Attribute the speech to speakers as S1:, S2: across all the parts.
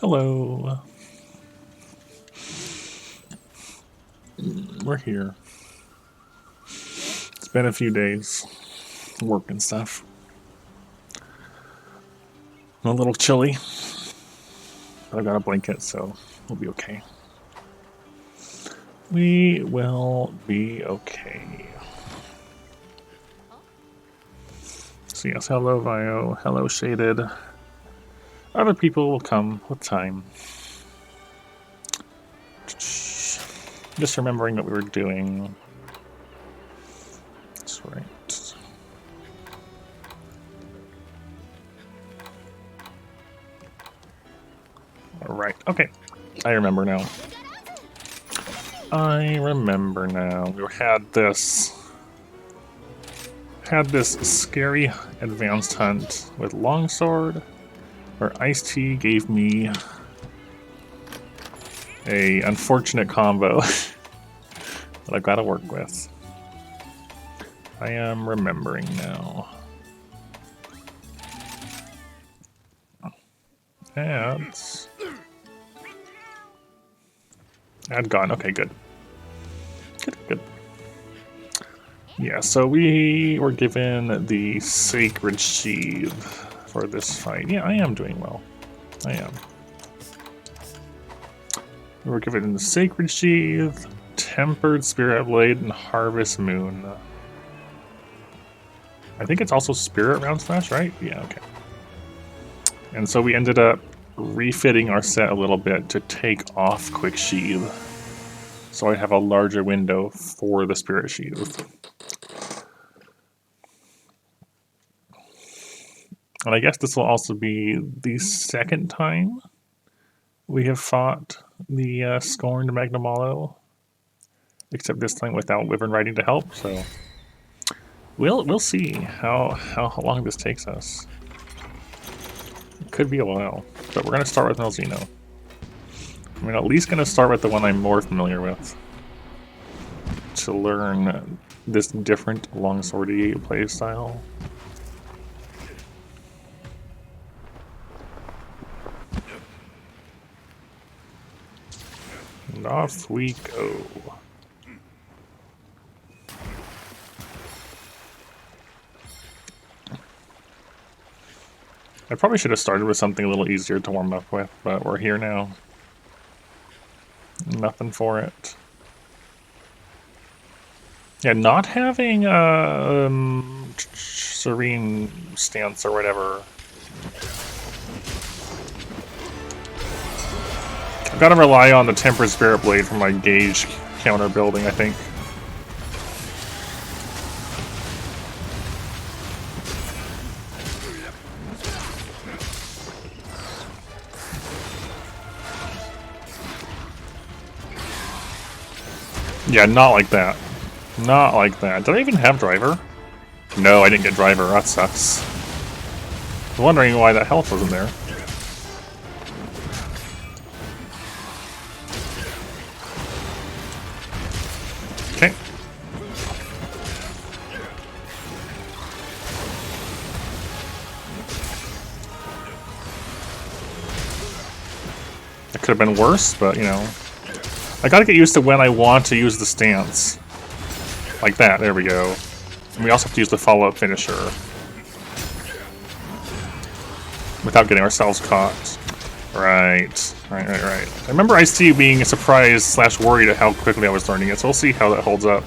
S1: Hello. We're here. It's been a few days. Work and stuff. I'm a little chilly. But I've got a blanket, so we'll be okay. We will be okay. So yes, hello Vio, hello Shaded. Other people will come with time. Just remembering what we were doing. That's right. Alright, okay. I remember now. I remember now. We had this scary advanced hunt with longsword, where Ice-T gave me a unfortunate combo that I've got to work with. I am remembering now. Add gone. Okay, good. Good. Yeah, so we were given the Sacred Sheath for this fight. Yeah, I am doing well. I am. We were given the Sacred Sheath, Tempered Spirit Blade, and Harvest Moon. I think it's also Spirit Round Slash, right? Yeah, okay. And so we ended up refitting our set a little bit to take off Quick Sheath, so I have a larger window for the Spirit Sheath. And I guess this will also be the second time we have fought the Scorned Magnamalo, except this time without Wyvern riding to help. So we'll see how long this takes us. It could be a while, but we're gonna start with Malzeno. I'm at least gonna start with the one I'm more familiar with to learn this different longswordy playstyle. And off we go. I probably should have started with something a little easier to warm up with, but we're here now. Nothing for it. Yeah, not having a serene stance or whatever. I've got to rely on the Tempered Spirit Blade for my gauge counter building, I think. Yeah, not like that. Not like that. Did I even have driver? No, I didn't get driver. That sucks. I was wondering why that health wasn't there. Okay. That could have been worse, but you know. I gotta get used to when I want to use the stance. Like that, there we go. And we also have to use the follow-up finisher. Without getting ourselves caught. Right. I remember Ice-T being surprised / worried at how quickly I was learning it, so we'll see how that holds up.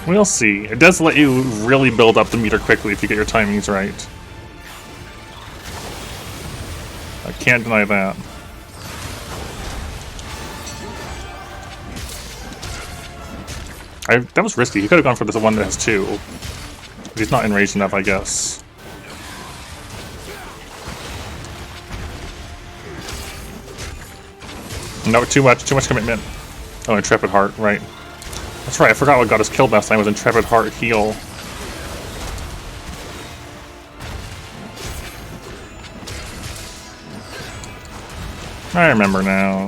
S1: We'll see. It does let you really build up the meter quickly if you get your timings right. I can't deny that. That was risky. He could have gone for this one that has 2. But he's not enraged enough, I guess. No, too much commitment. Oh, Intrepid Heart, right. That's right, I forgot what got us killed last time was Intrepid Heart heal. I remember now.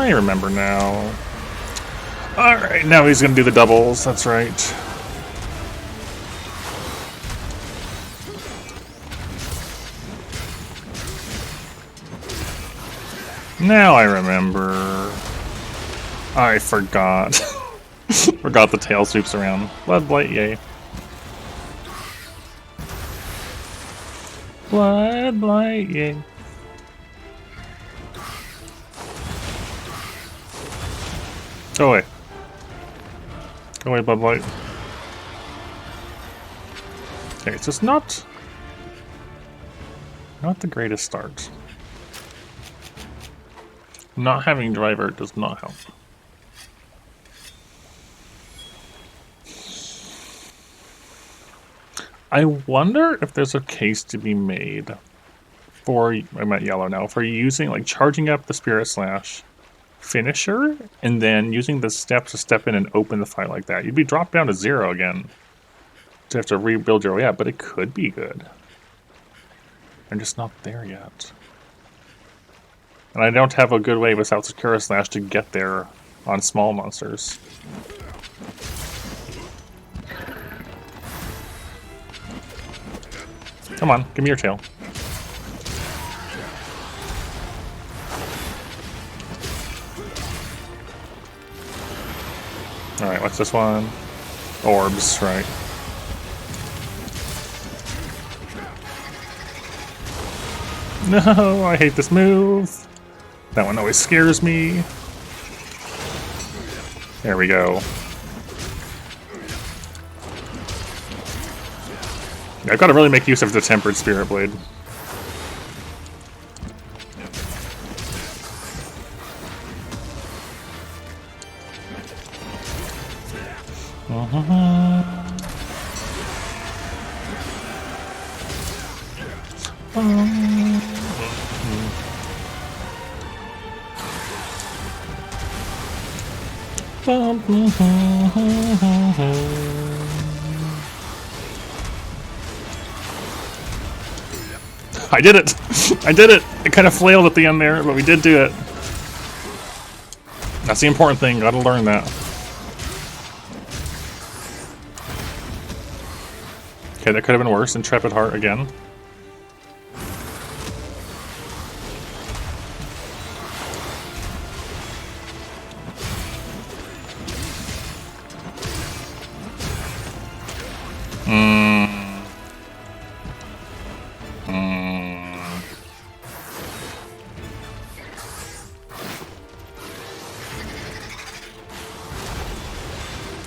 S1: I remember now. Alright, now he's gonna do the doubles, that's right. Now I remember. I forgot. Forgot the tail sweeps around. Blood Blight, yay. Blood Blight, yay. Go away. Go away, Blood Blight. Okay, it's just not the greatest start. Not having driver does not help. I wonder if there's a case to be made for, I'm at yellow now, for using, like, charging up the Spirit Slash finisher and then using the steps to step in and open the fight like that. You'd be dropped down to 0 again. To have to rebuild your way up, but it could be good. I'm just not there yet. And I don't have a good way without Secure Slash to get there on small monsters. Come on, give me your tail. Alright, what's this one? Orbs, right. No, I hate this move. That one always scares me. There we go. I've got to really make use of the Tempered Spirit Blade. I did it! I did it! It kind of flailed at the end there, but we did do it. That's the important thing, gotta learn that. Okay, that could have been worse. Intrepid Heart again.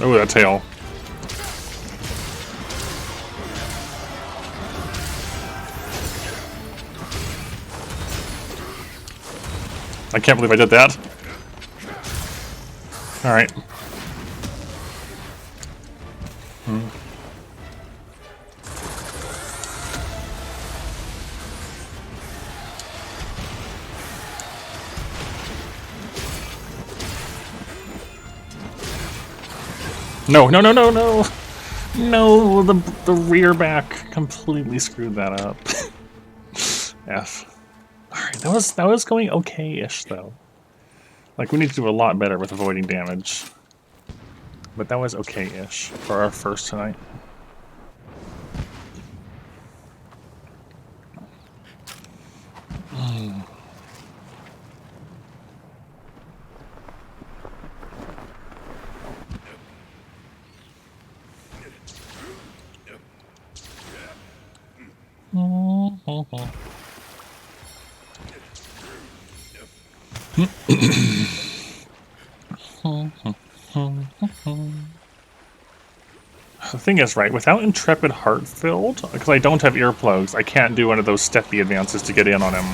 S1: Oh, that tail. I can't believe I did that. Alright. No, no, no, no, no! No, the rear back completely screwed that up. F. Alright, that was going okay-ish though. Like, we need to do a lot better with avoiding damage. But that was okay-ish for our first tonight. The thing is, right, without Intrepid Heart filled, because I don't have earplugs, I can't do one of those steppy advances to get in on him.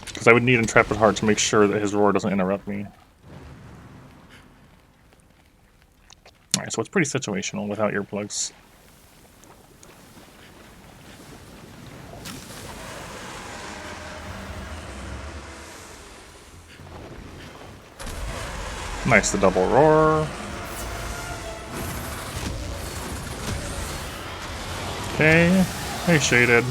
S1: Because I would need Intrepid Heart to make sure that his roar doesn't interrupt me. Alright, so it's pretty situational without earplugs. Nice, the double roar. Okay, hey, Shaded.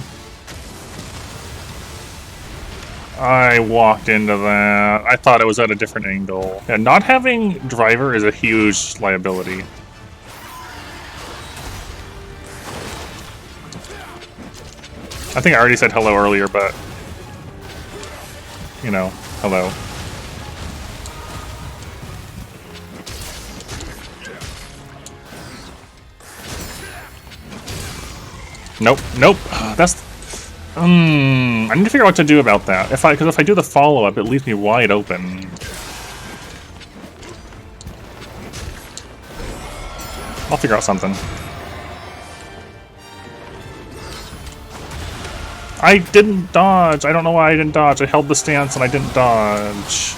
S1: I walked into that. I thought it was at a different angle. Yeah, not having driver is a huge liability. I think I already said hello earlier, but... You know, hello. Nope, nope. That's... I need to figure out what to do about that. Because if I do the follow-up, it leaves me wide open. I'll figure out something. I didn't dodge! I don't know why I didn't dodge. I held the stance and I didn't dodge.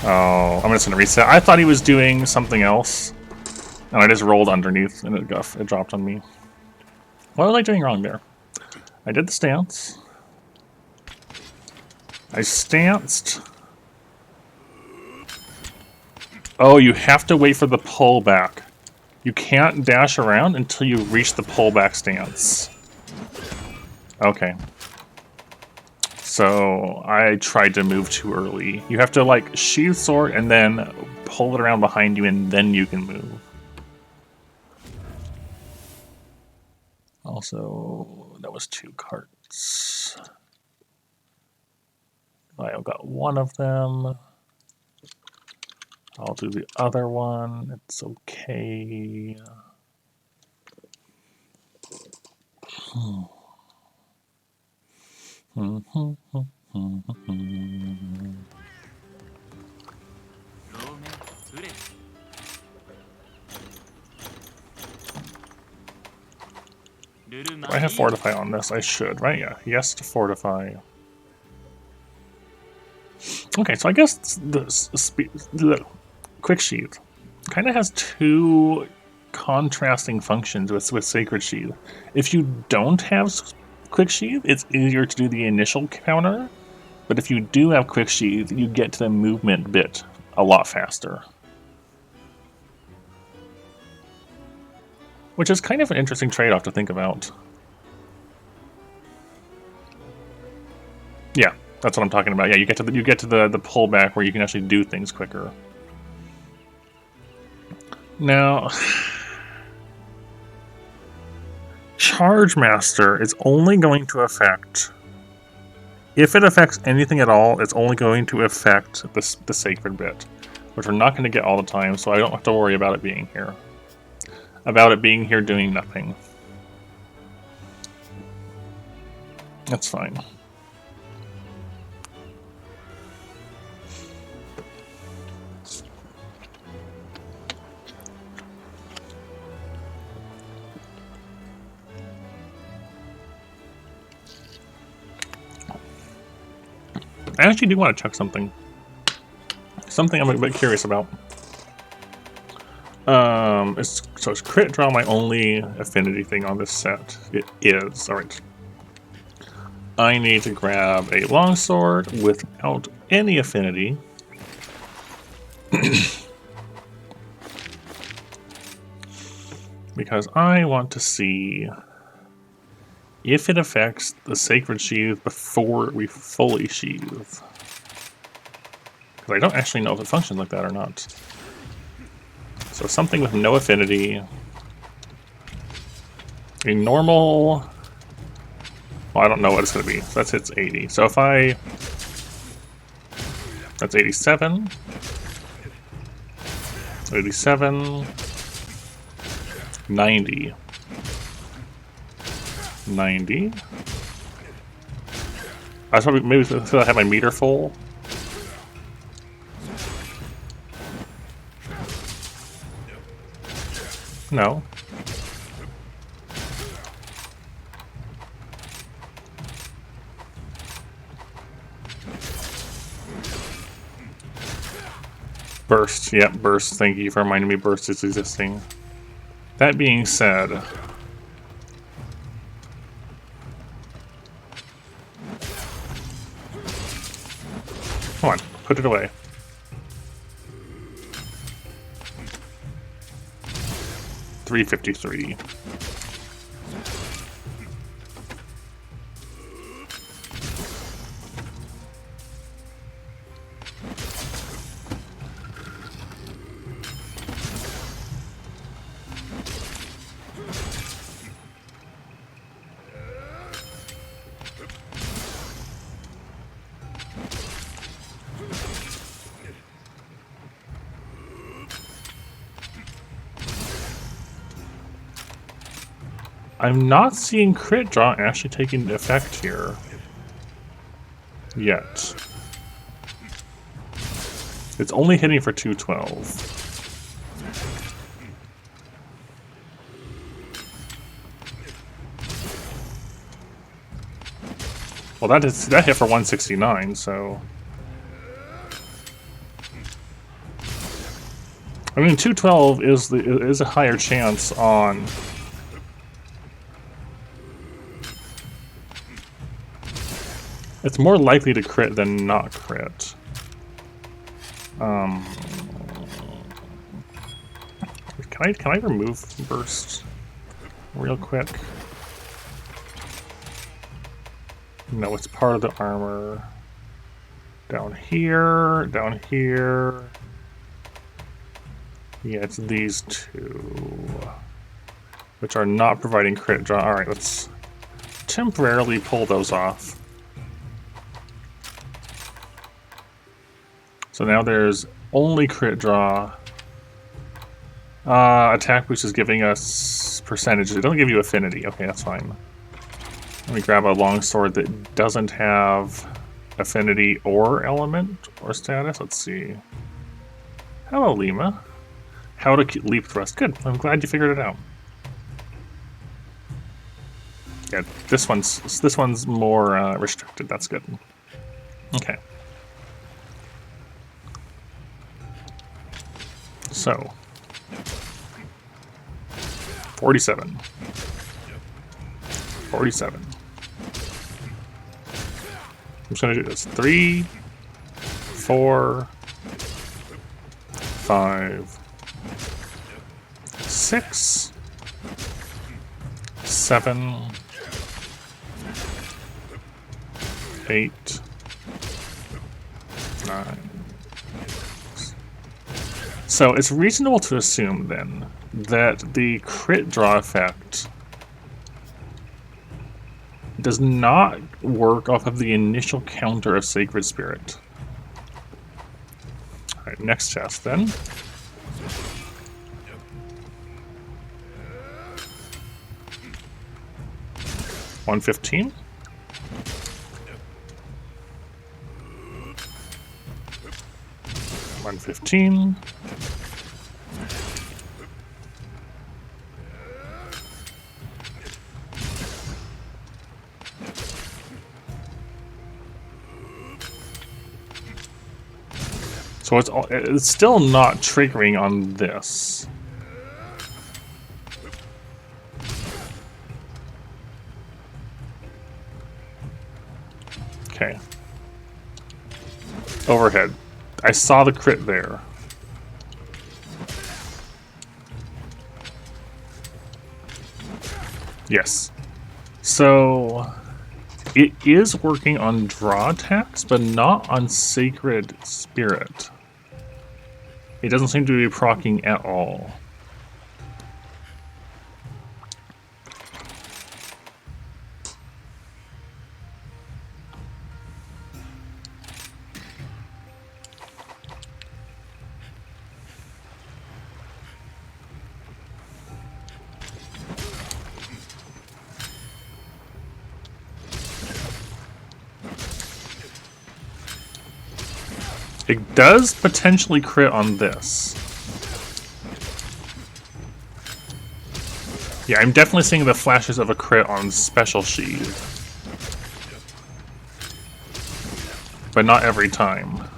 S1: Oh, I'm just gonna reset. I thought he was doing something else. And I just rolled underneath and it dropped on me. What was I doing wrong there? I did the stance. I stanced. Oh, you have to wait for the pullback. You can't dash around until you reach the pullback stance. Okay. So I tried to move too early. You have to like sheath sword and then pull it around behind you and then you can move. Also, that was 2 carts. I got one of them. I'll do the other one. It's okay. Do I have fortify on this? I should, right? Yeah, yes to fortify. Okay, so I guess the quick sheath kind of has 2 contrasting functions with sacred sheath. If you don't have quick sheath, it's easier to do the initial counter, but if you do have quick sheath, you get to the movement bit a lot faster. Which is kind of an interesting trade-off to think about. Yeah, that's what I'm talking about. Yeah, you get to the pullback where you can actually do things quicker. Now, Charge Master is only going to affect... If it affects anything at all, it's only going to affect the sacred bit, which we're not going to get all the time, so I don't have to worry about it being here. About it being here doing nothing. That's fine. I actually do want to check something. Something I'm a bit curious about. So is crit draw my only affinity thing on this set? It is. Alright. I need to grab a longsword without any affinity. Because I want to see if it affects the sacred sheath before we fully sheath. Because I don't actually know if it functions like that or not. So something with no affinity. A normal... Well, I don't know what it's going to be. So that hits 80. So if I... That's 87. 87. 90. 90. I was probably maybe because I have my meter full. No. Burst. Yep, burst. Thank you for reminding me burst is existing. That being said... Come on, put it away. $353. I'm not seeing crit draw actually taking effect here. Yet. It's only hitting for 212. Well, that hit for 169, so... I mean, 212 is a higher chance on... It's more likely to crit than not crit. Can I remove burst real quick? No, it's part of the armor. Down here, down here. Yeah, it's these two, which are not providing crit draw. Alright, let's temporarily pull those off. So now there's only crit draw. Attack boost is giving us percentages. It doesn't give you affinity. Okay, that's fine. Let me grab a longsword that doesn't have affinity or element or status. Let's see. Hello, Lima. How to leap thrust. Good. I'm glad you figured it out. Yeah, this one's more restricted. That's good. Okay. So 47. 47. I'm just gonna do this. 3, 4, 5, 6, 7, 8, 9. So it's reasonable to assume then that the crit draw effect does not work off of the initial counter of Sacred Spirit. Alright, next chest then. $115. $115. So it's still not triggering on this. Okay. Overhead. I saw the crit there. Yes. So it is working on draw attacks, but not on Sacred Spirit. It doesn't seem to be proccing at all. It does potentially crit on this. Yeah, I'm definitely seeing the flashes of a crit on Special Sheath. But not every time.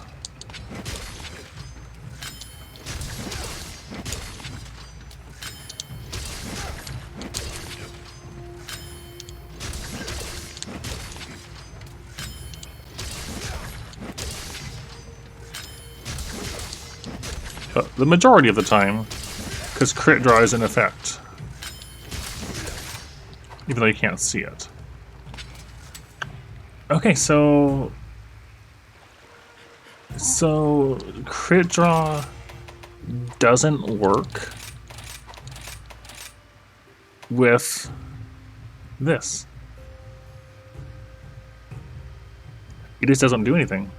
S1: But the majority of the time, because crit draw is in effect. Even though you can't see it. Okay, so crit draw doesn't work with this. It just doesn't do anything.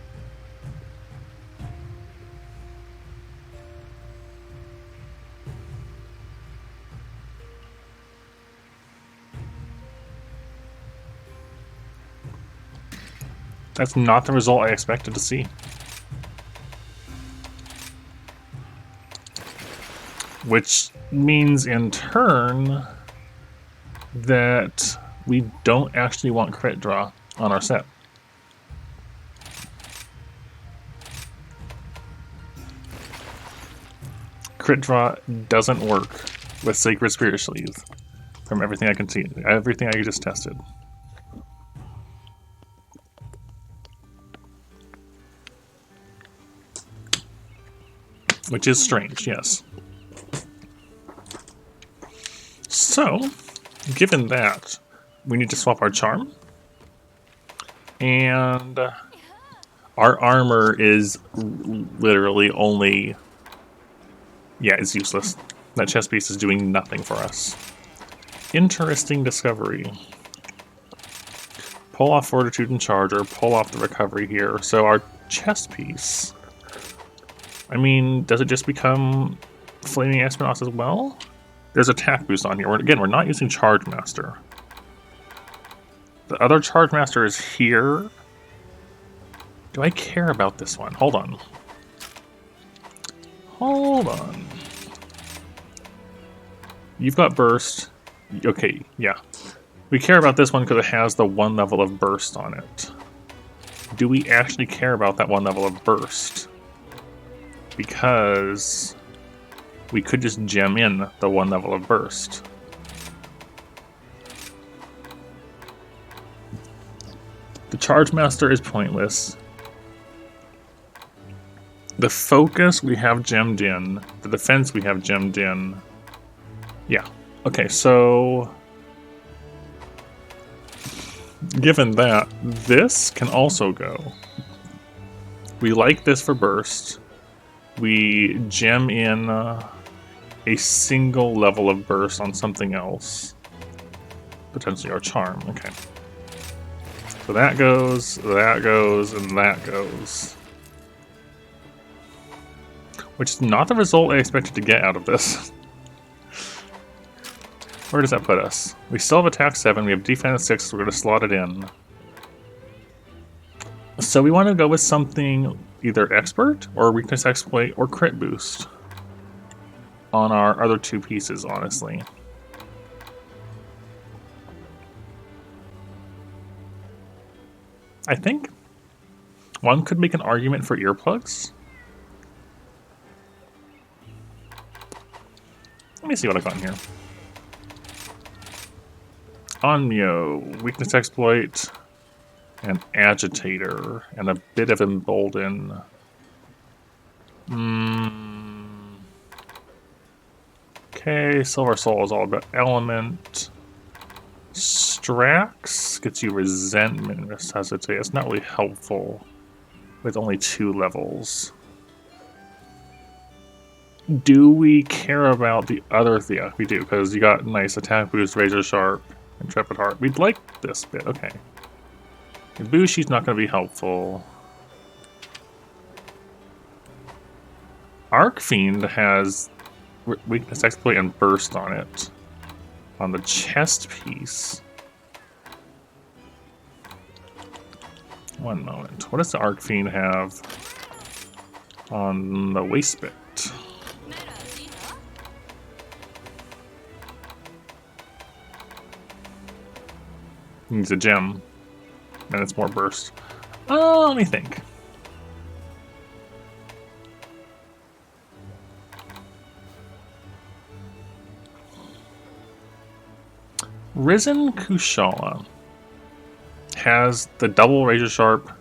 S1: That's not the result I expected to see. Which means in turn that we don't actually want crit draw on our set. Crit draw doesn't work with Sacred Spirit Sheath, from everything I can see, everything I just tested. Which is strange, yes. So, given that, we need to swap our charm. And our armor is literally only... Yeah, it's useless. That chest piece is doing nothing for us. Interesting discovery. Pull off Fortitude and Charger, pull off the recovery here. So our chest piece... I mean, does it just become Flaming Espinoss as well? There's attack boost on here. Again, we're not using Charge Master. The other Charge Master is here. Do I care about this one? Hold on. Hold on. You've got Burst. Okay, yeah. We care about this one because it has the 1 level of Burst on it. Do we actually care about that 1 level of Burst? Because we could just gem in the 1 level of Burst. The Charge Master is pointless. The focus we have gemmed in. The defense we have gemmed in. Yeah. Okay, so... given that, this can also go. We like this for Burst. We gem in a single level of Burst on something else. Potentially our Charm. Okay. So that goes, and that goes. Which is not the result I expected to get out of this. Where does that put us? We still have attack 7, we have defense 6, so we're going to slot it in. So we want to go with something either expert, or weakness exploit, or crit boost on our other 2 pieces, honestly. I think one could make an argument for earplugs. Let me see what I got in here. Onmyo, weakness exploit, and agitator, and a bit of embolden. Okay, Silver Soul is all about element. Strax gets you resentment, resuscitate. It's not really helpful with only 2 levels. Do we care about the other? Yeah, we do, because you got nice attack boost, razor sharp, intrepid heart. We'd like this bit, okay. Ibushi's not going to be helpful. Arcfiend has weakness exploit and burst on it. On the chest piece. One moment. What does the Arcfiend have on the waist bit? Needs a gem. And it's more burst. Oh, let me think. Risen Kushala has the double razor sharp.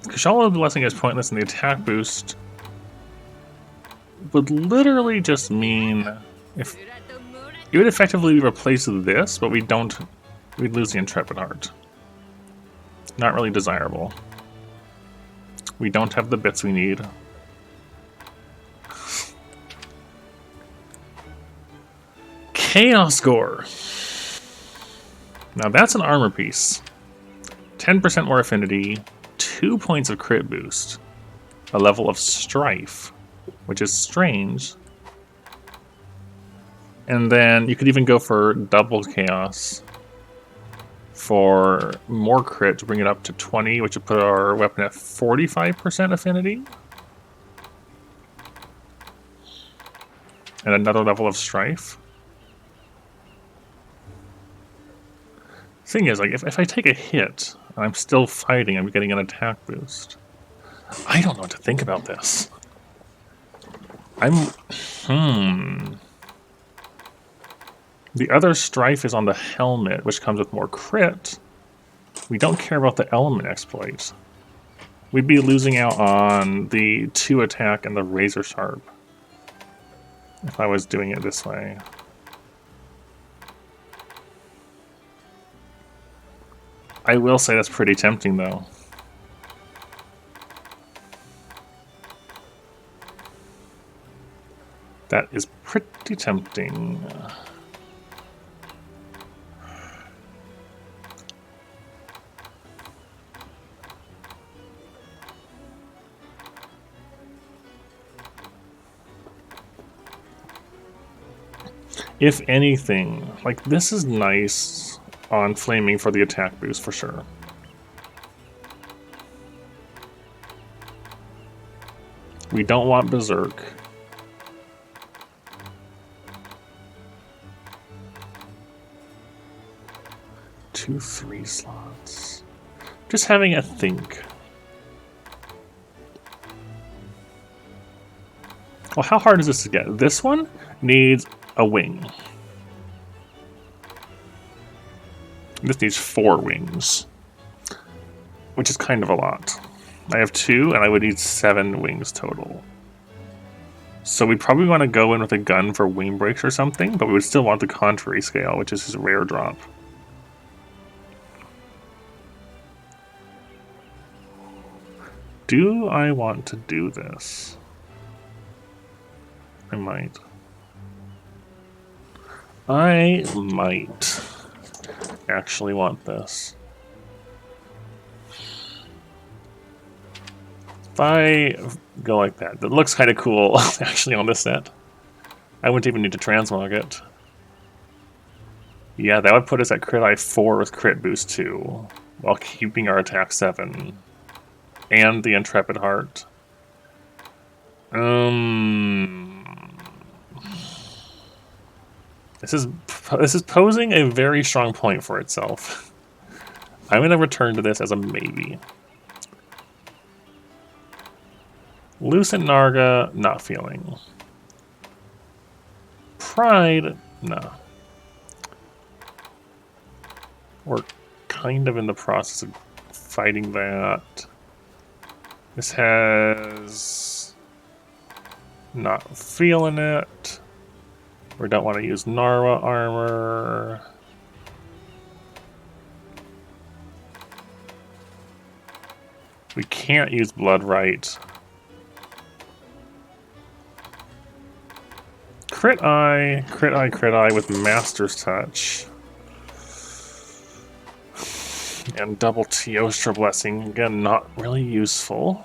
S1: Kushala blessing is pointless, and the attack boost would literally just mean if it would effectively replace this, but we'd lose the intrepid heart. Not really desirable. We don't have the bits we need. Chaos Gore. Now that's an armor piece. 10% more affinity, 2 points of crit boost, a level of strife, which is strange. And then you could even go for double chaos for more crit to bring it up to 20, which would put our weapon at 45% affinity. And another level of strife. Thing is, like, if I take a hit and I'm still fighting, I'm getting an attack boost. I don't know what to think about this. The other strife is on the helmet, which comes with more crit. We don't care about the element exploit. We'd be losing out on the 2 attack and the razor sharp if I was doing it this way. I will say that's pretty tempting, though. That is pretty tempting. If anything, like, this is nice on flaming for the attack boost for sure. We don't want berserk. Two 3 slots. Just having a think. Well, how hard is this to get? This one needs a wing. This needs 4 wings, which is kind of a lot. I have 2, and I would need 7 wings total. So we probably want to go in with a gun for wing breaks or something, but we would still want the contrary scale, which is his rare drop. Do I want to do this? I might. I might actually want this. If I go like that, that looks kind of cool actually on this set. I wouldn't even need to transmog it. Yeah, that would put us at crit I4 with crit boost 2, while keeping our attack 7. And the Intrepid Heart. This is posing a very strong point for itself. I'm going to return to this as a maybe. Lucent Narga, not feeling. Pride, no. We're kind of in the process of fighting that. This has not feeling it. We don't want to use Narwa armor. We can't use Blood Right. Crit Eye, Crit Eye, Crit Eye with Master's Touch. And double Teostra Blessing, again, not really useful.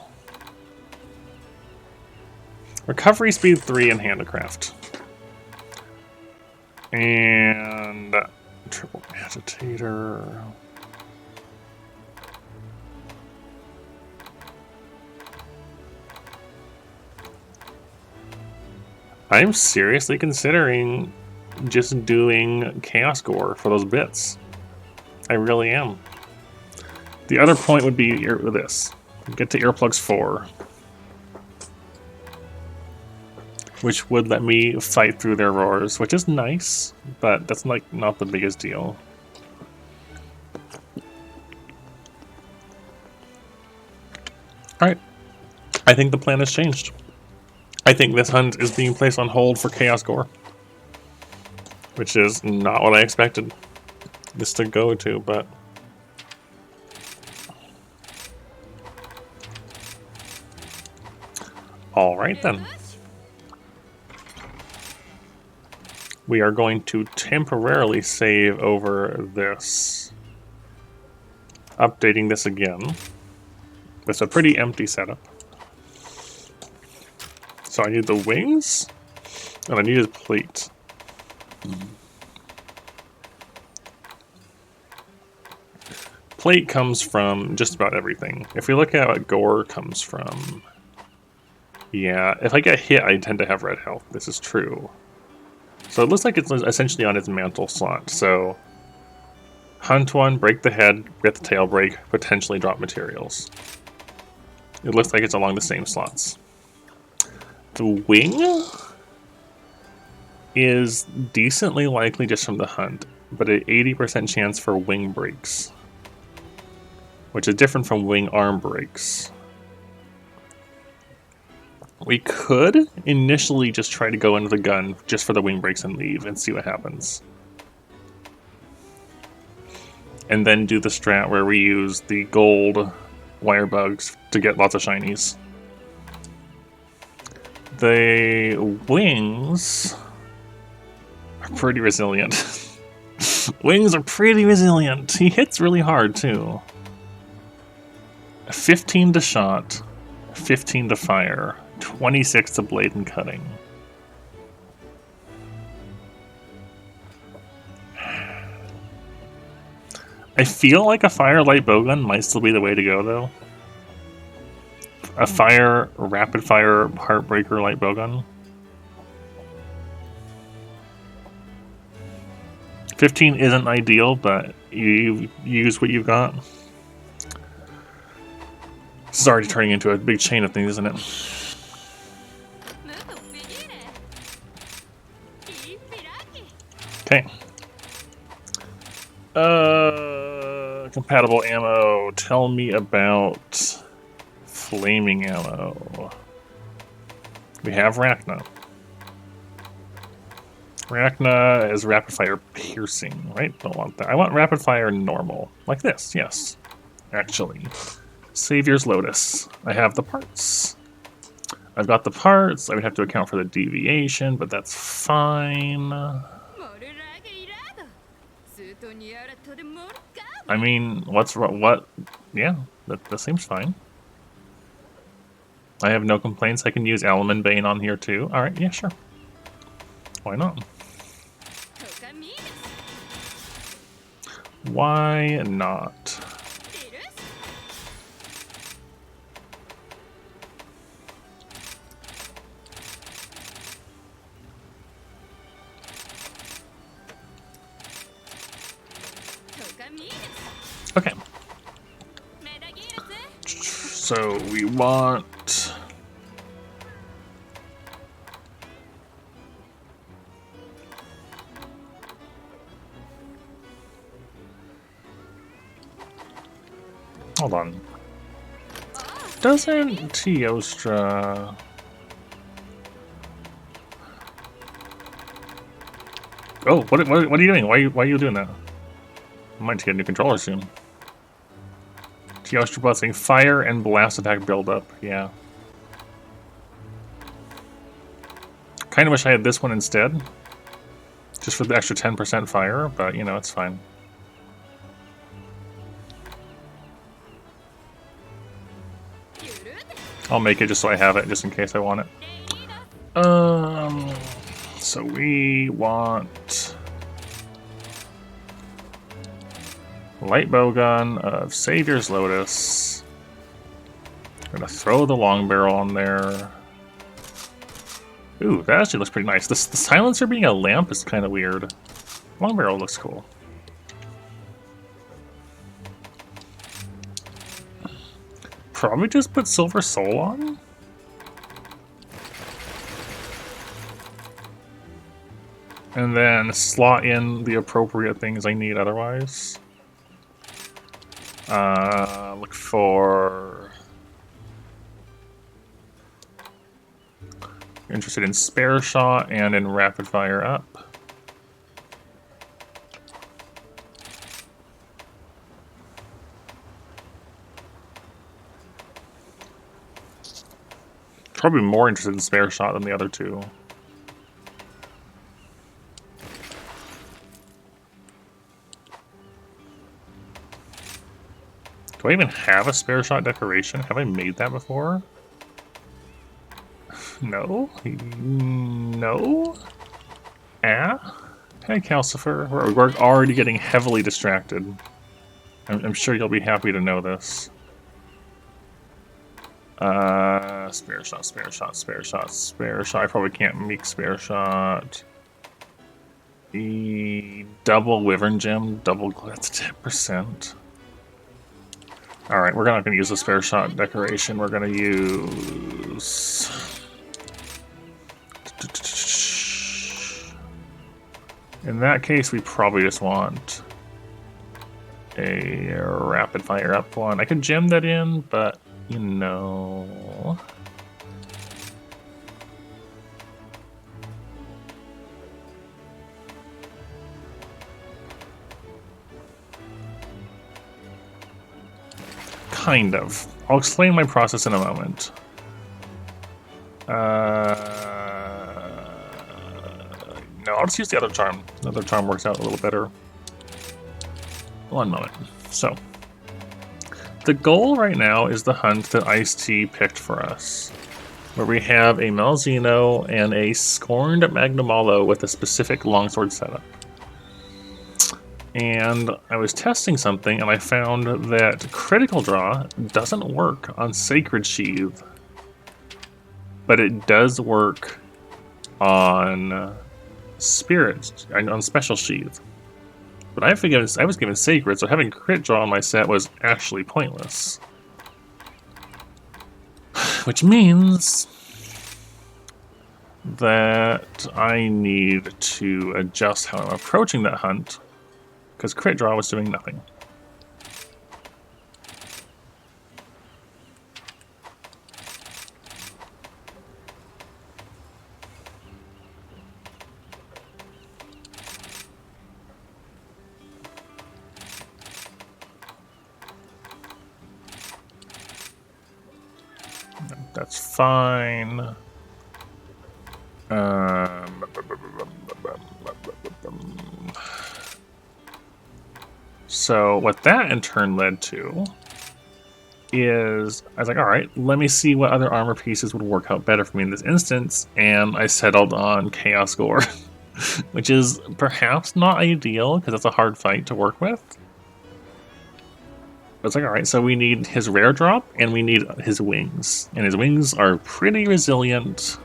S1: Recovery Speed 3 in Handicraft. And Triple Agitator. I'm seriously considering just doing Chaos Gore for those bits. I really am. The other point would be this. Get to Earplugs 4. Which would let me fight through their roars, which is nice, but that's like not the biggest deal. Alright. I think the plan has changed. I think this hunt is being placed on hold for Chaos Gore. Which is not what I expected this to go to, but... Alright then. We are going to temporarily save over this. Updating this again. It's a pretty empty setup. So I need the wings, and I need his plate. Plate comes from just about everything. If we look at what gore comes from, yeah, if I get hit, I tend to have red health. This is true. So it looks like it's essentially on its mantle slot. So hunt one, break the head, get the tail break, potentially drop materials. It looks like it's along the same slots. The wing is decently likely just from the hunt, but an 80% chance for wing breaks, which is different from wing arm breaks. We could initially just try to go into the gun just for the wing breaks and leave and see what happens. And then do the strat where we use the gold wire bugs to get lots of shinies. The wings are pretty resilient. Wings are pretty resilient. He hits really hard too. 15 to shot, 15 to fire, 26 to blade and cutting. I feel like a fire light bowgun might still be the way to go though. A fire, rapid fire, heartbreaker light bowgun. 15 isn't ideal, but you use what you've got. This is already turning into a big chain of things, isn't it? Okay. Compatible ammo. Tell me about flaming ammo. We have Rachna. Rachna is rapid fire piercing, right? Don't want that. I want rapid fire normal. Like this, yes. Actually. Savior's Lotus. I have the parts. I've got the parts. I would have to account for the deviation, but that's fine. I mean, what? Yeah, that seems fine. I have no complaints. I can use Element Bane on here too. Alright, yeah, sure. Why not? Why not? Okay. So we want... Hold on. Doesn't Teostra... Oh, what are you doing? Why are you doing that? I might get a new controller soon. Teostra blessing, fire and blast attack buildup. Yeah. Kind of wish I had this one instead, just for the extra 10% fire. But you know, it's fine. I'll make it just so I have it, just in case I want it. So we want light bowgun of Savior's Lotus. I'm gonna throw the long barrel on there. Ooh, that actually looks pretty nice. The silencer being a lamp is kind of weird. Long barrel looks cool. Probably just put Silver Soul on. And then slot in the appropriate things I need otherwise. Look for... Interested in Spare Shot and in Rapid Fire Up. Probably more interested in Spare Shot than the other two. Do I even have a Spare Shot decoration? Have I made that before? No? No? Ah? Hey, Calcifer. We're already getting heavily distracted. I'm sure you'll be happy to know this. Spare shot, spare shot, spare shot, spare shot. I probably can't make spare shot. Double Wyvern Gem, double, that's 10%. Alright, we're not going to use the spare shot decoration. We're going to use... In that case, we probably just want a rapid fire up one. I could gem that in, but, you know... Kind of. I'll explain my process in a moment. No, I'll just use the other charm. The other charm works out a little better. One moment. So, the goal right now is the hunt that Ice-T picked for us, where we have a Malzeno and a Scorned Magnamalo with a specific longsword setup. And I was testing something, and I found that Critical Draw doesn't work on Sacred Sheath, but it does work on Spirit, on Special Sheath. But I was given Sacred, so having Crit Draw on my set was actually pointless. Which means that I need to adjust how I'm approaching that hunt, because Crit Draw was doing nothing. That's fine. So what that in turn led to is I was like, all right, let me see what other armor pieces would work out better for me in this instance, and I settled on Chaos Gore, which is perhaps not ideal because it's a hard fight to work with. But it's like, all right, so we need his rare drop and we need his wings, and his wings are pretty resilient,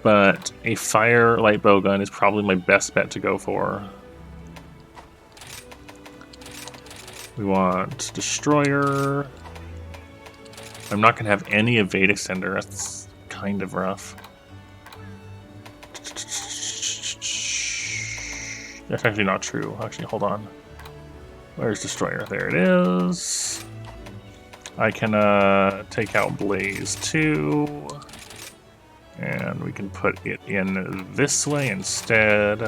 S1: but a fire light bowgun is probably my best bet to go for. We want Destroyer. I'm not going to have any Evade Extender. That's kind of rough. That's actually not true. Actually, hold on. Where's Destroyer? There it is. I can take out Blaze too. And we can put it in this way instead.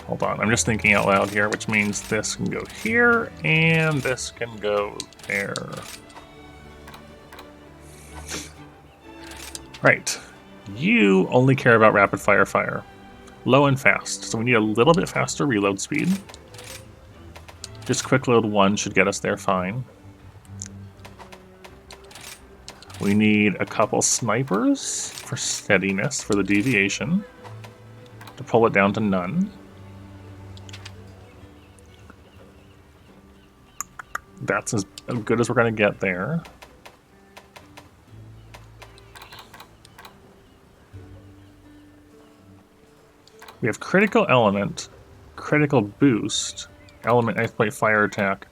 S1: Hold on, I'm just thinking out loud here, which means this can go here, and this can go there. Right. You only care about rapid fire. Low and fast, so we need a little bit faster reload speed. Just quick load 1 should get us there fine. We need a couple snipers for steadiness, for the deviation, to pull it down to none. That's as good as we're going to get there. We have critical element, critical boost, element, ice plate, fire attack.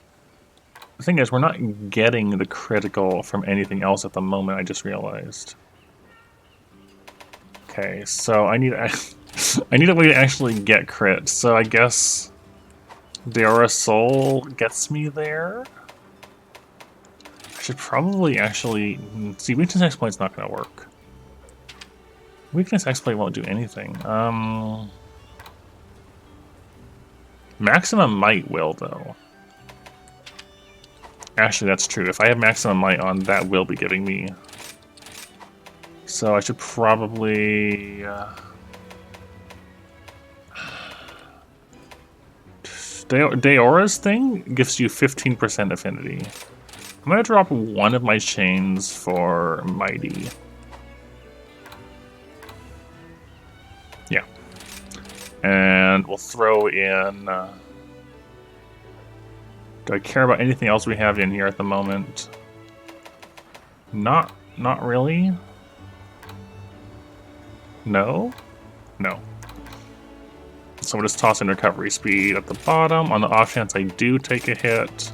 S1: The thing is, we're not getting the critical from anything else at the moment, I just realized. Okay, so I need I need a way to actually get crit, so I guess Deora Soul gets me there. I should probably actually... See, Weakness Exploit's not going to work. Weakness Exploit won't do anything. Maximum Might will, though. Actually, that's true. If I have Maximum Might on, that will be giving me... So I should probably... Deora's thing gives you 15% affinity. I'm going to drop one of my chains for Mighty. Yeah. And we'll throw in... do I care about anything else we have in here at the moment? Not really. No? No. So we'll just toss in recovery speed at the bottom. On the off chance I do take a hit.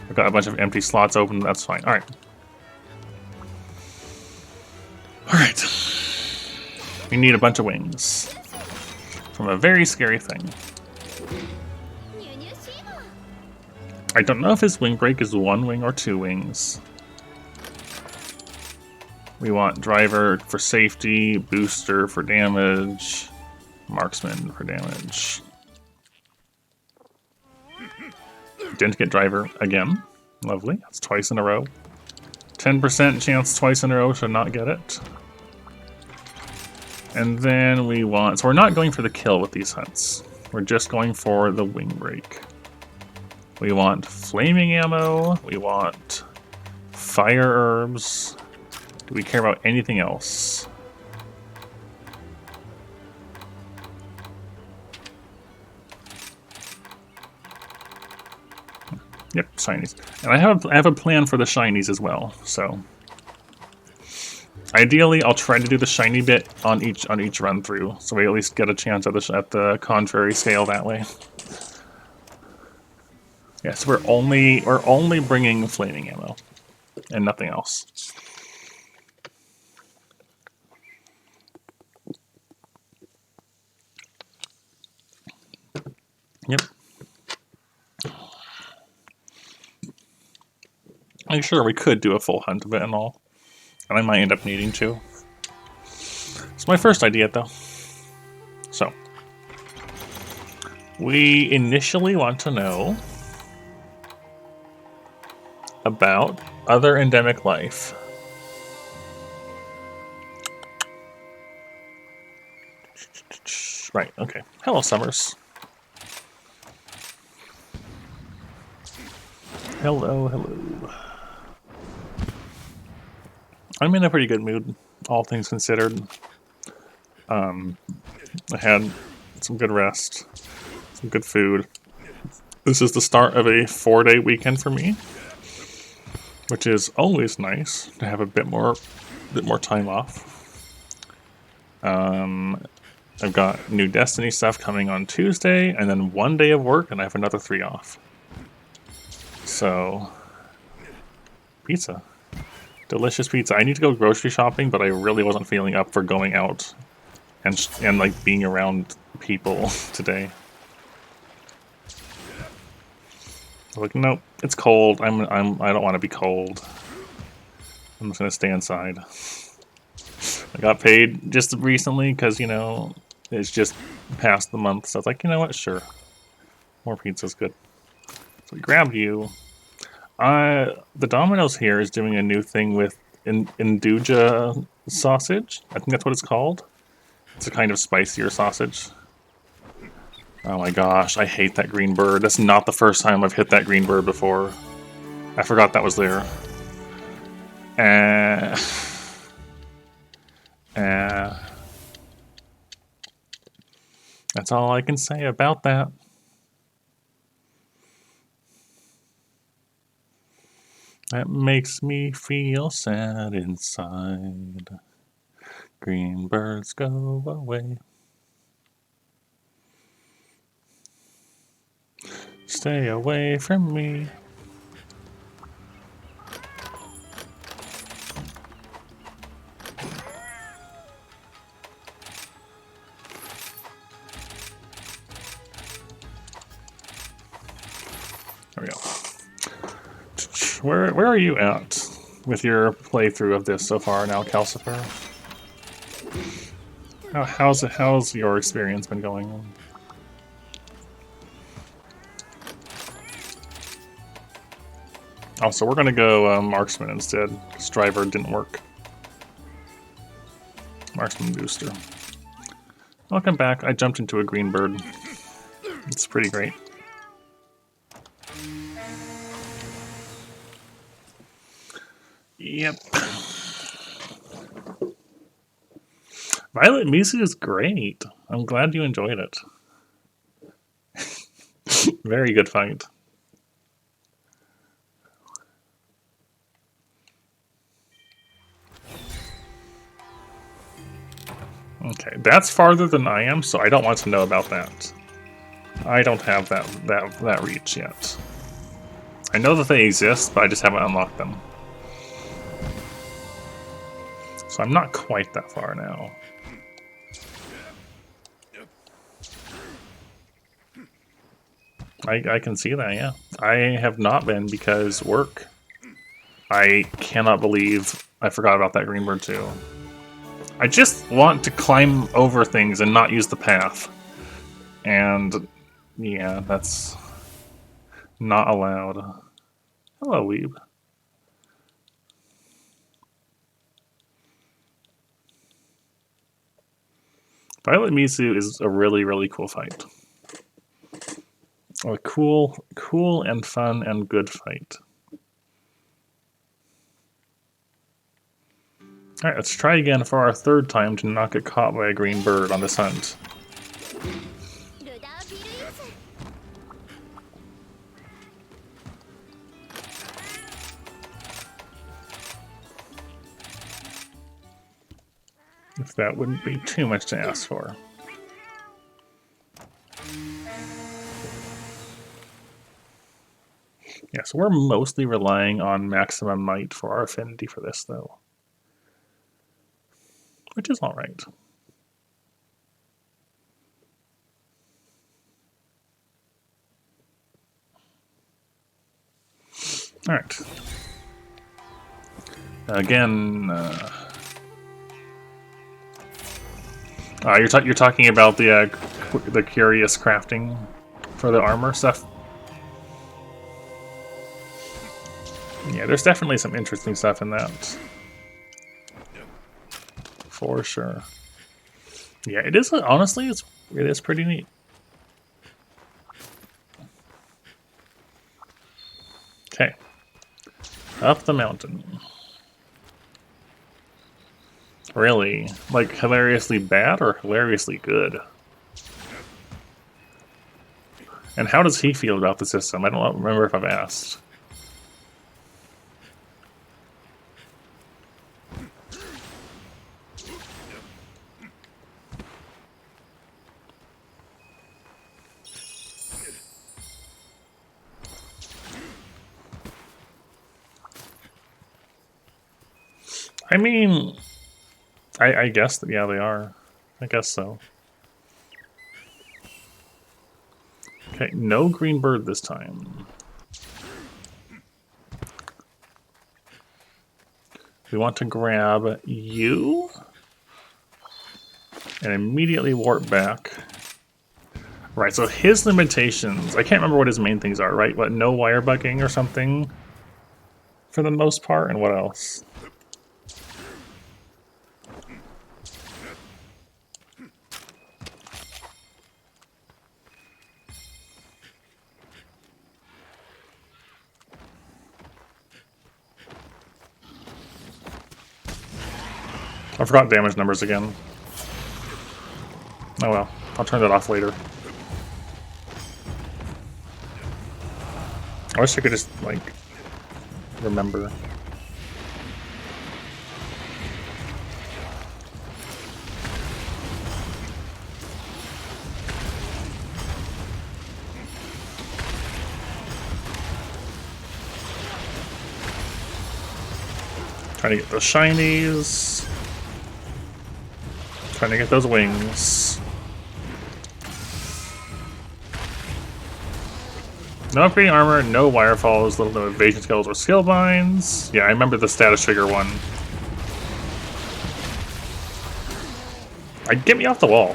S1: I've got a bunch of empty slots open, that's fine. Alright. Alright. We need a bunch of wings. From a very scary thing. I don't know if his wing break is 1 wing or 2 wings. We want driver for safety, booster for damage, marksman for damage. Didn't get driver again. Lovely. That's twice in a row. 10% chance twice in a row to not get it. And then we want... so we're not going for the kill with these hunts. We're just going for the wing break. We want flaming ammo. We want fire herbs. Do we care about anything else? Yep, shinies. And I have a plan for the shinies as well. So ideally, I'll try to do the shiny bit on each run through, so we at least get a chance at the contrary scale that way. Yes, we're only bringing flaming ammo and nothing else. Yep. I'm sure we could do a full hunt of it and all, and I might end up needing to. It's my first idea, though. So, we initially want to know about other endemic life. Right, okay. Hello, Summers. Hello, hello. I'm in a pretty good mood, all things considered. I had some good rest, some good food. This is the start of a 4-day weekend for me, which is always nice to have a bit more time off. I've got new Destiny stuff coming on Tuesday, and then 1 day of work, and I have another 3 off. So, pizza. Delicious pizza. I need to go grocery shopping, but I really wasn't feeling up for going out and like being around people today. I'm like, nope, it's cold. I don't want to be cold. I'm just gonna stay inside. I got paid just recently because, you know, it's just past the month, so I was like, you know what, sure. More pizza's good. So we grabbed you. The Domino's here is doing a new thing with Induja sausage. I think that's what it's called. It's a kind of spicier sausage. Oh my gosh, I hate that green bird. That's not the first time I've hit that green bird before. I forgot that was there. That's all I can say about that. That makes me feel sad inside. Green birds go away. Stay away from me. There we go. Where are you at with your playthrough of this so far now, Calcifer? How's your experience been going? Oh, so we're gonna go marksman instead. Striver didn't work. Marksman booster. Welcome back. I jumped into a green bird. It's pretty great. Yep. Violet Misu is great. I'm glad you enjoyed it. Very good fight. Okay, that's farther than I am, so I don't want to know about that. I don't have that reach yet. I know that they exist, but I just haven't unlocked them. So I'm not quite that far now. I can see that, yeah. I have not been because work. I cannot believe I forgot about that green bird too. I just want to climb over things and not use the path. And yeah, that's not allowed. Hello, Weeb. Violet Misu is a really, really cool fight. A cool and fun and good fight. Alright, let's try again for our third time to not get caught by a green bird on this hunt. If that wouldn't be too much to ask for. Yeah, so we're mostly relying on maximum might for our affinity for this, though. Which is alright. Alright. Again, you're talking about the curious crafting for the armor stuff. Yeah, there's definitely some interesting stuff in that, for sure. Yeah, it is. Honestly, it is pretty neat. Okay, up the mountain. Really, like hilariously bad or hilariously good? And how does he feel about the system? I don't remember if I've asked. I mean, I guess that, yeah, they are. I guess so. Okay, no green bird this time. We want to grab you and immediately warp back. Right, so his limitations, I can't remember what his main things are, right? What, no wire bugging or something for the most part, and what else? I forgot damage numbers again. Oh well, I'll turn that off later. I wish I could just, like, remember. Trying to get those shinies. Trying to get those wings. No upgrading armor, no wire falls, little no evasion skills or skill binds. Yeah, I remember the status trigger one. Get me off the wall.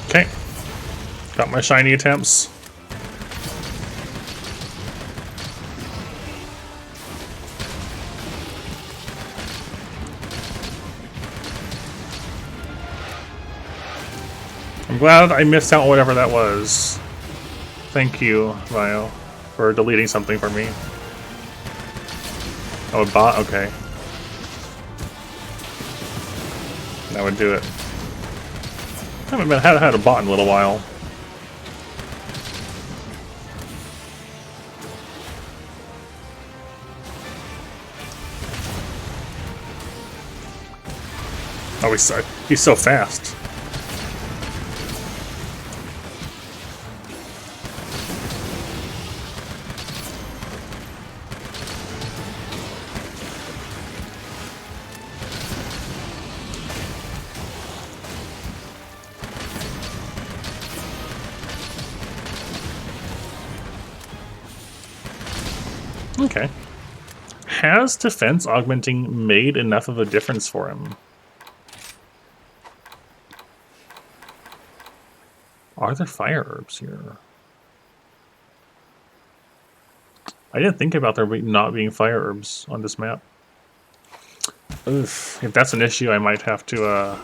S1: Okay. Got my shiny attempts. I'm glad I missed out whatever that was. Thank you, Vio, for deleting something for me. Oh, a bot? Okay. That would do it. I haven't had a bot in a little while. Oh, he's so fast. Okay. Has defense augmenting made enough of a difference for him? Are there fire herbs here? I didn't think about there not being fire herbs on this map. Oof. If that's an issue, I might have to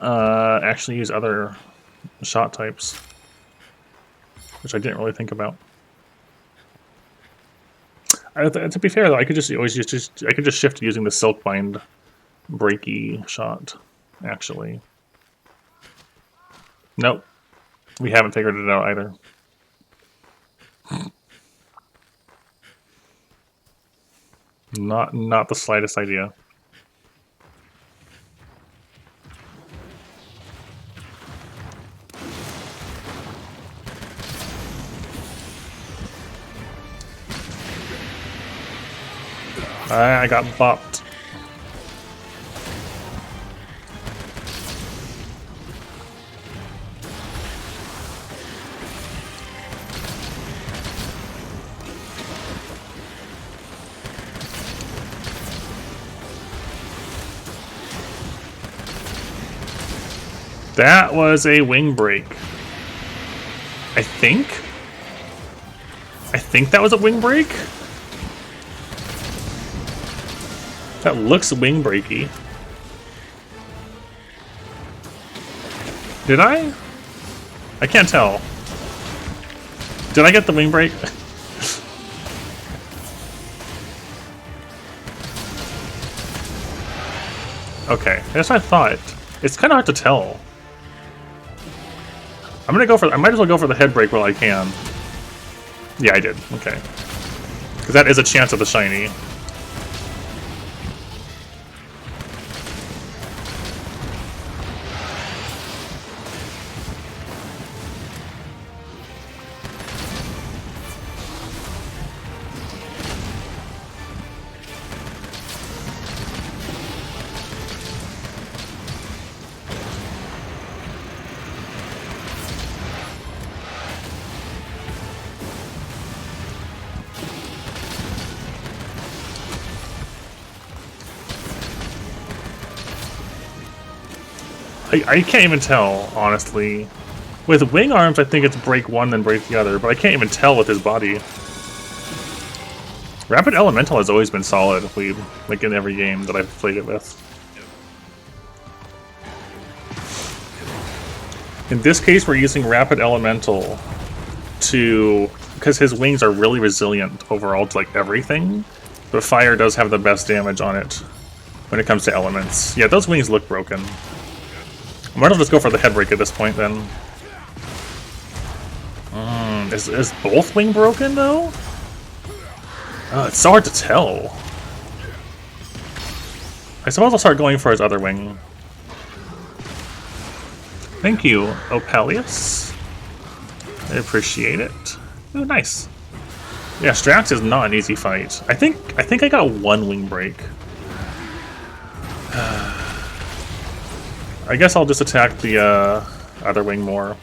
S1: actually use other shot types, which I didn't really think about. To be fair, though, I could just shift using the Silkbind breaky shot. Actually, nope, we haven't figured it out either. Not the slightest idea. I got bopped. That was a wing break. I think that was a wing break. That looks wing breaky. Did I? I can't tell. Did I get the wing break? Okay, that's what I thought. It's kind of hard to tell. I might as well go for the head break while I can. Yeah, I did. Okay. Because that is a chance of the shiny. I can't even tell, honestly. With wing arms, I think it's break one, then break the other, but I can't even tell with his body. Rapid Elemental has always been solid, like in every game that I've played it with. In this case, we're using Rapid Elemental because his wings are really resilient overall to like everything, but fire does have the best damage on it when it comes to elements. Yeah, those wings look broken. I might as well just go for the head break at this point, then. Is both wing broken, though? It's so hard to tell. I suppose I'll start going for his other wing. Thank you, Opelius. I appreciate it. Ooh, nice. Yeah, Strax is not an easy fight. I think I got one wing break. I guess I'll just attack the other wing more.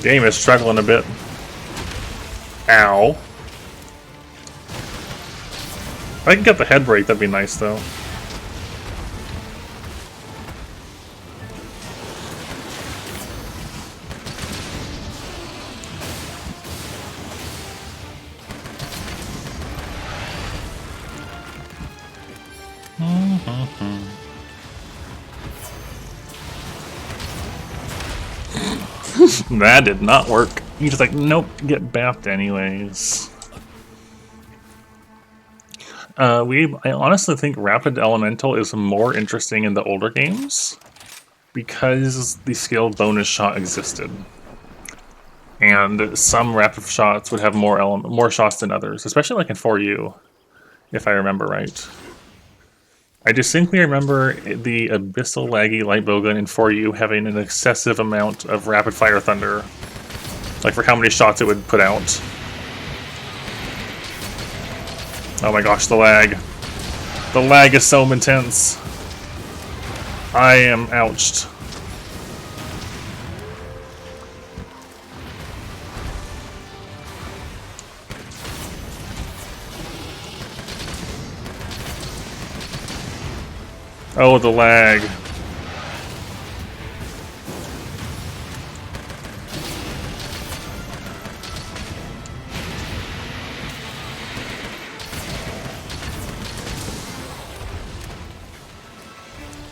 S1: Game is struggling a bit. Ow. If I can get the head break, that'd be nice, though. That did not work. He's just like, nope, get bapped anyways. I honestly think Rapid Elemental is more interesting in the older games because the skill bonus shot existed. And some rapid shots would have more shots than others, especially like in 4U, if I remember right. I distinctly remember the Abyssal Laggy Light Bowgun in 4U having an excessive amount of rapid fire thunder, like for how many shots it would put out. Oh my gosh, the lag. The lag is so intense. I am ouched. Oh, the lag.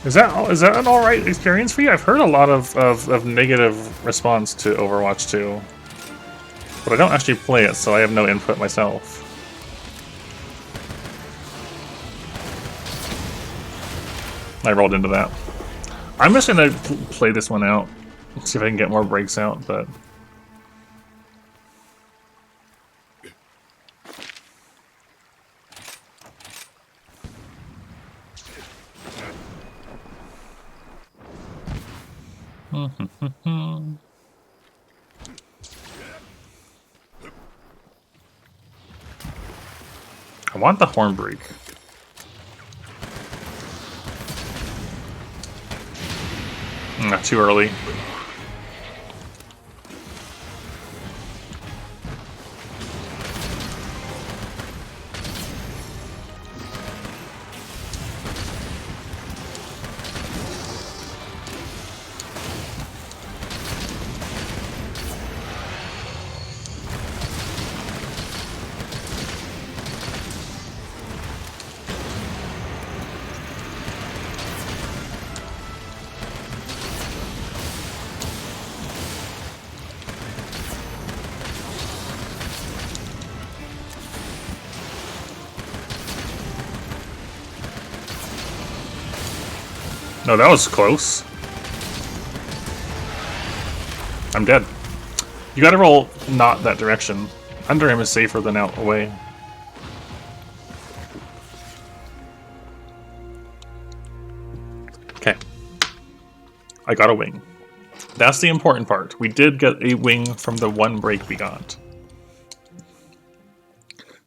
S1: Is that an alright experience for you? I've heard a lot of negative response to Overwatch 2. But I don't actually play it, so I have no input myself. I rolled into that. I'm just gonna play this one out. See if I can get more breaks out, but... I want the horn break. Not too early. No, that was close. I'm dead. You gotta roll not that direction. Under him is safer than out away. Okay. I got a wing. That's the important part. We did get a wing from the one break we got.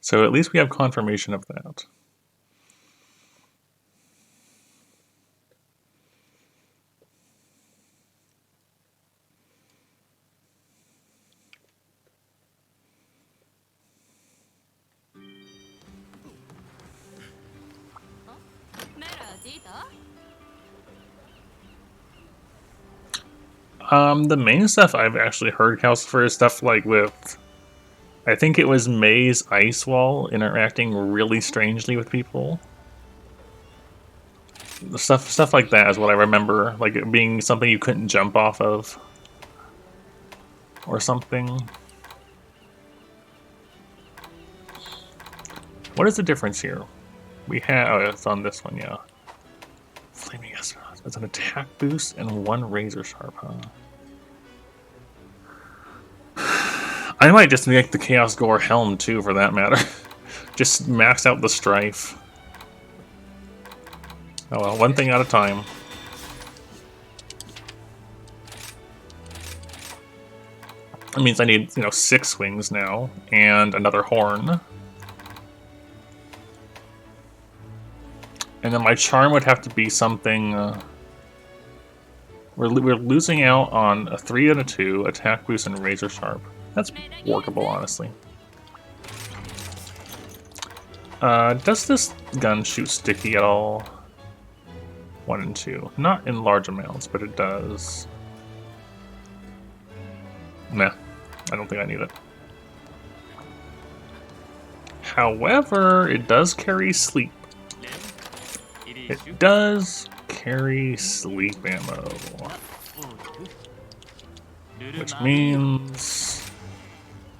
S1: So at least we have confirmation of that. The main stuff I've actually heard Calcifer is stuff like with, I think it was May's Ice Wall interacting really strangely with people. Stuff like that is what I remember, like it being something you couldn't jump off of. Or something. What is the difference here? We have, oh, it's on this one, yeah. Flaming Astronaut. It's an attack boost and one razor sharp, huh? I might just make the Chaos Gore helm too, for that matter. Just max out the strife. Oh well, one thing at a time. That means I need, 6 wings now, and another horn. And then my charm would have to be something... We're losing out on a 3 and a 2, attack boost, and razor sharp. That's workable, honestly. Does this gun shoot sticky at all? 1 and 2. Not in large amounts, but it does. Nah, I don't think I need it. However, it does carry sleep. It does carry sleep ammo. Which means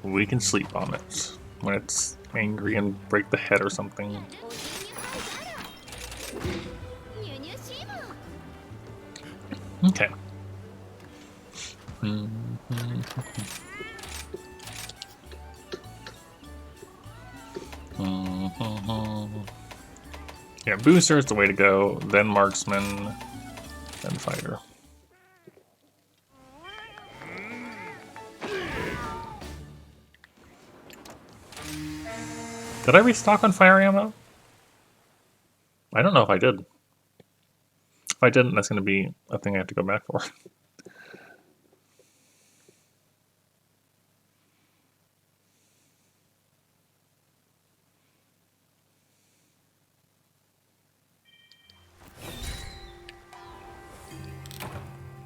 S1: we can sleep on it when it's angry and break the head or something. Okay. Yeah, booster is the way to go, then marksman, then fighter. Did I restock on fire ammo? I don't know if I did. If I didn't, that's going to be a thing I have to go back for.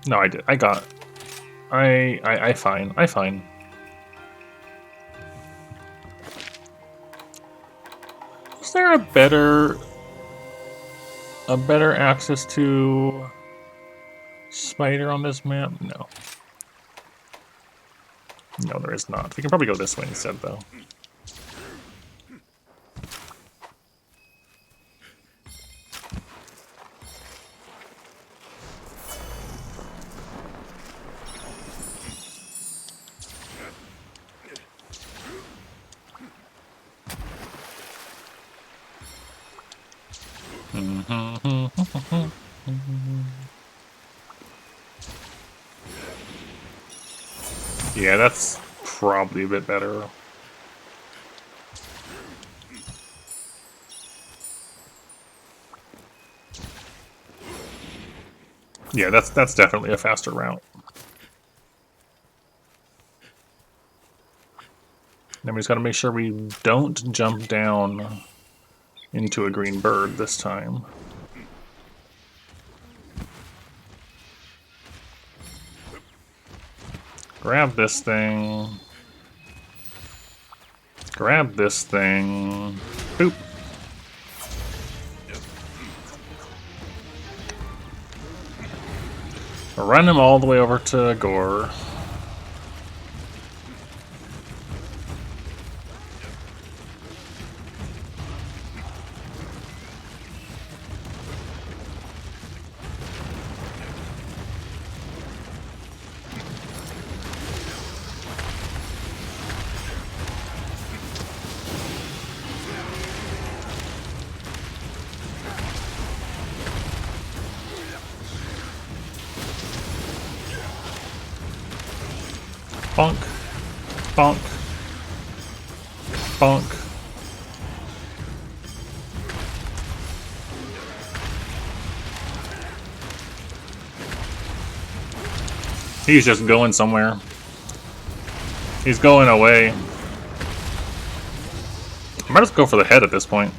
S1: No, I did. I got. I fine. I fine. Is there a better access to spider on this map? No. No, there is not. We can probably go this way instead, though. Yeah, that's probably a bit better. Yeah, that's definitely a faster route. Then we just gotta make sure we don't jump down into a green bird this time. Grab this thing. Grab this thing. Boop. Run him all the way over to Gore. Bonk. Bonk. Bonk. He's just going somewhere. He's going away. I might just go for the head at this point.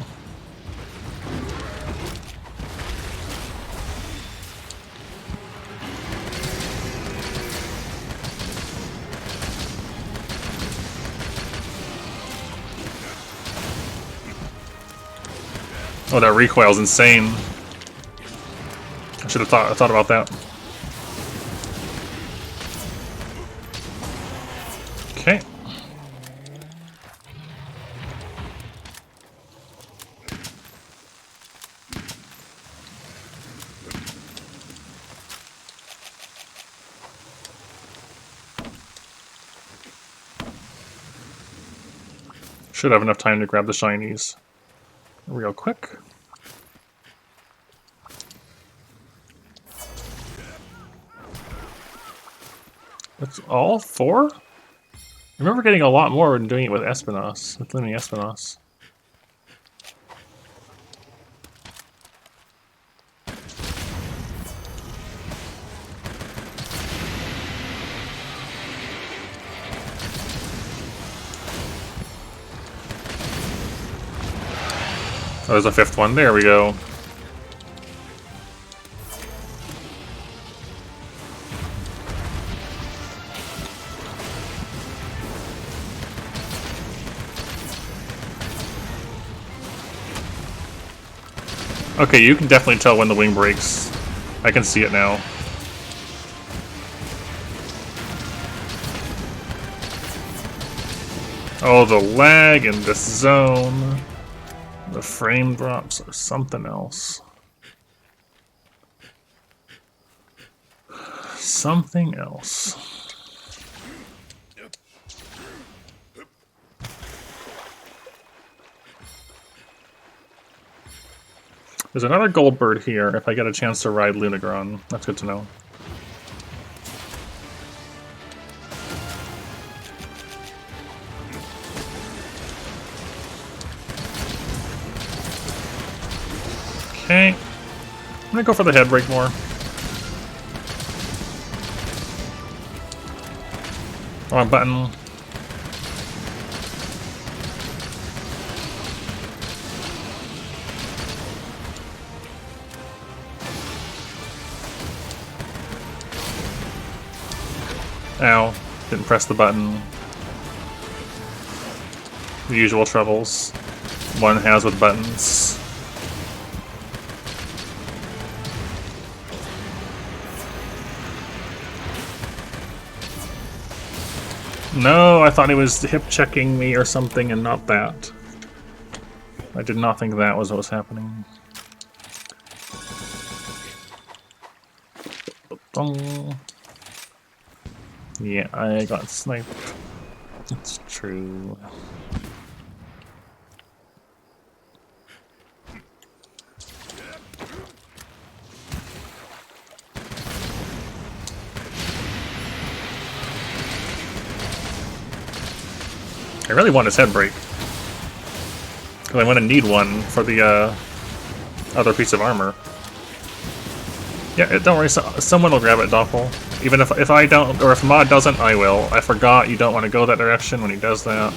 S1: Oh, that recoil's insane. I should have thought about that. Okay. Should have enough time to grab the shinies real quick. That's all 4? I remember getting a lot more when doing it with Espinos, with Limmy Espinos. Oh, there's a fifth one. There we go. Okay, you can definitely tell when the wing breaks. I can see it now. Oh, the lag in this zone. The frame drops are something else. Something else. There's another gold bird here if I get a chance to ride Lunagron. That's good to know. Okay. I'm gonna go for the head break more. Wrong button. Ow. Didn't press the button. The usual troubles one has with buttons. No, I thought he was hip checking me or something and not that. I did not think that was what was happening. Yeah, I got sniped. It's true. I really want his head break. Because I'm going to need one for the other piece of armor. Yeah, don't worry, someone will grab it, Doppel. Even if I don't, or if Mod doesn't, I will. I forgot you don't want to go that direction when he does that.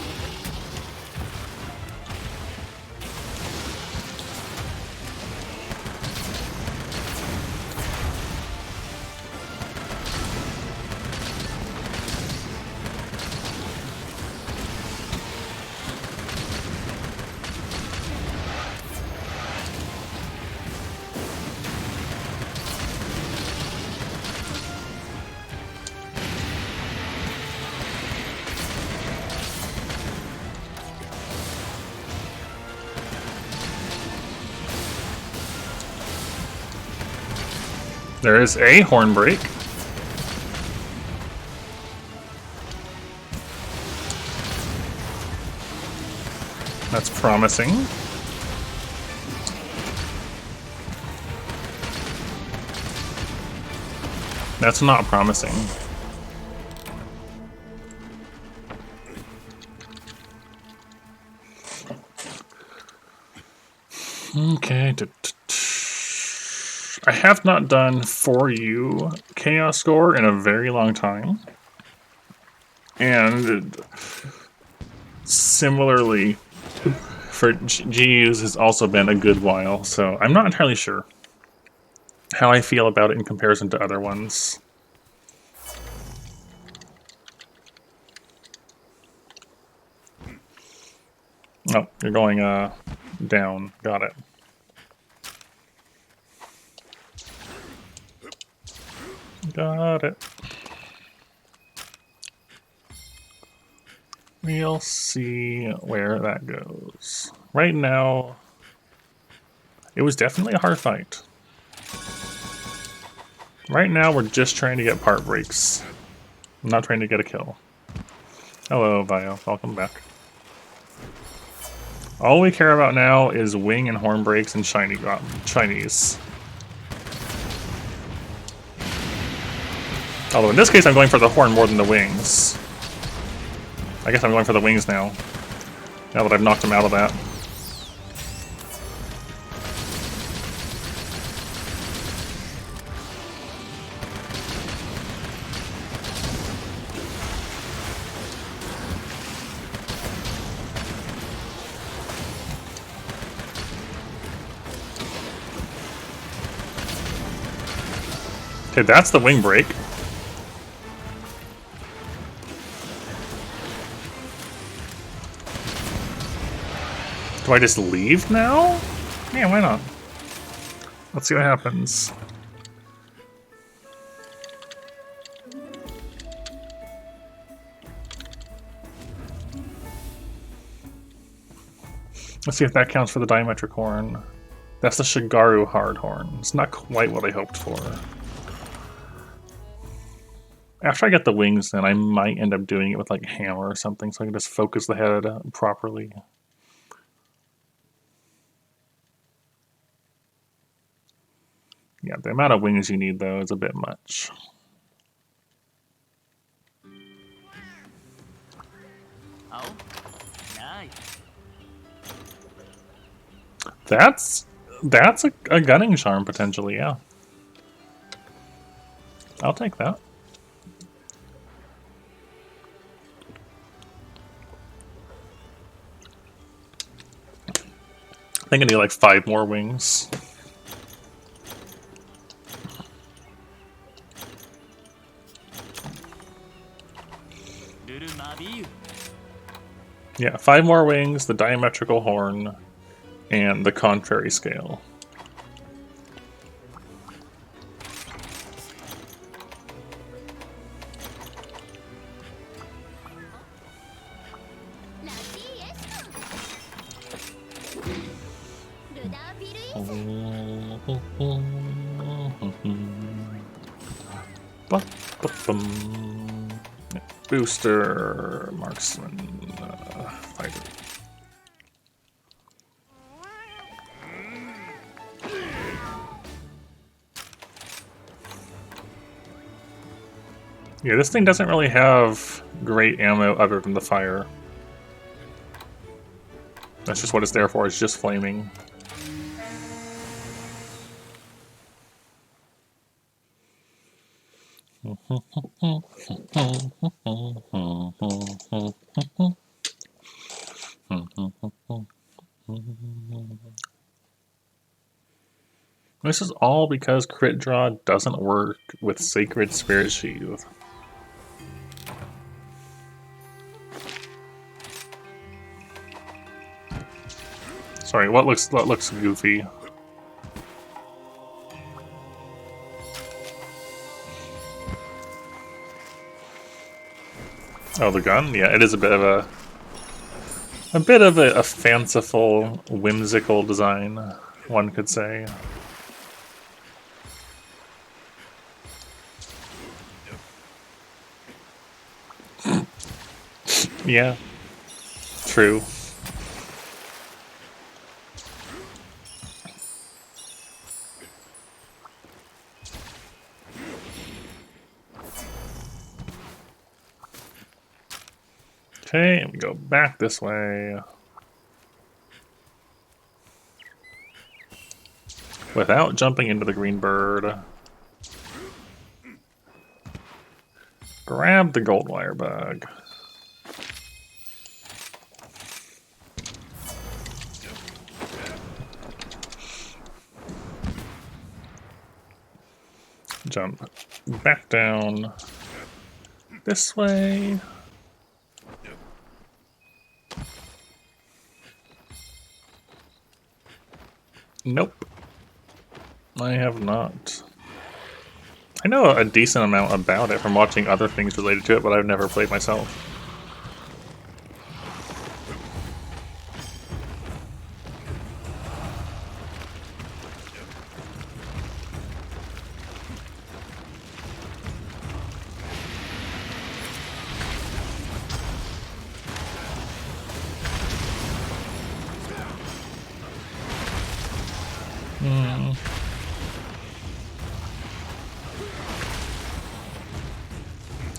S1: There is a horn break. That's promising. That's not promising. Okay. I have not done For You Chaos Score in a very long time. And similarly, for GUs has also been a good while, so I'm not entirely sure how I feel about it in comparison to other ones. Oh, you're going down. Got it. Got it. We'll see where that goes. Right now, it was definitely a hard fight. Right now, we're just trying to get part breaks. I'm not trying to get a kill. Hello, Vio. Welcome back. All we care about now is wing and horn breaks and shinies. Although in this case, I'm going for the horn more than the wings. I guess I'm going for the wings now. Now that I've knocked him out of that. Okay, that's the wing break. Do I just leave now? Yeah, why not? Let's see what happens. Let's see if that counts for the diametric horn. That's the Shigaru hard horn. It's not quite what I hoped for. After I get the wings, then I might end up doing it with like hammer or something, so I can just focus the head properly. Yeah, the amount of wings you need though is a bit much.
S2: Oh, nice.
S1: That's a gunning charm potentially, yeah. I'll take that. I think I need like 5 more wings. Yeah, 5 more wings, the diametrical horn, and the contrary scale. Booster, marksman, fighter. Yeah, this thing doesn't really have great ammo other than the fire. That's just what it's there for, it's just flaming. This is all because crit draw doesn't work with Sacred Spirit Sheath. Sorry, what looks goofy? Oh, the gun? Yeah, it is a bit of a fanciful, whimsical design, one could say. Yeah, true. Okay, and we go back this way. Without jumping into the green bird. Grab the gold wire bug. Jump back down this way. Nope. I have not. I know a decent amount about it from watching other things related to it, but I've never played myself.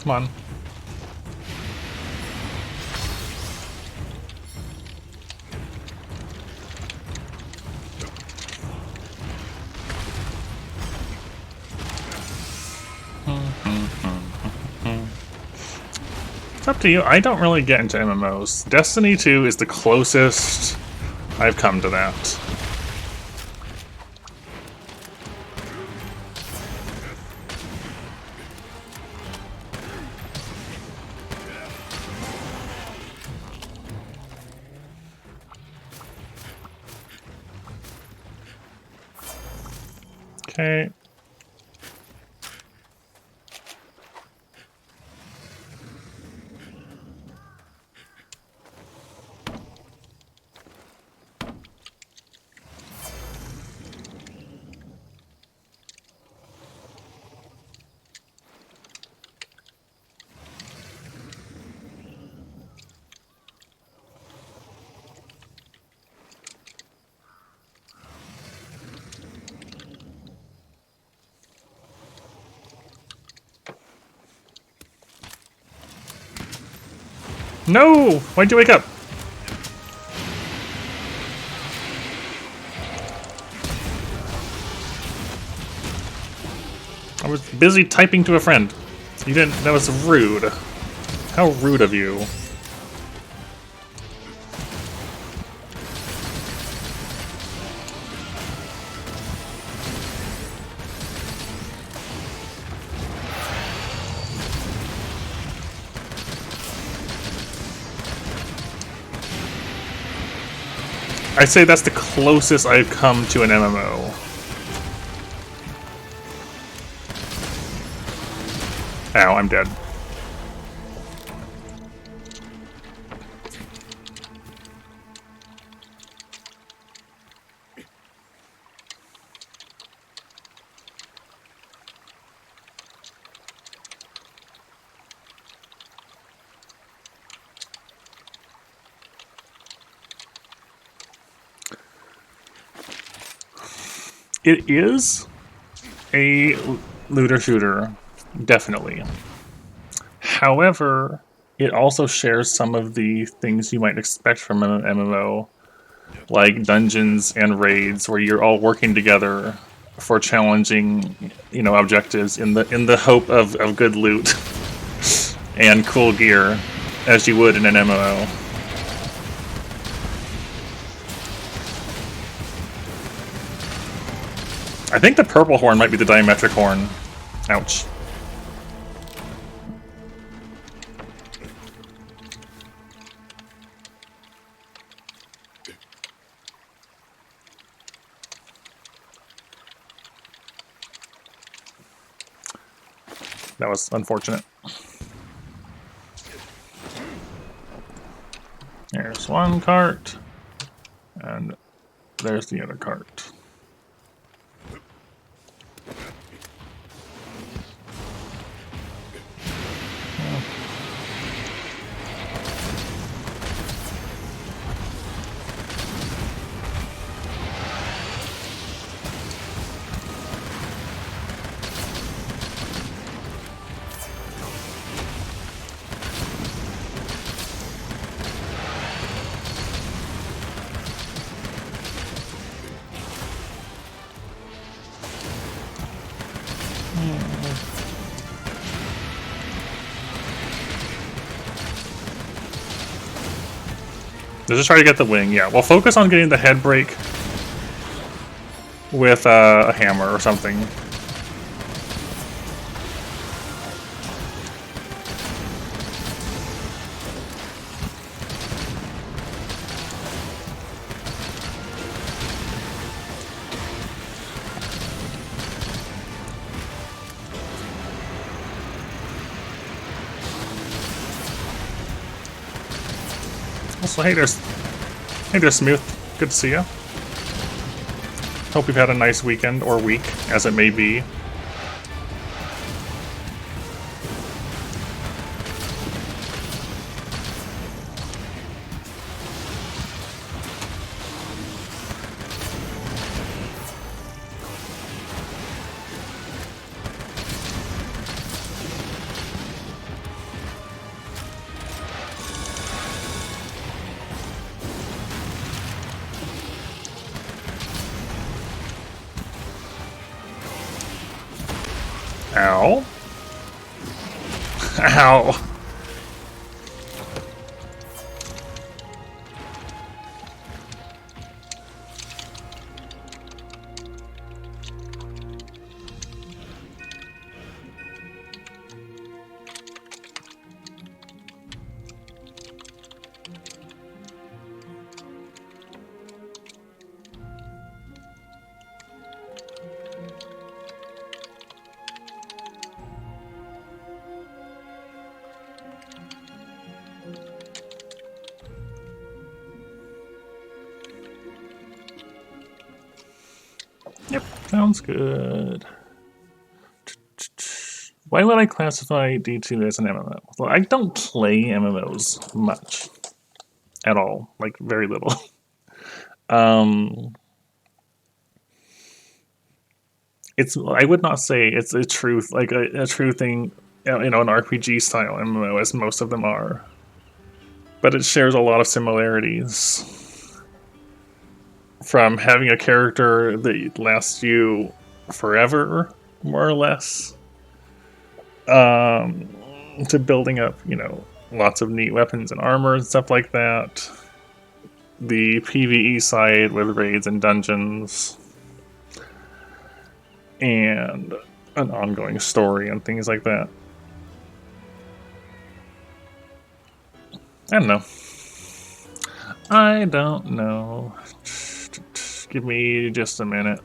S1: Come on. It's up to you. I don't really get into MMOs. Destiny 2 is the closest I've come to that. Okay. No! Why'd you wake up? I was busy typing to a friend. You didn't. That was rude. How rude of you. I'd say that's the closest I've come to an MMO. Ow, I'm dead. It is a looter shooter, definitely. However, it also shares some of the things you might expect from an MMO, like dungeons and raids where you're all working together for challenging, objectives in the hope of good loot and cool gear, as you would in an MMO. I think the purple horn might be the diametric horn. Ouch. That was unfortunate. There's one cart, and there's the other cart. Let's just try to get the wing, yeah. We'll focus on getting the head break with a hammer or something. Also, hey there, Smooth. Good to see you. Hope you've had a nice weekend or week, as it may be. Ow. Ow. Yep, sounds good. Why would I classify D2 as an MMO? Well, I don't play MMOs much. At all. Like, very little. I would not say it's a truth, like a true thing, you know, an RPG style MMO, as most of them are. But it shares a lot of similarities. From having a character that lasts you forever, more or less, to building up, you know, lots of neat weapons and armor and stuff like that. The PvE side with raids and dungeons, and an ongoing story and things like that. I don't know. I don't know. Give me just a minute.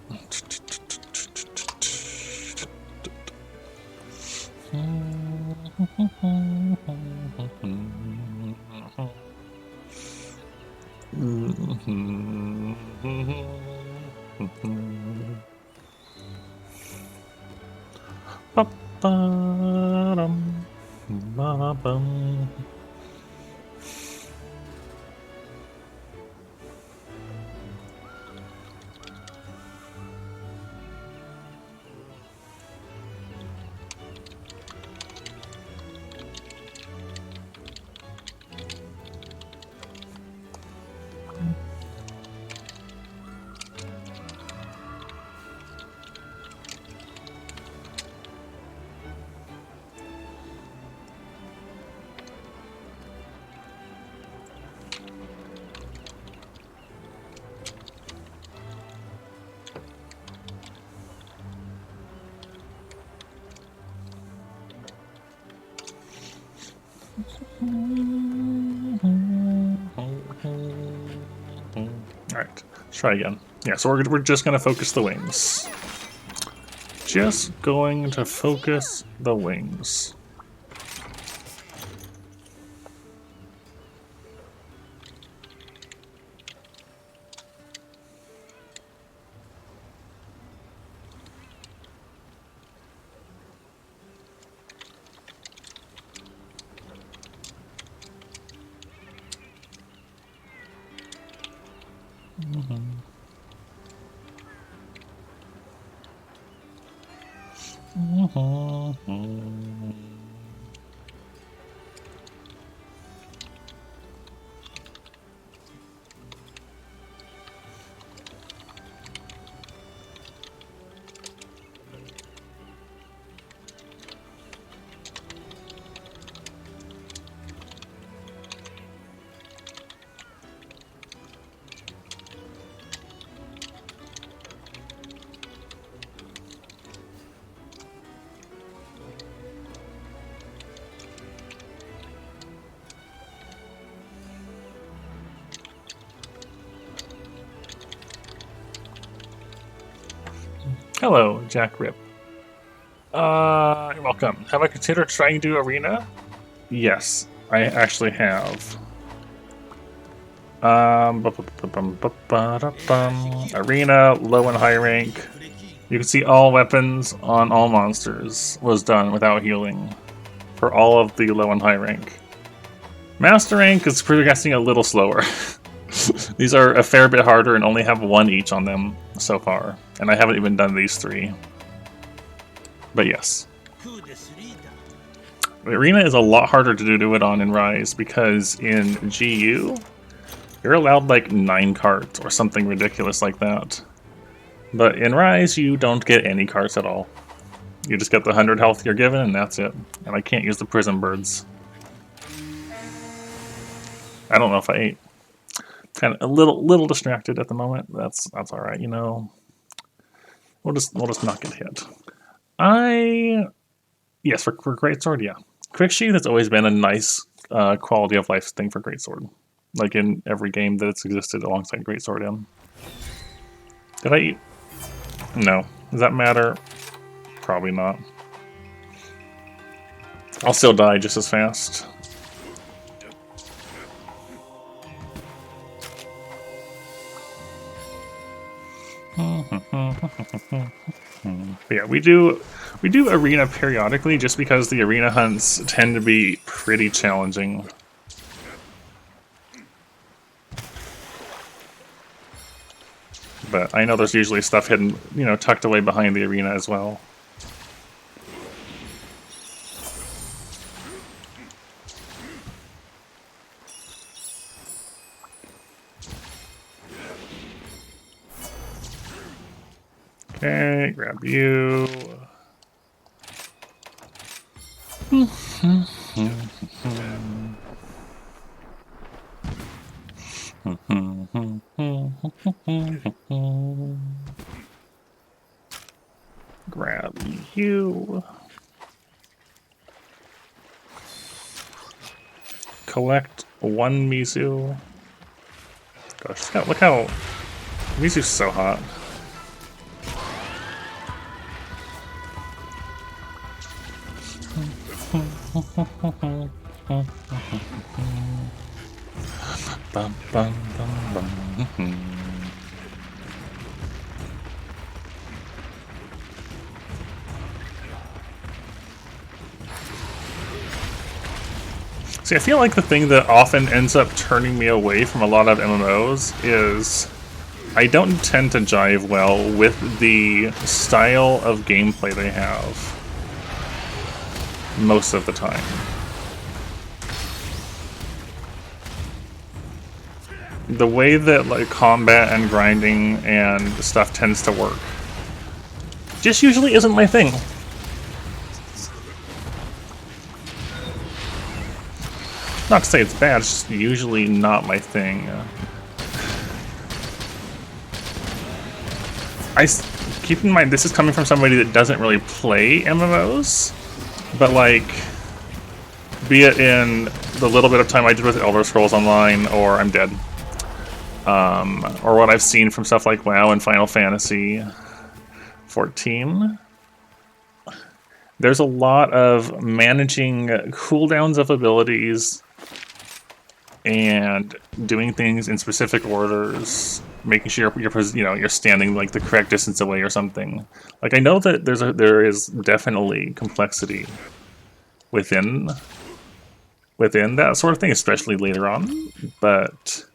S1: Alright, let's try again. Yeah, so we're just going to focus the wings. Just going to focus the wings. Hello, Jack Rip. You're welcome. Have I considered trying to do Arena? Yes, I actually have. Arena, low and high rank. You can see all weapons on all monsters was done without healing for all of the low and high rank. Master rank is progressing a little slower. These are a fair bit harder and only have one each on them so far. And I haven't even done these three. But yes. Arena is a lot harder to do it on in Rise because in GU, you're allowed like 9 cards or something ridiculous like that. But in Rise, you don't get any cards at all. You just get the 100 health you're given and that's it. And I can't use the prison birds. I don't know if I ate. Kind of a little distracted at the moment. That's all right, you know. We'll just not get hit. Yes, for Greatsword, yeah. Quick Sheath has always been a nice quality of life thing for Greatsword. Like in every game that it's existed alongside Greatsword in. Did I eat? No. Does that matter? Probably not. I'll still die just as fast. But yeah, we do arena periodically just because the arena hunts tend to be pretty challenging. But I know there's usually stuff hidden, you know, tucked away behind the arena as well. Okay, grab you. Grab you. Collect one Mizu. Gosh, look how Mizu's so hot. Bum, bum, bum, bum. See, I feel like the thing that often ends up turning me away from a lot of MMOs is I don't tend to jive well with the style of gameplay they have most of the time. The way that like combat and grinding and stuff tends to work just usually isn't my thing. Not to say it's bad, it's just usually not my thing. Keep in mind, this is coming from somebody that doesn't really play MMOs, but like, be it in the little bit of time I did with Elder Scrolls Online, or I'm dead, or what I've seen from stuff like WoW and Final Fantasy 14. There's a lot of managing cooldowns of abilities and doing things in specific orders, making sure you're standing like the correct distance away or something. Like, I know that there is definitely complexity within that sort of thing, especially later on. But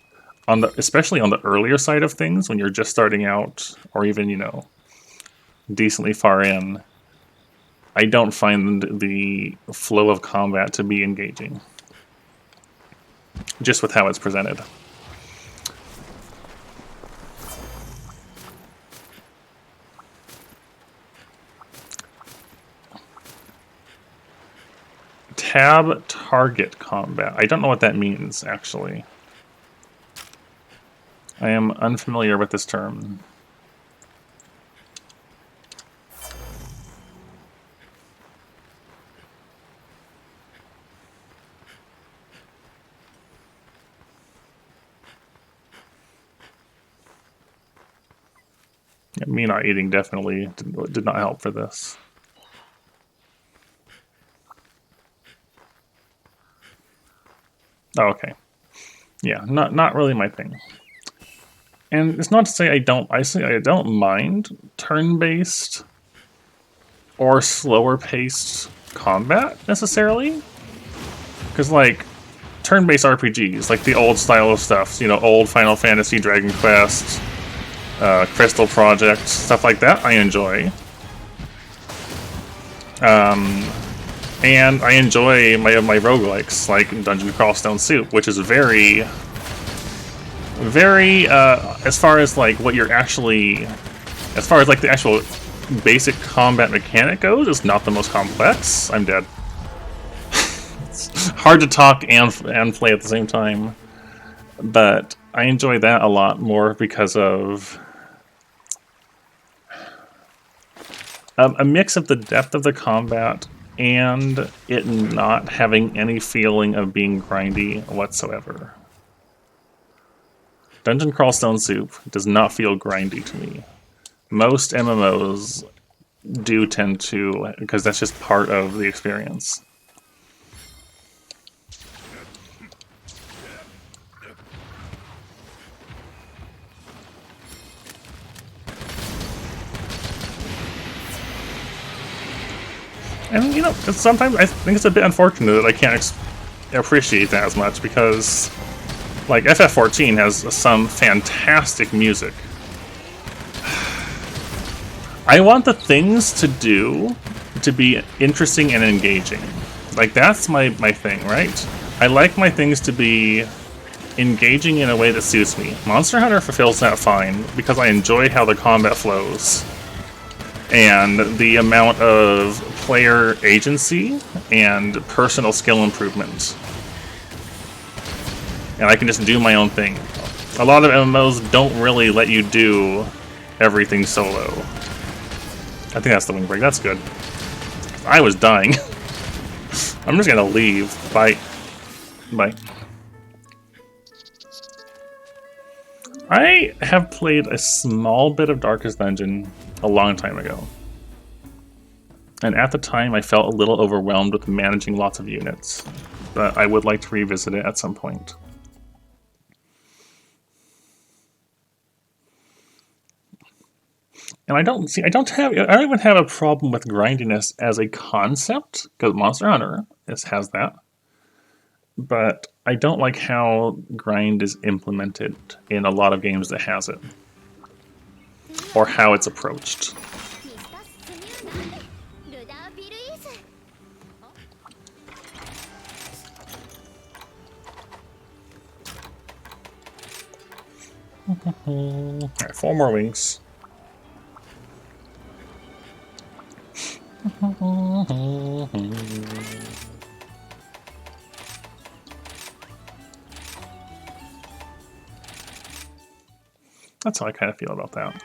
S1: especially on the earlier side of things, when you're just starting out, or even decently far in, I don't find the flow of combat to be engaging, just with how it's presented. Tab target combat. I don't know what that means, actually. I am unfamiliar with this term. Yeah, me not eating definitely did not help for this. Oh, okay. Yeah, not really my thing. And it's not to say I don't mind turn-based or slower-paced combat necessarily, because like turn-based RPGs, like the old style of stuff, old Final Fantasy, Dragon Quest, Crystal Project, stuff like that, I enjoy. And I enjoy my roguelikes, like Dungeon Crawl Stone Soup, which is very, as far as like what you're actually, as far as like the actual basic combat mechanic goes, it's not the most complex. I'm dead. It's hard to talk and play at the same time, but I enjoy that a lot more because of a mix of the depth of the combat and it not having any feeling of being grindy whatsoever. Dungeon Crawl Stone Soup does not feel grindy to me. Most MMOs do tend to, because that's just part of the experience. And, you know, sometimes I think it's a bit unfortunate that I can't appreciate that as much, because, like, FF14 has some fantastic music. I want the things to do to be interesting and engaging. Like, that's my thing, right? I like my things to be engaging in a way that suits me. Monster Hunter fulfills that fine, because I enjoy how the combat flows. And the amount of player agency and personal skill improvement. And I can just do my own thing. A lot of MMOs don't really let you do everything solo. I think that's the wing break. That's good. I was dying. I'm just gonna leave. Bye. Bye. I have played a small bit of Darkest Dungeon a long time ago. And at the time I felt a little overwhelmed with managing lots of units. But I would like to revisit it at some point. And I don't even have a problem with grindiness as a concept, because Monster Hunter has that. But I don't like how grind is implemented in a lot of games that has it. Or how it's approached. Alright, 4 more wings. That's how I kind of feel about that.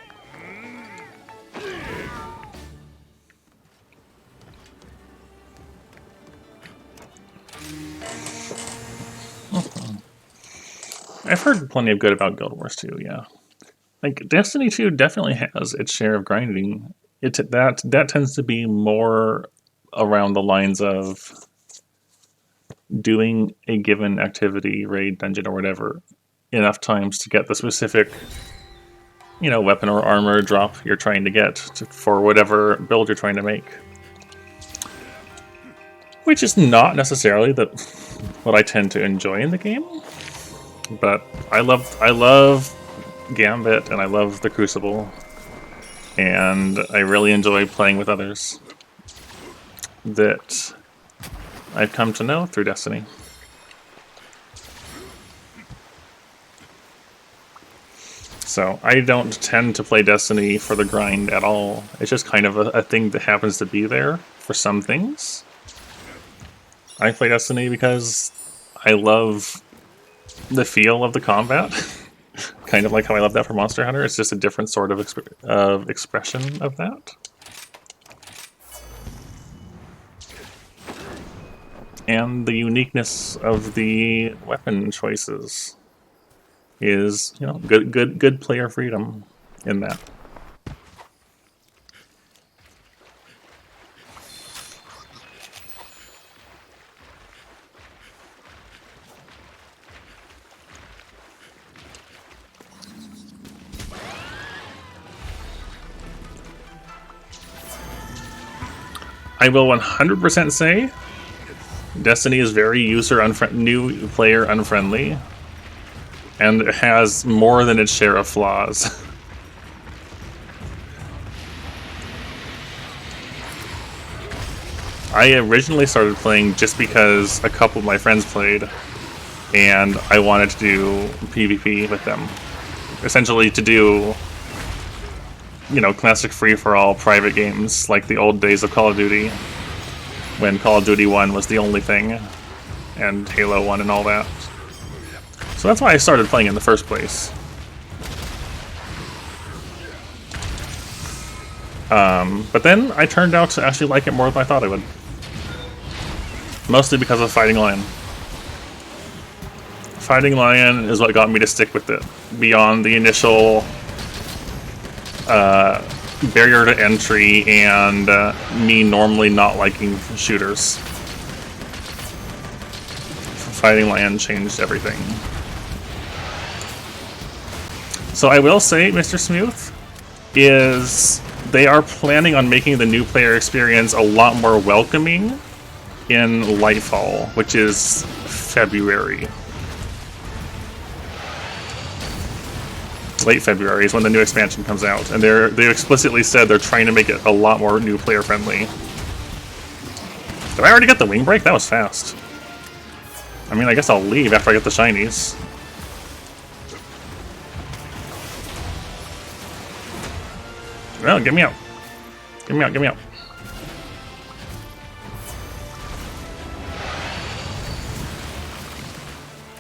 S1: I've heard plenty of good about Guild Wars 2, yeah. Like, Destiny 2 definitely has its share of grinding. That tends to be more around the lines of doing a given activity, raid, dungeon, or whatever, enough times to get the specific, you know, weapon or armor drop you're trying to get for whatever build you're trying to make. Which is not necessarily what I tend to enjoy in the game. But I love Gambit and I love the Crucible. And I really enjoy playing with others that I've come to know through Destiny. So I don't tend to play Destiny for the grind at all. It's just kind of a thing that happens to be there for some things. I play Destiny because I love the feel of the combat. Kind of like how I love that for Monster Hunter. It's just a different sort of expression of that. And the uniqueness of the weapon choices is, you know, good player freedom in that. I will 100% say Destiny is very new player unfriendly, and it has more than its share of flaws. I originally started playing just because a couple of my friends played, and I wanted to do PvP with them. Essentially to do, you know, classic free-for-all private games like the old days of Call of Duty, when Call of Duty 1 was the only thing, and Halo 1 and all that. So that's why I started playing in the first place. But then I turned out to actually like it more than I thought I would. Mostly because of Fighting Lion. Fighting Lion is what got me to stick with it, beyond the initial barrier to entry and me normally not liking shooters. Fighting Lion changed everything. So I will say, Mr. Smooth is they are planning on making the new player experience a lot more welcoming in Lightfall, which is February. Late February is when the new expansion comes out, and they explicitly said they're trying to make it a lot more new player friendly. Did I already get the wing break? That was fast. I mean, I guess I'll leave after I get the shinies. Well, get me out. Get me out, get me out.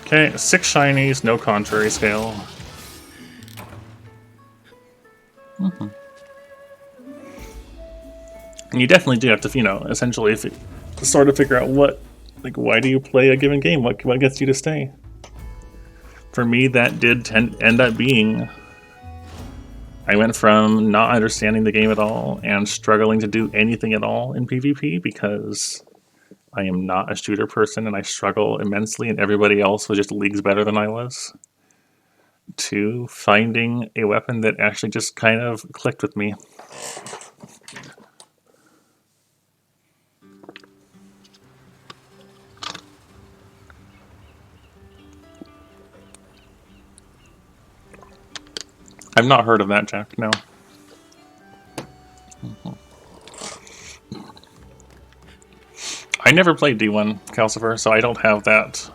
S1: Okay, 6 shinies, no contrary scale. And you definitely do have to, you know, essentially sort of figure out what, like, why do you play a given game? What gets you to stay? For me, that did end up being, I went from not understanding the game at all and struggling to do anything at all in PvP because I am not a shooter person and I struggle immensely and everybody else was just leagues better than I was, to finding a weapon that actually just kind of clicked with me. I've not heard of that, Jack, no. I never played D1 Calcifer, so I don't have that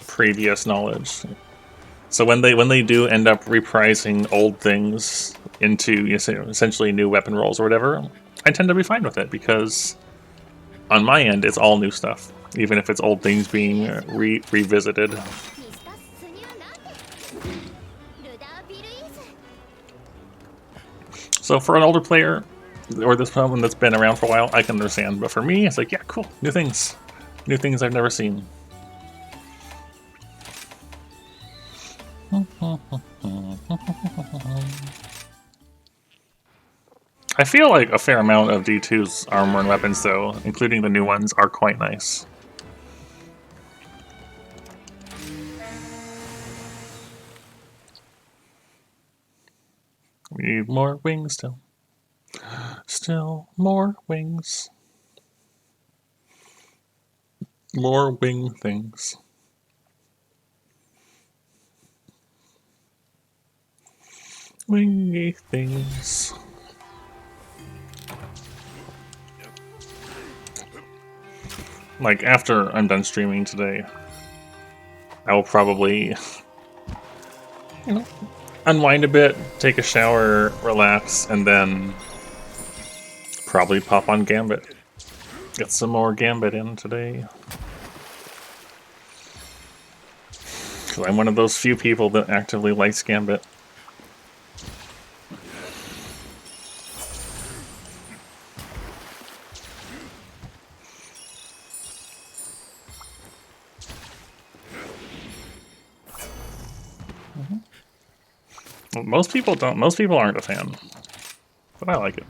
S1: previous knowledge. So when they do end up reprising old things into, you know, essentially new weapon rolls or whatever, I tend to be fine with it because on my end it's all new stuff, even if it's old things being revisited. So for an older player, or this one that's been around for a while, I can understand. But for me, it's like, yeah, cool, new things I've never seen. I feel like a fair amount of D2's armor and weapons, though, including the new ones, are quite nice. We need more wings still. Still more wings. More wing things. Wingy things. Like, after I'm done streaming today, I will probably, you know, unwind a bit, take a shower, relax, and then probably pop on Gambit. Get some more Gambit in today. Because I'm one of those few people that actively likes Gambit. Well, most people don't. Most people aren't a fan. But I like it.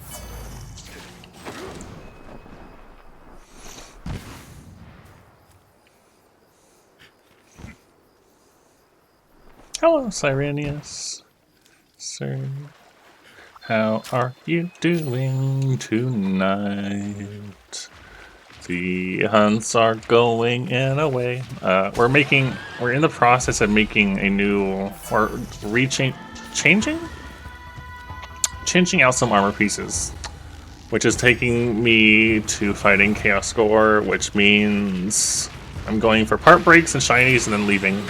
S1: Hello, Cyrenius. Sir, how are you doing tonight? The hunts are going in a way. We're in the process of making a new, or changing out some armor pieces, which is taking me to fighting Chaos Score, which means I'm going for part breaks and shinies and then leaving.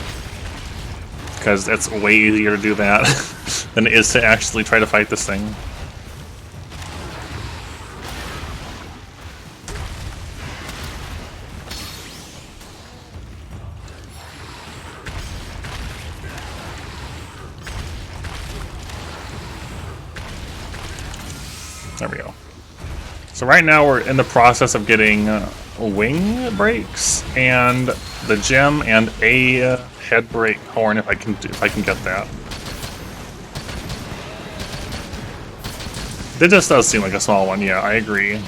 S1: Because it's way easier to do that than it is to actually try to fight this thing. There we go. So right now we're in the process of getting wing breaks and the gem and a head break horn if I can get that. It just does seem like a small one, yeah, I agree.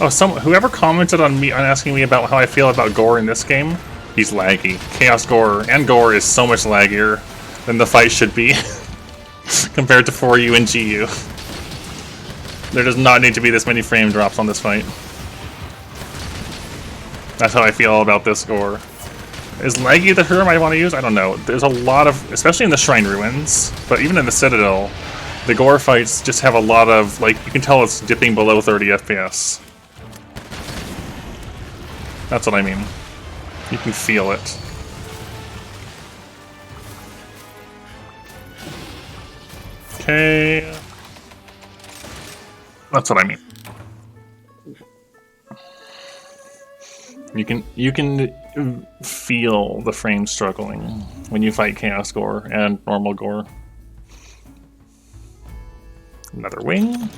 S1: Oh, whoever commented on me on asking me about how I feel about gore in this game, he's laggy. Chaos Gore and Gore is so much laggier than the fight should be compared to 4U and GU. There does not need to be this many frame drops on this fight. That's how I feel about this Gore. Is laggy the term I want to use? I don't know. There's a lot of, especially in the Shrine Ruins, but even in the Citadel, the Gore fights just have a lot of, like, you can tell it's dipping below 30 FPS. That's what I mean. You can feel it. Okay. That's what I mean. You can feel the frame struggling when you fight Chaos Gore and normal Gore. Another wing.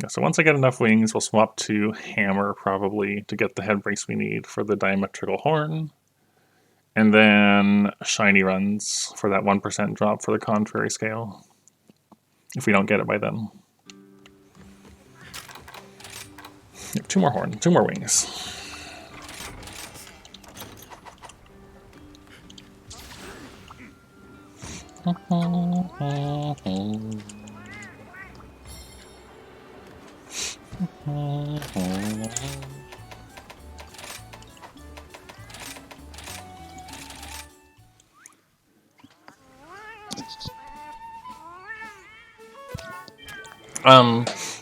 S1: Yeah, so once I get enough wings, we'll swap to Hammer probably to get the head brace we need for the diametrical horn. And then shiny runs for that 1% drop for the contrary scale. If we don't get it by then. Two more wings.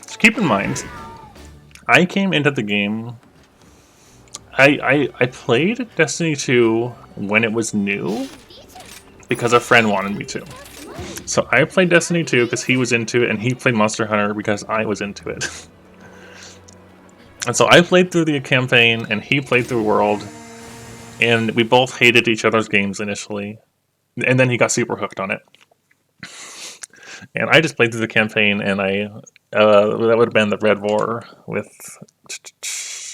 S1: So keep in mind, I came into the game. I played Destiny 2 when it was new because a friend wanted me to. So I played Destiny 2 because he was into it, and he played Monster Hunter because I was into it. And so I played through the campaign, and he played through World, and we both hated each other's games initially, and then he got super hooked on it. And I just played through the campaign, and that would have been the Red War with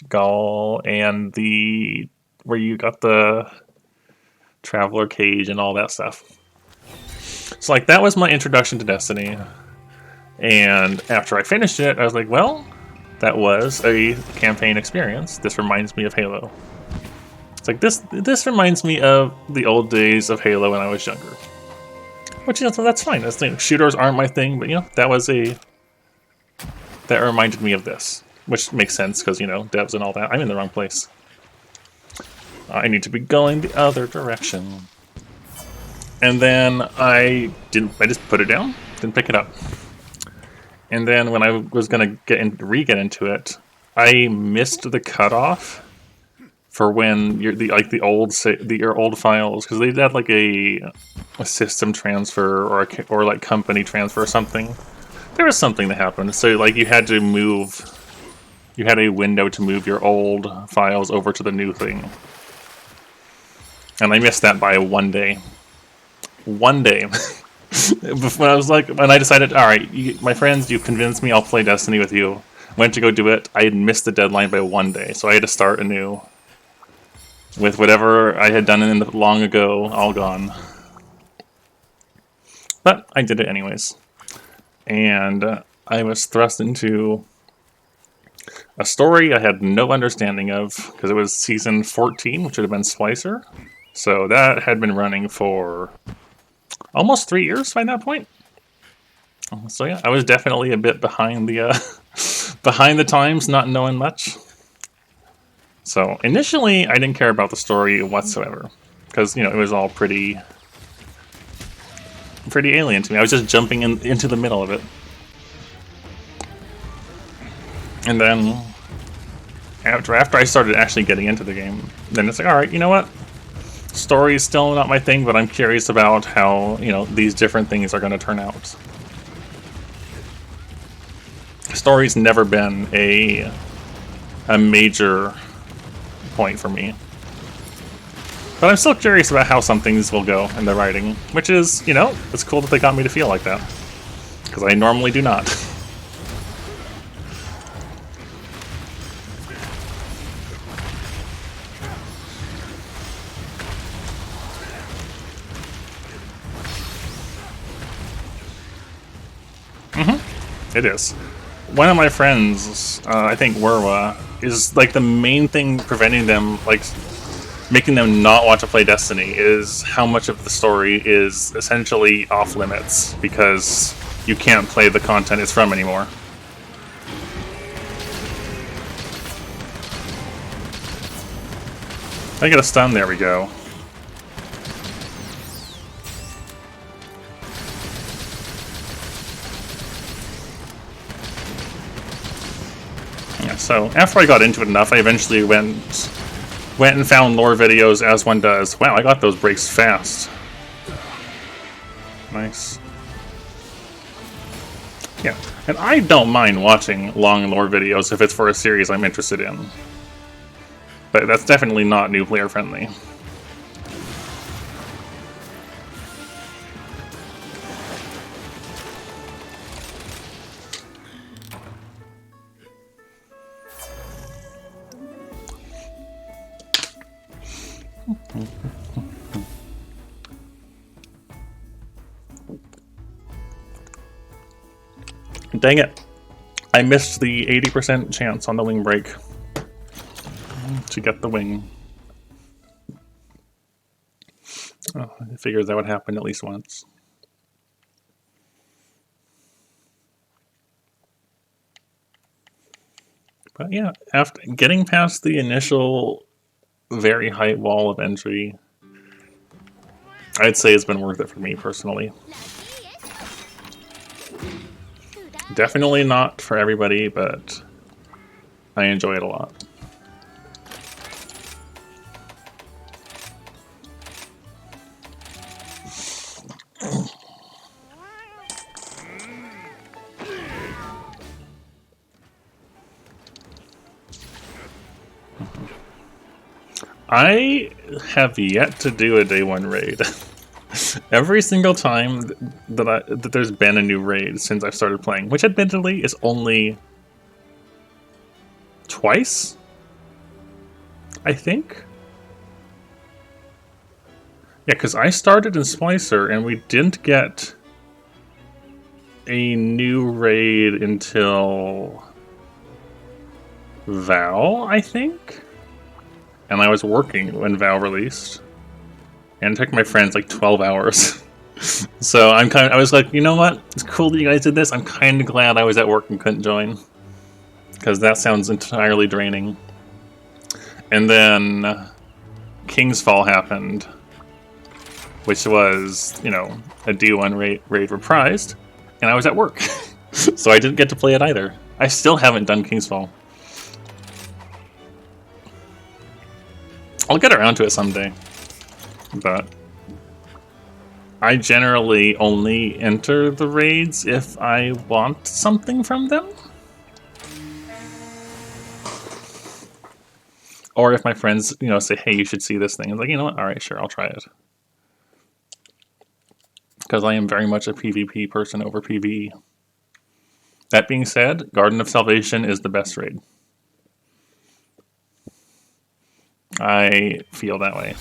S1: Gaul and where you got the Traveler Cage and all that stuff. So like that was my introduction to Destiny. And after I finished it, I was like, well, that was a campaign experience. This reminds me of Halo. It's like this reminds me of the old days of Halo when I was younger. Which, so that's fine. Shooters aren't my thing, but that reminded me of this. Which makes sense because, devs and all that. I'm in the wrong place. I need to be going the other direction. And then I just put it down, didn't pick it up. And then when I was gonna re-get into it, I missed the cutoff for when your old files, because they had like a system transfer or like company transfer or something. There was something that happened, so like you had a window to move your old files over to the new thing. And I missed that by 1 day. 1 day. When I decided, all right, my friends, you convinced me, I'll play Destiny with you. Went to go do it. I had missed the deadline by 1 day, so I had to start anew with whatever I had done long ago, all gone. But I did it anyways, and I was thrust into a story I had no understanding of because it was season 14, which would have been Splicer. So that had been running for almost 3 years by that point. So yeah, I was definitely a bit behind the times, not knowing much. So initially, I didn't care about the story whatsoever because it was all pretty alien to me. I was just jumping into the middle of it, and then after I started actually getting into the game, then it's like, all right, you know what? Story is still not my thing, but I'm curious about how, these different things are going to turn out. Story's never been a major point for me. But I'm still curious about how some things will go in the writing, which is, it's cool that they got me to feel like that. Because I normally do not. It is. One of my friends, I think Werwa, is like the main thing preventing them, like making them not want to play Destiny, is how much of the story is essentially off limits because you can't play the content it's from anymore. I get a stun, there we go. Yeah, so after I got into it enough, I eventually went and found lore videos, as one does. Wow, I got those breaks fast. Nice. Yeah, and I don't mind watching long lore videos if it's for a series I'm interested in. But that's definitely not new player friendly. Dang it. I missed the 80% chance on the wing break to get the wing. Oh, I figured that would happen at least once. But yeah, after getting past the initial very high wall of entry, I'd say it's been worth it for me personally. Definitely not for everybody, but I enjoy it a lot. I have yet to do a day one raid. Every single time that there's been a new raid since I've started playing, which admittedly is only twice, I think. Yeah, because I started in Splicer and we didn't get a new raid until Val, I think? And I was working when Val released. And it took my friends like 12 hours. So I was like, you know what? It's cool that you guys did this. I'm kind of glad I was at work and couldn't join. Because that sounds entirely draining. And then King's Fall happened. Which was, you know, a D1 raid reprised. And I was at work. So I didn't get to play it either. I still haven't done King's Fall. I'll get around to it someday. But I generally only enter the raids if I want something from them. Or if my friends, you know, say, hey, you should see this thing. I'm like, you know what? Alright, sure, I'll try it. Because I am very much a PvP person over PvE. That being said, Garden of Salvation is the best raid. I feel that way.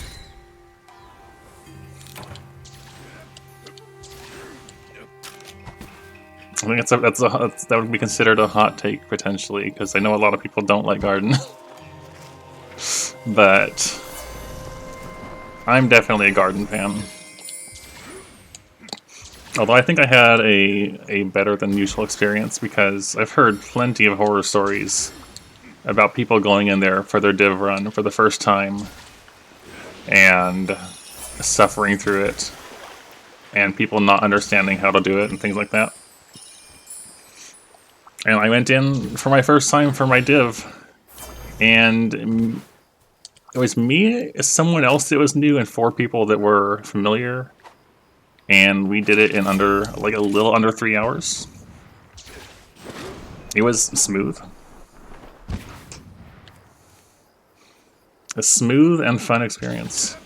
S1: I think that would be considered a hot take potentially, because I know a lot of people don't like Garden. But I'm definitely a Garden fan. Although I think I had a better than usual experience because I've heard plenty of horror stories about people going in there for their div run for the first time and suffering through it and people not understanding how to do it and things like that. And I went in for my first time for my div and it was me, someone else that was new, and 4 people that were familiar. And we did it in under, like a little under 3 hours. It was smooth. A smooth and fun experience.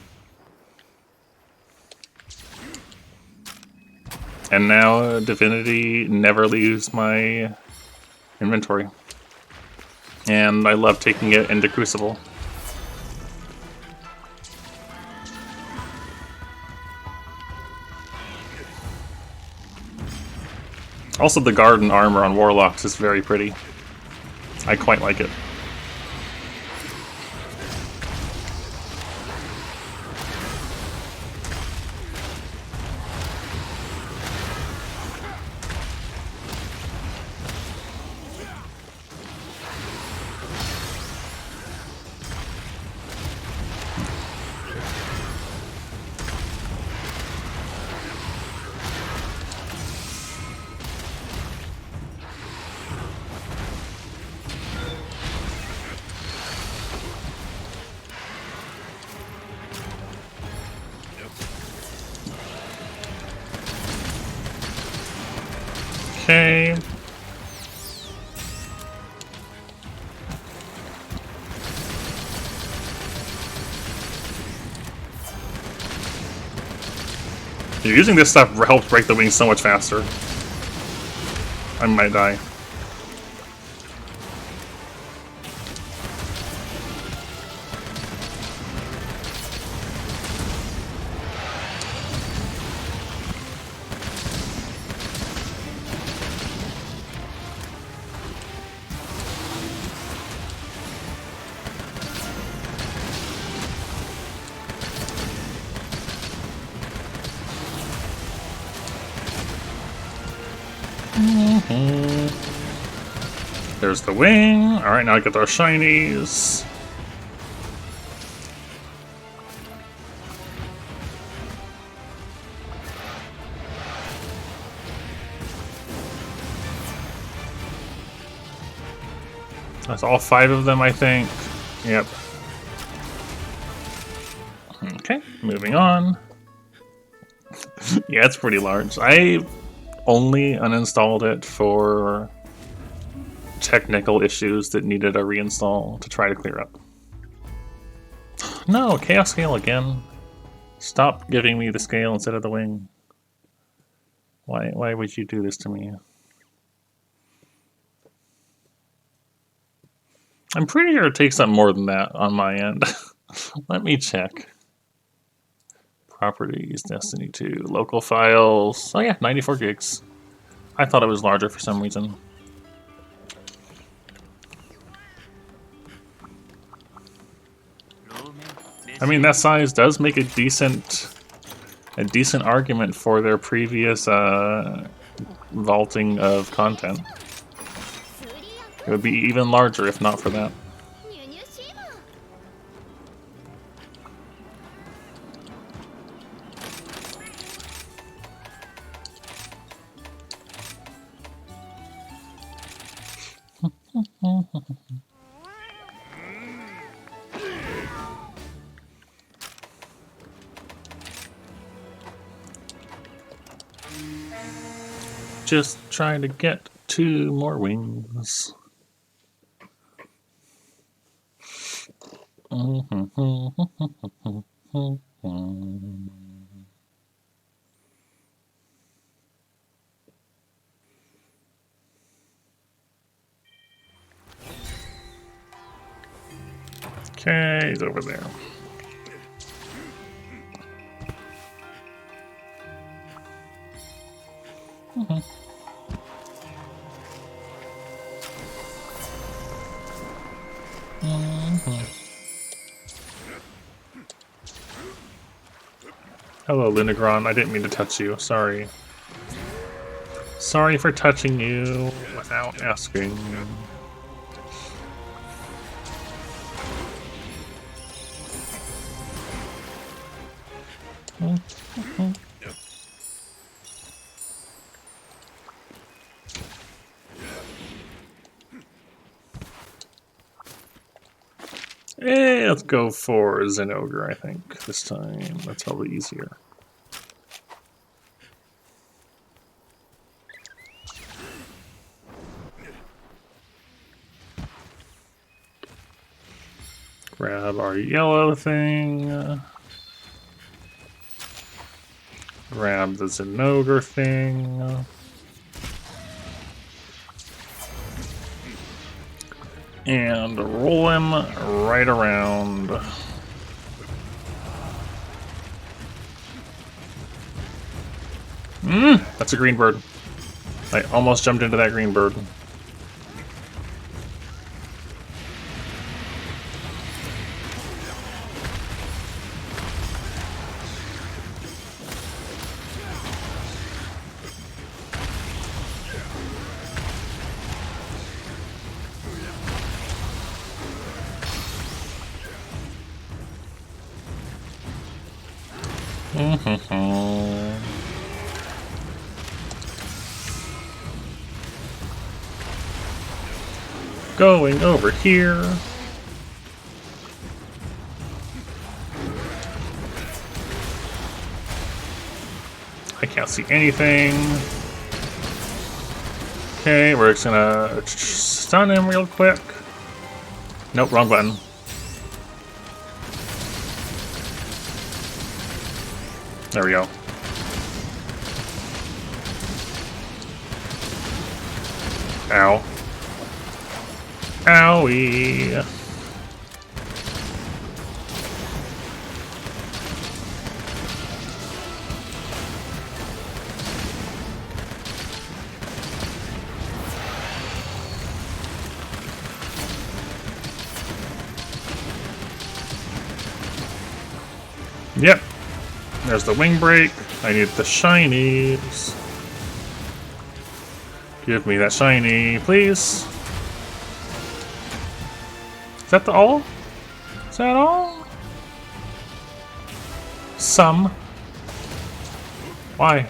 S1: And now Divinity never leaves my inventory. And I love taking it into Crucible. Also, the garden armor on warlocks is very pretty. I quite like it. Okay. Using this stuff helps break the wings so much faster. I might die. There's the wing. Alright, now I get our shinies. That's all 5 of them, I think. Yep. Okay, moving on. Yeah, it's pretty large. I only uninstalled it for technical issues that needed a reinstall to try to clear up. No, Chaos Scale again. Stop giving me the scale instead of the wing. Why would you do this to me? I'm pretty sure it takes up more than that on my end. Let me check. Properties, Destiny 2, local files. Oh yeah, 94 gigs. I thought it was larger for some reason. I mean, that size does make a decent argument for their previous vaulting of content. It would be even larger if not for that. Just trying to get 2 more wings. Okay, he's over there. Hello, Lunagron. I didn't mean to touch you. Sorry. Sorry for touching you without asking. Let's go for Zenogre, I think, this time. That's probably easier. Grab our yellow thing. Grab the Zenogre thing. And roll him right around. That's a green bird. I almost jumped into that green bird. Going over here. I can't see anything. Okay, we're just gonna stun him real quick. Nope, wrong button. There we go. Ow. Owie. Yep. There's the wing break. I need the shinies. Give me that shiny, please. Is that the all? Is that all? Some. Why?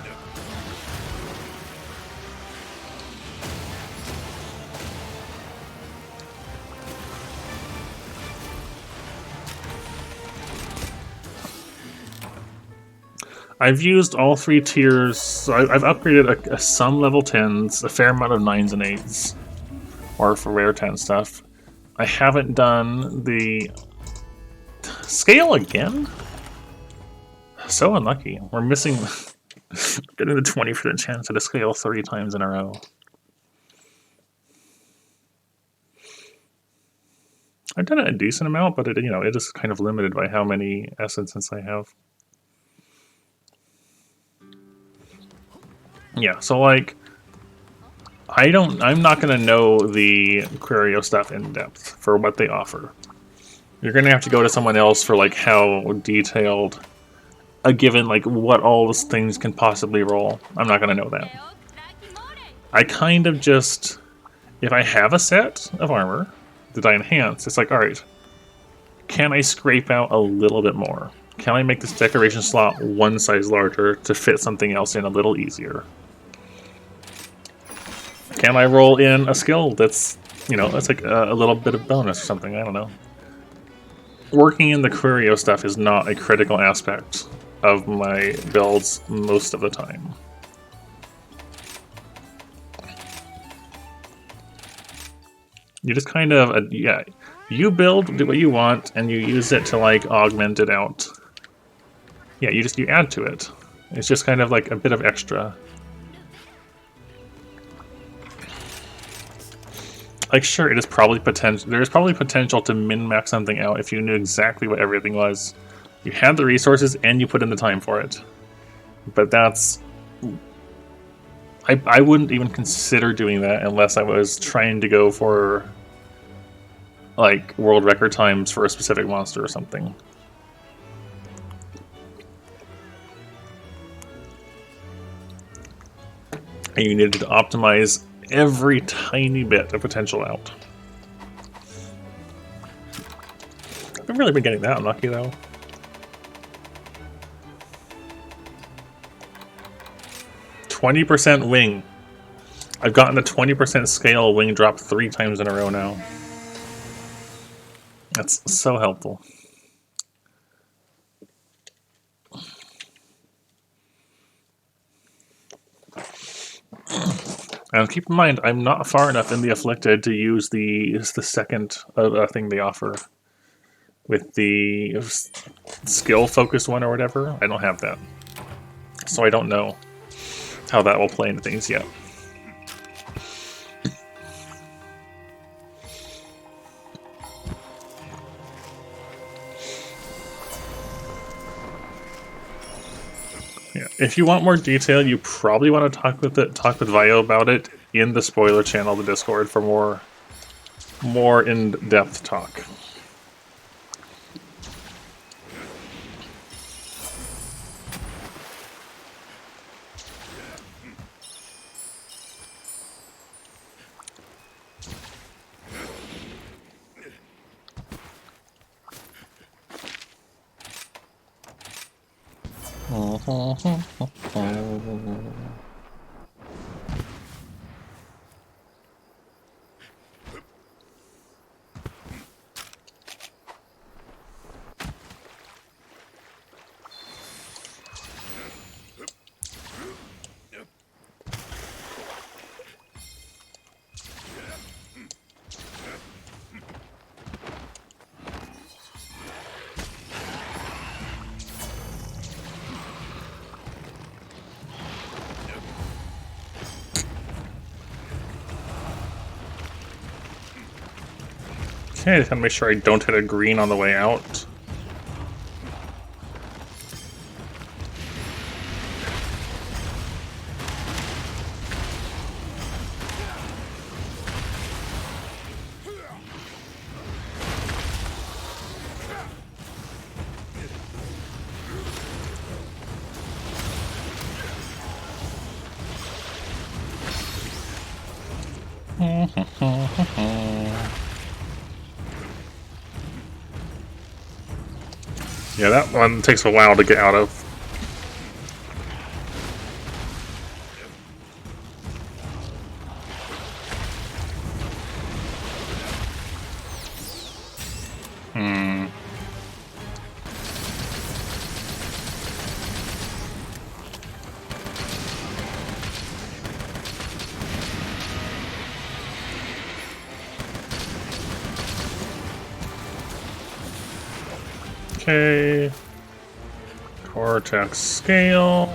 S1: I've used all 3 tiers, so I've upgraded some level 10s, a fair amount of 9s and 8s, or for rare 10 stuff. I haven't done the scale again? So unlucky. We're missing getting the 20% chance at a scale 3 times in a row. I've done it a decent amount, but it is kind of limited by how many essences I have. Yeah, so like I'm not gonna know the Querio stuff in depth for what they offer. You're gonna have to go to someone else for like how detailed a given, like what all those things can possibly roll. I'm not gonna know that. I kind of just, if I have a set of armor that I enhance, it's like, alright, can I scrape out a little bit more? Can I make this decoration slot one size larger to fit something else in a little easier? Can I roll in a skill that's, that's like a little bit of bonus or something? I don't know. Working in the Querio stuff is not a critical aspect of my builds most of the time. You just kind of, you build, do what you want, and you use it to like augment it out. Yeah, you add to it. It's just kind of like a bit of extra. Like, sure, it is probably there's probably potential to min-max something out if you knew exactly what everything was. You had the resources and you put in the time for it. But that's... I wouldn't even consider doing that unless I was trying to go for, like, world record times for a specific monster or something. And you needed to optimize every tiny bit of potential out. I've really been getting that unlucky though. %20 wing. I've gotten the 20% scale wing drop 3 times in a row now. That's so helpful. And keep in mind, I'm not far enough in the Afflicted to use the second thing they offer. With the skill-focused one or whatever, I don't have that. So I don't know how that will play into things yet. Yeah, If you want more detail, you probably want to talk with Vio about it in the spoiler channel, the Discord, for more in-depth talk. Okay, I just gotta make sure I don't hit a green on the way out. Yeah, that one takes a while to get out of. Okay. Cortex scale.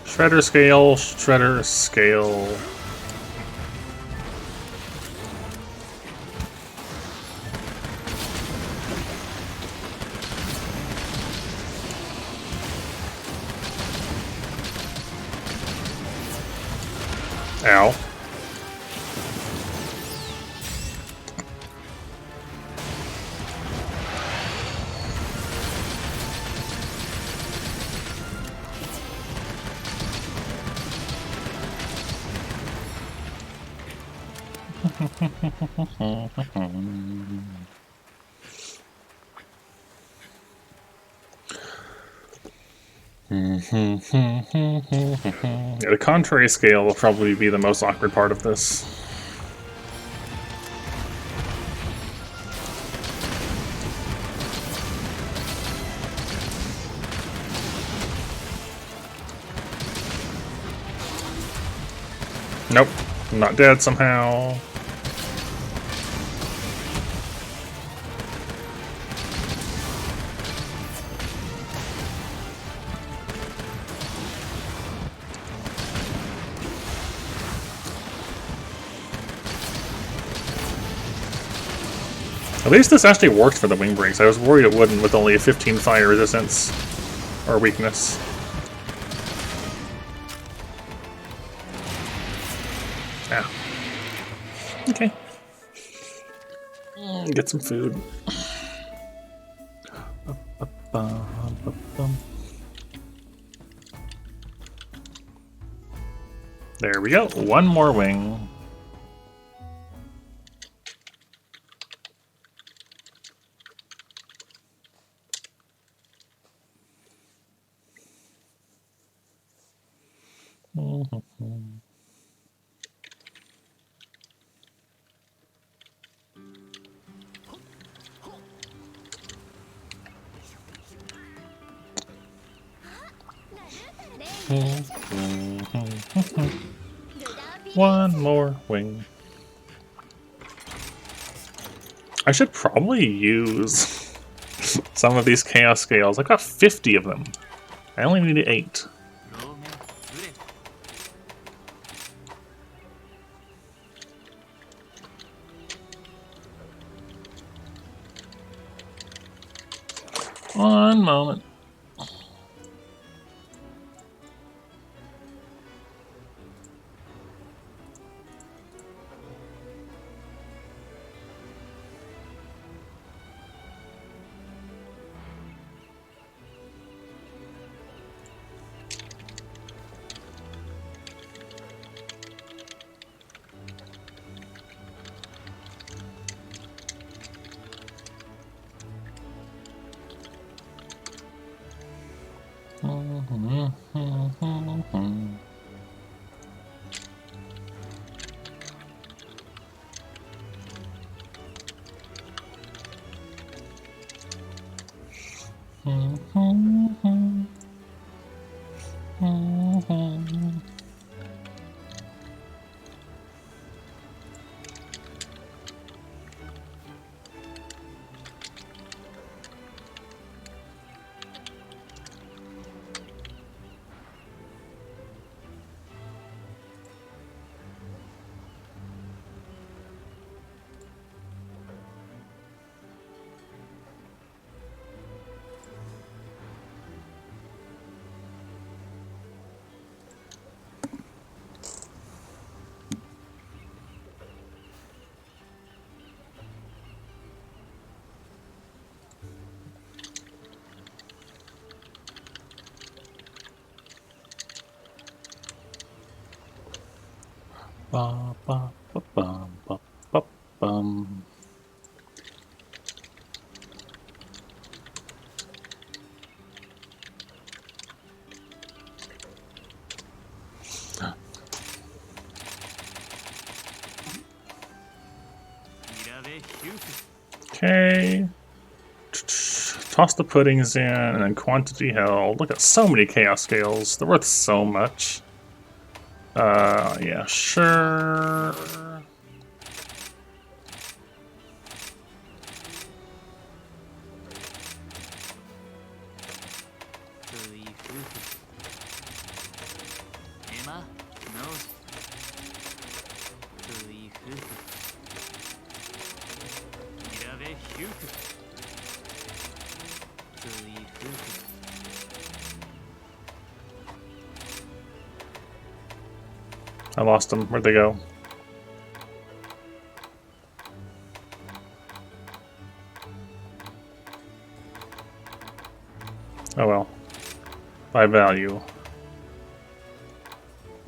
S1: Shredder scale, shredder scale. Ow. Yeah, the contrary scale will probably be the most awkward part of this. Nope, I'm not dead somehow. At least this actually worked for the wing breaks. I was worried it wouldn't with only a 15 fire resistance or weakness. Yeah. Okay. Get some food. There we go. One more wing. One more wing. I should probably use some of these chaos scales. I got 50 of them. I only needed 8. One moment. Ba, ba, ba, bum, ba, ba, bum. Okay. Toss the puddings in, and then quantity held. Look at so many chaos scales. They're worth so much. Yeah, sure. I lost them. Where'd they go? Oh well. By value.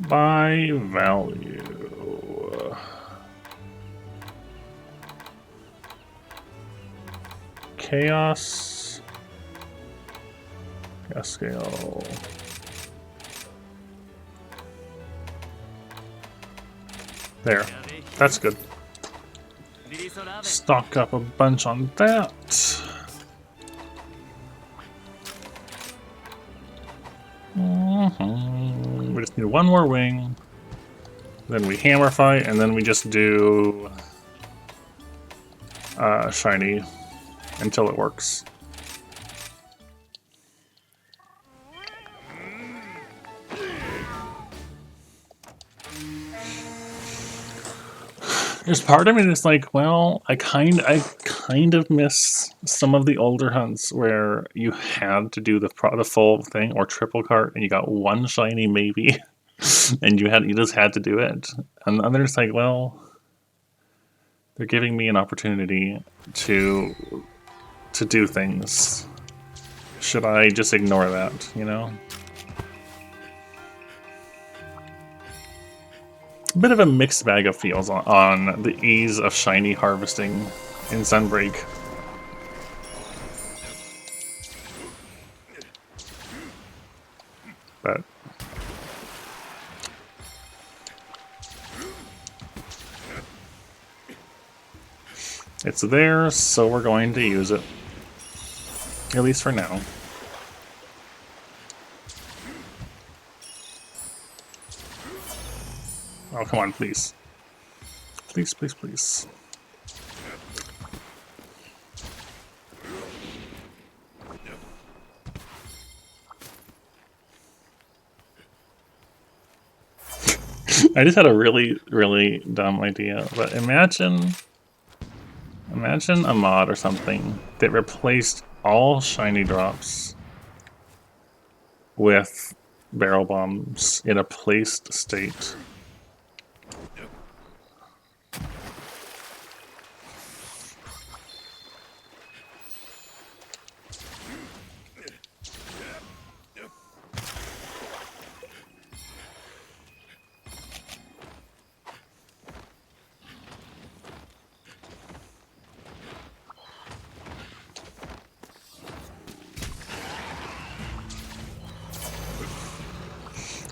S1: By value. Chaos. Chaos scale. There. That's good. Stock up a bunch on that. We just need one more wing. Then we hammer fight, and then we just do shiny until it works. There's part of me that's like, well, I kind of miss some of the older hunts where you had to do the full thing or triple cart, and you got one shiny maybe, and you just had to do it. And others like, well, they're giving me an opportunity to do things. Should I just ignore that? You know. A bit of a mixed bag of feels on the ease of shiny harvesting in Sunbreak. But it's there, so we're going to use it. At least for now. Oh, come on, please. Please, please, please. I just had a really, really dumb idea, but imagine a mod or something that replaced all shiny drops with barrel bombs in a placed state.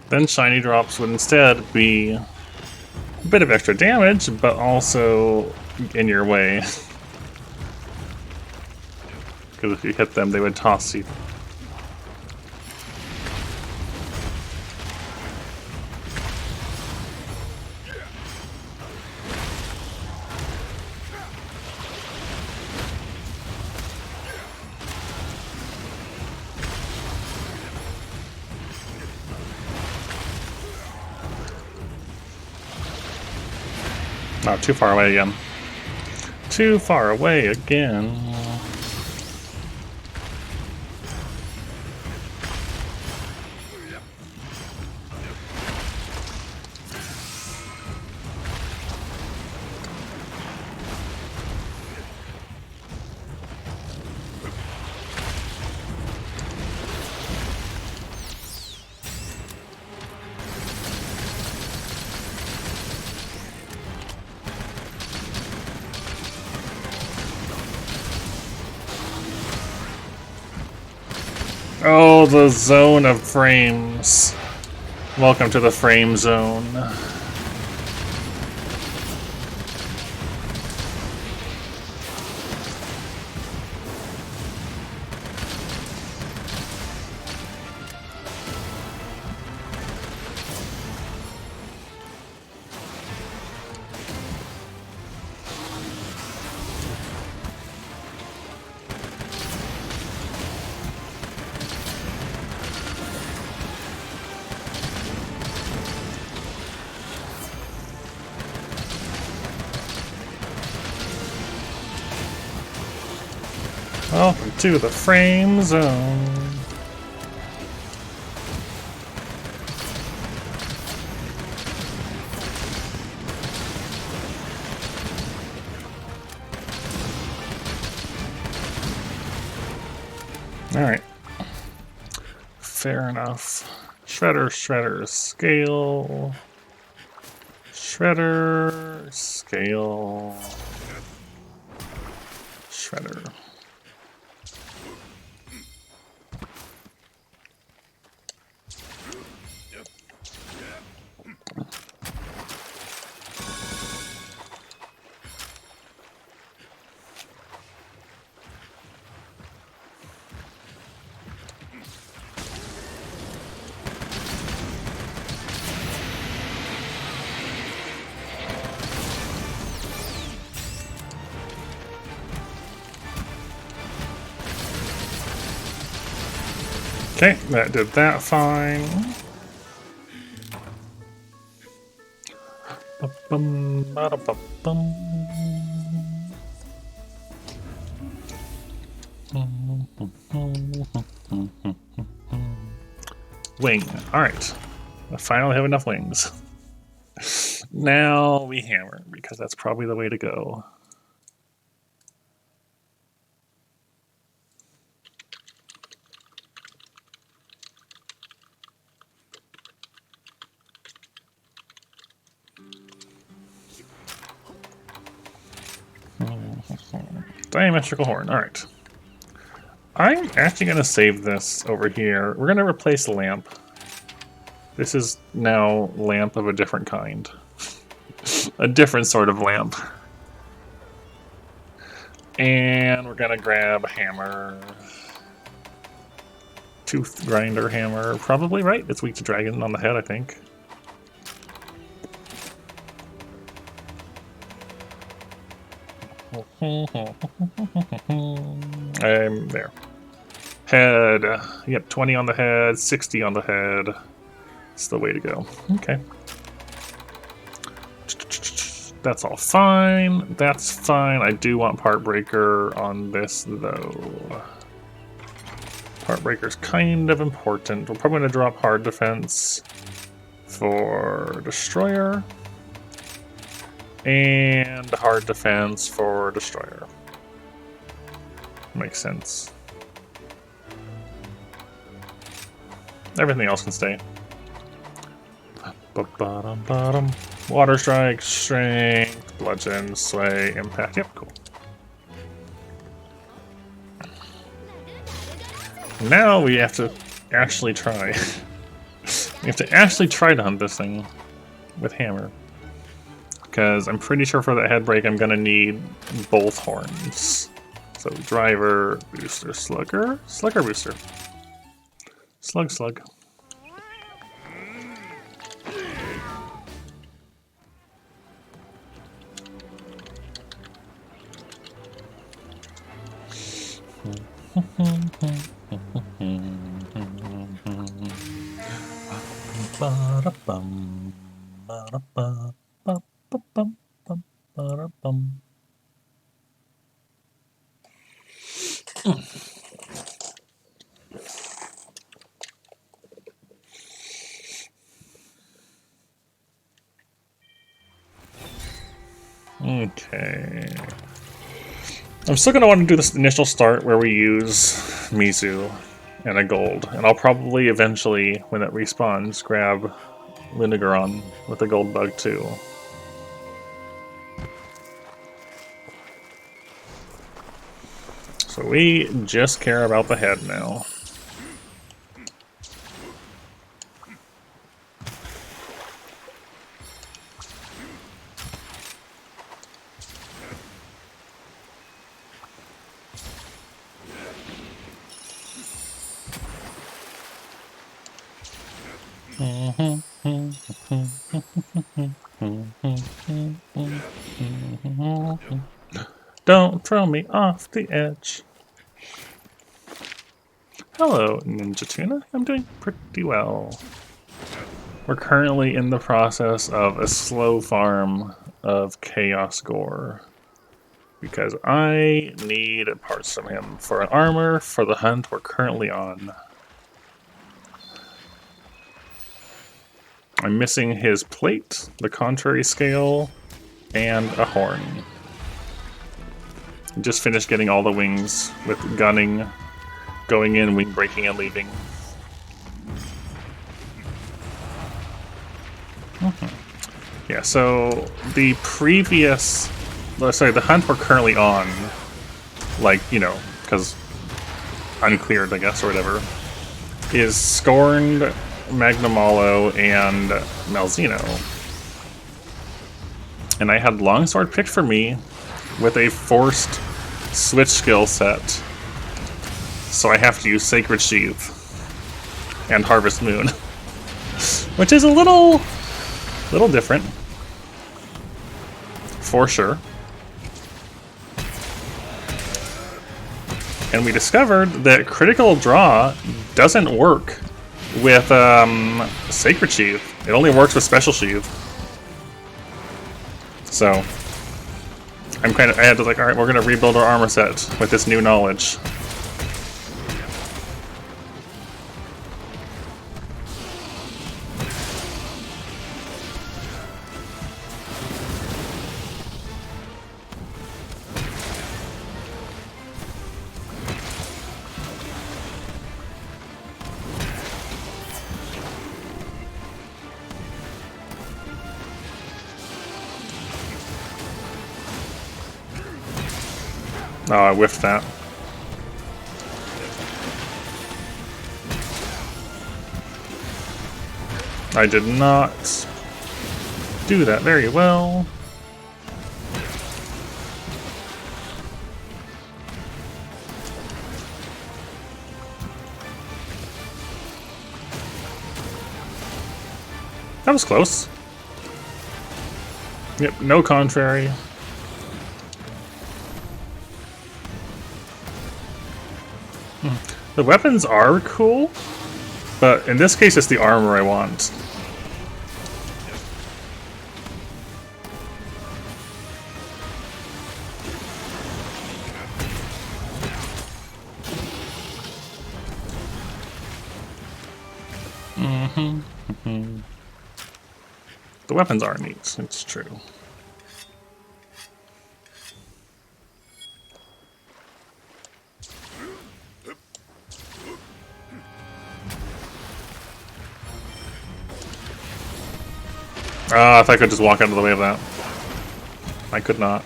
S1: Then shiny drops would instead be a bit of extra damage, but also in your way. Because if you hit them, they would toss you. Oh, too far away again. Too far away again. Oh, the zone of frames. Welcome to the frame zone. Welcome to the frame zone. Alright. Fair enough. Shredder, shredder, scale. Shredder, scale. Shredder. Okay, that did that fine. Ba-bum, ba-da-ba-bum. Wing. Alright. I finally have enough wings. Now we hammer, because that's probably the way to go. Diametrical horn. Alright. I'm actually going to save this over here. We're going to replace lamp. This is now lamp of a different kind. A different sort of lamp. And we're going to grab hammer. Tooth grinder hammer. Probably right. It's weak to dragon on the head, I think. I'm there. Head. Yep, 20 on the head, 60 on the head. It's the way to go. Okay. That's all fine. That's fine. I do want part breaker on this, though. Heartbreaker's kind of important. We're probably going to drop hard defense for Destroyer and hard defense for Destroyer. Makes sense. Everything else can stay. Bottom. Water Strike, Strength, Bludgeon, Sway, Impact. Yep, cool. Now we have to actually try. We have to actually try to hunt this thing with Hammer. Because I'm pretty sure for that head break I'm gonna need both horns. So Driver, Booster, Slugger? Slugger, Booster. Slug. Okay. I'm still going to want to do this initial start where we use Mizu and a gold. And I'll probably eventually, when it respawns, grab Lunagoron with a gold bug too. So we just care about the head now. Don't throw me off the edge. Hello, Ninja Tuna. I'm doing pretty well. We're currently in the process of a slow farm of Chaos Gore. Because I need parts from him for an armor for the hunt we're currently on. I'm missing his plate, the contrary scale, and a horn. Just finished getting all the wings with gunning, going in, wing breaking, and leaving. Yeah, so the previous, let's say the hunt we're currently on, like, you know, because uncleared, I guess, or whatever, is Scorned, Magnamalo, and Malzeno. And I had Longsword picked for me with a forced switch skill set. So I have to use Sacred Sheath and Harvest Moon. Which is a little different. For sure. And we discovered that Critical Draw doesn't work with Sacred Sheath. It only works with Special Sheath. So I had to, like, alright, we're gonna rebuild our armor set with this new knowledge. Oh, I whiffed that. I did not do that very well. That was close. Yep, no contrary. The weapons are cool, but in this case it's the armor I want. The weapons are neat, it's true. Ah, if I could just walk out of the way of that. I could not.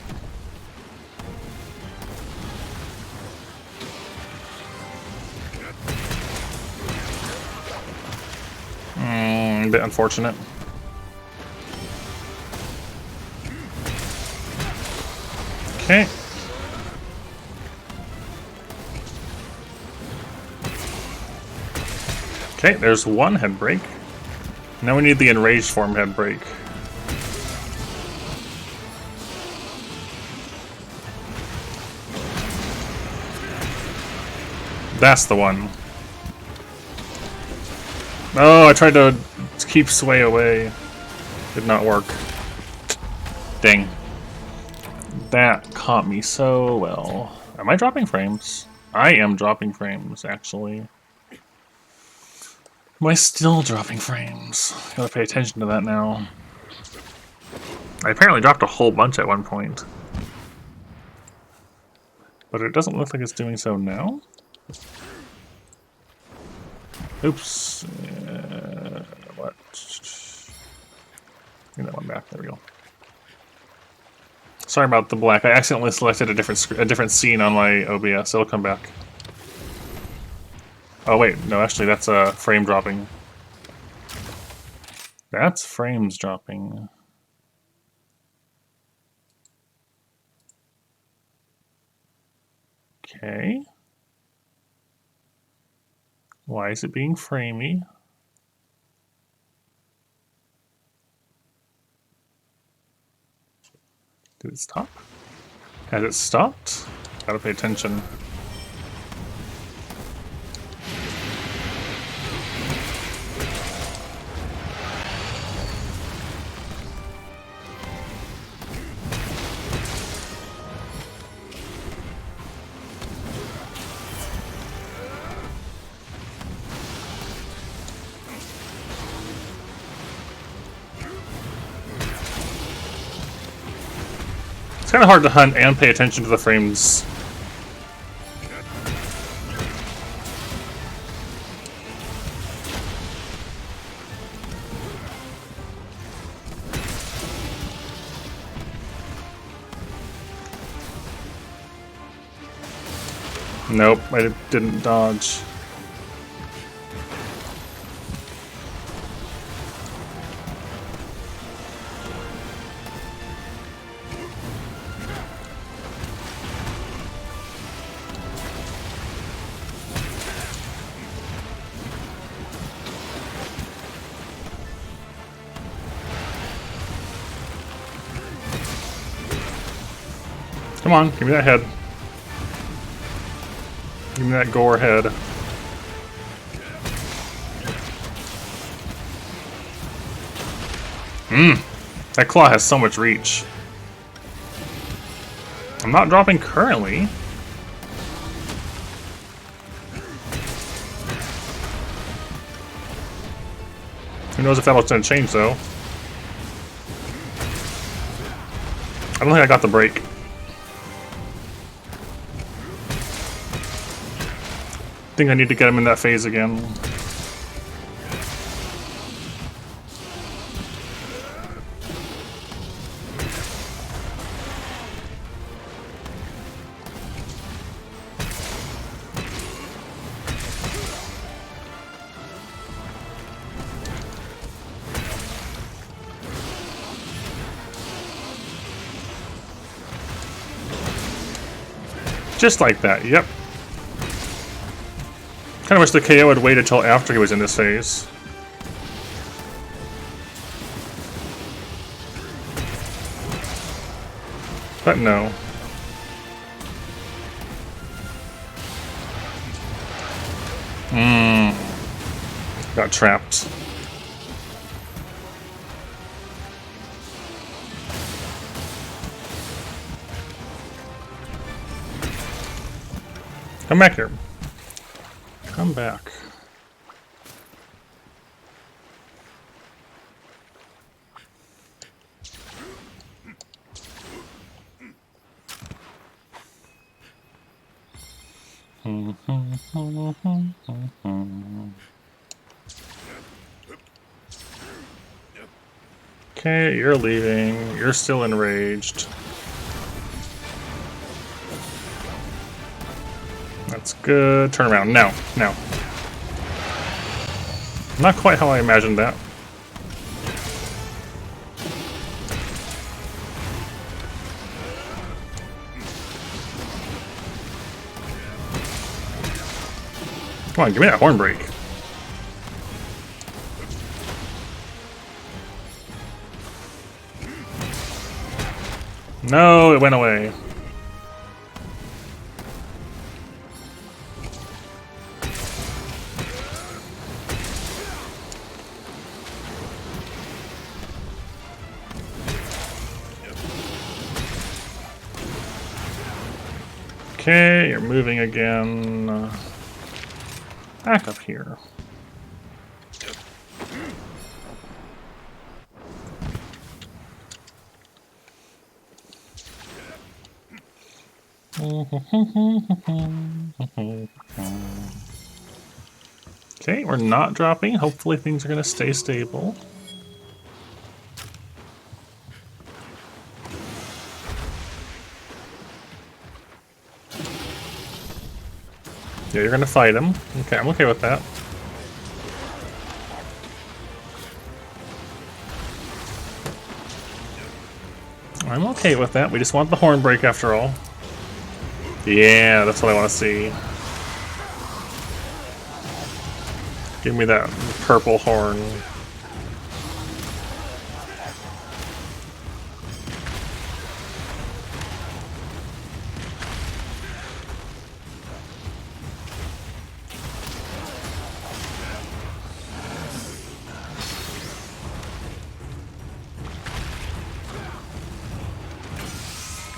S1: A bit unfortunate. Okay. Okay, there's one head break. Now we need the enraged form head break. That's the one. Oh, I tried to keep Sway away. Did not work. Dang. That caught me so well. Am I dropping frames? I am dropping frames, actually. Am I still dropping frames? Gotta pay attention to that now. I apparently dropped a whole bunch at one point. But it doesn't look like it's doing so now. Oops. What? Bring that one back. There we go. Sorry about the black. I accidentally selected a different scene on my OBS. It'll come back. Oh wait, no, actually that's frame dropping. That's frames dropping. Okay. Why is it being framey? Did it stop? Has it stopped? Gotta pay attention. It's kind of hard to hunt and pay attention to the frames. Nope, I didn't dodge. Come on, give me that head. Give me that gore head. That claw has so much reach. I'm not dropping currently. Who knows if that'll change though. I don't think I got the break. I think I need to get him in that phase again. Just like that, yep. Kind of wish the KO had waited until after he was in this phase. But no. Got trapped. Come back here. Come back. Okay, you're leaving. You're still enraged. That's good. Turn around. No, no. Not quite how I imagined that. Come on, give me that horn break. No, it went away. Okay, you're moving again. Back up here. Okay, we're not dropping. Hopefully things are going to stay stable. Yeah, you're going to fight him. Okay, I'm okay with that. I'm okay with that. We just want the horn break after all. Yeah, that's what I want to see. Give me that purple horn.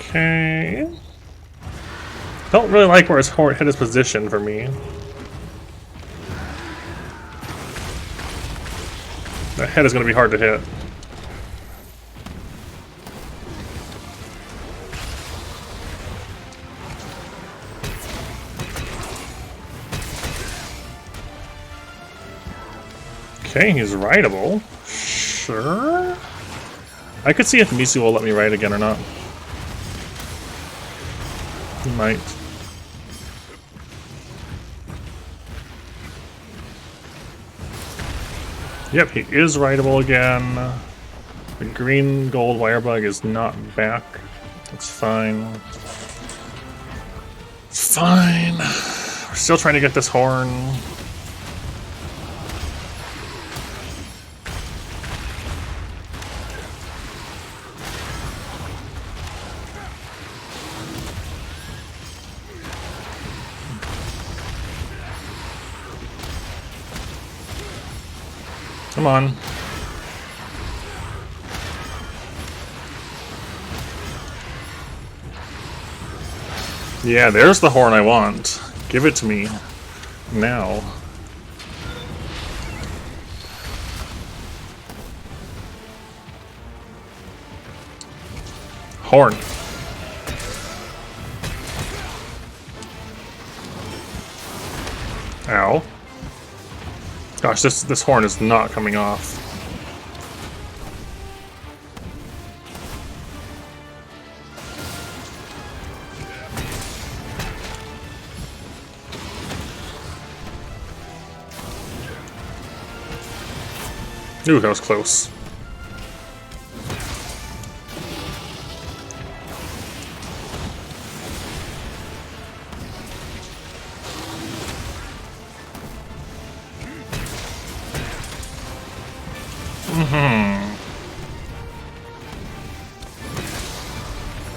S1: Okay. Don't really like where his head is positioned for me. That head is going to be hard to hit. Okay, he's rideable. Sure. I could see if Misu will let me ride again or not. He might. Yep, he is rideable again. The green gold wire bug is not back. That's fine. It's fine. We're still trying to get this horn. Come on. Yeah, there's the horn I want. Give it to me. Now. Horn. Ow. Gosh, this horn is not coming off. Ooh, that was close.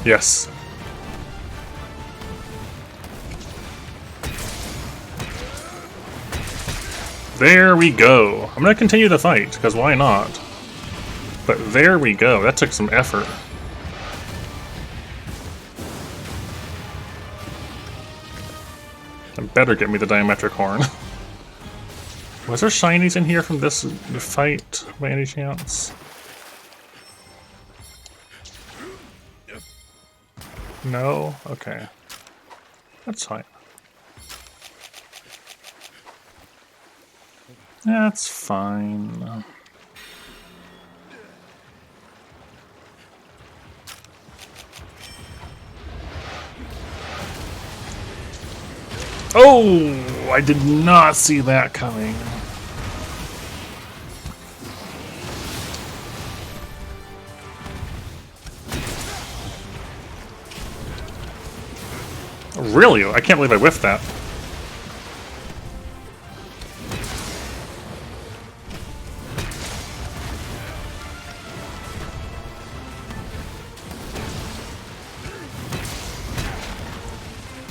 S1: Yes. There we go. I'm gonna continue the fight, because why not? But there we go. That took some effort. It better get me the diametric horn. Was there shinies in here from this fight, by any chance? No? Okay. That's fine. That's fine. Oh, I did not see that coming. Really? I can't believe I whiffed that.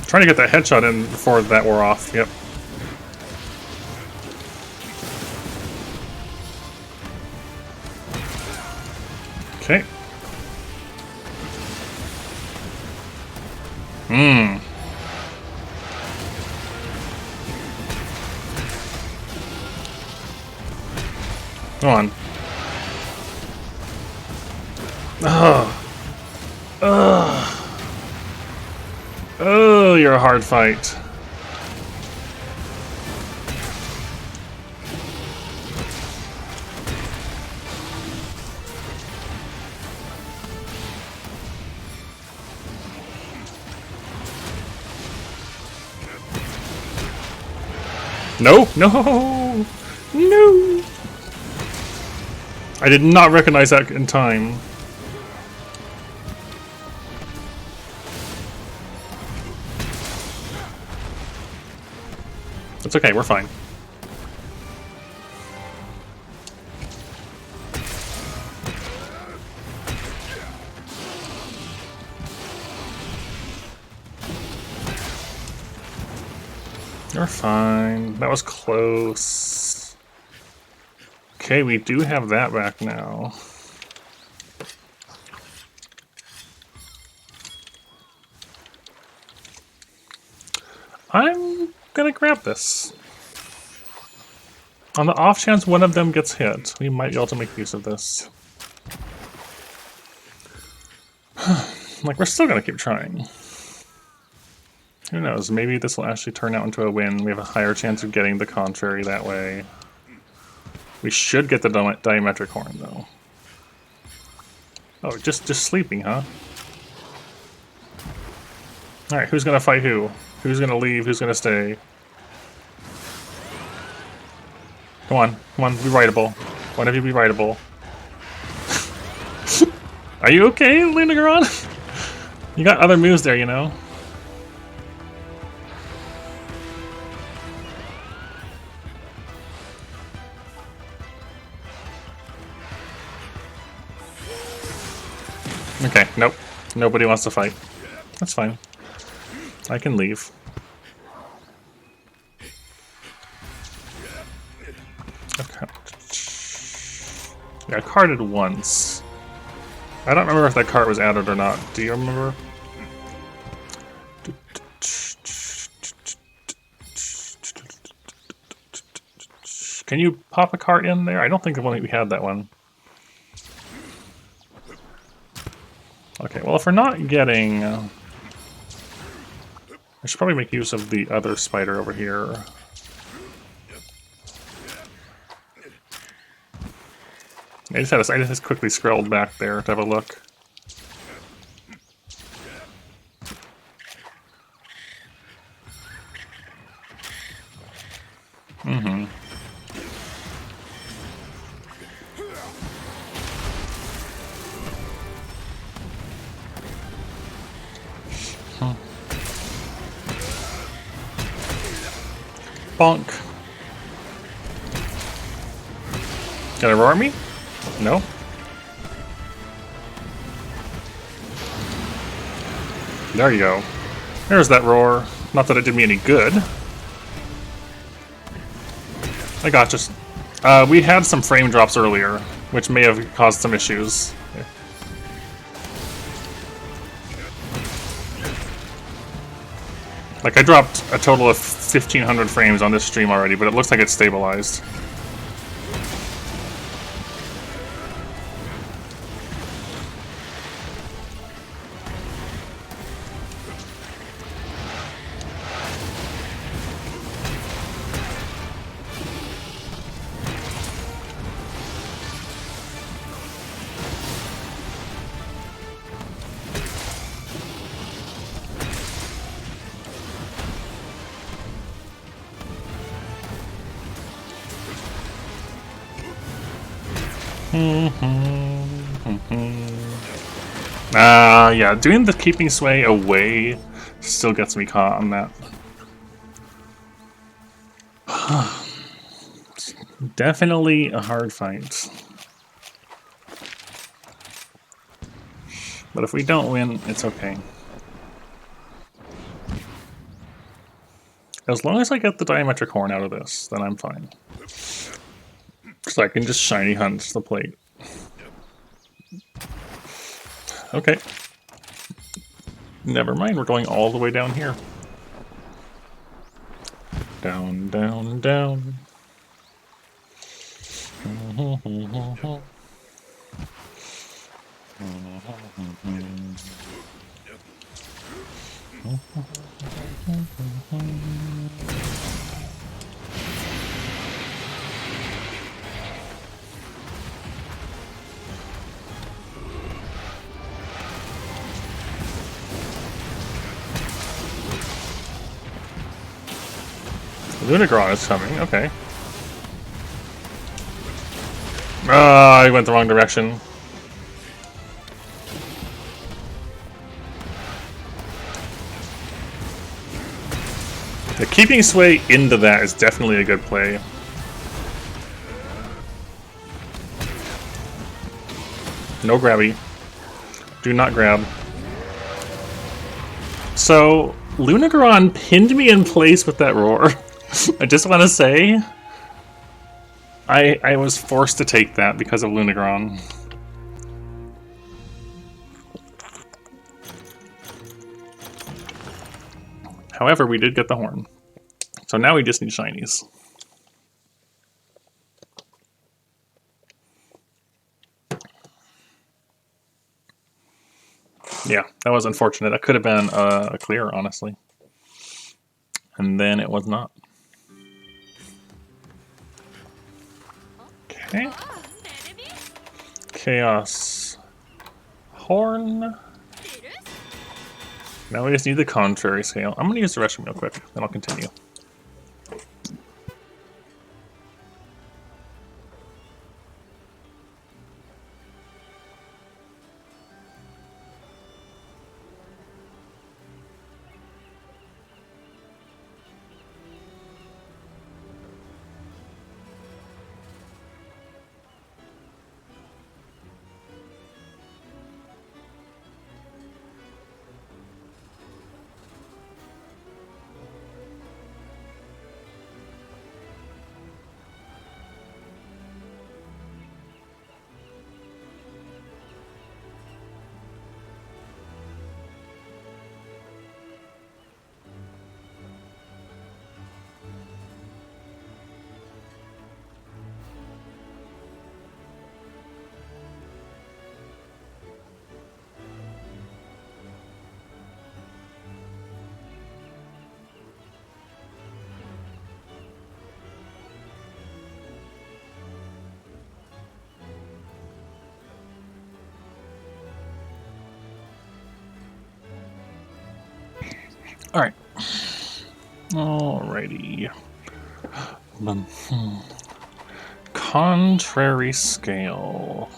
S1: Trying to get that headshot in before that wore off. Yep. Okay. Come on. Ugh. Ugh. Oh, you're a hard fight. No, no, no. I did not recognize that in time. It's okay, we're fine. You're fine. That was close. Okay, we do have that back now. I'm gonna grab this. On the off chance one of them gets hit, we might be able to make use of this. Like, we're still gonna keep trying. Who knows, maybe this will actually turn out into a win. We have a higher chance of getting the contrary that way. We should get the diametric horn, though. Oh, just sleeping, huh? Alright, who's gonna fight who? Who's gonna leave? Who's gonna stay? Come on, be writable. One of you be writable. Are you okay, Lunagaron? You got other moves there, you know? Okay, nope. Nobody wants to fight. That's fine. I can leave. Okay. Yeah, I carded once. I don't remember if that card was added or not. Do you remember? Can you pop a card in there? I don't think we had that one. Okay, well, if we're not getting... I should probably make use of the other spider over here. I just quickly scrolled back there to have a look. Mm-hmm. Bonk. Gonna roar me? No? There you go. There's that roar. Not that it did me any good. I got just... we had some frame drops earlier, which may have caused some issues. Like, I dropped a total of 1,500 frames on this stream already, but it looks like it's stabilized. Yeah, doing the keeping sway away still gets me caught on that. Definitely a hard fight. But if we don't win, it's okay. As long as I get the diametric horn out of this, then I'm fine. So I can just shiny hunt the plate. Okay. Never mind, we're going all the way down here. Down, down, down. Lunagron is coming, okay. Ah, I went the wrong direction. The keeping sway into that is definitely a good play. No grabby. Do not grab. So, Lunagron pinned me in place with that roar. I just want to say, I was forced to take that because of Lunagron. However, we did get the horn. So now we just need shinies. Yeah, that was unfortunate. That could have been a clear, honestly. And then it was not. Okay. Chaos Horn. Now we just need the contrary scale. I'm going to use the restroom real quick, then I'll continue. Alright. Alrighty. Contrary scale.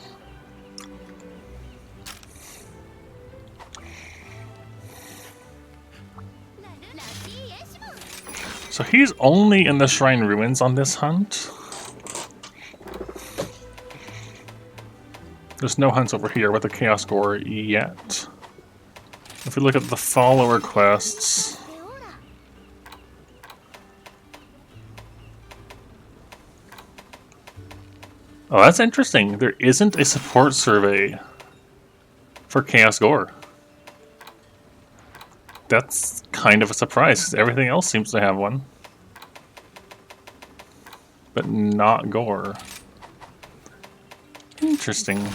S1: So he's only in the Shrine Ruins on this hunt. There's no hunts over here with the Chaos Gore yet. If we look at the follower quests... Oh, that's interesting. There isn't a support survey for Chaos Gore. That's kind of a surprise, because everything else seems to have one. But not Gore. Interesting.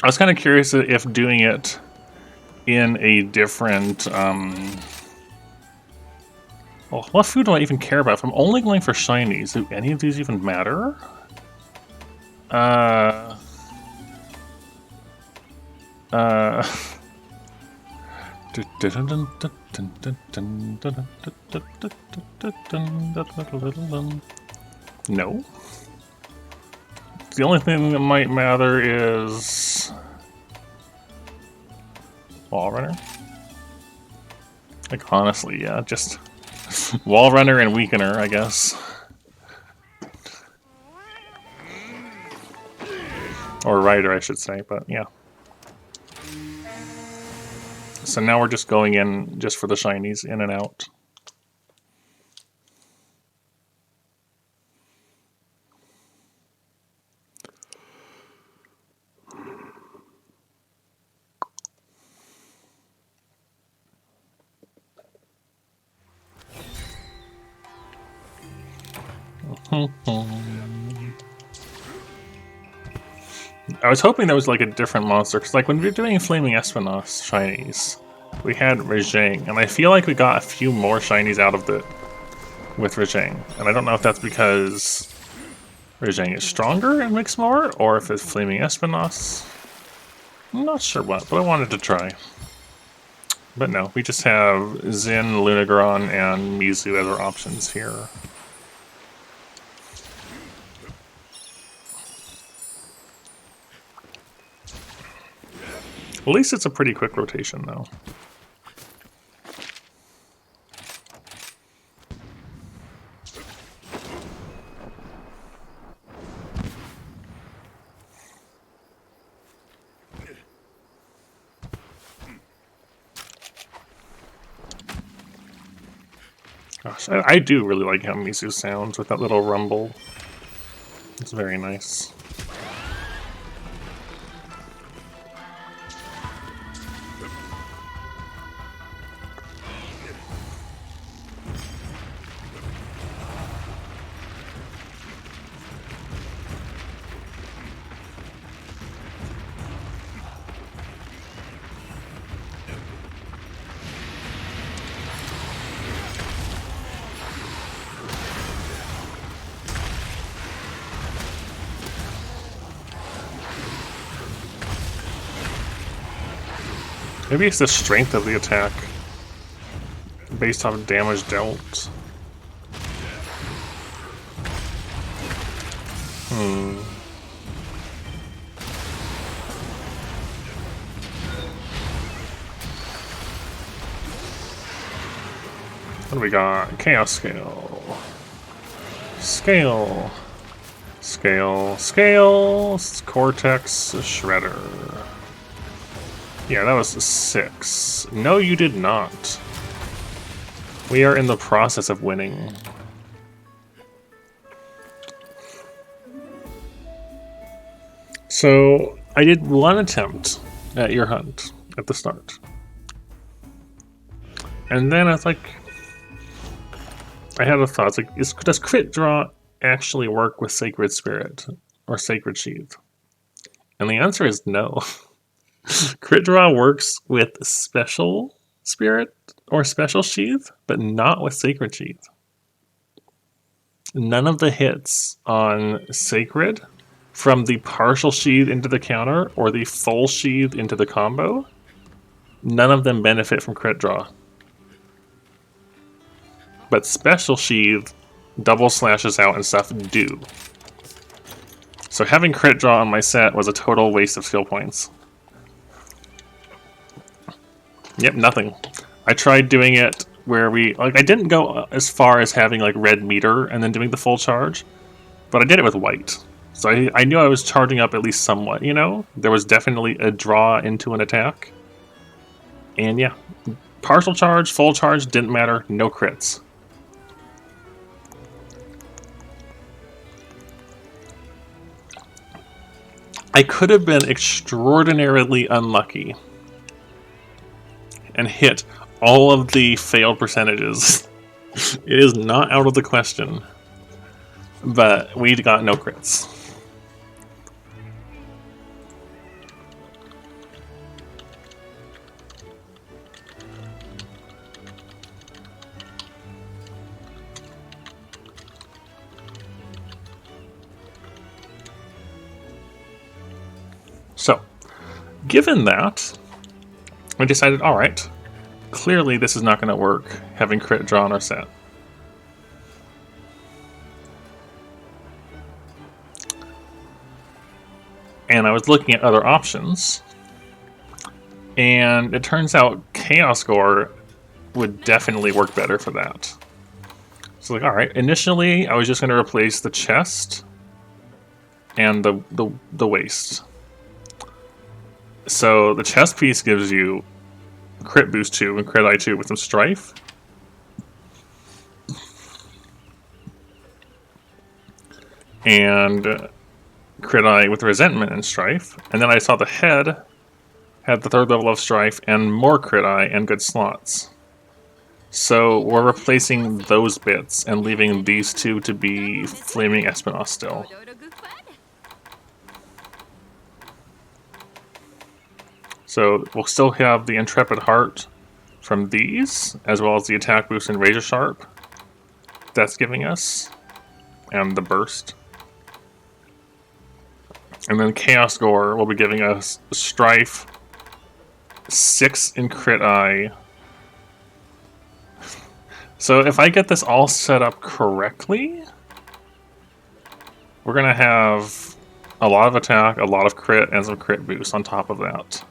S1: I was kind of curious if doing it in a different... Well, what food do I even care about? If I'm only going for shinies, do any of these even matter? No. The only thing that might matter is Wall Runner. Like, honestly, yeah, just Wall Runner and Weakener, I guess. Or Rider, I should say, but yeah. So now we're just going in just for the shinies, in and out. I was hoping there was like a different monster, because like when we were doing Flaming Espinos shinies, we had Rajang, and I feel like we got a few more shinies out of it with Rajang. And I don't know if that's because Rajang is stronger and makes more, or if it's Flaming Espinos. I'm not sure what, but I wanted to try. But no, we just have Zin, Lunagron, and Mizu as our options here. At least it's a pretty quick rotation, though. Gosh, I do really like how Mizu sounds with that little rumble. It's very nice. Maybe it's the strength of the attack, based off damage dealt. What do we got? Chaos Scale. Scale. Scale. Scale. Cortex Shredder. Yeah, that was a 6. No, you did not. We are in the process of winning. So, I did one attempt at your hunt at the start. And then I was like, I had a thought. It's like, does Crit Draw actually work with Sacred Spirit or Sacred Sheath? And the answer is no. Crit Draw works with Special Spirit or Special Sheath, but not with Sacred Sheath. None of the hits on Sacred, from the partial sheath into the counter or the full sheath into the combo, none of them benefit from Crit Draw. But Special Sheath, double slashes out and stuff do. So having Crit Draw on my set was a total waste of skill points. Yep, nothing. I tried doing it where I didn't go as far as having like red meter and then doing the full charge, but I did it with white. So I knew I was charging up at least somewhat, you know? There was definitely a draw into an attack. And yeah, partial charge, full charge, didn't matter, no crits. I could have been extraordinarily unlucky and hit all of the failed percentages. It is not out of the question. But we got no crits. So, given that, I decided, alright, clearly this is not going to work, having crit draw on our set. And I was looking at other options, and it turns out Chaos Gore would definitely work better for that. So like, alright, initially I was just going to replace the chest and the waist. So the chest piece gives you crit boost 2 and crit I2 with some strife. And crit I with resentment and strife. And then I saw the head had the 3rd level of strife and more crit I and good slots. So we're replacing those bits and leaving these two to be Flaming Espinoss still. So we'll still have the Intrepid Heart from these, as well as the attack boost and Razor Sharp that's giving us, and the burst. And then Chaos Gore will be giving us Strife, 6 in crit I. So if I get this all set up correctly, we're gonna have a lot of attack, a lot of crit, and some crit boost on top of that.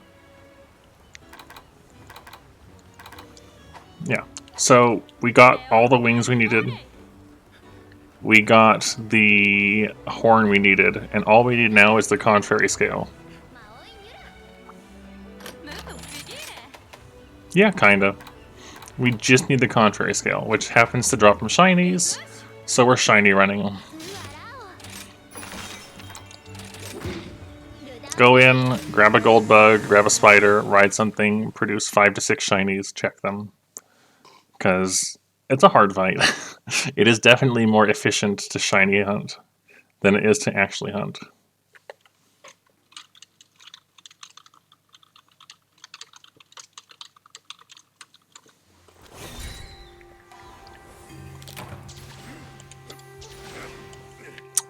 S1: Yeah, so we got all the wings we needed. We got the horn we needed, and all we need now is the contrary scale. Yeah, kinda. We just need the contrary scale, which happens to drop from shinies, so we're shiny running. Go in, grab a gold bug, grab a spider, ride something, produce 5 to 6 shinies, check them. Because it's a hard fight. It is definitely more efficient to shiny hunt than it is to actually hunt.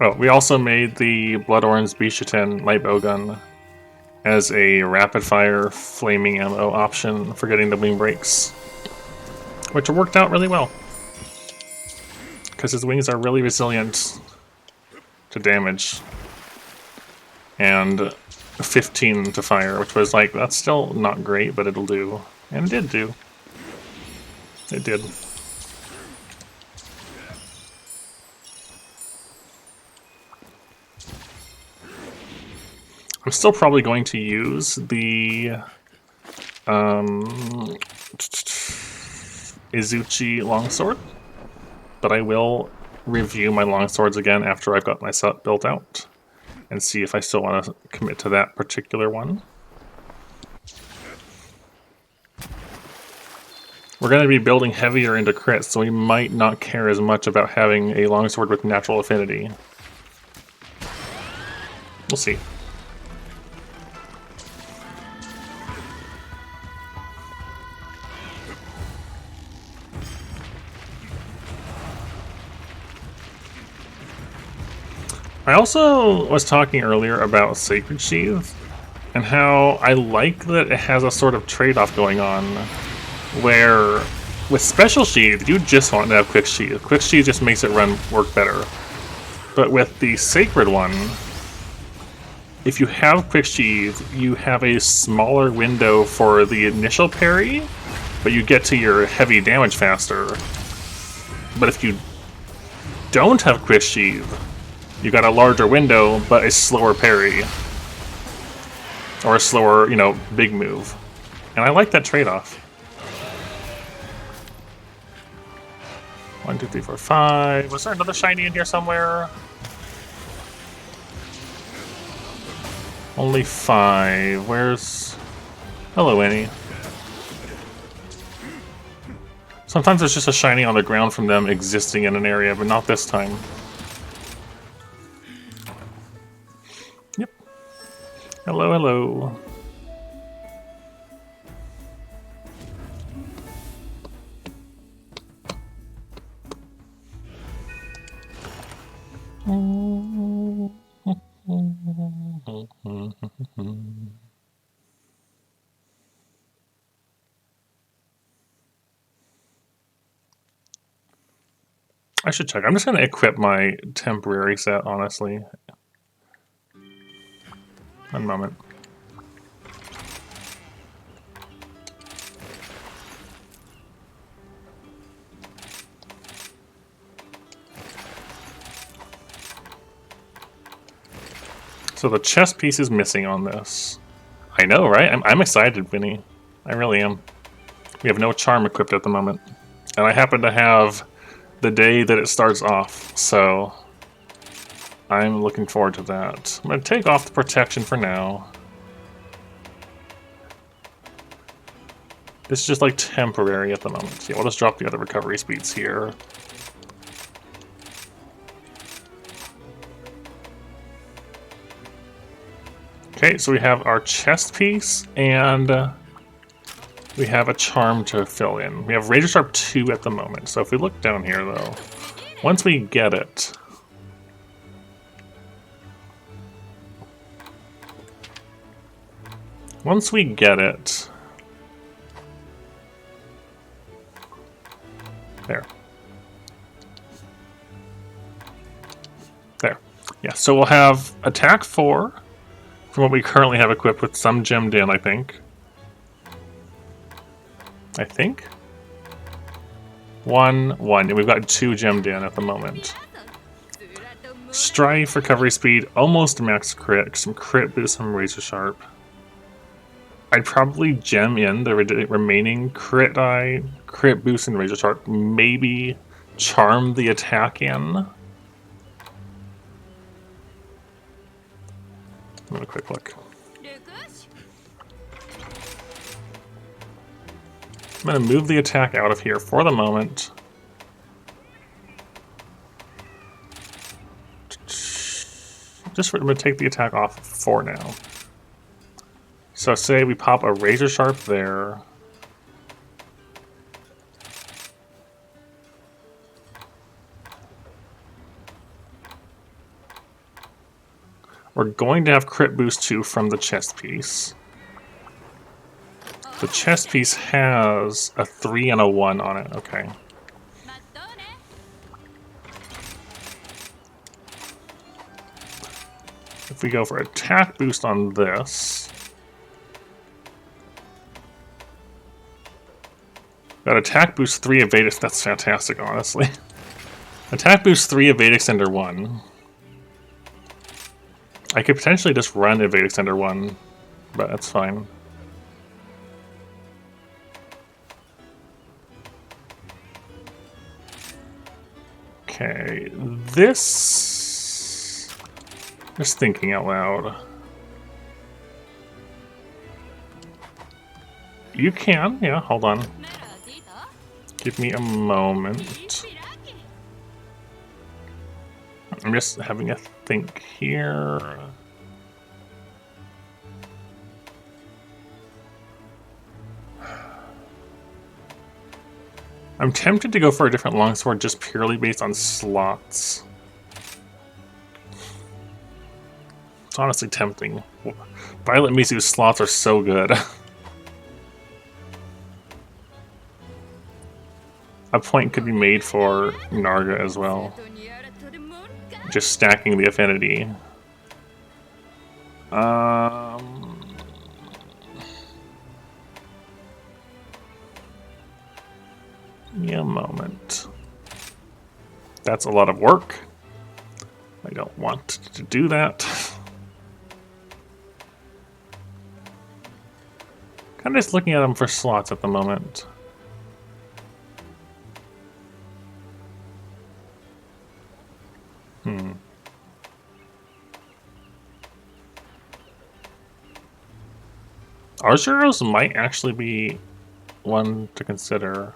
S1: Oh, we also made the Blood Orange Bishaten light bowgun as a rapid-fire flaming ammo option for getting the wing breaks, which worked out really well, because his wings are really resilient to damage, and 15 to fire, which was like, that's still not great, but it'll do. And it did do. It did. I'm still probably going to use the Izuchi longsword, but I will review my longswords again after I've got my set built out and see if I still want to commit to that particular one. We're going to be building heavier into crits, so we might not care as much about having a longsword with natural affinity. We'll see. I also was talking earlier about Sacred Sheath, and how I like that it has a sort of trade-off going on, where with Special Sheath, you just want to have Quick Sheath. Quick Sheath just makes it work better. But with the Sacred one, if you have Quick Sheath, you have a smaller window for the initial parry, but you get to your heavy damage faster. But if you don't have Quick Sheath, you got a larger window, but a slower parry. Or a slower, big move. And I like that trade-off. 1, 2, 3, 4, 5. Was there another shiny in here somewhere? Only 5. Where's... Hello, Annie. Sometimes there's just a shiny on the ground from them existing in an area, but not this time. Yep. Hello, hello. I should check. I'm just going to equip my temporary set, honestly. One moment. So the chest piece is missing on this. I know, right? I'm excited, Vinny. I really am. We have no charm equipped at the moment. And I happen to have the day that it starts off, so I'm looking forward to that. I'm going to take off the protection for now. This is just like temporary at the moment. Yeah, we'll just drop the other recovery speeds here. Okay, so we have our chest piece, and we have a charm to fill in. We have Razor Sharp 2 at the moment, so if we look down here, though, once we get it... Once we get it... There. There. Yeah, so we'll have Attack 4, from what we currently have equipped with some gemmed in, I think. One, and we've got 2 gemmed in at the moment. Strife, recovery speed, almost max crit, some crit boost from Razor Sharp. I'd probably gem in the remaining crit die, crit boost and Razor Sharp, maybe charm the attack in. Have a quick look. I'm going to move the attack out of here for the moment. Just I'm going to take the attack off for now. So say we pop a Razor Sharp there. We're going to have crit boost 2 from the chest piece. The chest piece has a 3 and a 1 on it. Okay. If we go for attack boost on this, got attack boost 3 evade. That's fantastic, honestly. Attack boost 3 evade extender 1. I could potentially just run evade extender 1, but that's fine. Okay, this... Just thinking out loud. You can, yeah, hold on. Give me a moment. I'm just having a think here. I'm tempted to go for a different longsword just purely based on slots. It's honestly tempting. Violet Mizu's slots are so good. A point could be made for Narga as well. Just stacking the affinity. Give me a moment. That's a lot of work. I don't want to do that. Kind of just looking at them for slots at the moment. Arzuros might actually be one to consider.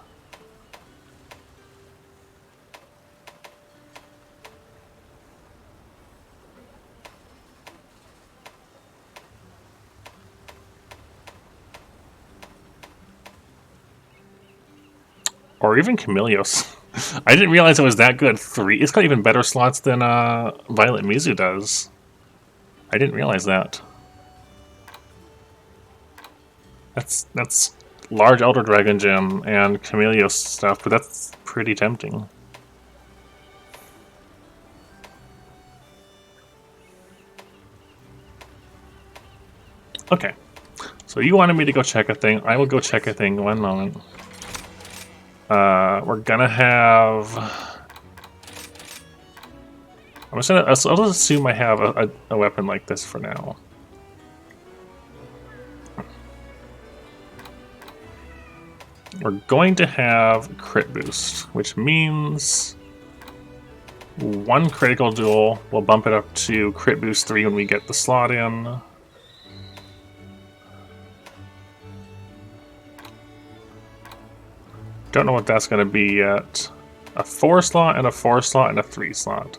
S1: Or even Camelios. I didn't realize it was that good. 3. It's got even better slots than Violet Mizu does. I didn't realize that. That's large Elder Dragon Gem and Camelios stuff, but that's pretty tempting. Okay. So you wanted me to go check a thing. I will go check a thing. One moment. We're gonna have... I'll just assume I have a weapon like this for now. We're going to have crit boost, which means one critical duel. We'll bump it up to crit boost 3 when we get the slot in. Don't know what that's going to be yet. A 4 slot and a 4 slot and a 3 slot.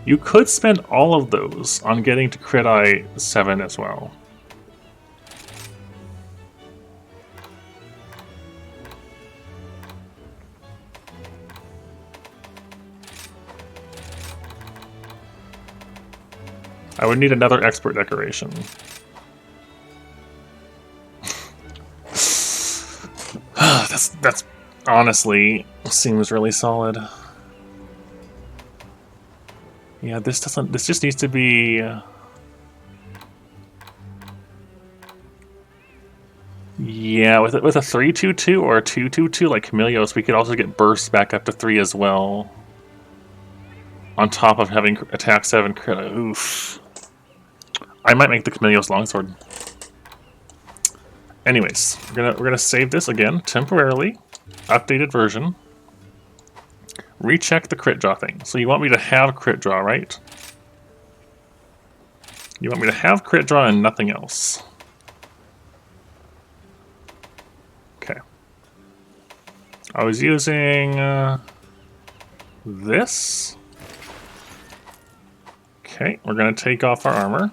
S1: You could spend all of those on getting to crit I 7 as well. I would need another expert decoration. That's honestly seems really solid. Yeah, this just needs to be yeah, with a 3-2-2 or a 2-2-2 like Camilleo's, we could also get burst back up to 3 as well. On top of having attack 7 crit. Oof. I might make the Camilleo's longsword. Anyways, we're gonna save this again temporarily. Updated version. Recheck the crit draw thing. So you want me to have crit draw, right? You want me to have crit draw and nothing else. Okay. I was using this. Okay, we're gonna take off our armor.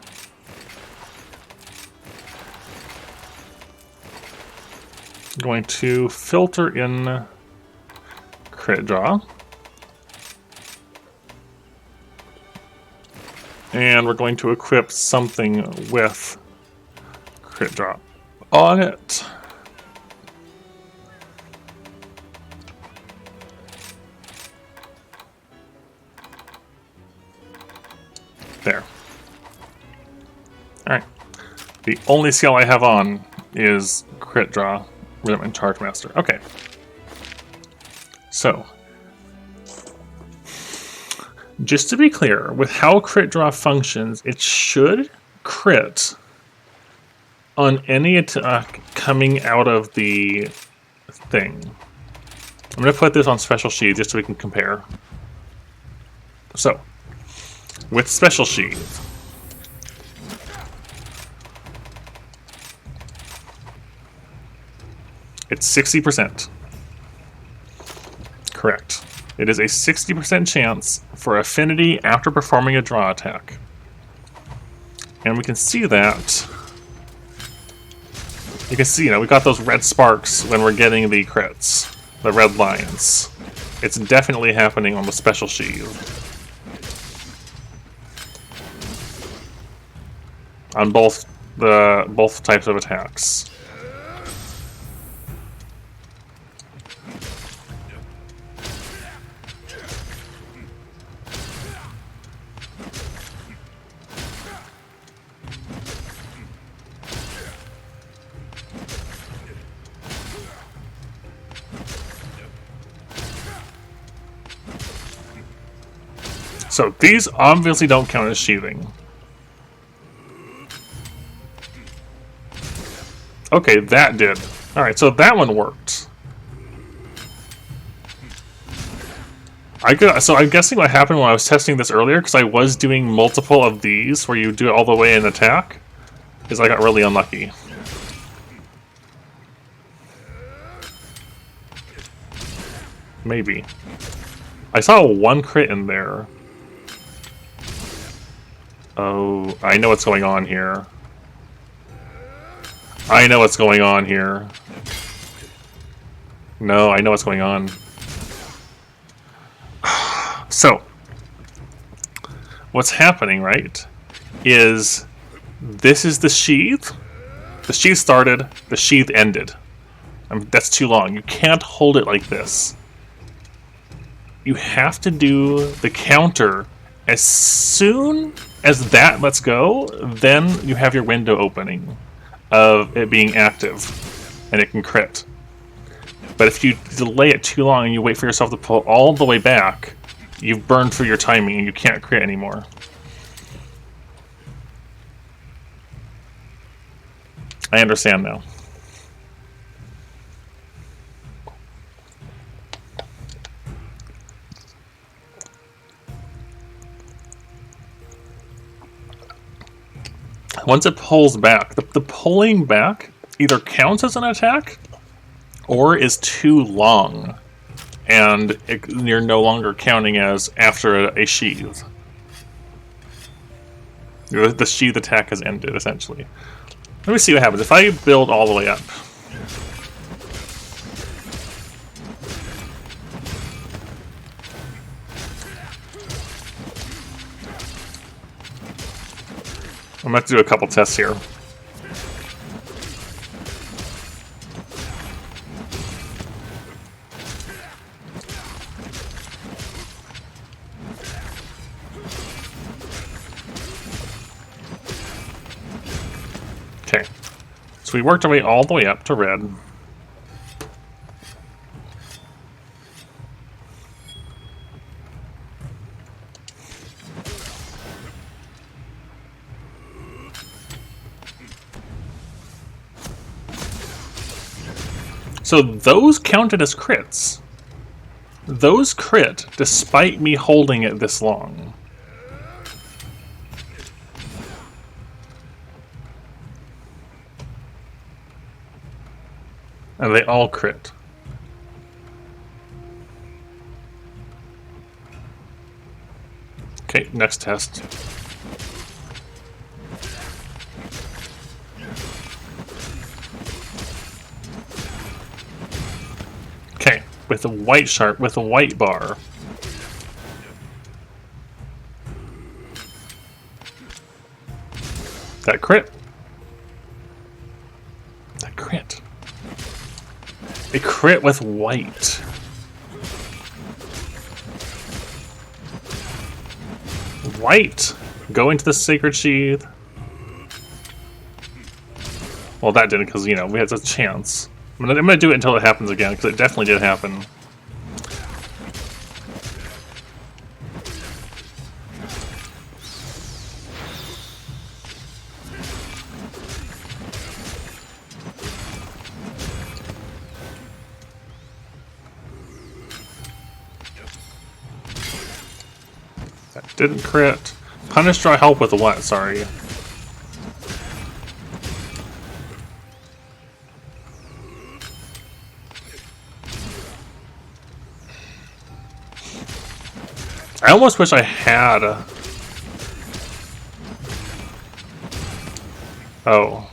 S1: Going to filter in crit draw. And we're going to equip something with crit draw on it. There. Alright. The only skill I have on is crit draw. Rhythm and Charge Master. Okay. So, just to be clear, with how crit draw functions, it should crit on any attack coming out of the thing. I'm going to put this on Special Sheath just so we can compare. So, with Special Sheath, it's 60%. Correct. It is a 60% chance for affinity after performing a draw attack. And we can see that. You can see, we got those red sparks when we're getting the crits. The red lines. It's definitely happening on the Special Sheath. On both types of attacks. So these obviously don't count as sheathing. Okay, that did. Alright, so that one worked. So I'm guessing what happened when I was testing this earlier, because I was doing multiple of these, where you do it all the way in attack, is I got really unlucky. Maybe. I saw one crit in there. Oh, I know what's going on here. I know what's going on here. No, I know what's going on. So, what's happening, right, is this is the sheath. The sheath started, the sheath ended. That's too long. You can't hold it like this. You have to do the counter as soon as that lets go, then you have your window opening of it being active, and it can crit. But if you delay it too long and you wait for yourself to pull all the way back, you've burned through your timing and you can't crit anymore. I understand now. Once it pulls back, the pulling back either counts as an attack or is too long, and you're no longer counting as after a sheath. The sheath attack has ended, essentially. Let me see what happens if I build all the way up. I'm going to do a couple tests here. Okay, so we worked our way all the way up to red. So those counted as crits. Those crit despite me holding it this long. And they all crit. Okay, next test. Okay, with a white sharp, with a white bar. That crit. That crit. A crit with white. White. Go into the sacred sheath. Well, that didn't, because, you know, we had a chance. I'm gonna do it until it happens again, because it definitely did happen. That didn't crit. Punish draw help with what? Sorry. I almost wish I had a... Oh.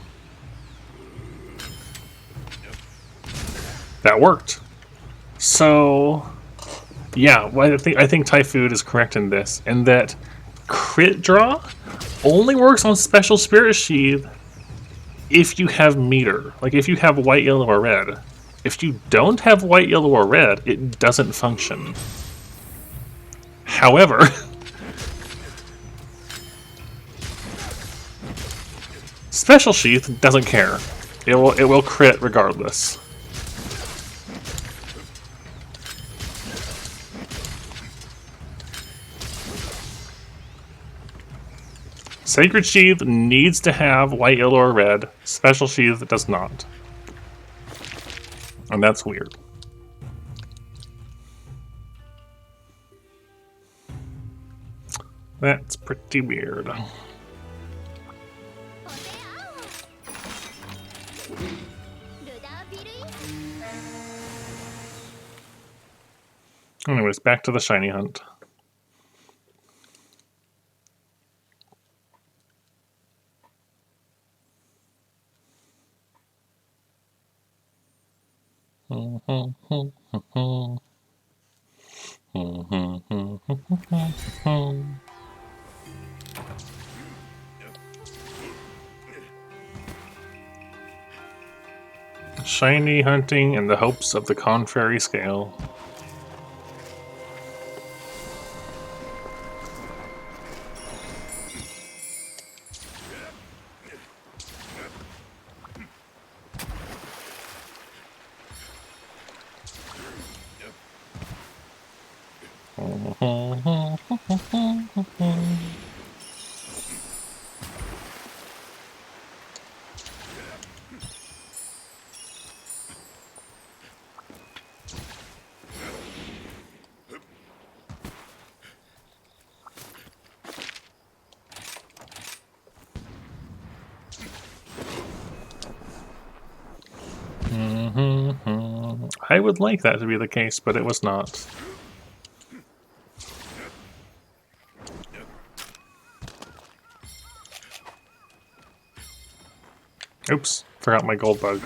S1: That worked. So... Yeah, well, I think Typhoon is correct in this, in that crit draw only works on Special Spirit Sheath if you have meter. Like, if you have white, yellow, or red. If you don't have white, yellow, or red, it doesn't function. However, Special Sheath doesn't care. It will crit regardless. Sacred Sheath needs to have white, yellow, or red. Special Sheath does not. And that's weird. That's pretty weird. Anyways, back to the shiny hunt. Shiny hunting in the hopes of the contrary scale. I would like that to be the case, but it was not. Oops, forgot my gold bug.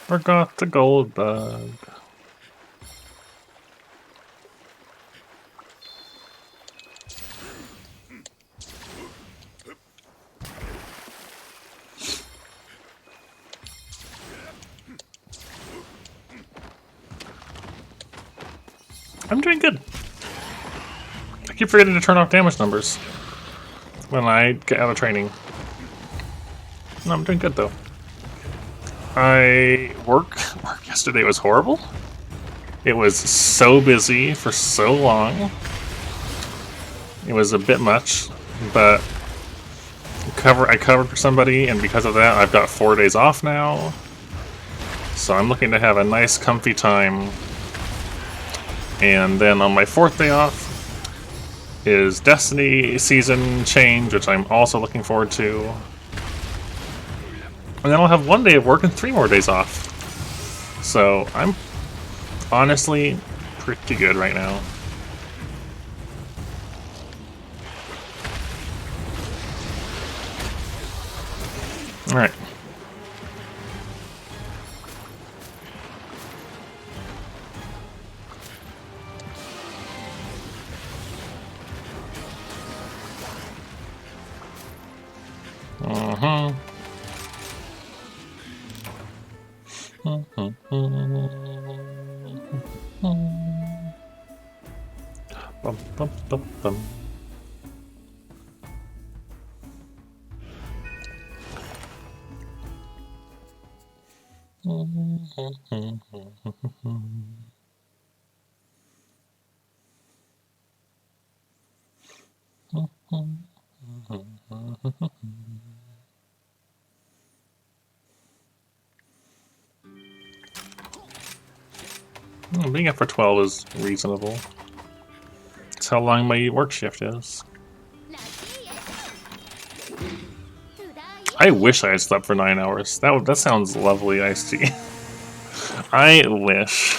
S1: Forgot the gold bug. I'm doing good. I keep forgetting to turn off damage numbers when I get out of training. No, I'm doing good though. Work yesterday was horrible. It was so busy for so long. It was a bit much, but I covered for somebody, and because of that, I've got 4 days off now. So I'm looking to have a nice, comfy time. And then on my 4th day off is Destiny season change, which I'm also looking forward to. And then I'll have 1 day of work and 3 more days off. So I'm honestly pretty good right now. Alright. Bum, bum, bum, bum. Being up for 12 is reasonable. That's how long my work shift is. I wish I had slept for 9 hours. That sounds lovely, Ice Tea. I wish.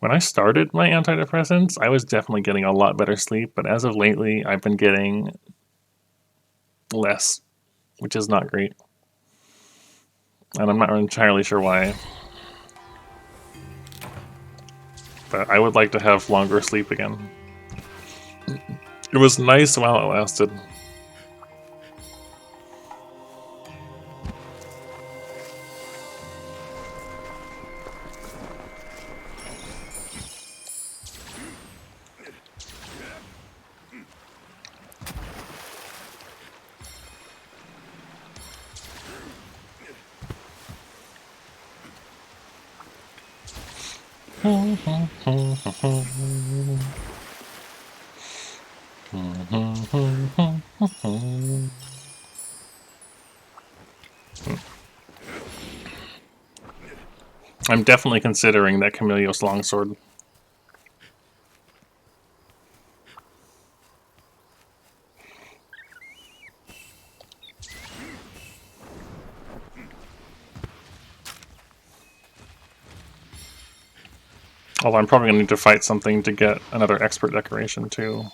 S1: When I started my antidepressants, I was definitely getting a lot better sleep, but as of lately, I've been getting less, which is not great. And I'm not entirely sure why. But I would like to have longer sleep again. It was nice while it lasted. I'm definitely considering that Camilleos longsword. Although I'm probably going to need to fight something to get another expert decoration too.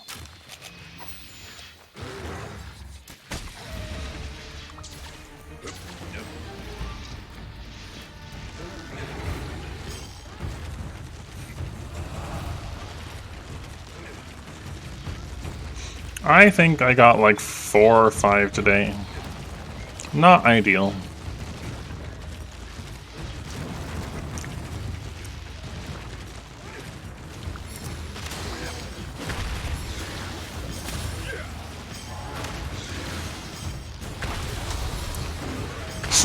S1: I think I got like 4 or 5 today. Not ideal.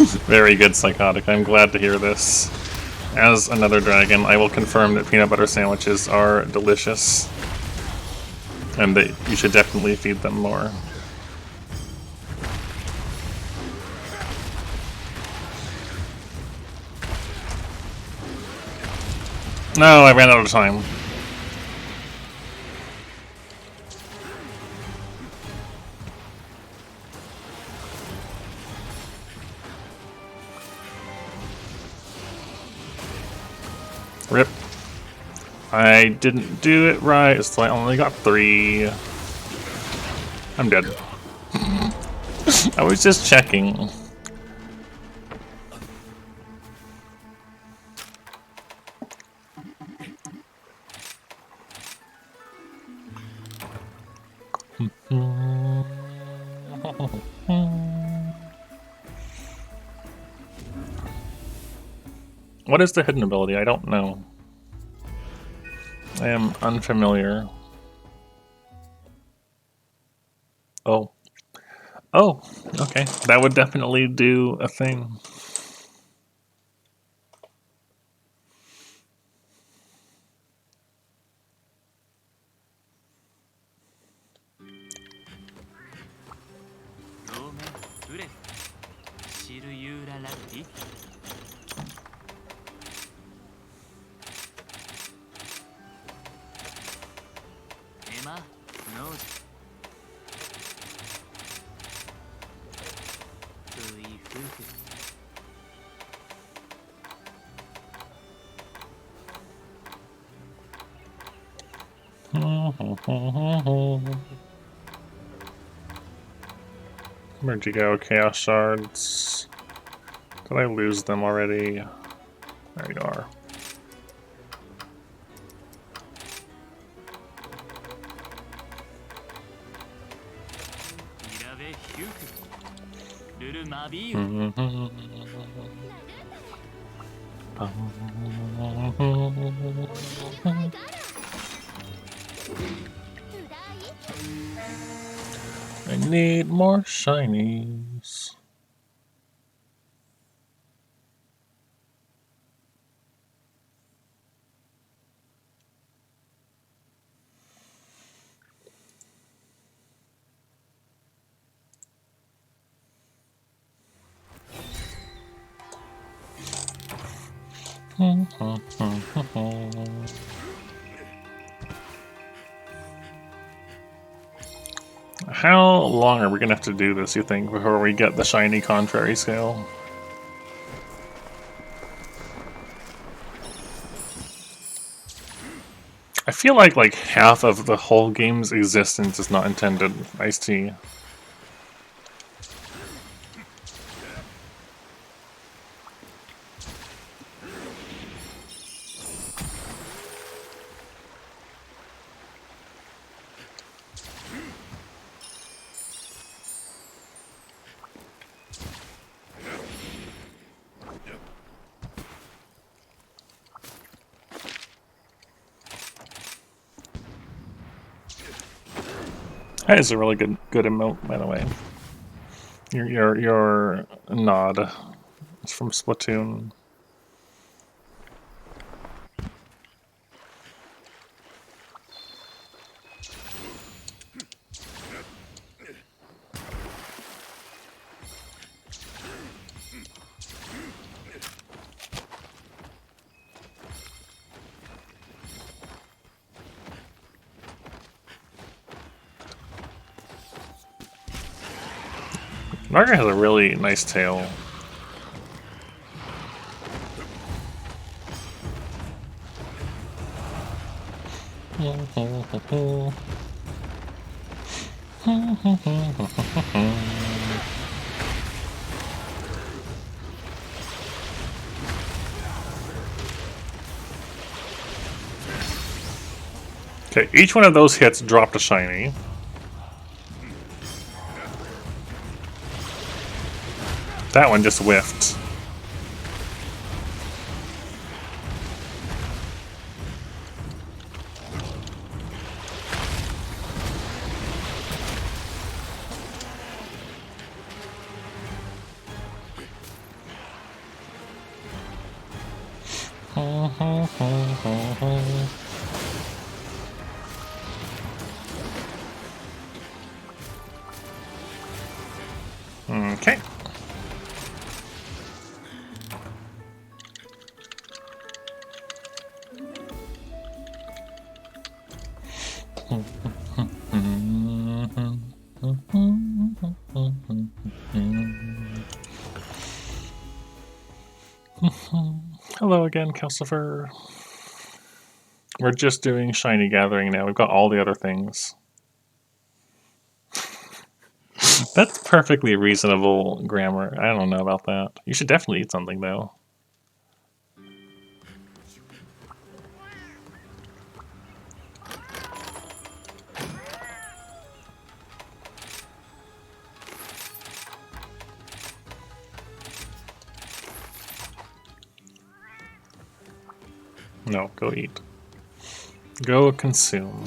S1: Very good, Psychotic. I'm glad to hear this. As another dragon, I will confirm that peanut butter sandwiches are delicious. And that you should definitely feed them more. No, I ran out of time. Rip. I didn't do it right, so I only got 3. I'm dead. I was just checking. What is the hidden ability? I don't know. I am unfamiliar. Oh. Oh, okay. That would definitely do a thing. Where'd you go, Chaos Shards? Did I lose them already? There you are. I need more shinies. How long are we gonna have to do this, you think, before we get the shiny contrary scale? I feel like half of the whole game's existence is not intended. Iced tea. That is a really good emote, by the way. Your nod. It's from Splatoon. Naga has a really nice tail. Okay, each one of those hits dropped a shiny. That one just whiffed. Okay. Hello again, Calcifer. We're just doing shiny gathering now. We've got all the other things. That's perfectly reasonable grammar. I don't know about that. You should definitely eat something, though. No, go eat. Go consume.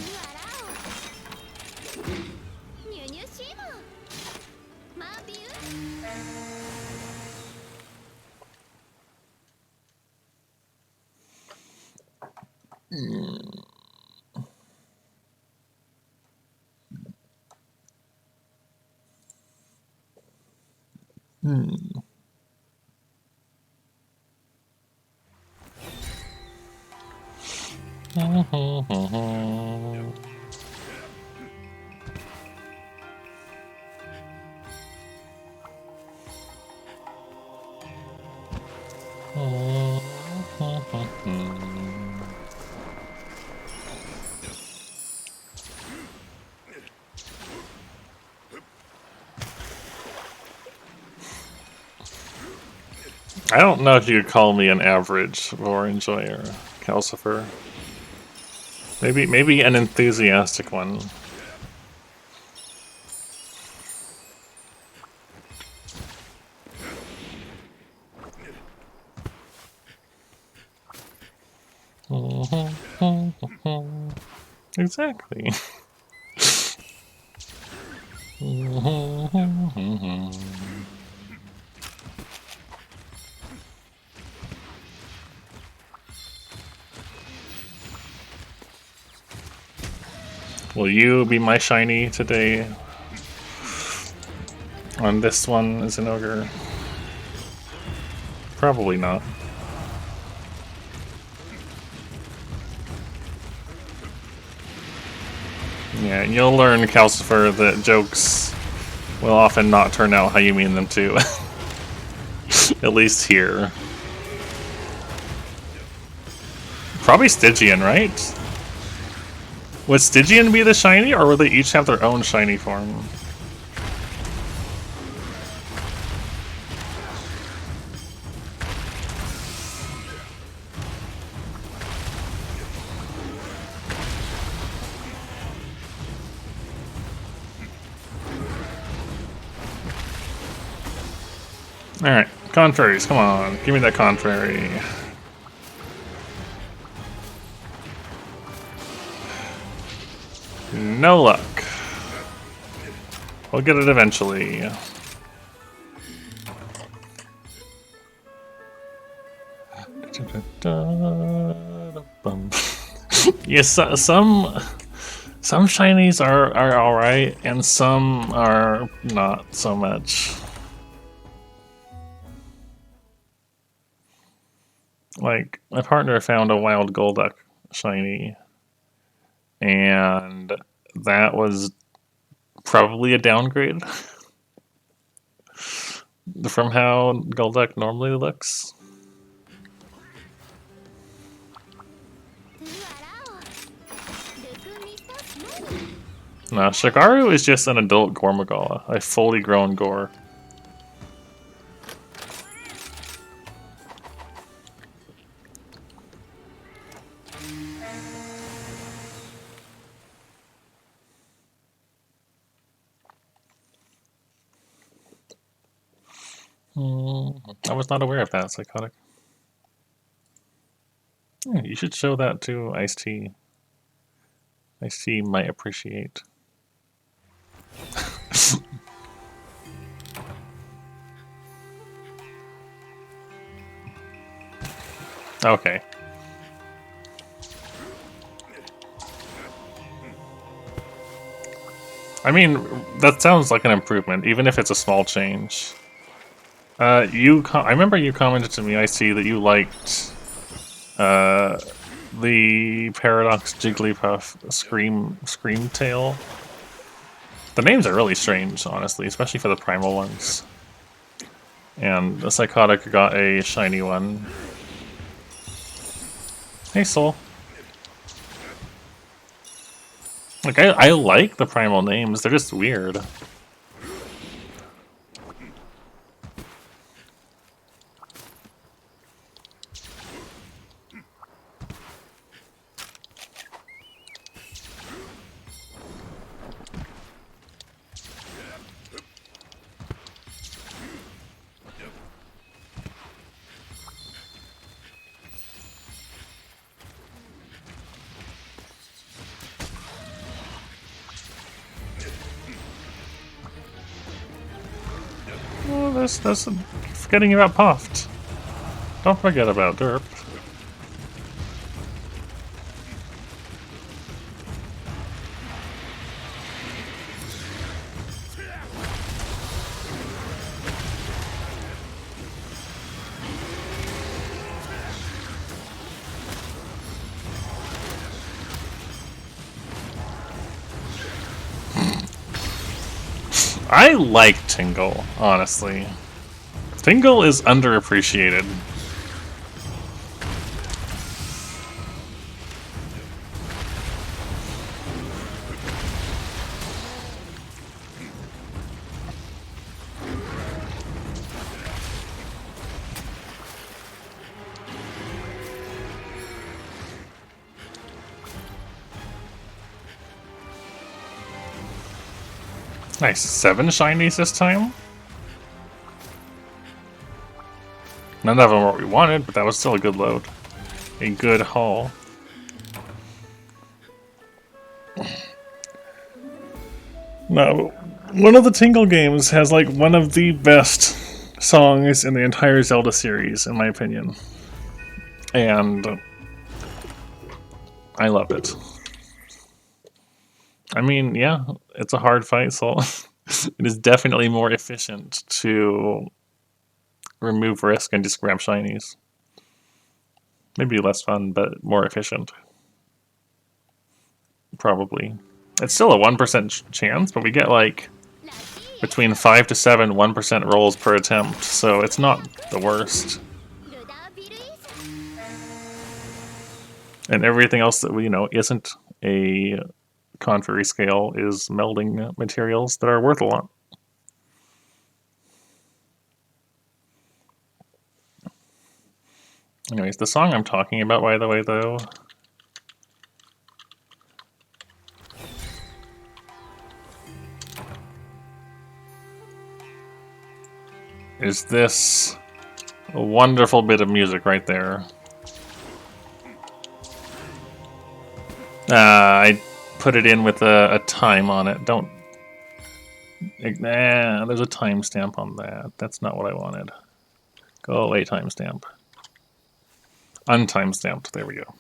S1: I don't know if you could call me an average lore enjoyer, Calcifer. Maybe an enthusiastic one. Exactly. Will you be my shiny today? On this one as an ogre? Probably not. Yeah, you'll learn, Calcifer, that jokes will often not turn out how you mean them to. At least here. Probably Stygian, right? Would Stygian be the shiny, or would they each have their own shiny form? Alright, contraries, come on. Give me that contrary. No luck. We'll get it eventually. Yes, some shinies are alright, and some are not so much. Like, my partner found a wild Golduck shiny, and that was probably a downgrade from how Golduck normally looks. No, Shagaru is just an adult Gormagala, a fully grown Gore. I was not aware of that, Psychotic. Yeah, you should show that to Ice-T. Ice-T might appreciate. Okay. I mean, that sounds like an improvement, even if it's a small change. I remember you commented to me, I see, that you liked the Paradox Jigglypuff Scream Tail. The names are really strange, honestly, especially for the primal ones. And the Psychotic got a shiny one. Hey, Soul. Like, I like the primal names, they're just weird. Oh, that's forgetting about Puffed. Don't forget about Derp. I like Tingle, honestly. Tingle is underappreciated. Nice, 7 shinies this time? None of them were what we wanted, but that was still a good load. A good haul. No, one of the Tingle games has like one of the best songs in the entire Zelda series, in my opinion. And I love it. I mean, yeah, it's a hard fight, so it is definitely more efficient to remove risk and just grab shinies. Maybe less fun, but more efficient. Probably. It's still a 1% chance, but we get like between 5 to 7 1% rolls per attempt, so it's not the worst. And everything else that we isn't a contrary scale is melding materials that are worth a lot. Anyways, the song I'm talking about, by the way, though, is this wonderful bit of music right there. I put it in with a time on it. Don't... Nah, there's a timestamp on that. That's not what I wanted. Go away, timestamp. Untimestamped. There we go.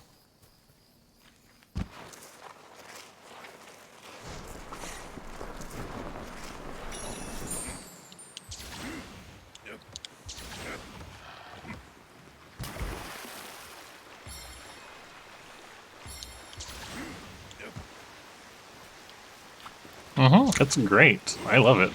S1: It's great. I love it.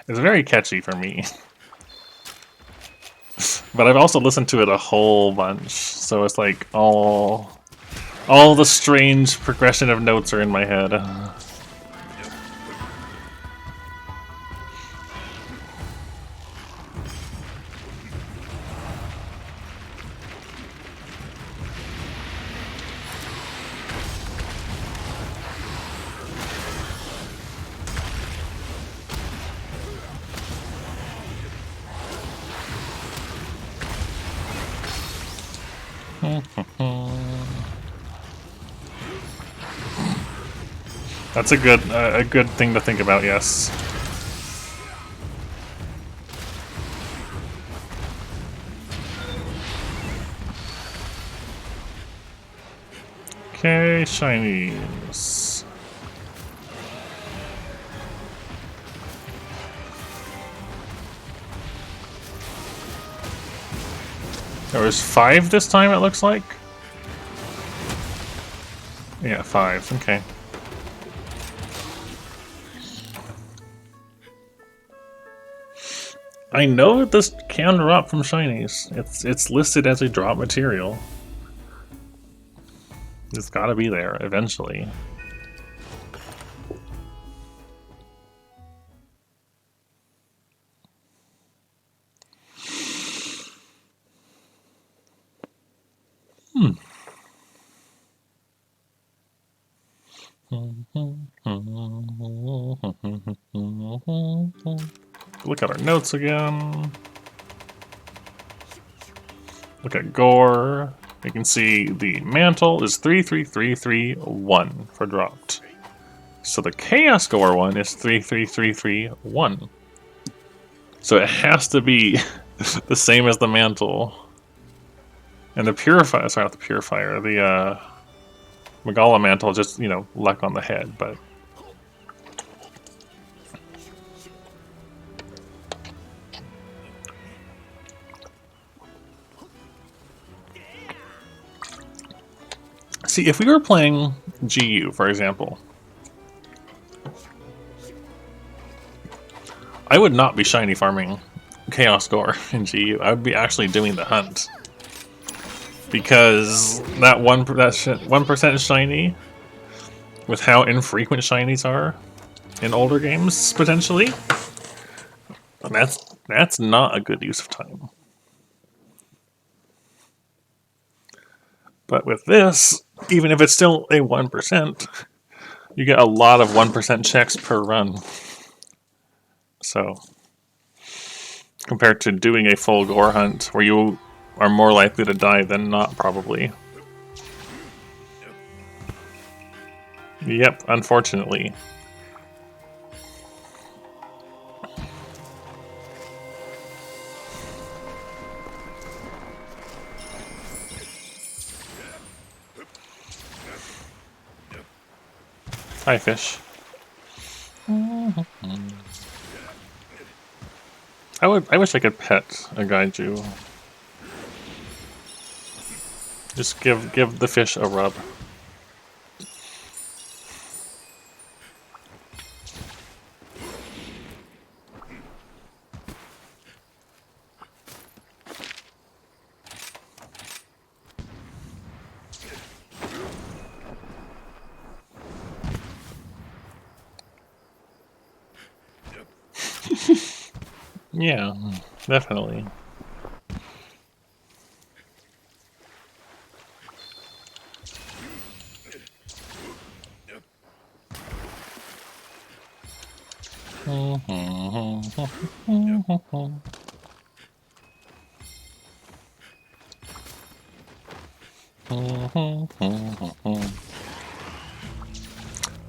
S1: It's very catchy for me. But I've also listened to it a whole bunch, so it's like all the strange progression of notes are in my head. That's a good thing to think about, yes. Okay, shinies. There was 5 this time, it looks like. Yeah, 5, okay. I know this can drop from shinies. It's listed as a drop material. It's gotta be there eventually. Look at our notes again. Look at Gore. You can see the mantle is 33331 for dropped. So the Chaos Gore one is 33331. So it has to be the same as the mantle. And the Purifier, sorry, not the Purifier, the Megala mantle, just, you know, luck on the head, but. See, if we were playing GU, for example, I would not be shiny farming Chaos Gore in GU. I would be actually doing the hunt. Because that 1% shiny, with how infrequent shinies are in older games, potentially, that's not a good use of time. But with this, even if it's still a 1%, you get a lot of 1% checks per run. So, compared to doing a full Gore hunt, where you are more likely to die than not, probably. Yep, unfortunately. Hi, fish. I wish I could pet a Gaiju. Just give the fish a rub. Yeah, definitely.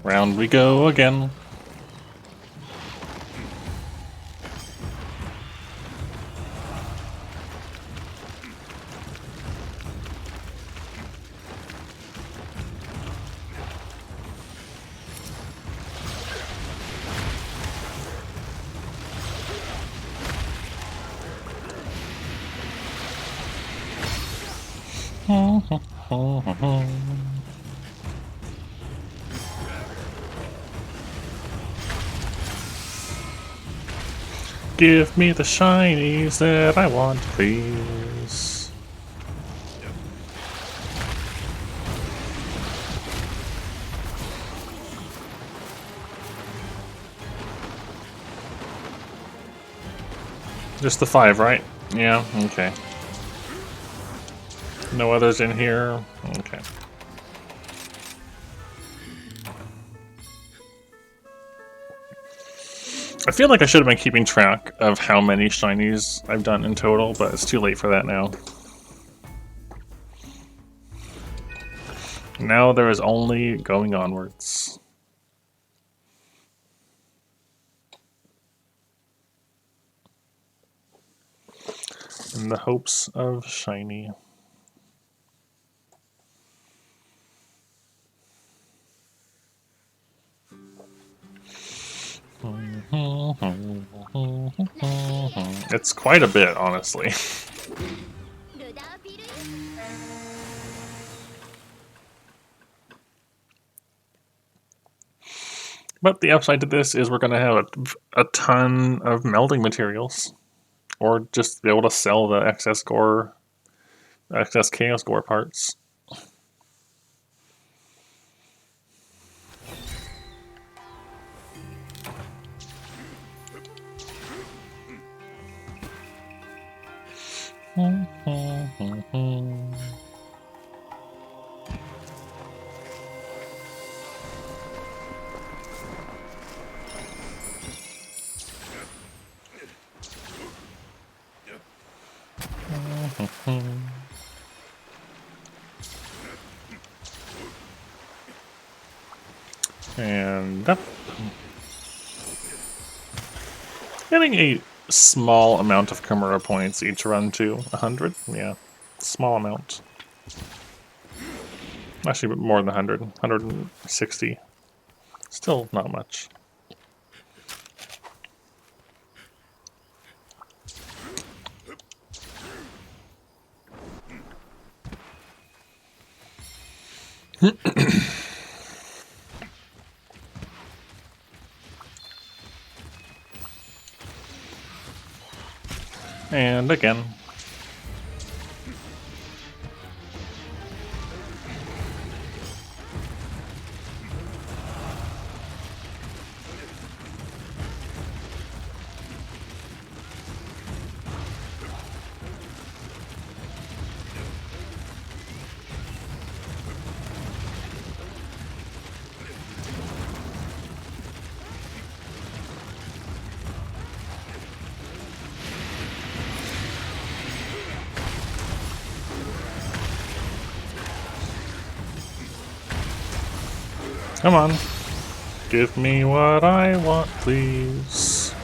S1: Round we go again. Give me the shinies that I want, please. Just the 5, right? Yeah, okay. No others in here? Okay. I feel like I should have been keeping track of how many shinies I've done in total, but it's too late for that now. Now there is only going onwards. In the hopes of shiny. It's quite a bit, honestly. But the upside to this is we're going to have a ton of melding materials. Or just be able to sell the excess gore, excess chaos gore parts. And up. Getting a small amount of Kimura points each run to 100. Yeah, small amount. Actually, more than 100. 160. Still not much. And again. Come on. Give me what I want, please.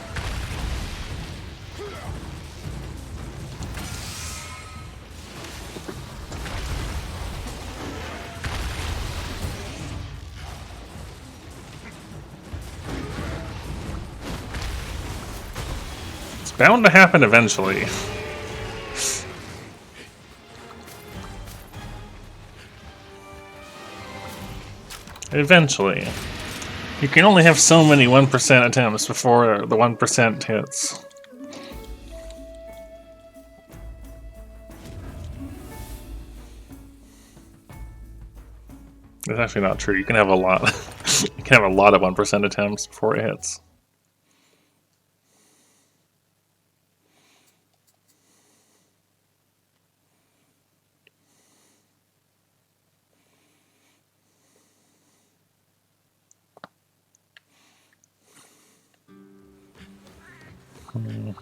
S1: It's bound to happen eventually. Eventually. You can only have so many 1% attempts before the 1% hits. It's actually not true. You can have a lot. You can have a lot of 1% attempts before it hits.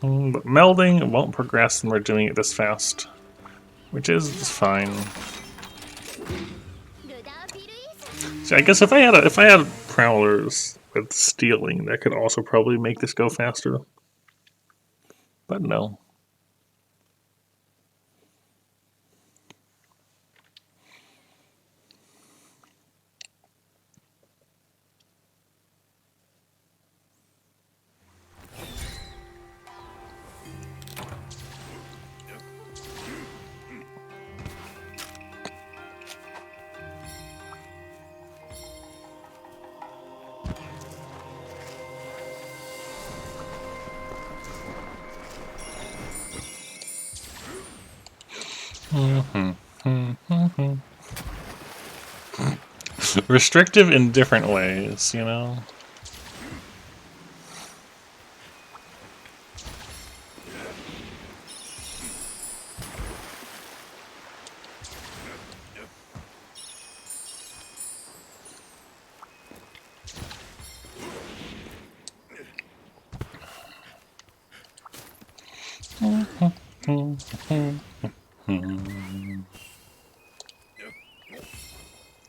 S1: But melding won't progress when we're doing it this fast, which is fine. See, I guess if I had prowlers with stealing, that could also probably make this go faster. But no. Restrictive in different ways, you know?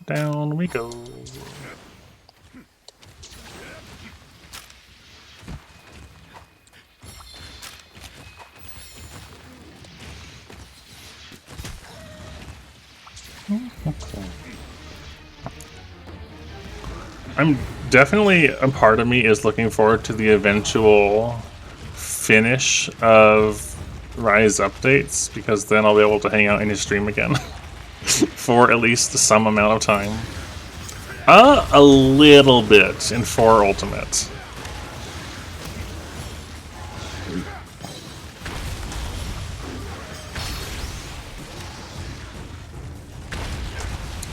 S1: Down we go. I'm definitely, a part of me is looking forward to the eventual finish of Rise updates, because then I'll be able to hang out in his stream again for at least some amount of time. A little bit in 4 Ultimate.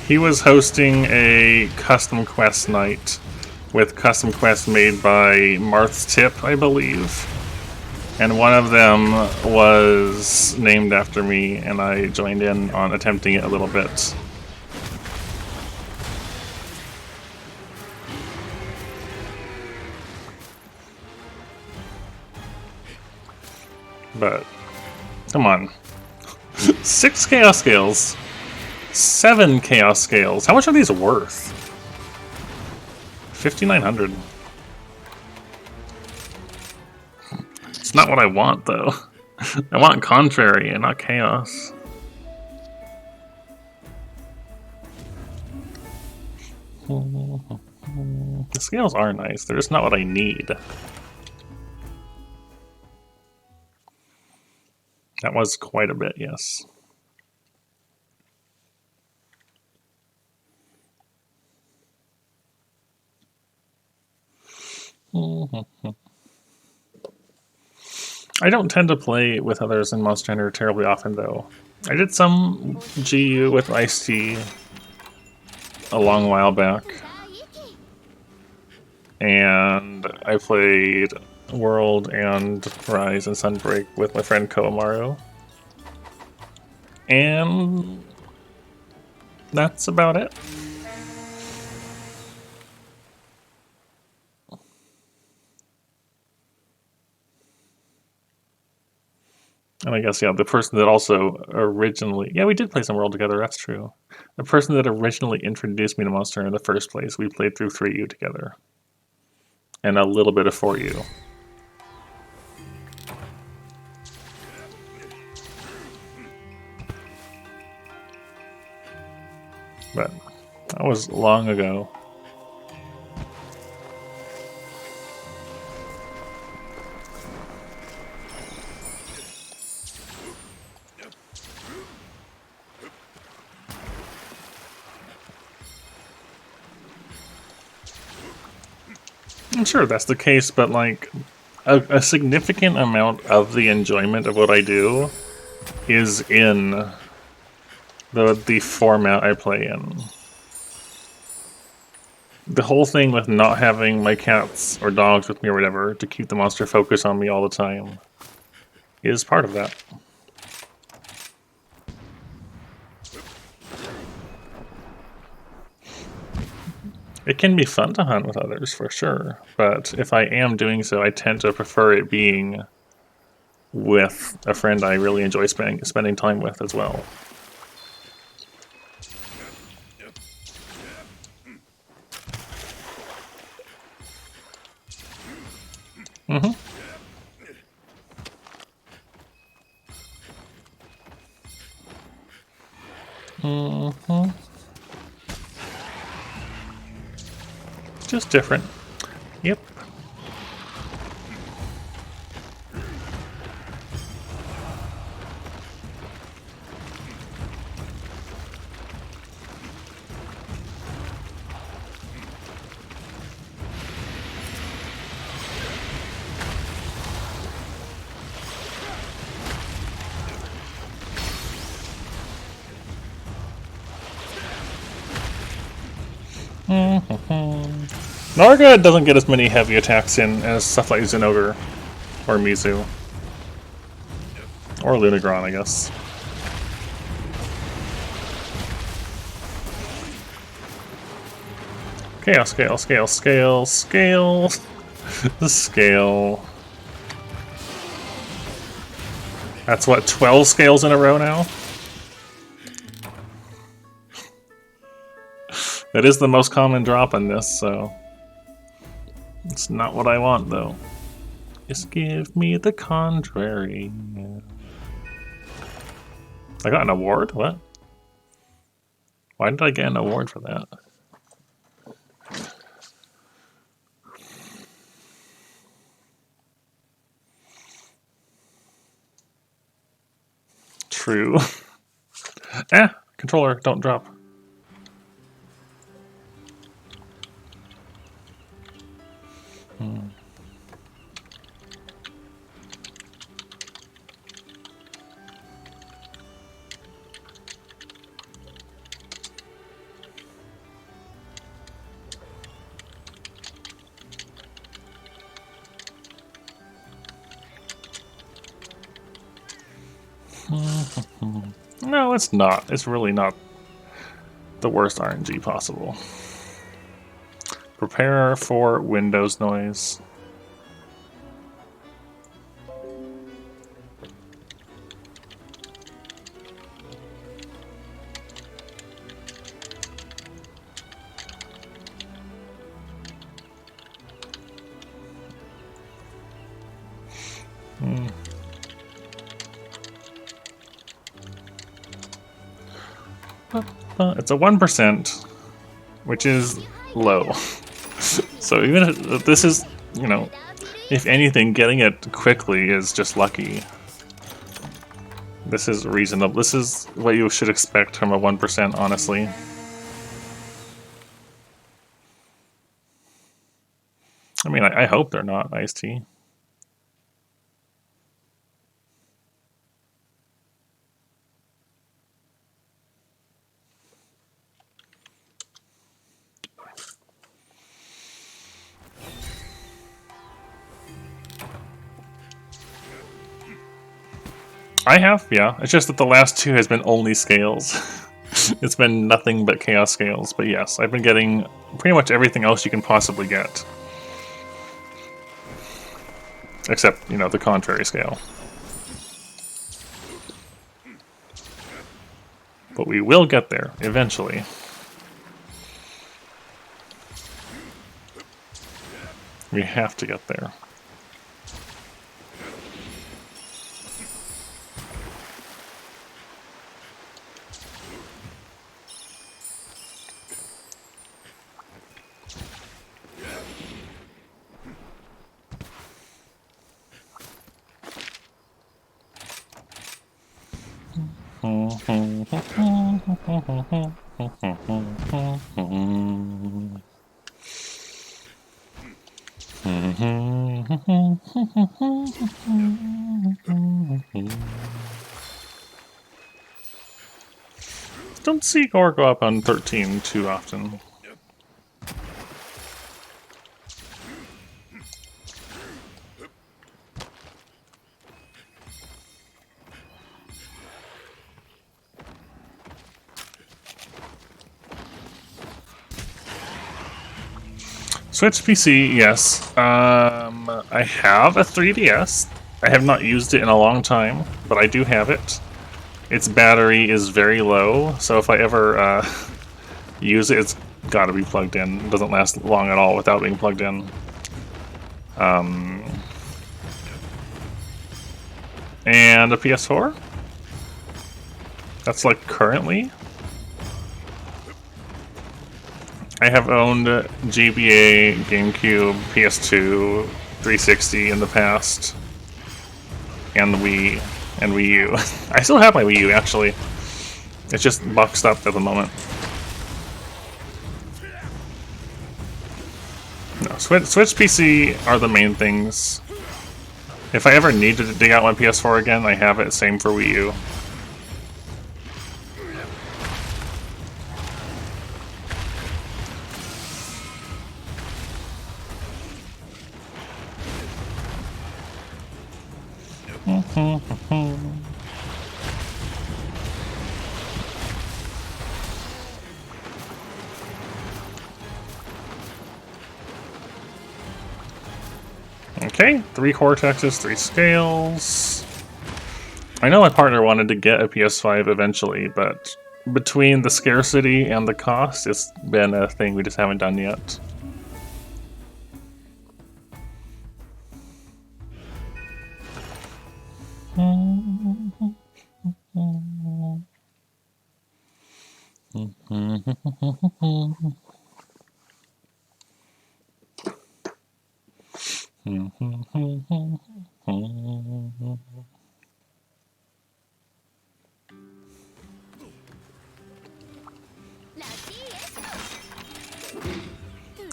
S1: He was hosting a custom quest night with custom quests made by Marth's Tip, I believe. And one of them was named after me, and I joined in on attempting it a little bit. But, come on. 6 Chaos Scales. 7 Chaos Scales. How much are these worth? 5,900. It's not what I want, though. I want Contrary and not Chaos. The scales are nice. They're just not what I need. That was quite a bit, yes. I don't tend to play with others in Monster Hunter terribly often, though. I did some GU with Ice-T a long while back. And I played World and Rise and Sunbreak with my friend Koamaru. And that's about it. And I guess, yeah, the person that also originally... Yeah, we did play some World together, that's true. The person that originally introduced me to Monster in the first place, we played through 3U together. And a little bit of 4U. But that was long ago. I'm sure that's the case, but like a significant amount of the enjoyment of what I do is in the format I play in. The whole thing with not having my cats or dogs with me or whatever to keep the monster focused on me all the time is part of that. It can be fun to hunt with others, for sure, but if I am doing so, I tend to prefer it being with a friend I really enjoy spending time with as well. Mm-hmm. Mm-hmm. Just different. Yep. Narga doesn't get as many heavy attacks in as stuff like Zinogre or Mizu. Or Lunagron, I guess. Scale. The scale. That's what, 12 scales in a row now? That is the most common drop in this, so it's not what I want though. Just give me the contrary. I got an award? What? Why did I get an award for that? True. Controller, don't drop. No, it's not. It's really not the worst RNG possible. Prepare for Windows noise. It's a 1%, which is low. So even if this is, you know, if anything, getting it quickly is just lucky. This is reasonable. This is what you should expect from a 1%, honestly. I mean, I hope they're not iced tea. I have, yeah. It's just that the last two has been only scales. It's been nothing but chaos scales, but yes, I've been getting pretty much everything else you can possibly get. Except, you know, the contrary scale. But we will get there, eventually. We have to get there. Don't see Gore go up on 13 too often. Switch PC, yes. I have a 3DS. I have not used it in a long time, but I do have it. Its battery is very low, so if I ever use it, it's got to be plugged in. It doesn't last long at all without being plugged in. And a PS4? That's like currently? I have owned GBA, GameCube, PS2, 360 in the past, and the Wii, and Wii U. I still have my Wii U, actually. It's just boxed up at the moment. No, Switch PC are the main things. If I ever need to dig out my PS4 again, I have it. Same for Wii U. Okay, 3 cortexes, 3 scales. I know my partner wanted to get a PS5 eventually, but between the scarcity and the cost, it's been a thing we just haven't done yet.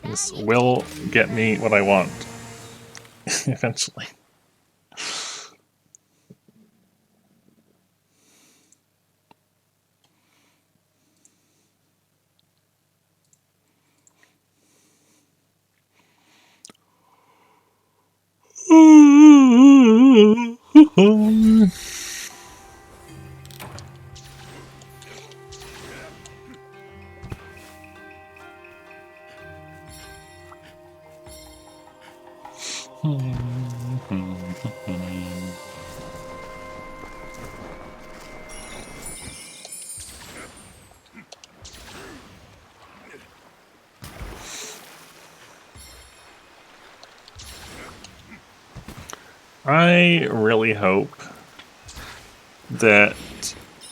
S1: This will get me what I want eventually. I really hope that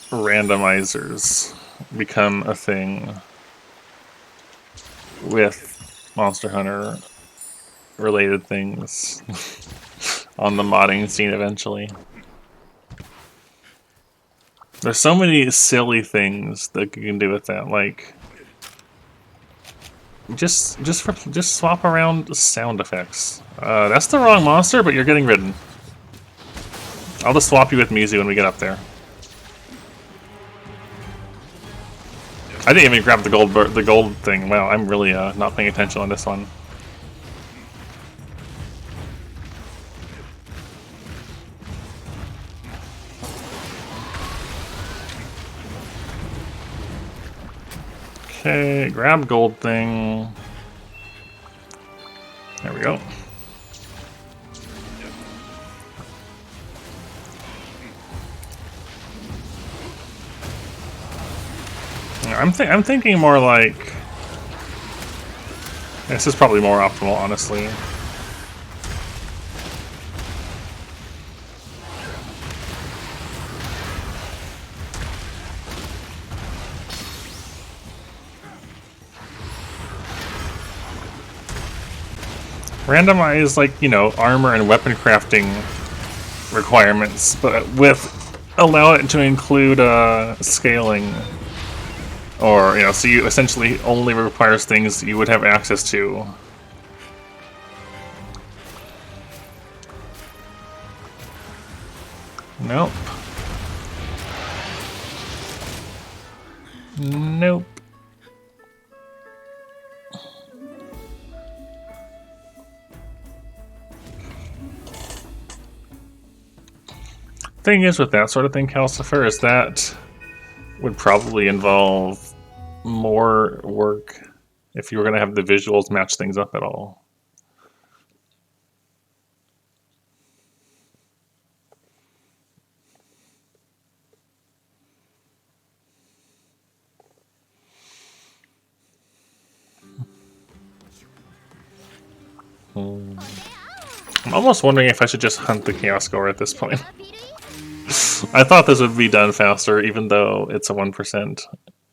S1: randomizers become a thing with Monster Hunter related things on the modding scene eventually. There's so many silly things that you can do with that, like just swap around sound effects. That's the wrong monster, but you're getting ridden. I'll just swap you with Mizu when we get up there. I didn't even grab the gold thing. Wow, I'm really not paying attention on this one. Okay, grab gold thing. There we go. I'm thinking more like this is probably more optimal, honestly. Randomize, like, you know, armor and weapon crafting requirements, but allow it to include scaling. Or, you know, so you essentially only requires things you would have access to. Nope. Nope. Thing is with that sort of thing, Calcifer, is that would probably involve more work if you were going to have the visuals match things up at all. I'm almost wondering if I should just hunt the Chaos Score at this point. I thought this would be done faster, even though it's a 1%.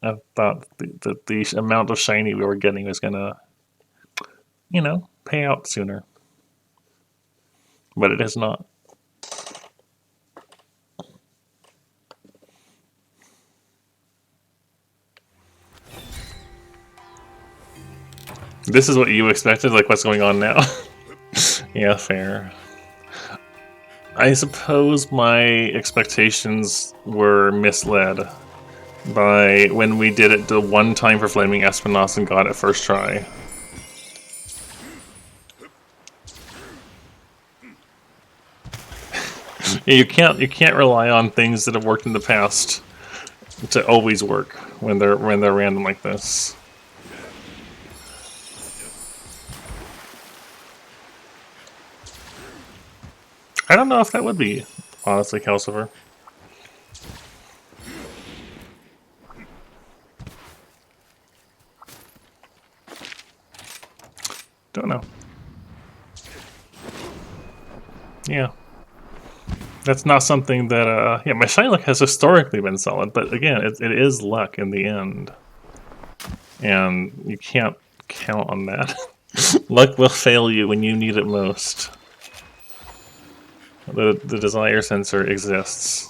S1: I thought the amount of shiny we were getting was gonna, you know, pay out sooner. But it has not. This is what you expected? Like, what's going on now? Yeah, fair. I suppose my expectations were misled by when we did it the one time for Flaming Espinos and got it first try. You can't rely on things that have worked in the past to always work when they're random like this. I don't know if that would be, honestly, Calcifer. Don't know. Yeah. That's not something that, yeah, my shiny luck has historically been solid, but again, it is luck in the end. And you can't count on that. Luck will fail you when you need it most. The desire sensor exists.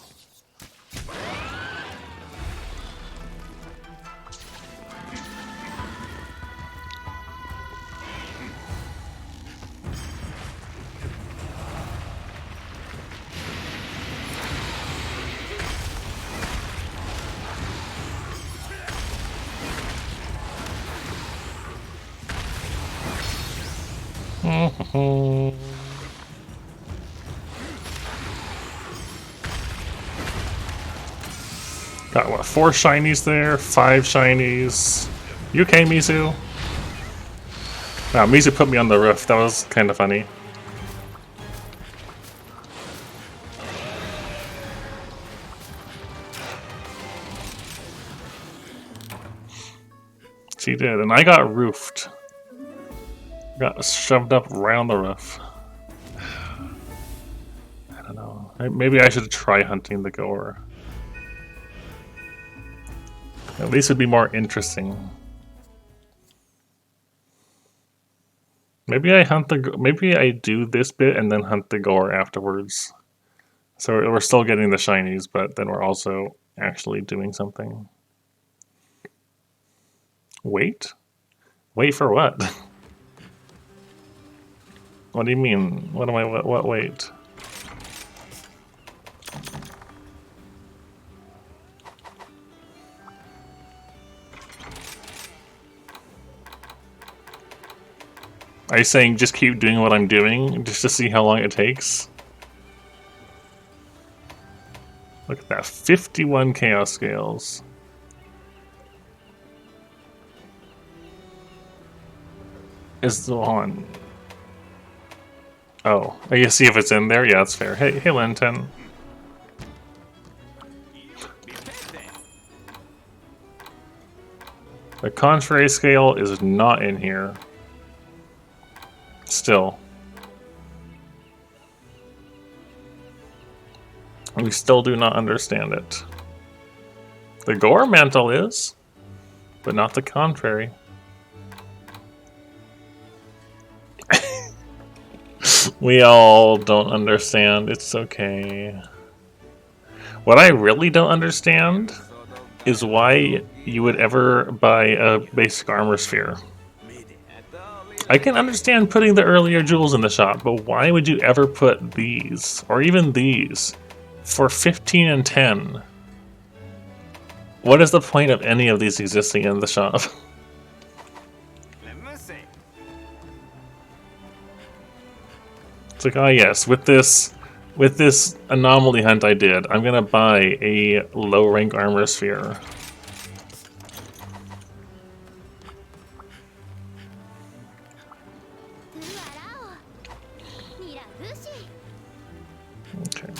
S1: Got what, 4 shinies there, 5 shinies. You okay, Mizu? Wow, Mizu put me on the roof. That was kind of funny. She did, and I got roofed. Got shoved up right on the roof. I don't know. Maybe I should try hunting the goer. At least it'd be more interesting. Maybe maybe I do this bit and then hunt the goer afterwards. So we're still getting the shinies, but then we're also actually doing something. Wait? Wait for what? What do you mean? What wait? Are you saying just keep doing what I'm doing just to see how long it takes? Look at that, 51 chaos scales. Is the one. Oh, I guess see if it's in there. Yeah, that's fair. Hey, Linton. The contrary scale is not in here. Still. We still do not understand it. The gore mantle is, but not the contrary. We all don't understand. It's okay. What I really don't understand is why you would ever buy a basic armor sphere. I can understand putting the earlier jewels in the shop, but why would you ever put these, or even these, for 15 and 10? What is the point of any of these existing in the shop? It's like, oh yes, with this anomaly hunt I did, I'm gonna buy a low rank armor sphere. Okay.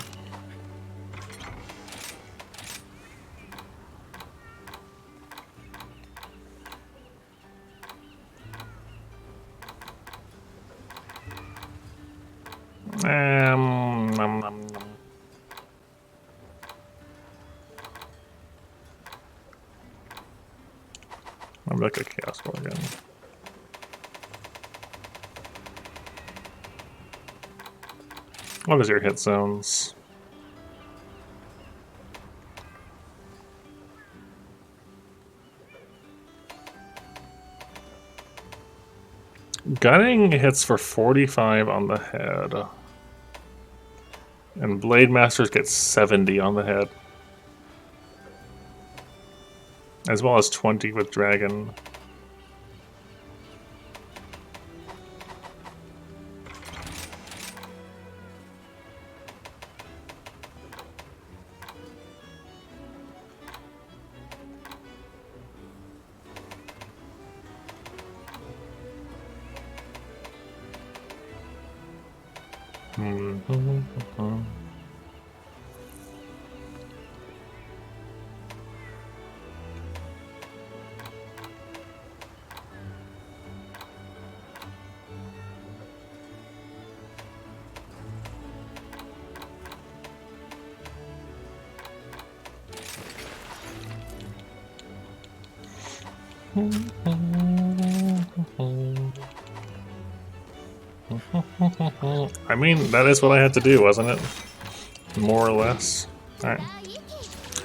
S1: Nom, nom, nom. I'm like a chaos ball again. What is your hit zones? Gunning hits for 45 on the head. And Blade Masters get 70 on the head. As well as 20 with Dragon. I mean, that is what I had to do, wasn't it? More or less. Alright.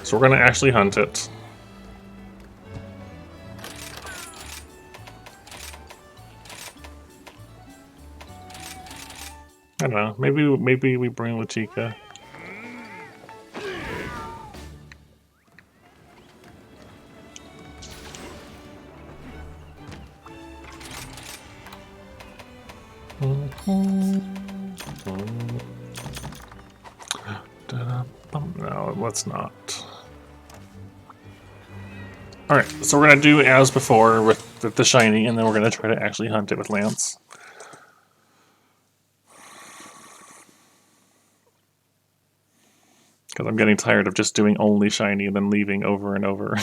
S1: So we're gonna actually hunt it. I don't know. Maybe we bring Lachika. No, let's not. Alright, so we're gonna do as before with the shiny, and then we're gonna try to actually hunt it with Lance. Because I'm getting tired of just doing only shiny and then leaving over and over.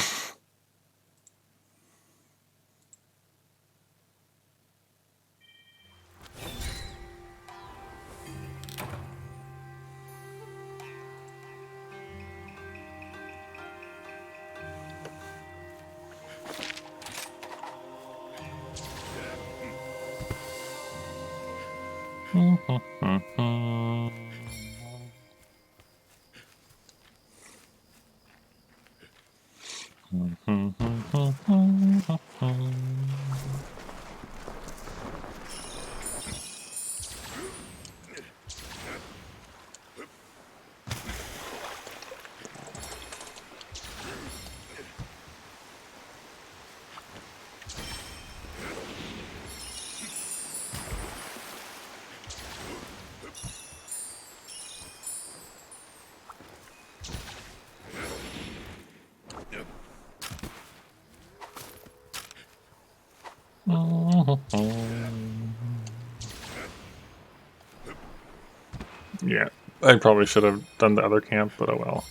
S1: Yeah, I probably should have done the other camp, but oh well.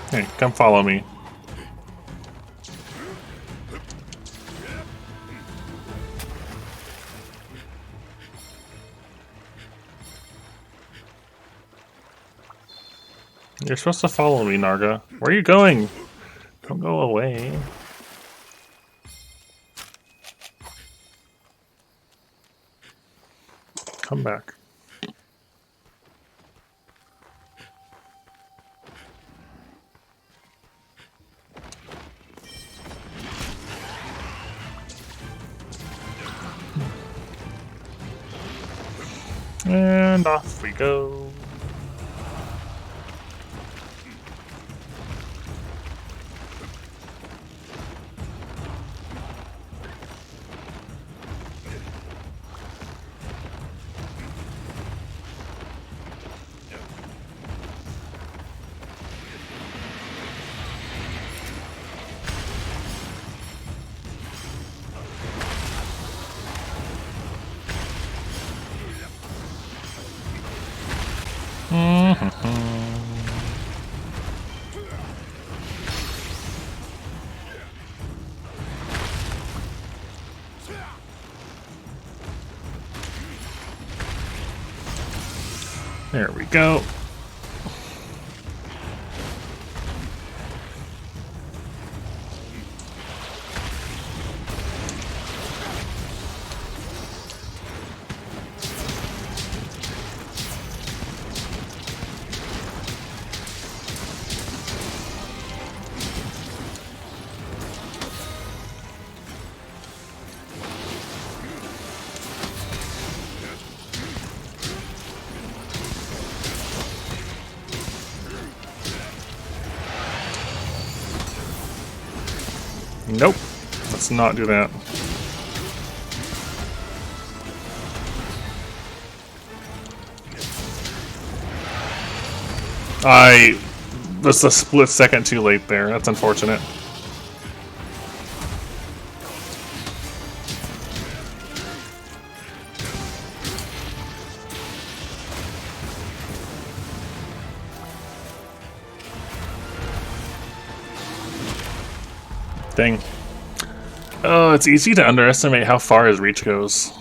S1: Hey, come follow me. You're supposed to follow me, Narga. Where are you going? Don't go away. Come back. And off we go. There we go. Nope. Let's not do that. I was a split second too late there. That's unfortunate. Dang. Oh, it's easy to underestimate how far his reach goes.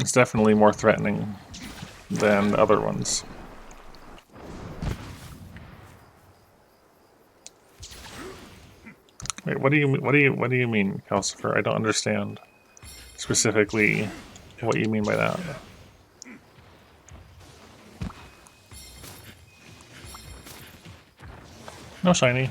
S1: It's definitely more threatening than the other ones. Wait, what do you mean, Calcifer? I don't understand specifically what you mean by that. No shiny.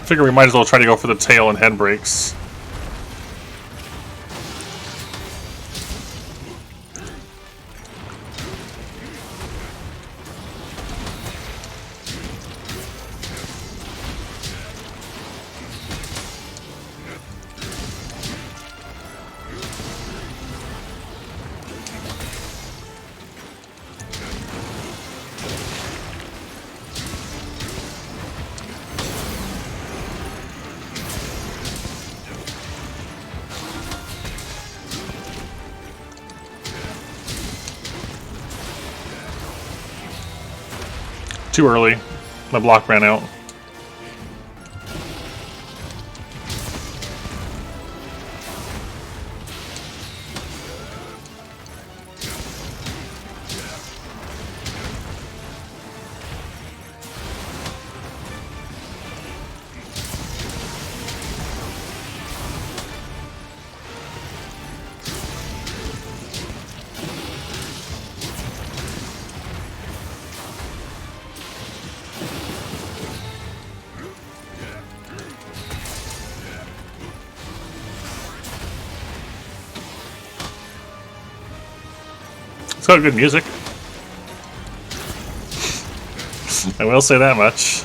S1: Figure we might as well try to go for the tail and head breaks. Too early. My block ran out. It's got good music. I will say that much.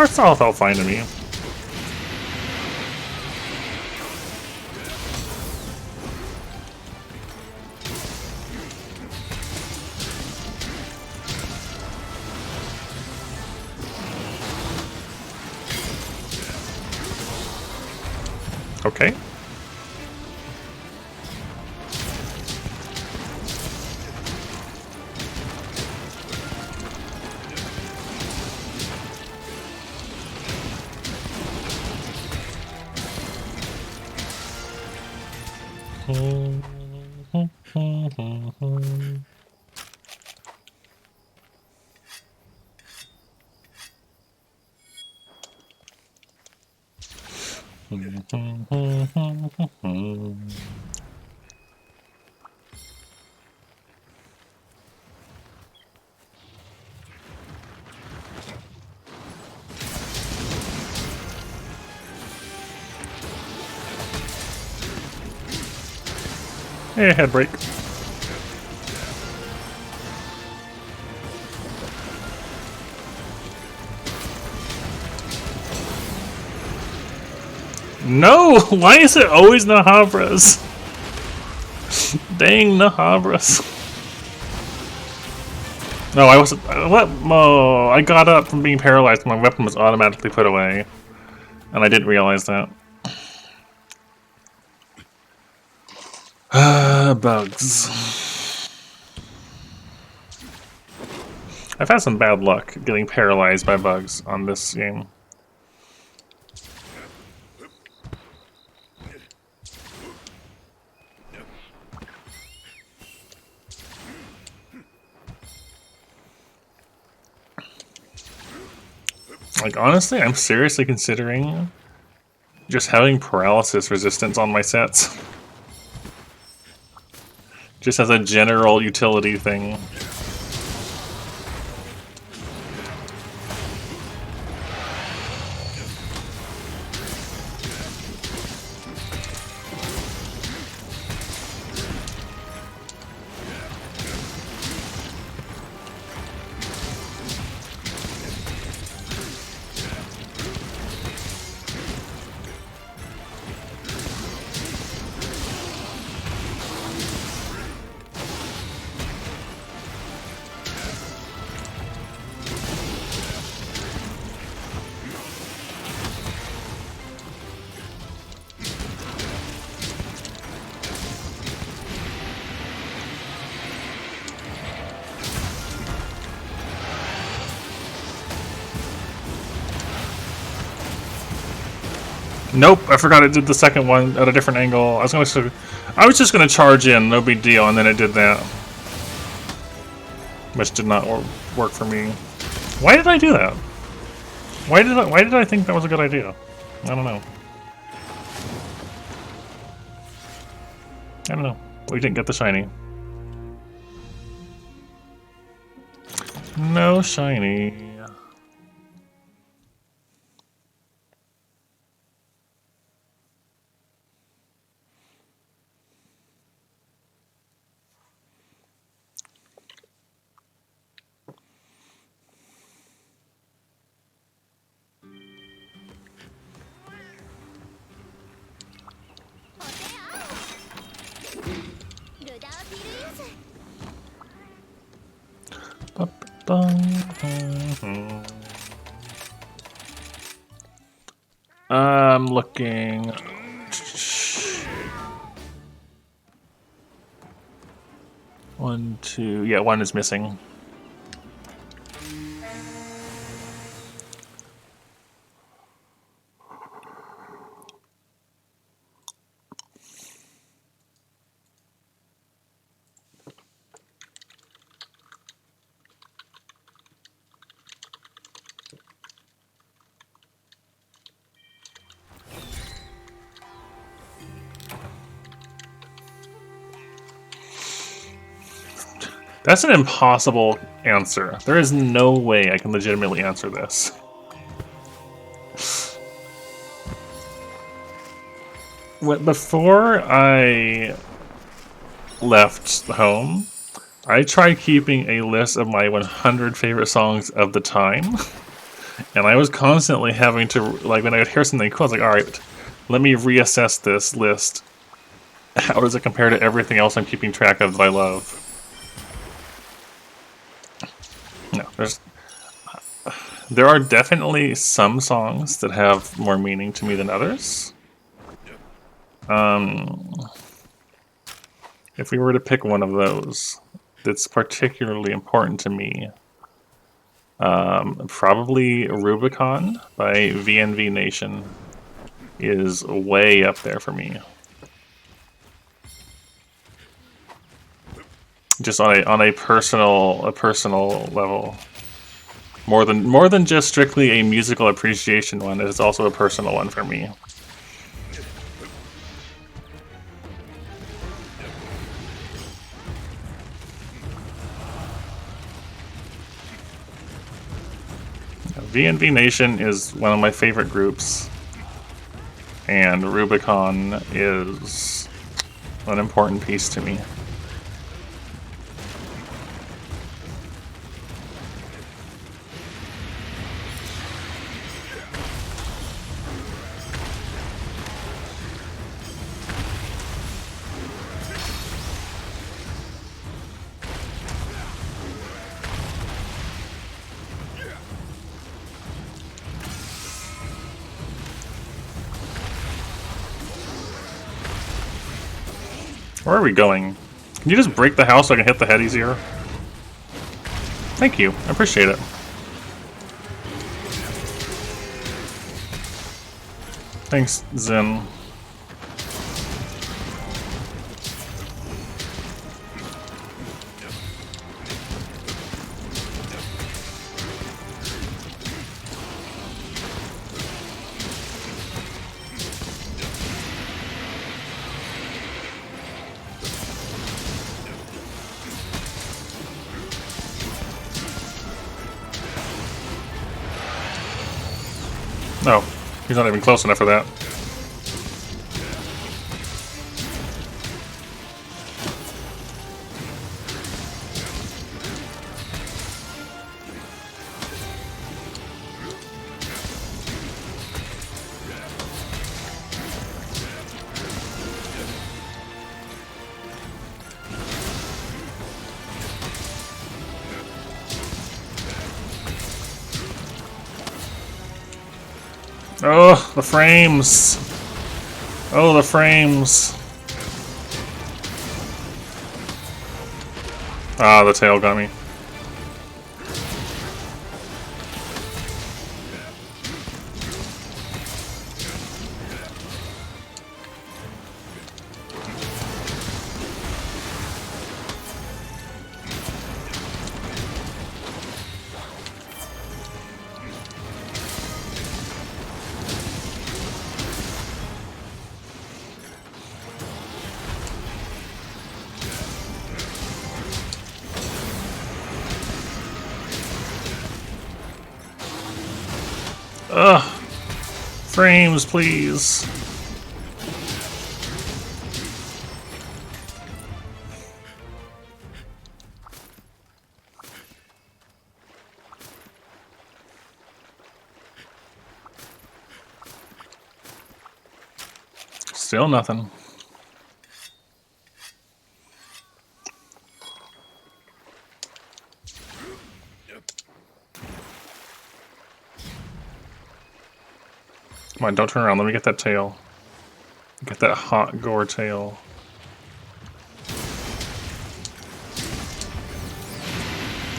S1: It's all felt fine to me. Okay. Hey, head break. No! Why is it always Nahabras? Dang Nahabras. No, I wasn't. What? Oh, I got up from being paralyzed. My weapon was automatically put away. And I didn't realize that. Bugs. I've had some bad luck getting paralyzed by bugs on this game. Like, honestly, I'm seriously considering just having paralysis resistance on my sets. Just as a general utility thing. Nope, I forgot it did the second one at a different angle. I was just gonna charge in, no big deal, and then it did that. Which did not work for me. Why did I do that? Why did I think that was a good idea? I don't know. I don't know. We didn't get the shiny. No shiny. I'm looking. One, two. Yeah, one is missing. That's an impossible answer. There is no way I can legitimately answer this. Before I left home, I tried keeping a list of my 100 favorite songs of the time. And I was constantly having to, like, when I would hear something cool, I was like, alright, let me reassess this list. How does it compare to everything else I'm keeping track of that I love? No, there are definitely some songs that have more meaning to me than others. If we were to pick one of those that's particularly important to me, probably Rubicon by VNV Nation is way up there for me. Just on a personal level. More than just strictly a musical appreciation one, it's also a personal one for me. VNV Nation is one of my favorite groups, and Rubicon is an important piece to me. Where are we going? Can you just break the house so I can hit the head easier? Thank you. I appreciate it. Thanks, Zen. No, he's not even close enough for that. Oh, the frames! Oh, the frames! Ah, the tail got me. Ugh. Frames, please. Still nothing. Come on, don't turn around. Let me get that tail. Get that hot gore tail.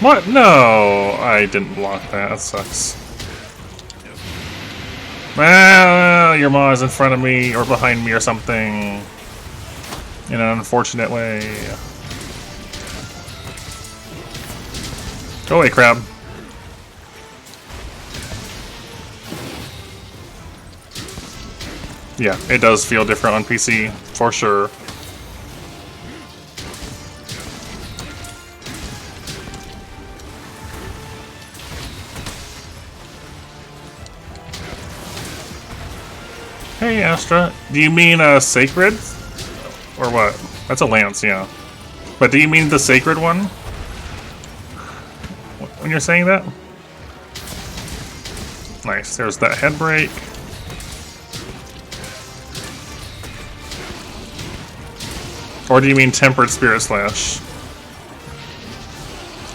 S1: What? No! I didn't block that. That sucks. Ah, your maw is in front of me or behind me or something. In an unfortunate way. Go away, crab. Yeah, it does feel different on PC, for sure. Hey, Astra. Do you mean sacred? Or what? That's a lance, yeah. But do you mean the sacred one? When you're saying that? Nice, there's that head break. Or do you mean tempered spirit slash?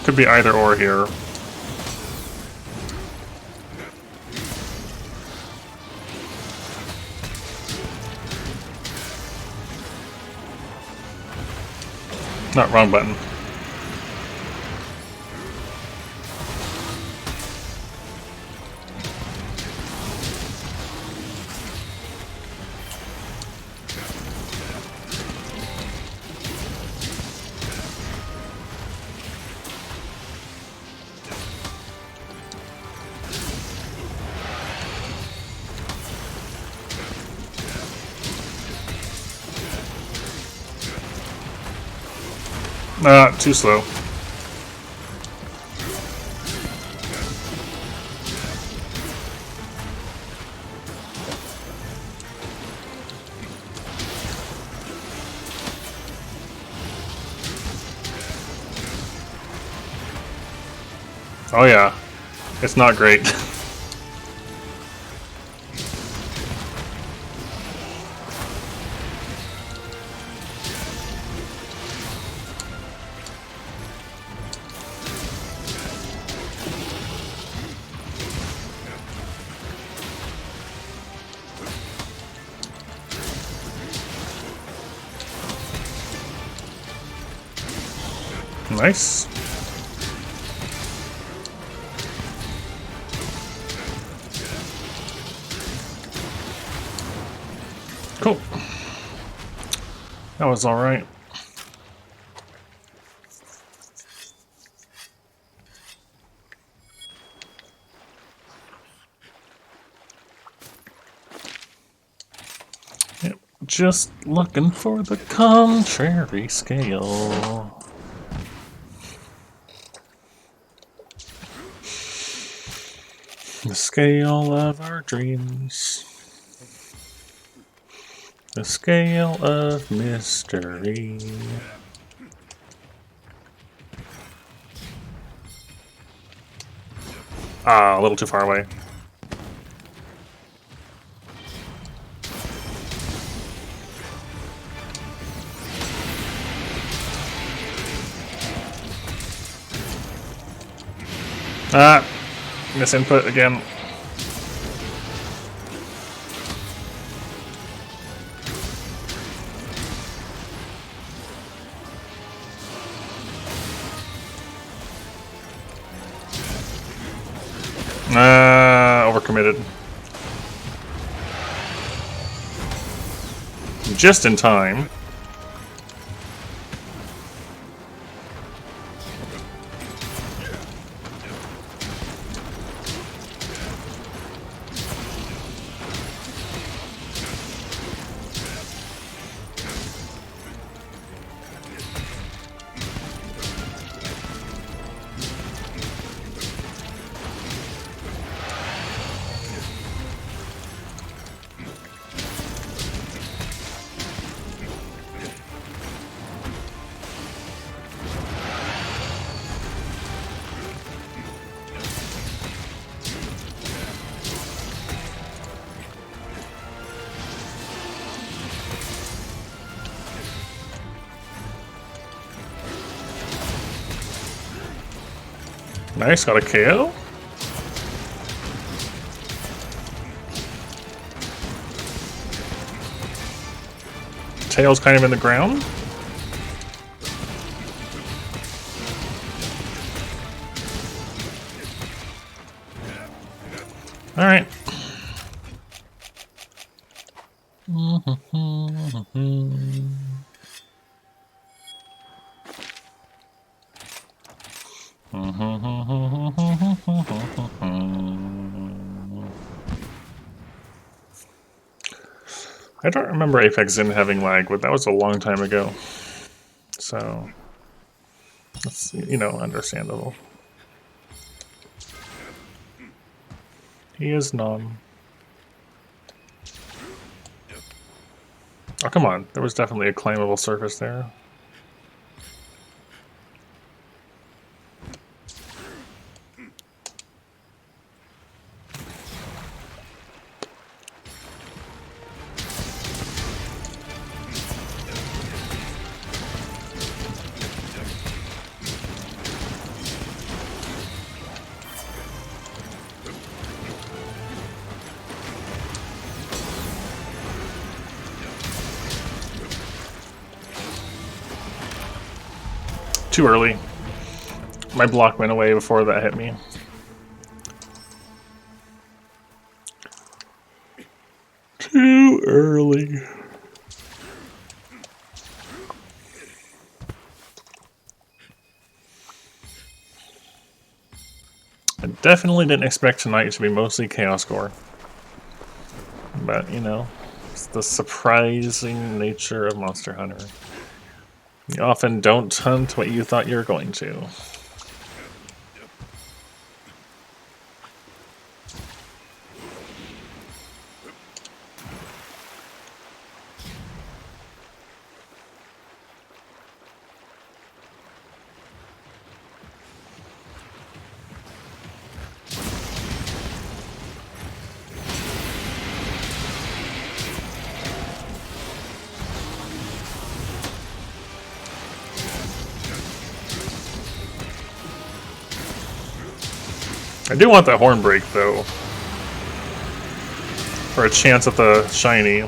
S1: Could be either or here. Not wrong button. Too slow. Oh yeah, it's not great. Nice. Cool. That was all right. Yep. Just looking for the contrary scale. The scale of our dreams. The scale of mystery. Ah, a little too far away. Ah, misinput again. Overcommitted. Just in time. Nice, got a KO. Tail's kind of in the ground. Alright. I don't remember Apex Zim having lag, but that was a long time ago. So, that's, you know, understandable. He is numb. Oh, come on. There was definitely a claimable surface there. Too early. My block went away before that hit me. Too early. I definitely didn't expect tonight to be mostly Chaos Gore. But, you know, it's the surprising nature of Monster Hunter. You often don't hunt what you thought you were going to. I do want that horn break though, for a chance at the shiny.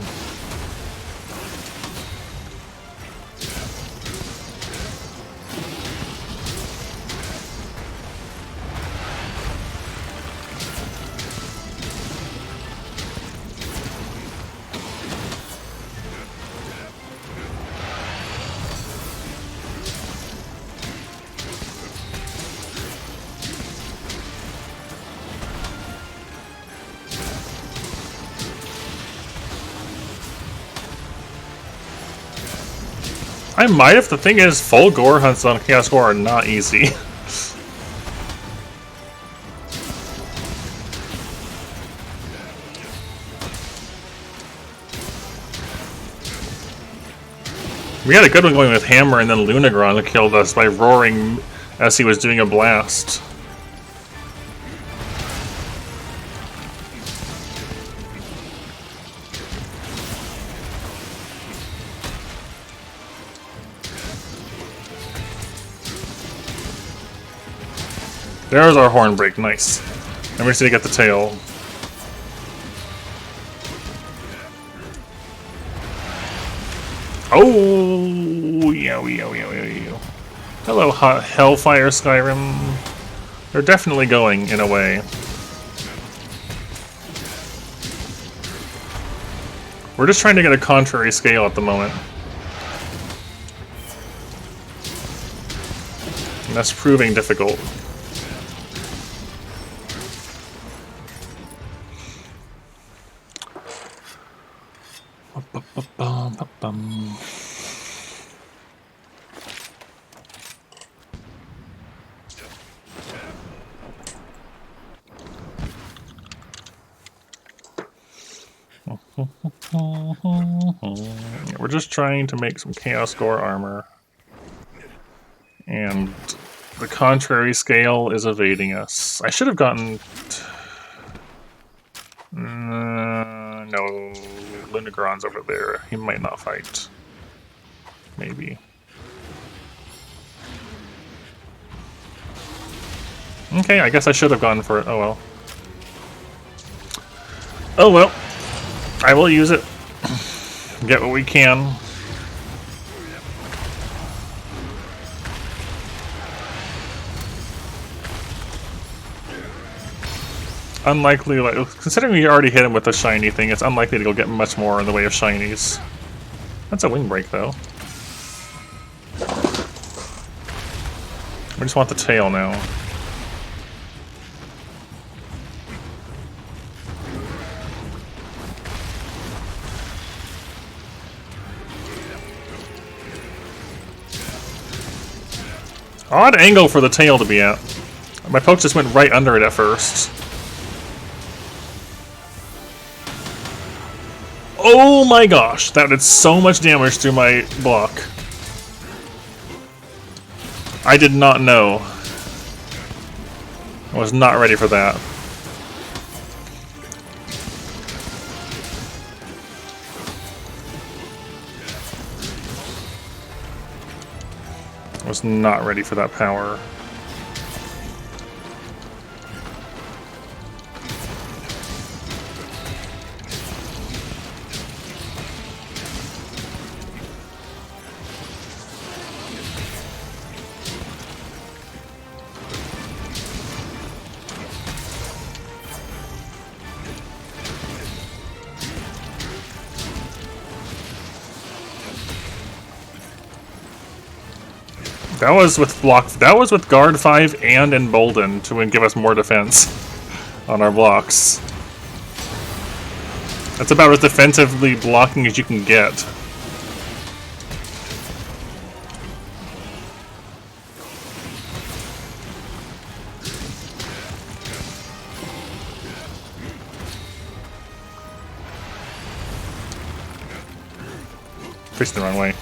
S1: I might if the thing is, full gore hunts on Chaos Gore are not easy. We had a good one going with Hammer, and then Lunagron killed us by roaring as he was doing a blast. There's our horn break, nice. And we just need to get the tail. Oh, yeah. Hello, Hellfire Skyrim. They're definitely going, in a way. We're just trying to get a contrary scale at the moment. And that's proving difficult. We're just trying to make some Chaos Gore armor. And the contrary scale is evading us. I should have gotten... no, Lunagron's over there. He might not fight. Maybe. Okay, I guess I should have gone for it. Oh well. Oh well. I will use it. Get what we can. Unlikely, like, considering we already hit him with the shiny thing, it's unlikely to go get much more in the way of shinies. That's a wing break, though. We just want the tail now. Odd angle for the tail to be at. My poke just went right under it at first. Oh my gosh, that did so much damage to my block. I did not know. I was not ready for that. I was not ready for that power. That was with block. That was with guard 5 and embolden to give us more defense on our blocks. That's about as defensively blocking as you can get. Facing the wrong way.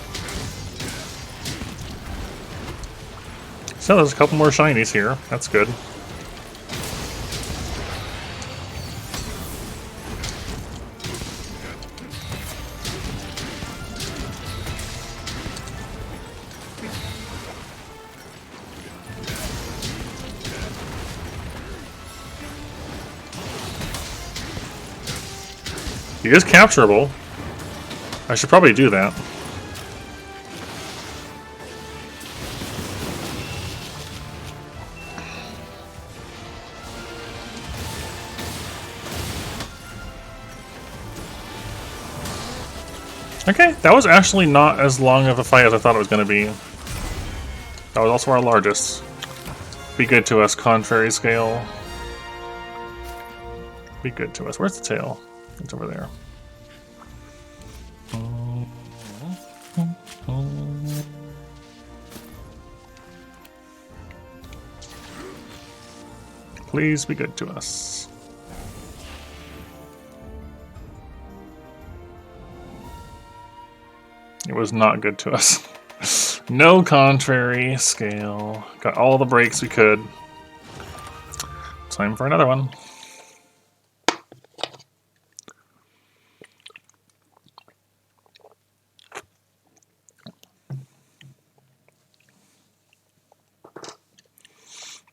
S1: So there's a couple more shinies here. That's good. He is capturable. I should probably do that. Okay, that was actually not as long of a fight as I thought it was going to be. That was also our largest. Be good to us, contrary scale. Be good to us. Where's the tail? It's over there. Please be good to us. It was not good to us. No contrary scale. Got all the breaks we could. Time for another one.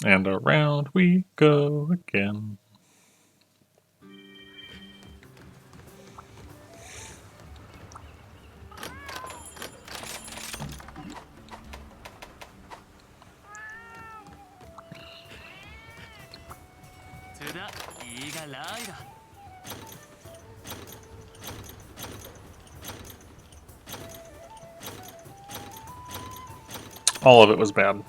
S1: And around we go again. All of it was bad.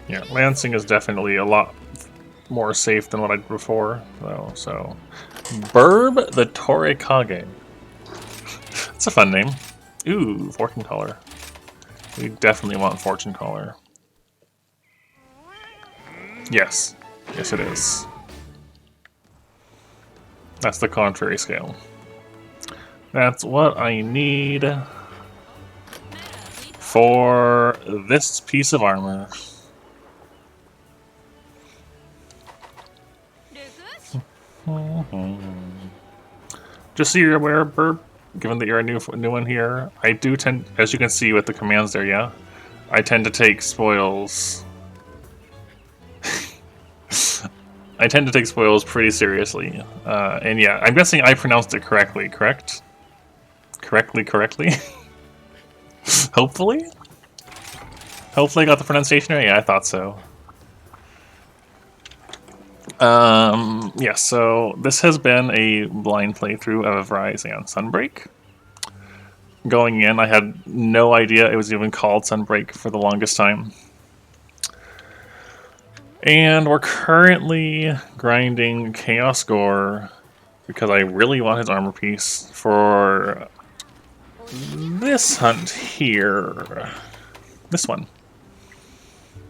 S1: Yeah, Lancing is definitely a lot more safe than what I did before, though. So, Burb the Torikage. That's a fun name. Ooh, Fortune Caller. We definitely want Fortune Caller. Yes. Yes, it is. That's the contrary scale. That's what I need. for this piece of armor. Just so you're aware, Burp, given that you're a new one here, I do tend, as you can see with the commands there, yeah, I tend to take spoils. I tend to take spoils pretty seriously. And yeah, I'm guessing I pronounced it correctly, correct? Correctly? Hopefully? Hopefully I got the pronunciation right? Yeah, I thought so. Yeah, so this has been a blind playthrough of Rise and Sunbreak. Going in, I had no idea it was even called Sunbreak for the longest time. And we're currently grinding Chaos Gore because I really want his armor piece for this hunt here. This one.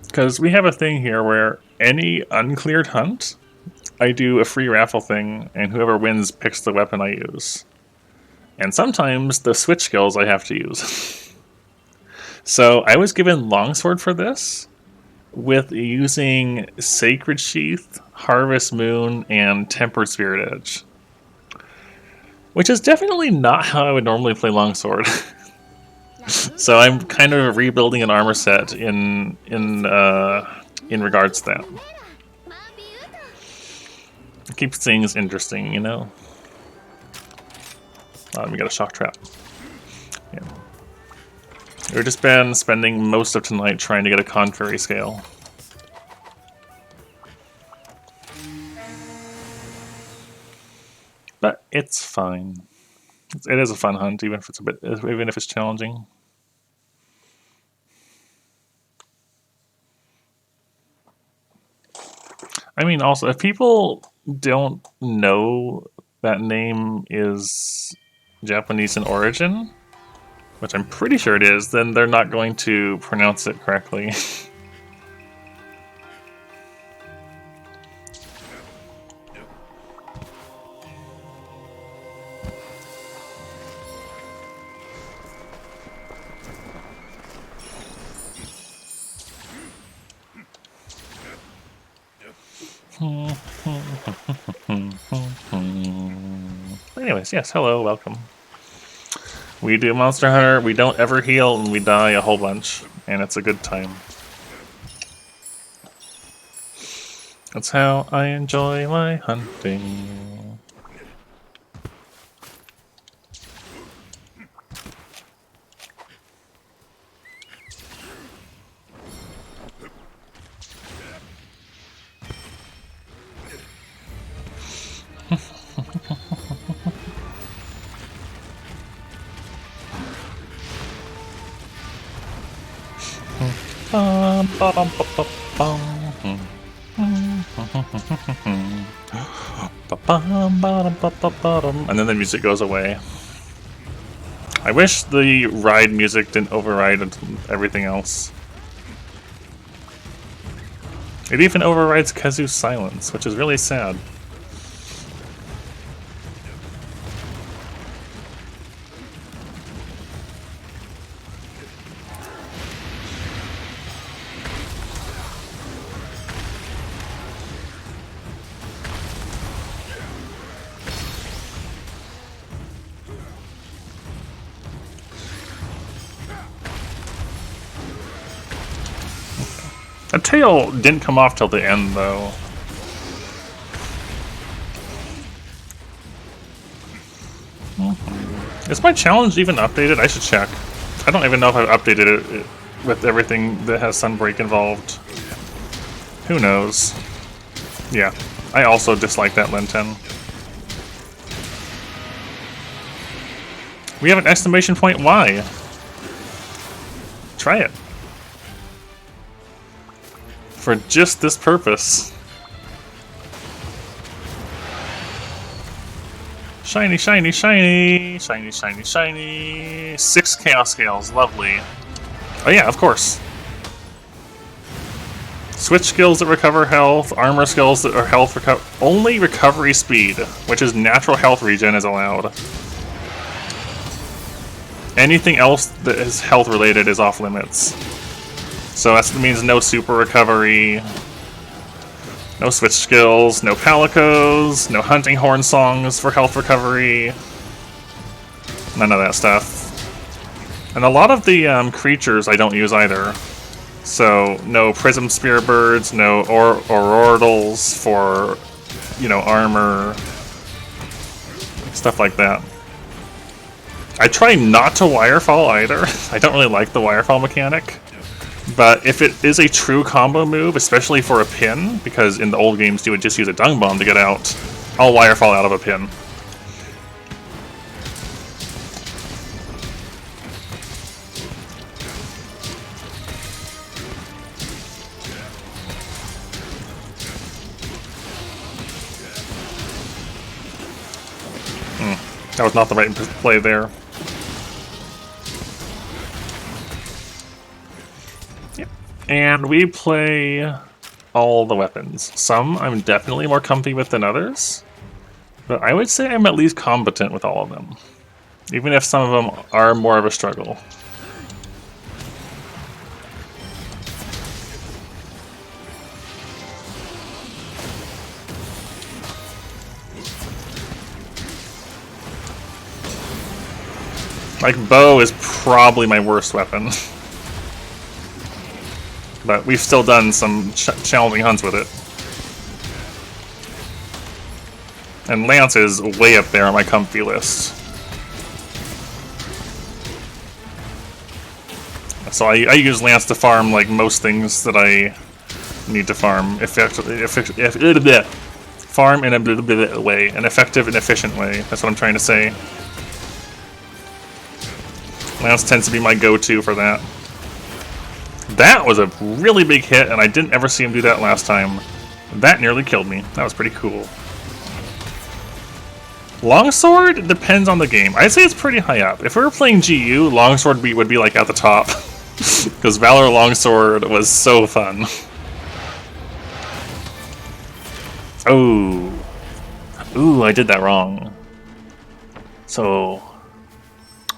S1: Because we have a thing here where any uncleared hunt, I do a free raffle thing, and whoever wins picks the weapon I use. And sometimes the switch skills I have to use. So I was given Longsword for this, with using Sacred Sheath, Harvest Moon, and Tempered Spirit Edge. Which is definitely not how I would normally play Longsword. So I'm kind of rebuilding an armor set in regards to that. It keeps things interesting, you know? We got a shock trap. Yeah. We've just been spending most of tonight trying to get a contrary scale. But it's fine. It is a fun hunt, even if it's challenging. I mean, also, if people don't know that name is Japanese in origin, which I'm pretty sure it is, then they're not going to pronounce it correctly. Anyways, yes, hello, welcome. We do Monster Hunter, we don't ever heal, and we die a whole bunch, and it's a good time. That's how I enjoy my hunting. And then the music goes away. I wish the ride music didn't override everything else. It even overrides Kazu's silence, which is really sad. The tail didn't come off till the end, though. Is my challenge even updated? I should check. I don't even know if I've updated it with everything that has Sunbreak involved. Who knows? Yeah, I also dislike that Lenten. We have an exclamation point Y. Try it. For just this purpose. Shiny, shiny, shiny, shiny, shiny, shiny. 6 Chaos Scales, lovely. Oh yeah, of course. Switch skills that recover health, armor skills that are health recover. Only recovery speed, which is natural health regen, is allowed. Anything else that is health related is off limits. So that means no super recovery, no switch skills, no palicos, no hunting horn songs for health recovery. None of that stuff. And a lot of the creatures I don't use either. So no prism spear birds, no oroidals for, you know, armor, stuff like that. I try not to wirefall either. I don't really like the wirefall mechanic. But if it is a true combo move, especially for a pin, because in the old games you would just use a dung bomb to get out, I'll wirefall out of a pin. That was not the right play there. Yep. And we play all the weapons. Some I'm definitely more comfy with than others, but I would say I'm at least competent with all of them, even if some of them are more of a struggle. Like, bow is probably my worst weapon. But we've still done some challenging hunts with it. And lance is way up there on my comfy list. So I use lance to farm like most things that I need to farm. Farm in a way, an effective and efficient way. That's what I'm trying to say. Lance tends to be my go-to for that. That was a really big hit, and I didn't ever see him do that last time. That nearly killed me. That was pretty cool. Longsword depends on the game. I'd say it's pretty high up. If we were playing GU, Longsword would be like at the top. Because Valor Longsword was so fun. Oh. Ooh, I did that wrong. So...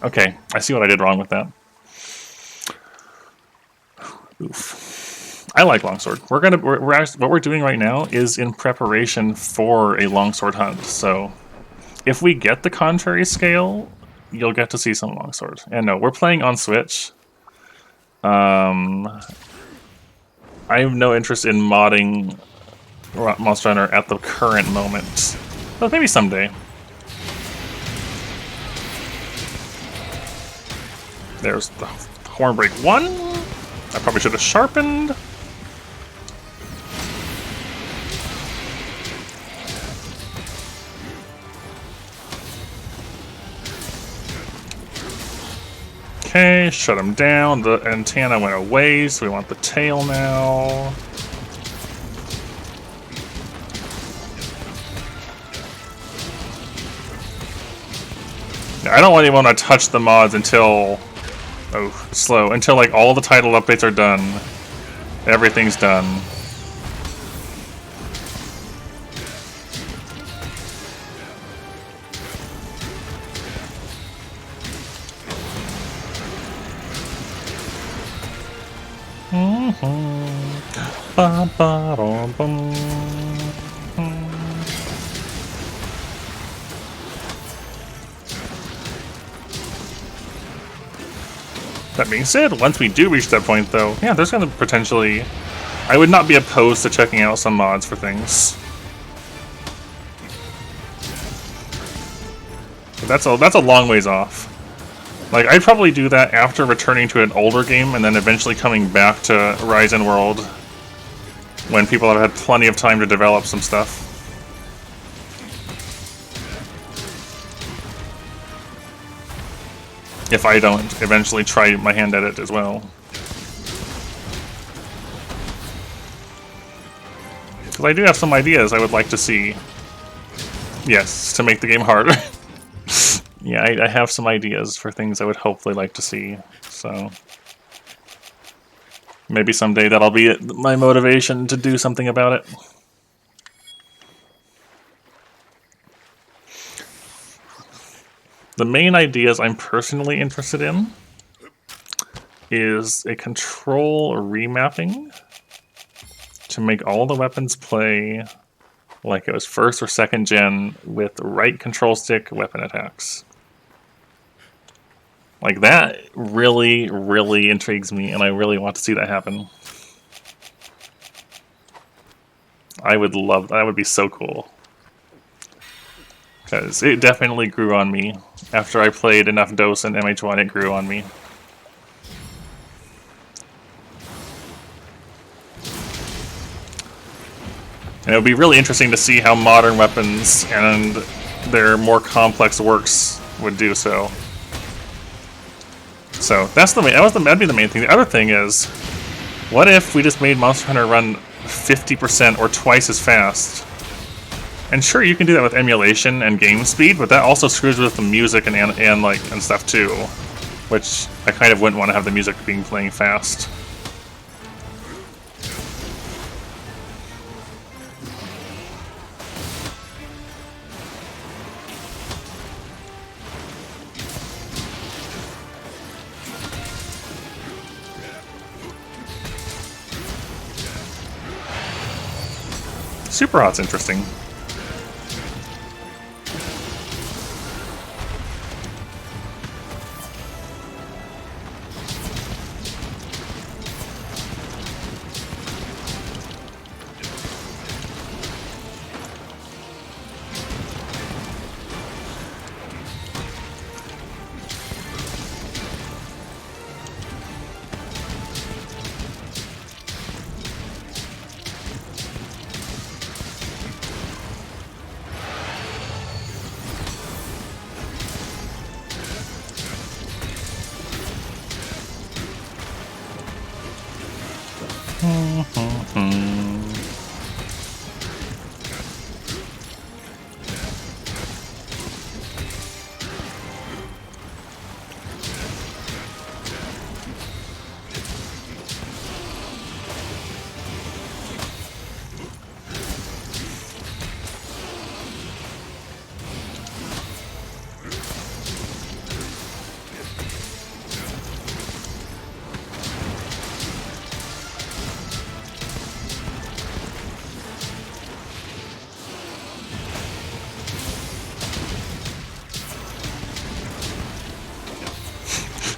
S1: okay, I see what I did wrong with that. Oof. I like longsword. What we're doing right now is in preparation for a longsword hunt. So if we get the contrary scale, you'll get to see some longsword. And no, we're playing on Switch. I have no interest in modding Monster Hunter at the current moment, but maybe someday. There's the Hornbreak 1. I probably should have sharpened. Okay, shut him down. The antenna went away, so we want the tail now. I don't really want to touch the mods until... oh, slow. Until, like, all the title updates are done. Everything's done. That being said, once we do reach that point, though, yeah, there's going to potentially... I would not be opposed to checking out some mods for things. But that's a long ways off. Like, I'd probably do that after returning to an older game and then eventually coming back to Horizon World when people have had plenty of time to develop some stuff. If I don't eventually try my hand at it as well. Because I do have some ideas I would like to see. Yes, to make the game harder. Yeah, I have some ideas for things I would hopefully like to see, so... maybe someday that'll be my motivation to do something about it. The main ideas I'm personally interested in is a control remapping to make all the weapons play like it was first or second gen with right control stick weapon attacks. Like, that really, really intrigues me, and I really want to see that happen. I would love that. Would be so cool. Because it definitely grew on me. After I played enough DOS and MH1, it grew on me. And it would be really interesting to see how modern weapons and their more complex works would do so. So that's that'd be the main thing. The other thing is, what if we just made Monster Hunter run 50% or twice as fast? And sure, you can do that with emulation and game speed, but that also screws with the music and stuff too, which I kind of wouldn't want to have the music playing fast. Super Hot's interesting.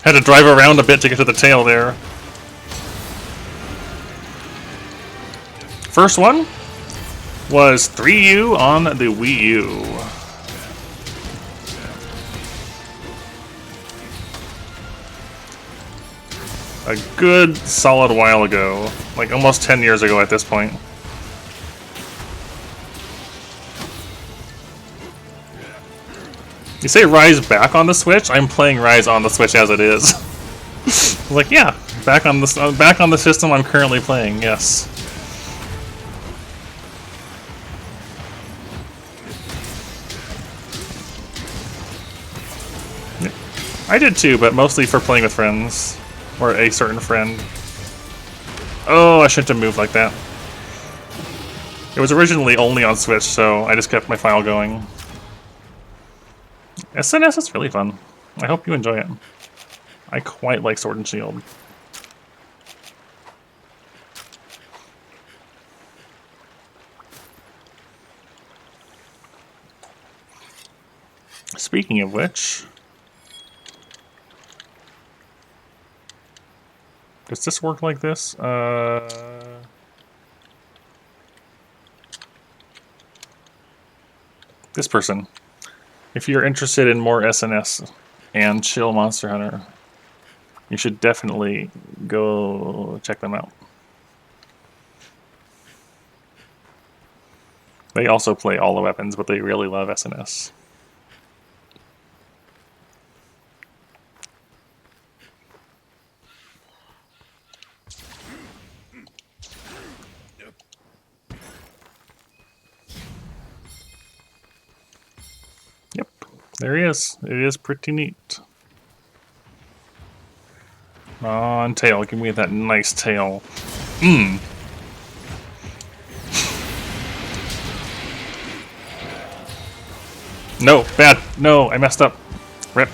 S1: Had to drive around a bit to get to the tail there. First one was 3U on the Wii U. A good solid while ago, like almost 10 years ago at this point. You say Rise back on the Switch? I'm playing Rise on the Switch as it is. Like, yeah, back on the system I'm currently playing. Yes. I did too, but mostly for playing with friends. Or a certain friend. Oh, I shouldn't have moved like that. It was originally only on Switch, so I just kept my file going. SNS is really fun. I hope you enjoy it. I quite like Sword and Shield. Speaking of which... does this work like this? This person. If you're interested in more SNS and chill Monster Hunter, you should definitely go check them out. They also play all the weapons, but they really love SNS. Yep, there he is. It is pretty neat. On tail, give me that nice tail. Mmm. No, bad. No, I messed up. Rip.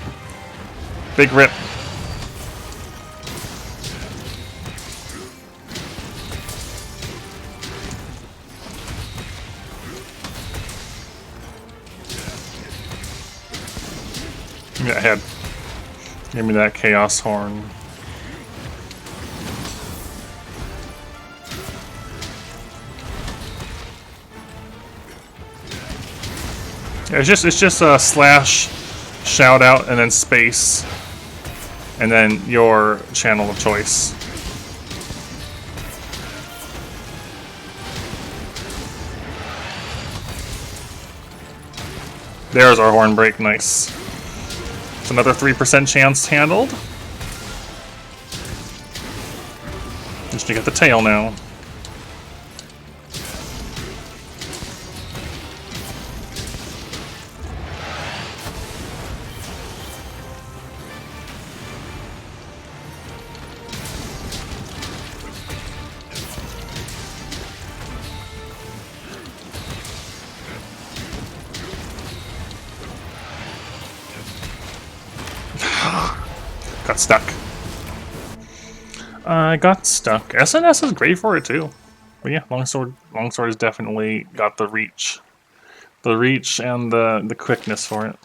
S1: Big rip. Give me that head. Give me that chaos horn. Yeah, it's just a slash, shout out, and then space, and then your channel of choice. There's our horn break, nice. It's another 3% chance handled. Just to get the tail now. Got stuck. I got stuck. SNS is great for it too. But yeah, longsword has definitely got the reach. The reach and the quickness for it.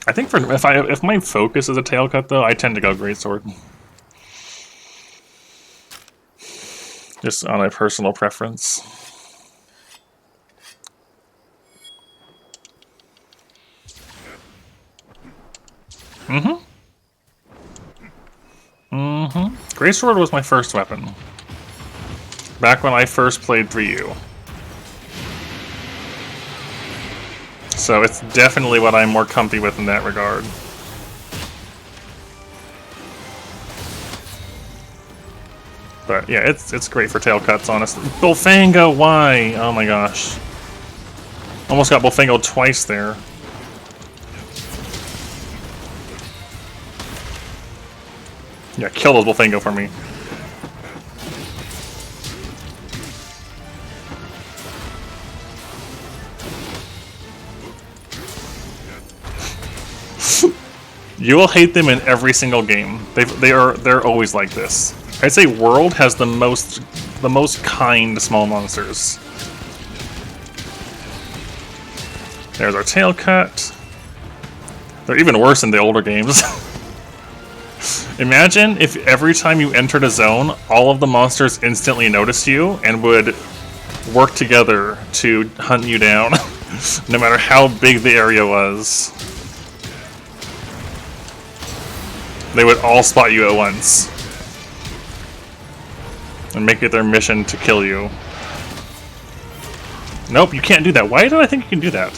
S1: I think for if my focus is a tail cut though, I tend to go greatsword. Just on a personal preference. Greatsword was my first weapon. Back when I first played 3U. So it's definitely what I'm more comfy with in that regard. But yeah, it's great for tail cuts, honestly. Bullfango, why? Oh my gosh. Almost got Bullfango twice there. Yeah, kill those Bullfango for me. You will hate them in every single game. They're always like this. I'd say World has the most kind small monsters. There's our tail cut. They're even worse in the older games. Imagine if every time you entered a zone, all of the monsters instantly noticed you and would work together to hunt you down, no matter how big the area was. They would all spot you at once and make it their mission to kill you. Nope, you can't do that. Why do I think you can do that?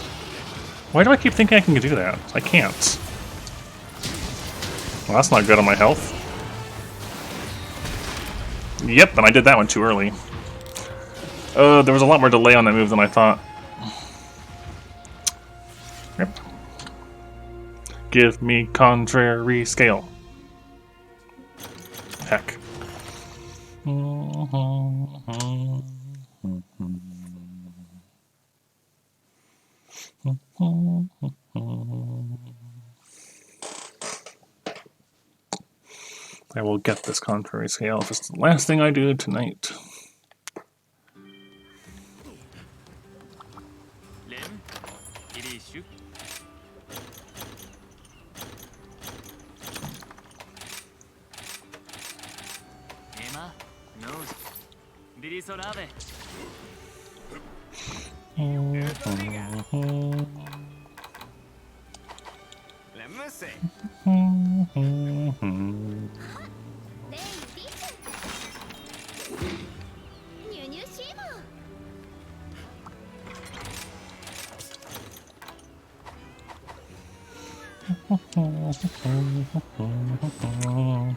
S1: Why do I keep thinking I can do that? I can't. Well, that's not good on my health. Yep, and I did that one too early. There was a lot more delay on that move than I thought. Yep. Give me contrary scale. Heck. I will get this contrary scale if it's the last thing I do tonight.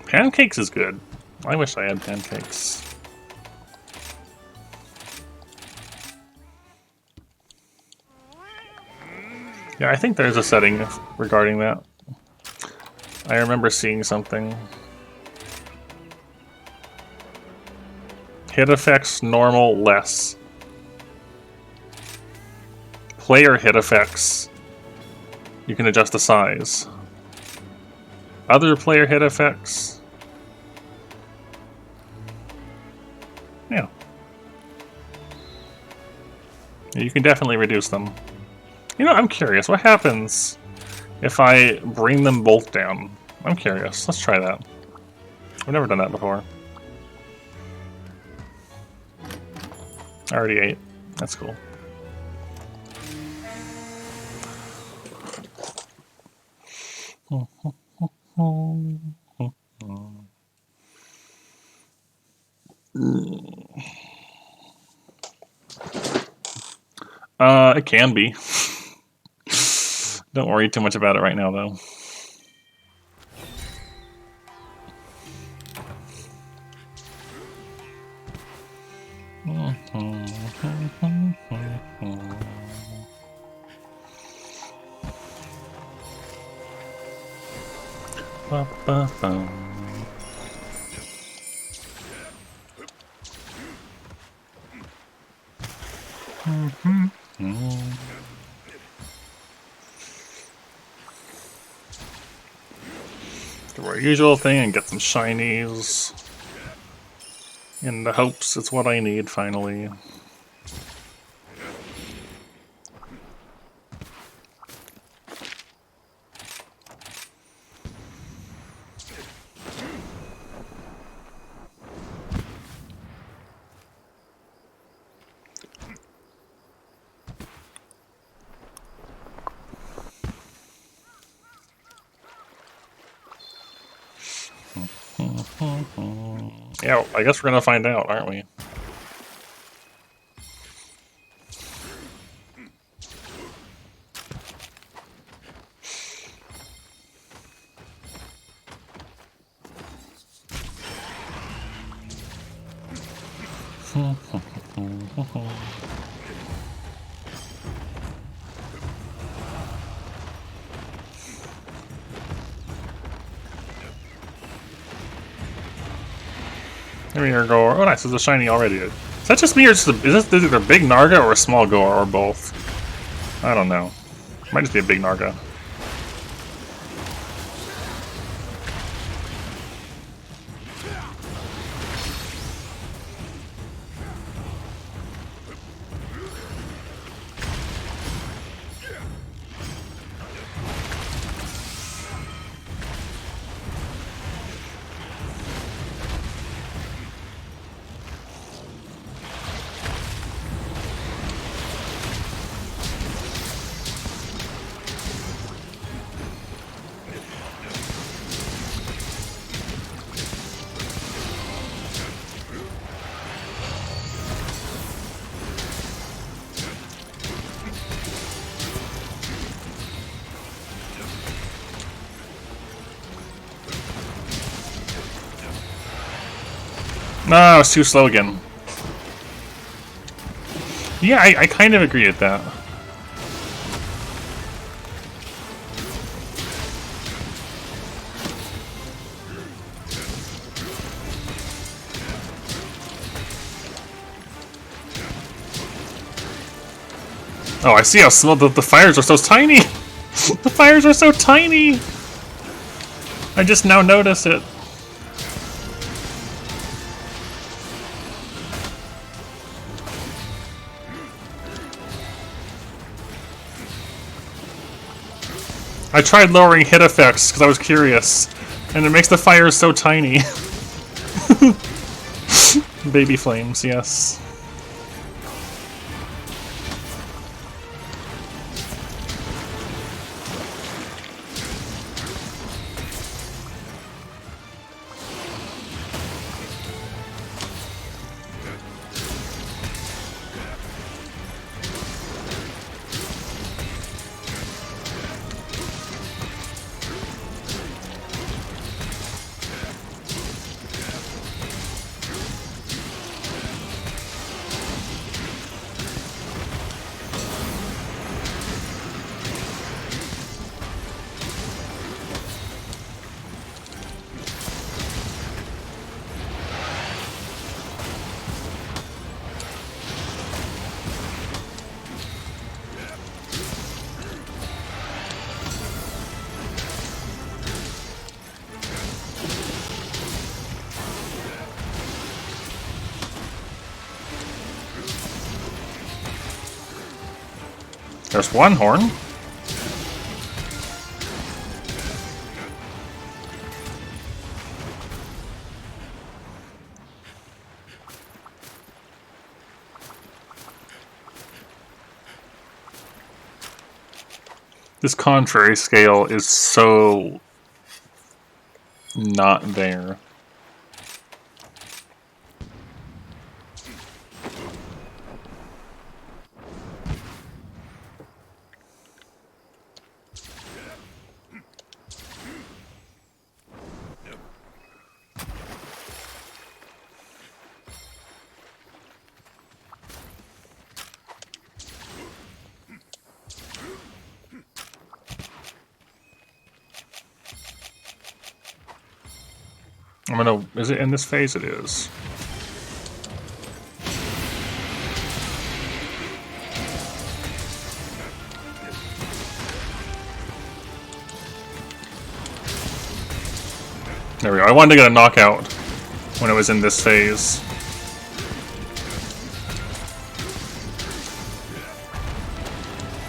S1: Pancakes is good. I wish I had pancakes. Yeah, I think there's a setting regarding that. I remember seeing something. Hit effects, normal, less. Player hit effects, You can adjust the size. Other player hit effects. Yeah. You can definitely reduce them. You know, I'm curious. What happens if I bring them both down? I'm curious. Let's try that. I've never done that before. I already ate. That's cool. It can be. Don't worry too much about it right now, though. Do our usual thing and get some shinies. In the hopes it's what I need finally. Yeah, I guess we're gonna find out, aren't we? Here we go. Oh, nice. There's a shiny already. Is that just me, or is this either a big Narga or a small Goa, or both? I don't know. Might just be a big Narga. No, it's too slow again. Yeah, I kind of agree with that. Oh, I see how small the fires are so tiny! The fires are so tiny! I just now notice it. I tried lowering hit effects because I was curious, and it makes the fires so tiny. Baby flames, yes. Just one horn. This contrary scale is so not there. I'm gonna. Is it in this phase? It is. There we go. I wanted to get a knockout when it was in this phase.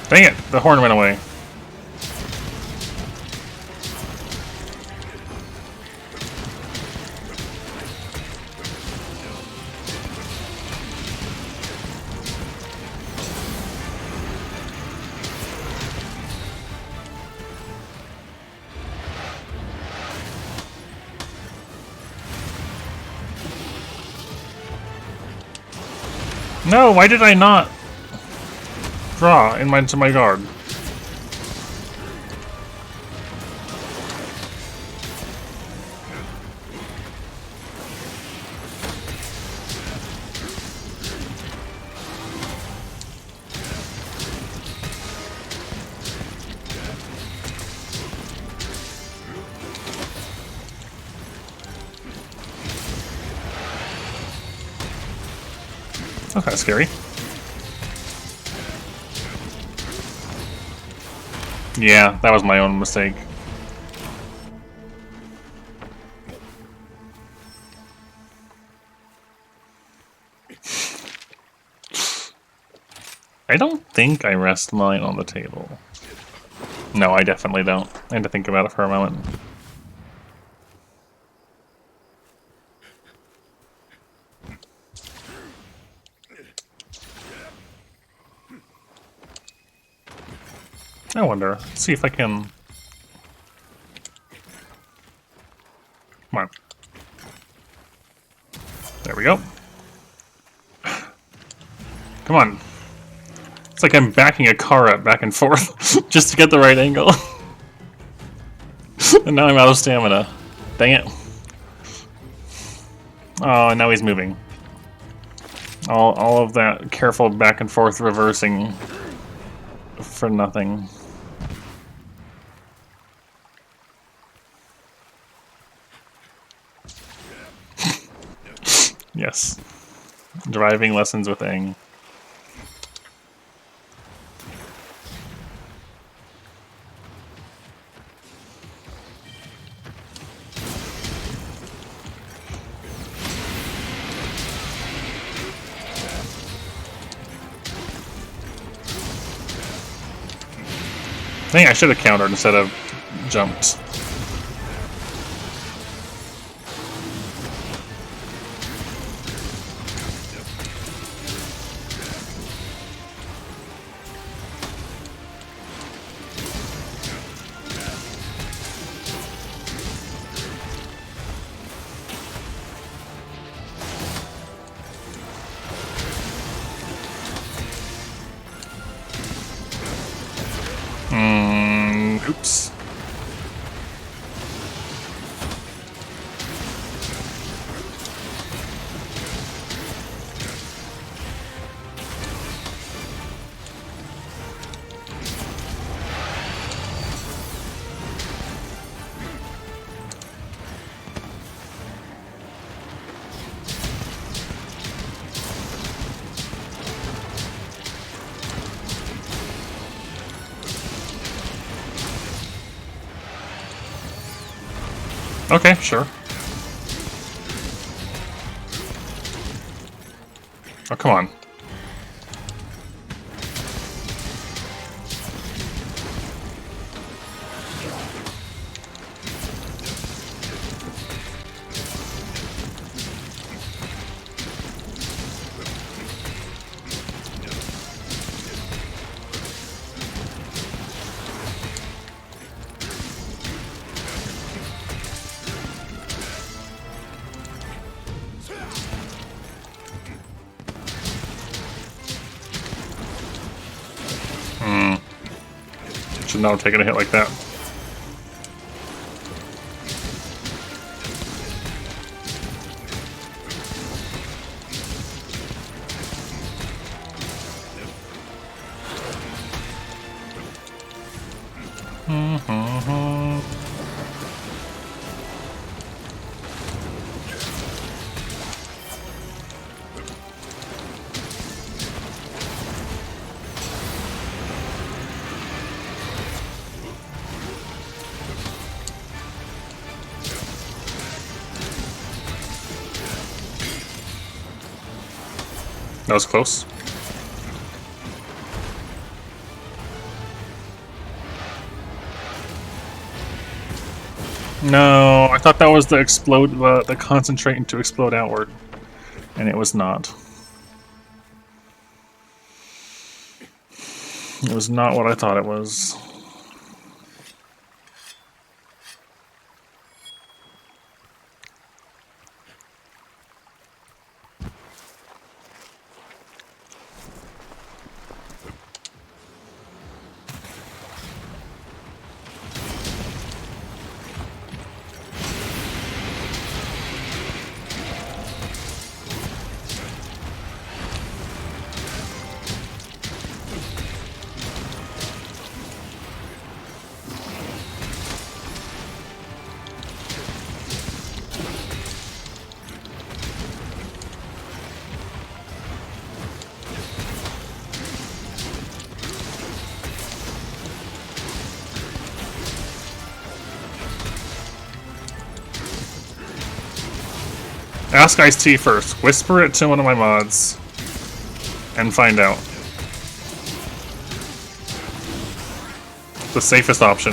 S1: Dang it! The horn went away. No, why did I not draw into my guard? That's kind of scary. Yeah, that was my own mistake. I don't think I rest mine on the table. No, I definitely don't. I had to think about it for a moment. I wonder. Let's see if I can... Come on. There we go. Come on. It's like I'm backing a car up back and forth just to get the right angle. And now I'm out of stamina. Dang it. Oh, and now he's moving. All of that careful back and forth reversing for nothing. Yes. Driving lessons with Aang. I think I should have countered instead of jumped. Oops. Okay, sure. Oh, come on. Should not have taken a hit like that. That was close. No, I thought that was the explode, the concentrating to explode outward, and it was not. It was not what I thought it was. Ask Ice-T first. Whisper it to one of my mods. And find out. The safest option.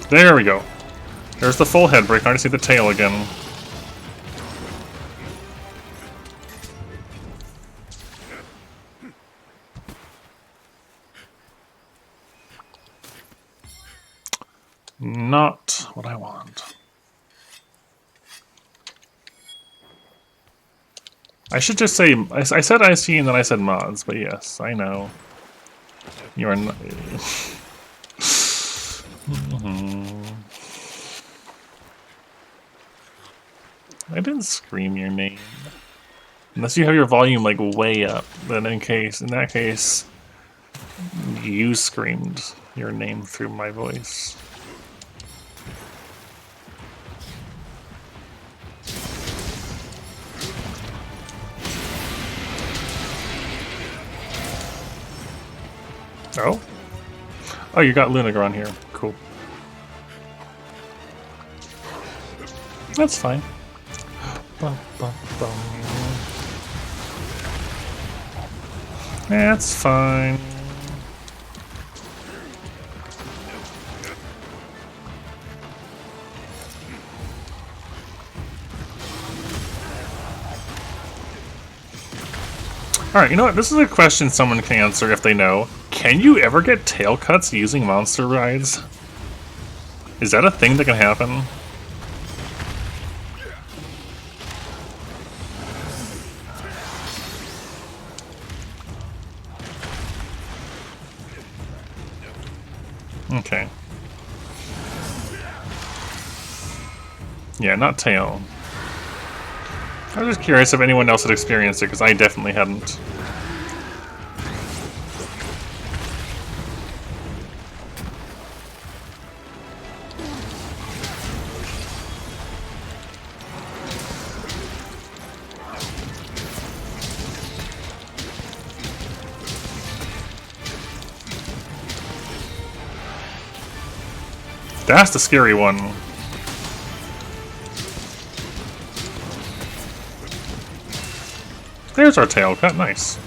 S1: There we go. There's the full head break. I just see the tail again. Not what I want. I should just say, I said IC and then I said mods, but yes, I know. You are not... I didn't scream your name. Unless you have your volume like way up, then in that case, you screamed your name through my voice. Oh? Oh, you got Lunagar on here. Cool. That's fine. Bum, bum, bum. That's fine. Alright, you know what? This is a question someone can answer if they know. Can you ever get tail cuts using monster rides? Is that a thing that can happen? Okay. Yeah, not tail. I was just curious if anyone else had experienced it, because I definitely hadn't. That's the scary one. There's our tail cut, nice.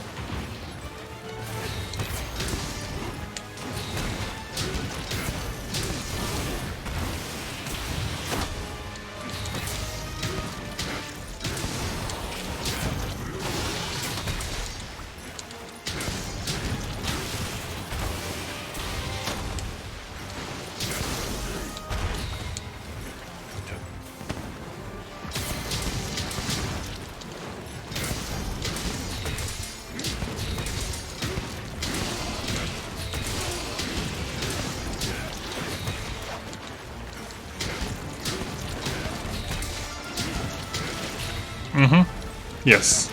S1: Yes.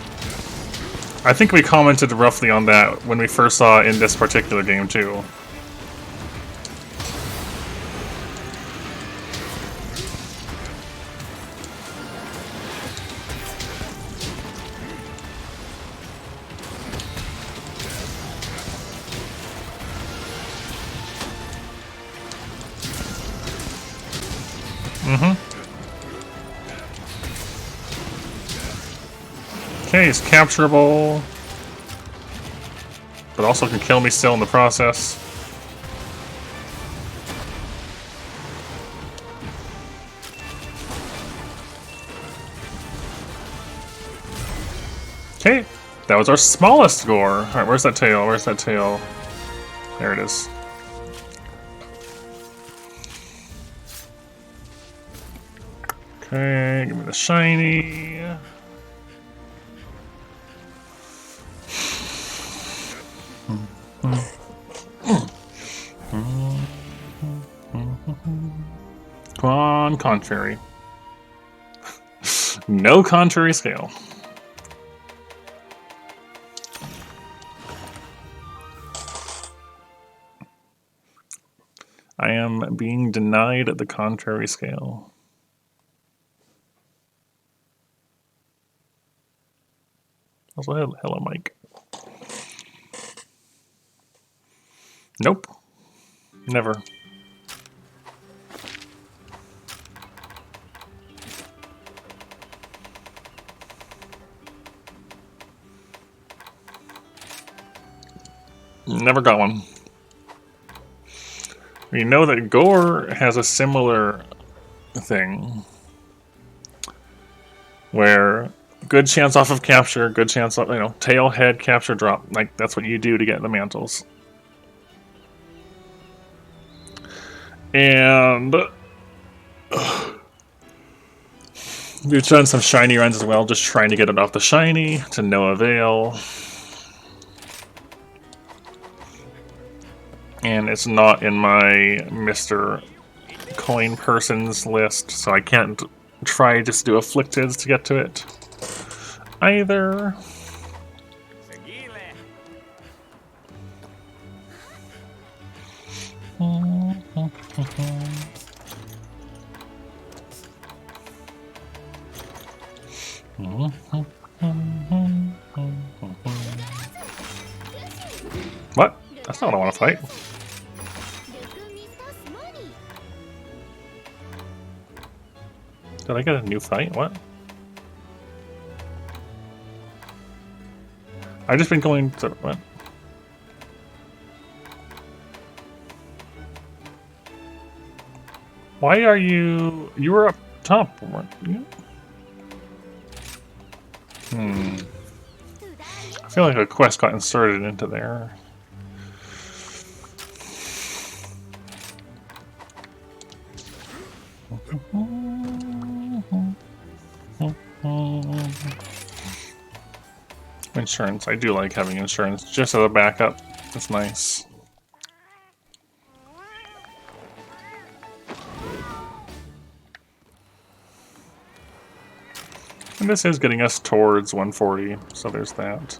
S1: I think we commented roughly on that when we first saw it in this particular game, too. Okay, it's capturable, but also can kill me still in the process. Okay, that was our smallest score. Alright, where's that tail? Where's that tail? There it is. Okay, give me the shiny. Come on, contrary. No contrary scale. I am being denied the contrary scale. Also, hello, Mike. Nope. Never. Never got one. We know that Gore has a similar thing. Where good chance off of capture, good chance off, tail, head, capture, drop. Like, that's what you do to get the mantles. And we've done some shiny runs as well, just trying to get it off the shiny, to no avail. And it's not in my Mr. Coin Persons list, so I can't try just to do Afflicteds to get to it either. What? That's not what I want to fight. Did I get a new fight? What? I've just been going to... What? Why are you... You were up top, weren't you? I feel like a quest got inserted into there. Insurance. I do like having insurance just as a backup. It's nice. And this is getting us towards 140, so there's that.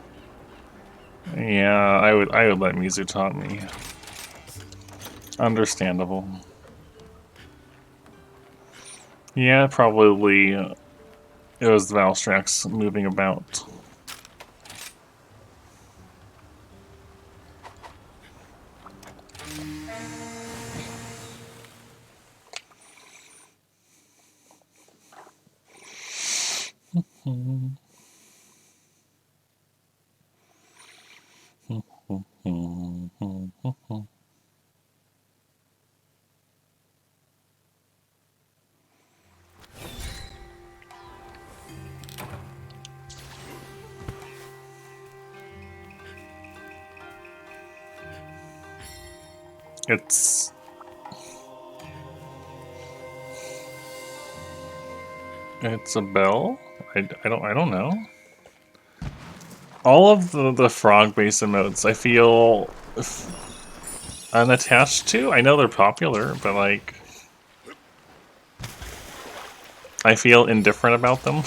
S1: Yeah, I would let Mizu taunt me. Understandable. Yeah, probably it was Valstrax moving about. It's a bell? I don't know. All of the frog-based emotes I feel unattached to. I know they're popular, but like I feel indifferent about them.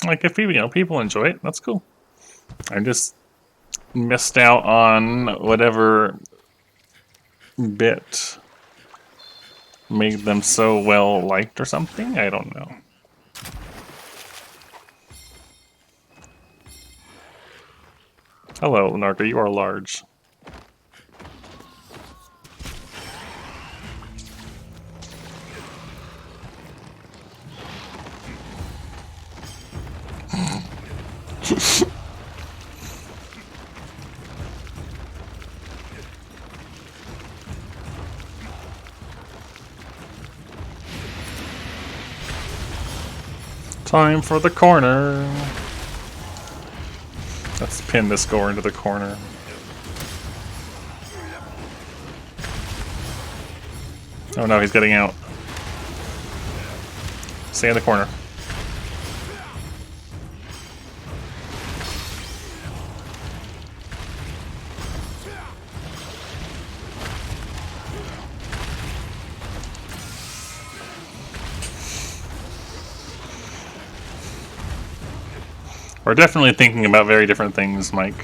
S1: Like if people, people enjoy it, that's cool. I just missed out on whatever bit made them so well liked or something. I don't know. Hello, Narca, you are large. Time for the corner. Let's pin this gore into the corner. Oh no, he's getting out. Stay in the corner. We're definitely thinking about very different things, Mike.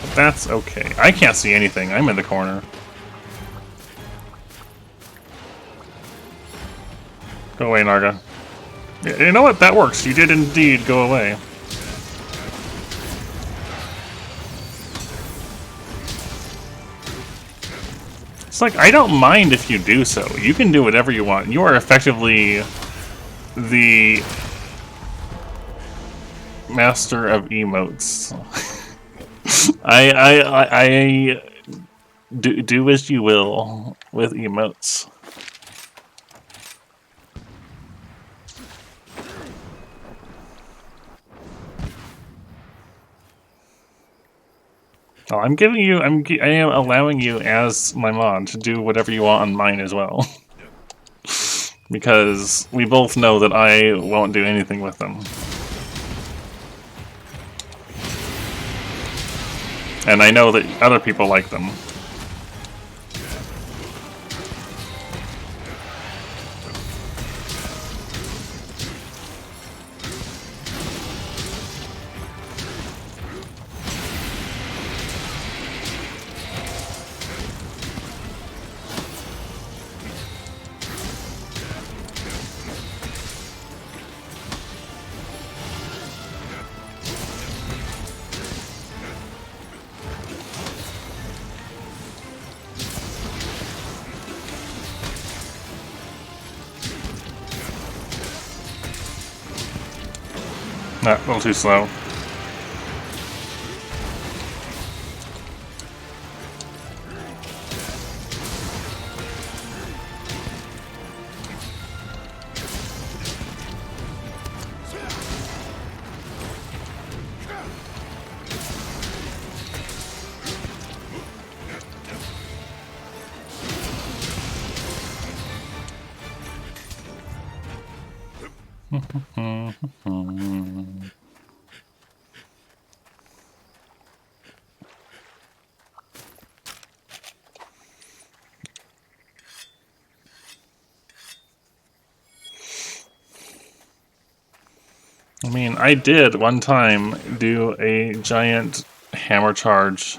S1: But that's okay. I can't see anything. I'm in the corner. Go away, Narga. Yeah, you know what? That works. You did indeed go away. It's like, I don't mind if you do so. You can do whatever you want. You are effectively the master of emotes. I do as you will with emotes. Oh, I'm giving you. I am allowing you as my mod to do whatever you want on mine as well, because we both know that I won't do anything with them. And I know that other people like them. A little too slow. I mean, I did one time do a giant hammer charge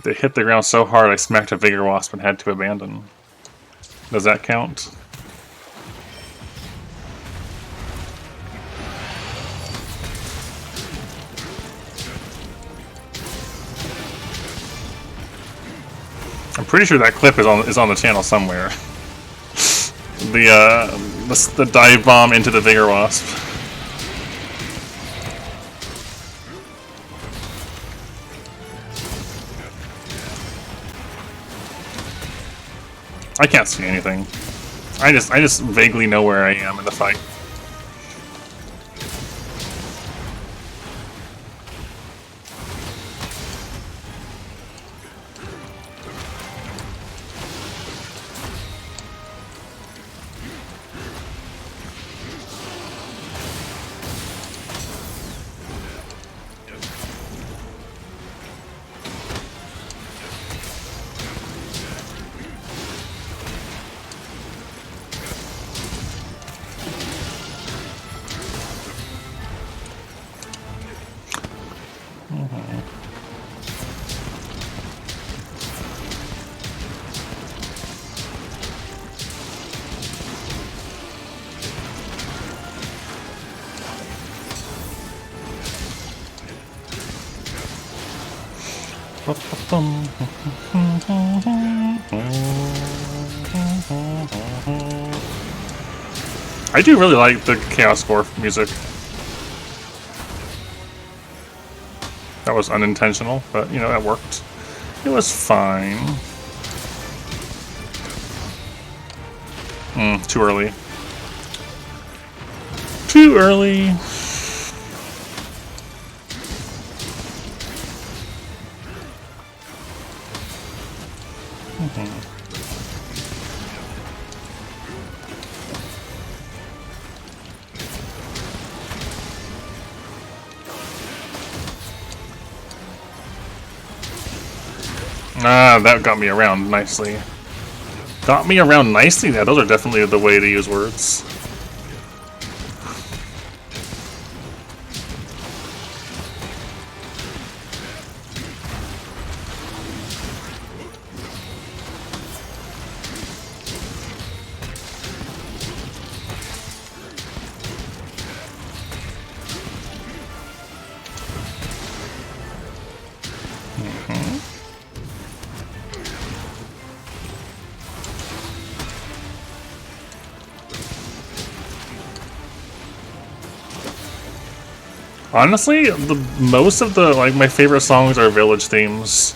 S1: that hit the ground so hard I smacked a Vigor Wasp and had to abandon. Does that count? I'm pretty sure that clip is on the channel somewhere. The dive bomb into the Vigor Wasp. I can't see anything. I just vaguely know where I am in the fight. I do really like the Chaos Score music. That was unintentional, but you know, that worked. It was fine. Too early. Too early. Ah, that got me around nicely. Got me around nicely? Yeah, those are definitely the way to use words. Honestly, most of the my favorite songs are village themes,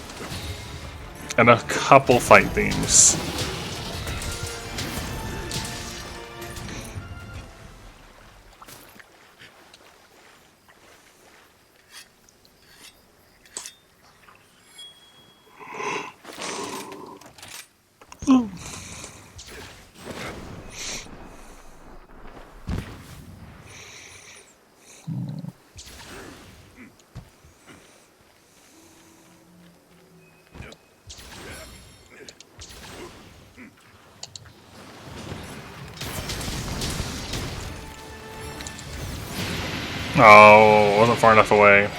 S1: and a couple fight themes. Oh, wasn't far enough away.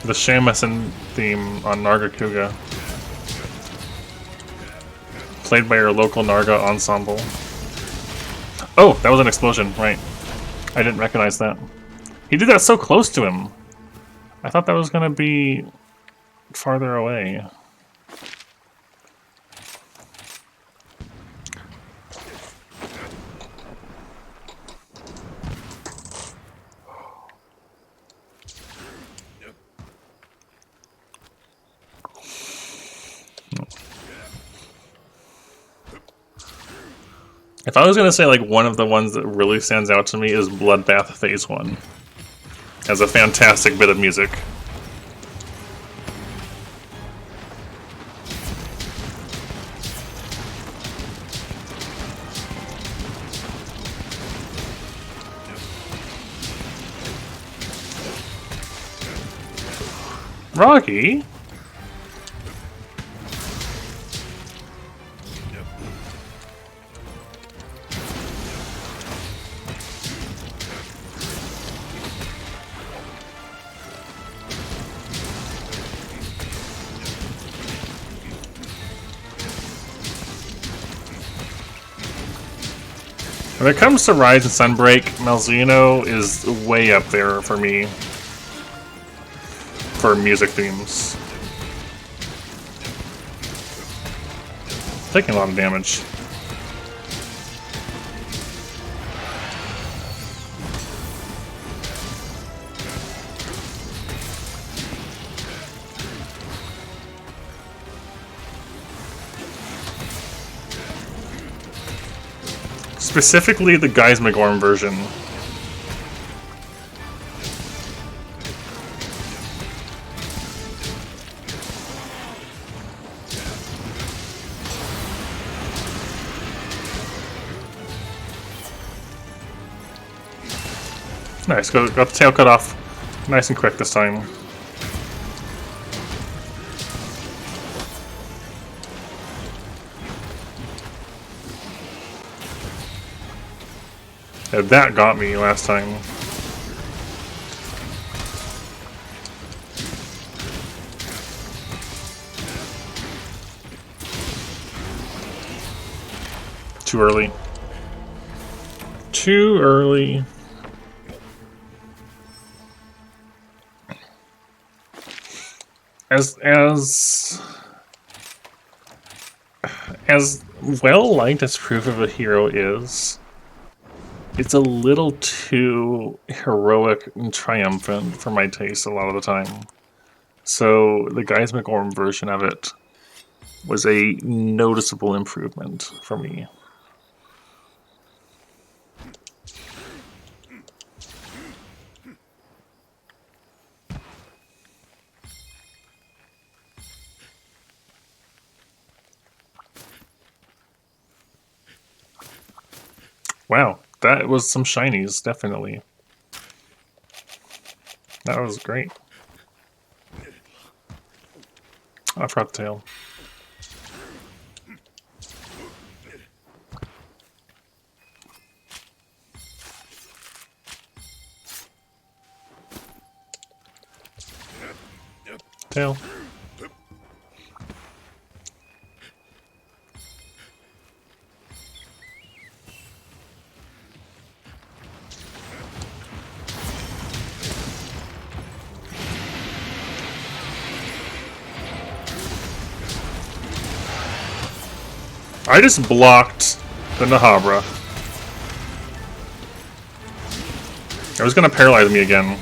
S1: The shamisen theme on Nargacuga. Played by your local Narga ensemble. Oh, that was an explosion, right. I didn't recognize that. He did that so close to him. I thought that was gonna be farther away. If I was gonna say one of the ones that really stands out to me is Bloodbath Phase 1. Has a fantastic bit of music. Rocky? When it comes to Rise and Sunbreak, Malzeno is way up there for me. For music themes. Taking a lot of damage. Specifically the Geismagorm version. Nice, got the tail cut off nice and quick this time. Yeah, that got me last time. Too early. Too early. as well liked as Proof of a Hero is, it's a little too heroic and triumphant for my taste a lot of the time. So the Guys McGorm version of it was a noticeable improvement for me. Wow, that was some shinies, definitely. That was great. I forgot the tail. Tail. I just blocked the Nahabra. It was gonna paralyze me again.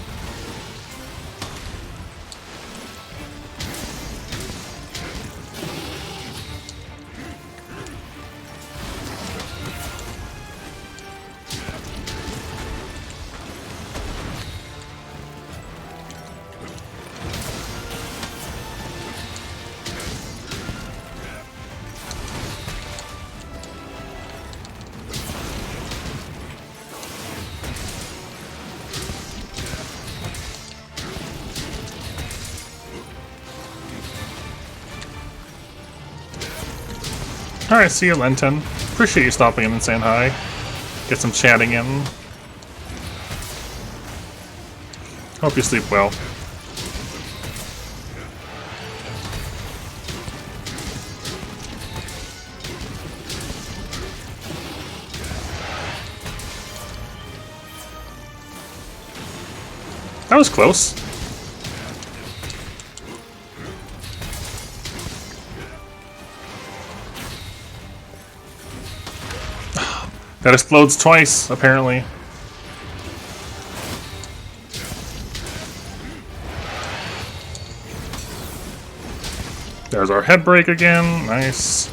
S1: Alright, see you, Lenton. Appreciate you stopping in and saying hi. Get some chatting in. Hope you sleep well. That was close. That explodes twice, apparently. There's our head break again. Nice.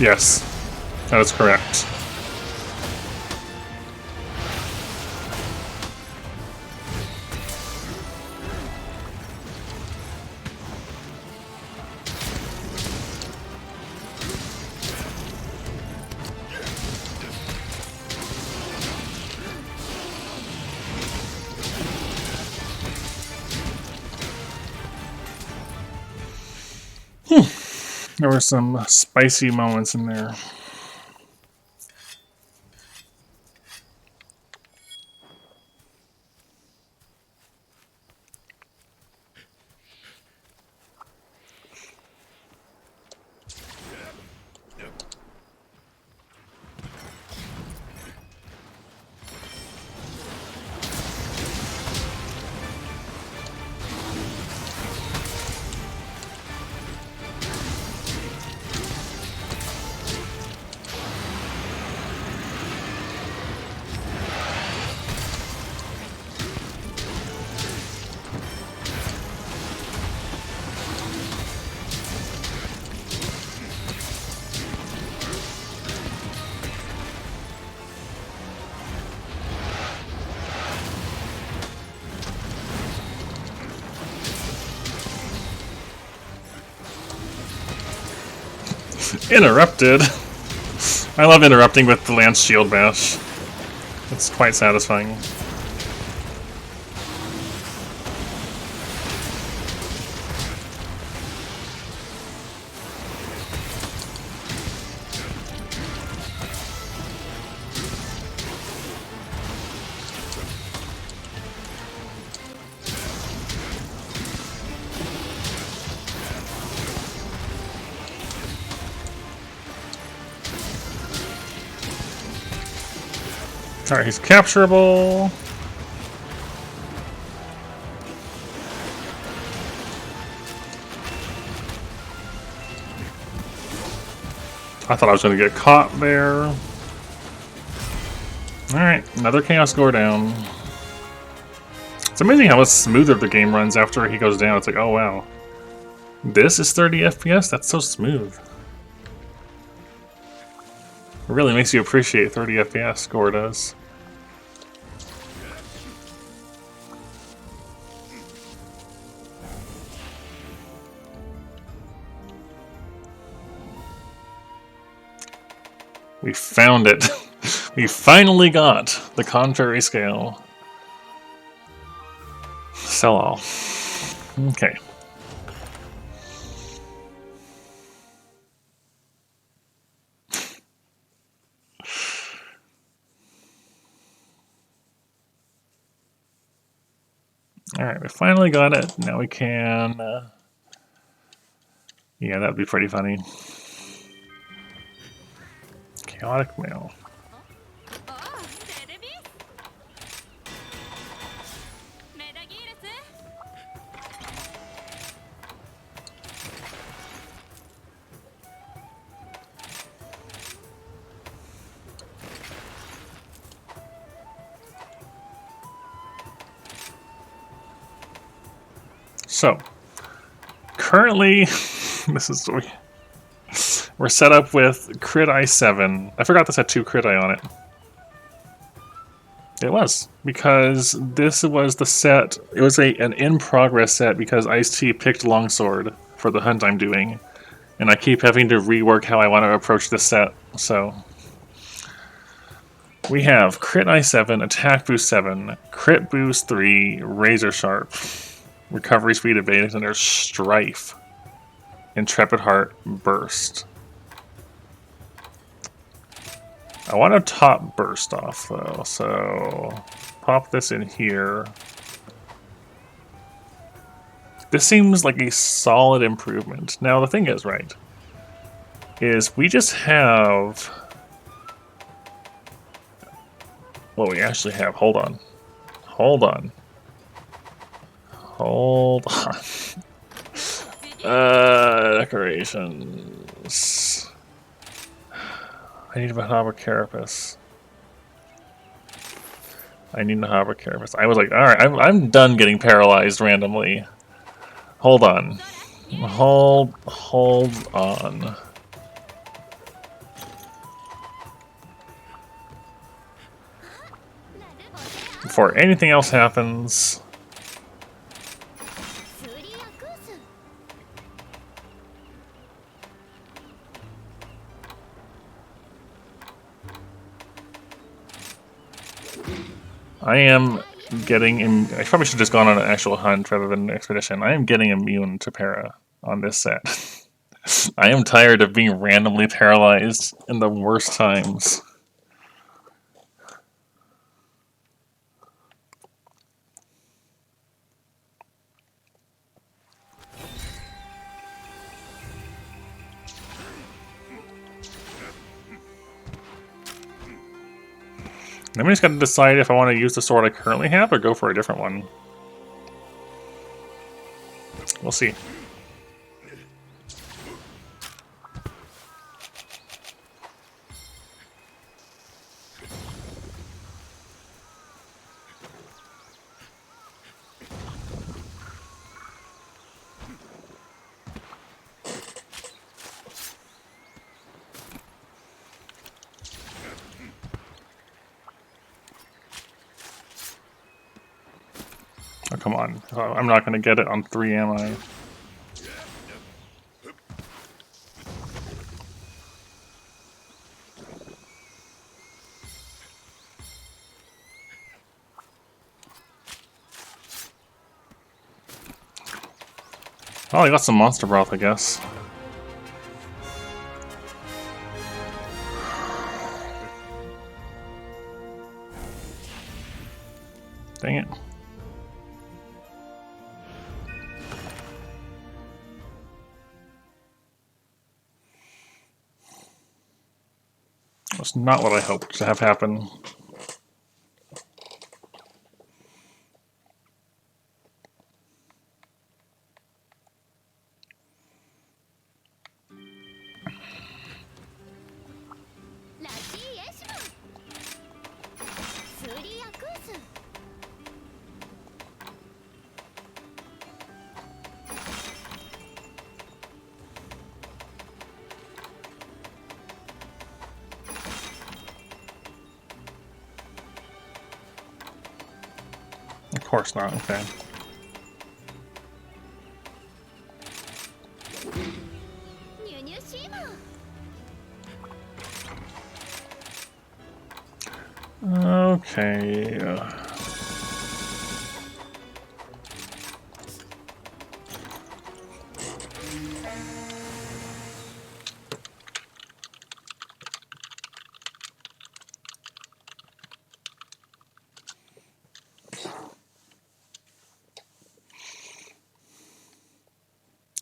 S1: Yes, that is correct. There were some spicy moments in there. Interrupted. I love interrupting with the Lance Shield Bash. It's quite satisfying. Alright, he's capturable. I thought I was going to get caught there. Alright, another Chaos Gore down. It's amazing how much smoother the game runs after he goes down. It's like, oh wow. This is 30 FPS? That's so smooth. It really makes you appreciate 30 FPS, Score does. We found it. We finally got the contrary scale. Sell all. Okay. Alright, we finally got it. Now we can... yeah, that'd be pretty funny. Chaotic mail. So, currently, we're set up with Crit I7. I forgot this had 2 Crit I on it. It was, because this was the set, it was an in-progress set because Ice-T picked Longsword for the hunt I'm doing. And I keep having to rework how I want to approach this set, so... We have Crit I7, Attack Boost 7, Crit Boost 3, Razor Sharp, Recovery Speed Advantage, and there's Strife, Intrepid Heart, Burst. I want to top Burst off, though, so pop this in here. This seems like a solid improvement. Now, the thing is, right, is we just have... what we actually have. Hold on. Hold on. Hold on. Decorations. I need a Harbor Carapace. I need a Harbor Carapace. I was like, alright, I'm done getting paralyzed randomly. Hold on. Hold on. Before anything else happens... I am getting... I probably should have just gone on an actual hunt rather than an expedition. I am getting immune to para on this set. I am tired of being randomly paralyzed in the worst times. Then we just gotta decide if I want to use the sword I currently have or go for a different one. We'll see. Oh, come on. I'm not going to get it on 3, am I? Oh, I got some monster broth, I guess. Dang it. That's not what I hoped to have happen. course not. Okay. Okay.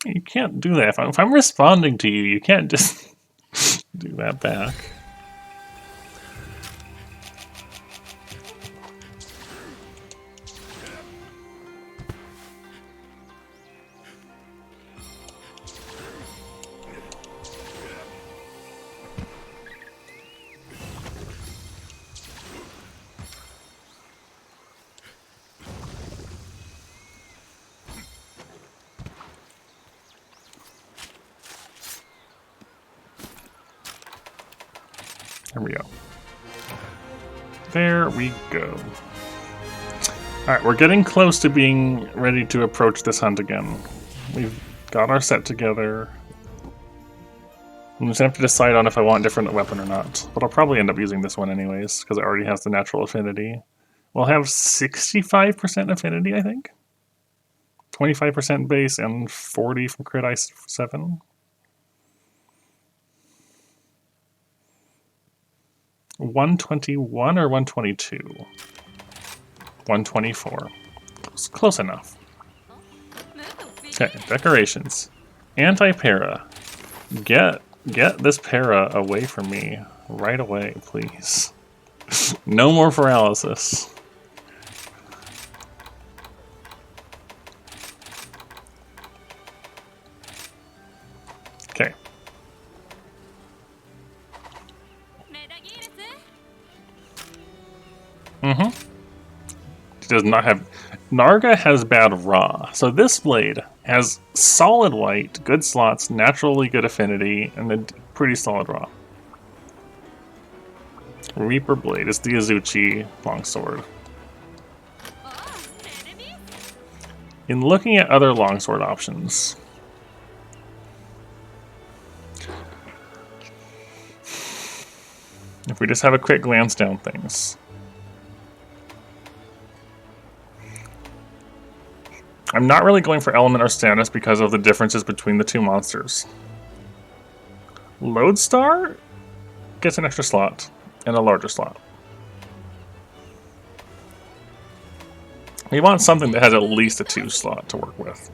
S1: You can't do that. If I'm responding to you, you can't just do that back. There we go. There we go. Alright, we're getting close to being ready to approach this hunt again. We've got our set together. I'm just gonna have to decide on if I want a different weapon or not. But I'll probably end up using this one anyways, because it already has the natural affinity. We'll have 65% affinity, I think. 25% base and 40 from crit ice 7. 121 or 122? 124. Close enough. Okay, decorations. Anti-para. Get this para away from me right away, please. No more paralysis. Okay. Mm-hmm. It does not have... Narga has bad raw. So this blade has solid white, good slots, naturally good affinity, and a pretty solid raw. Reaper blade is the Azuchi longsword. In looking at other longsword options, if we just have a quick glance down things, I'm not really going for element or status because of the differences between the two monsters. Lodestar gets an extra slot and a larger slot. We want something that has at least a 2 slot to work with,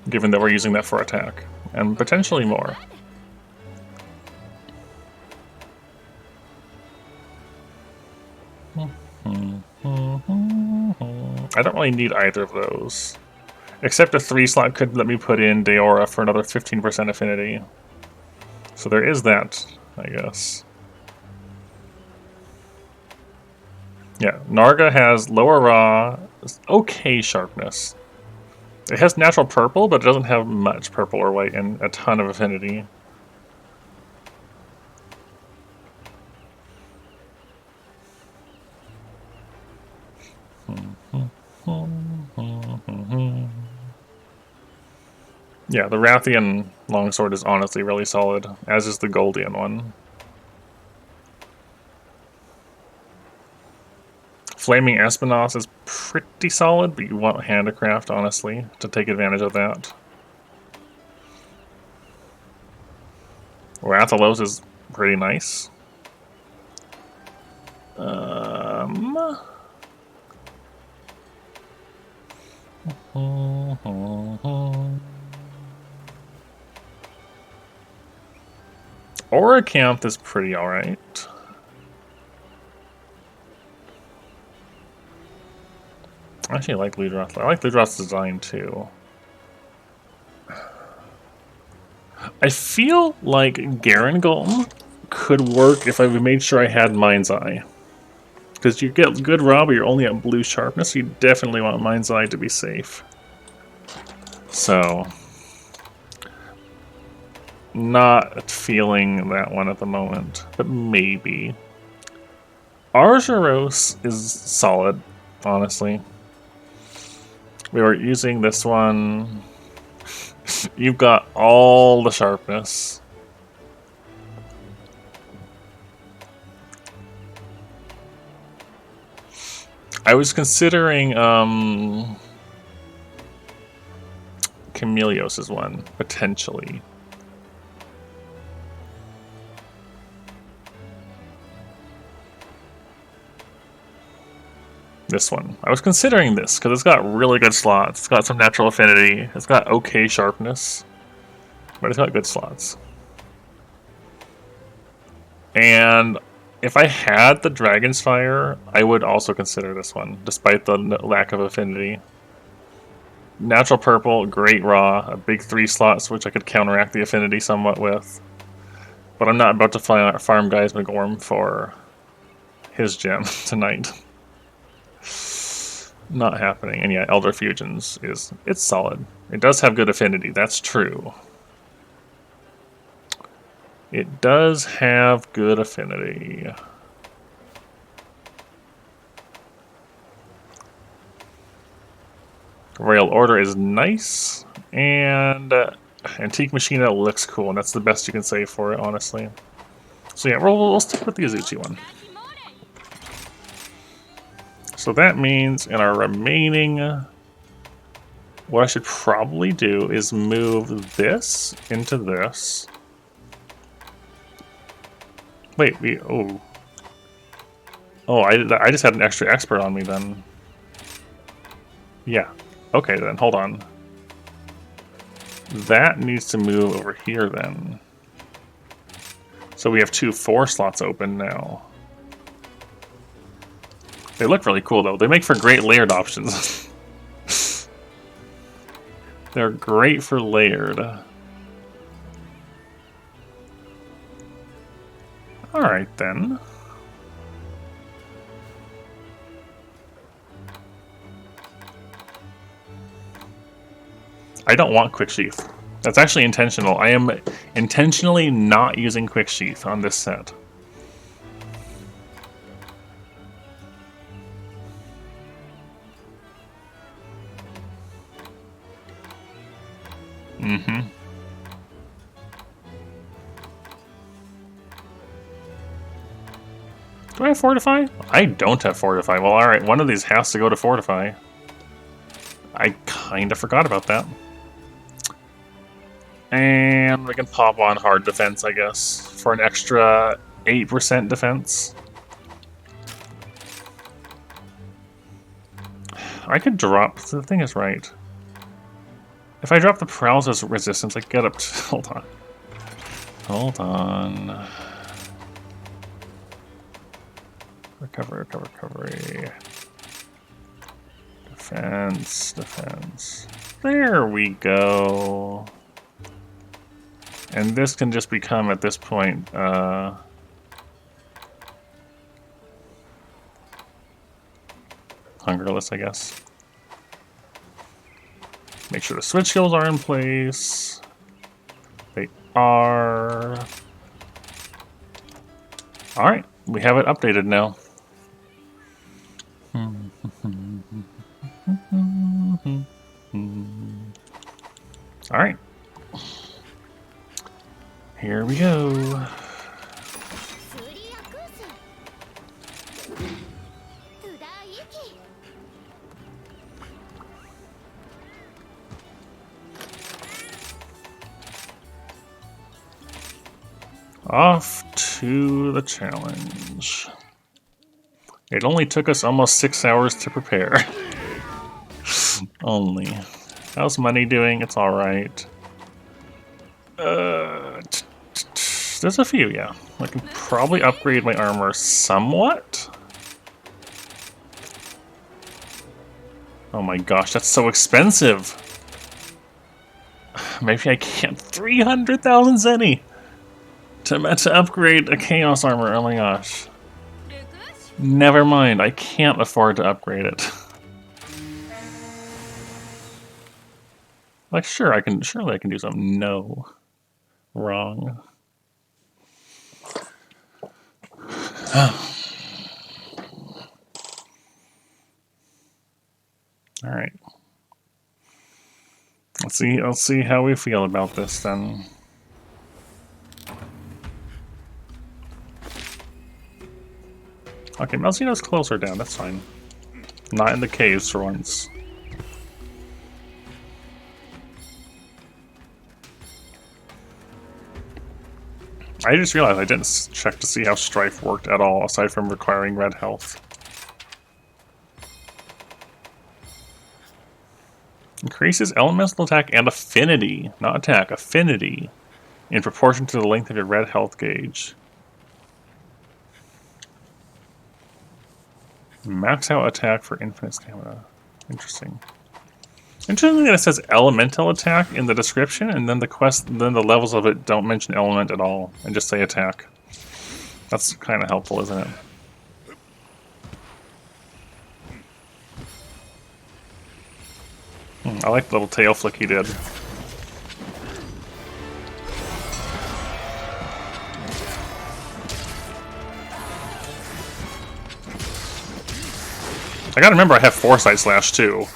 S1: given that we're using that for attack, and potentially more. I don't really need either of those. Except a 3 slot could let me put in Deora for another 15% affinity. So there is that, I guess. Yeah, Narga has lower raw, okay sharpness. It has natural purple, but it doesn't have much purple or white and a ton of affinity. Yeah, the Rathian longsword is honestly really solid, as is the Goldian one. Flaming Espinos is pretty solid, but you want handicraft, honestly, to take advantage of that. Rathalos is pretty nice. Oracanth is pretty alright. I actually like Ludroth. I like Ludroth's design too. I feel like Garangolm could work if I made sure I had Mind's Eye. Because you get good raw, but you're only at blue sharpness, so you definitely want Mind's Eye to be safe. So, not feeling that one at the moment, but maybe. Argyros is solid, honestly. We were using this one. You've got all the sharpness. I was considering Camelios' one, potentially. This one. I was considering this because it's got really good slots. It's got some natural affinity. It's got okay sharpness. But it's got good slots. And if I had the Dragon's Fire, I would also consider this one, despite the lack of affinity. Natural purple, great raw, a big 3 slots, which I could counteract the affinity somewhat with. But I'm not about to farm Guys McGorm for his gem tonight. Not happening. And yeah, Elder Fusions it's solid. It does have good affinity, that's true. It does have good affinity. Royal Order is nice, and Antique Machina looks cool, and that's the best you can say for it, honestly. So yeah, we'll stick with the Azuchi one. So that means in our remaining, what I should probably do is move this into this. Wait, oh, I just had an extra expert on me then. Yeah, okay then, hold on. That needs to move over here then. So we have 2 4 slots open now. They look really cool though. They make for great layered options. They're great for layered. Alright then. I don't want Quick Sheath. That's actually intentional. I am intentionally not using Quick Sheath on this set. Mm-hmm. Do I have Fortify? I don't have Fortify. Well, alright, one of these has to go to Fortify. I kinda forgot about that. And we can pop on Hard Defense, I guess, for an extra 8% defense. I could drop, the thing is right. If I drop the paralysis resistance, I get up to, hold on. Hold on. Recovery, recovery. Defense, defense. There we go. And this can just become, at this point, Hungerless, I guess. Make sure the switch skills are in place. They are. Alright, we have it updated now. Alright. Here we go. Off to the challenge. It only took us almost 6 hours to prepare. Only. How's money doing? It's alright. There's a few, yeah. I can probably upgrade my armor somewhat. Oh my gosh, that's so expensive! Maybe I can't. 300,000 zenny! To upgrade a Chaos armor, oh my gosh. Never mind, I can't afford to upgrade it. Like, sure, surely I can do something. No. Wrong. Alright. Let's see how we feel about this then. Okay, Malzino's closer down, that's fine. Not in the caves for once. I just realized I didn't check to see how Strife worked at all, aside from requiring red health. Increases elemental attack and affinity, not attack, affinity, in proportion to the length of your red health gauge. Max out attack for infinite stamina. Interesting. Interesting that it says elemental attack in the description, and then the levels of it don't mention element at all, and just say attack. That's kind of helpful, isn't it? I like the little tail flick he did. I gotta remember I have Foresight Slash too.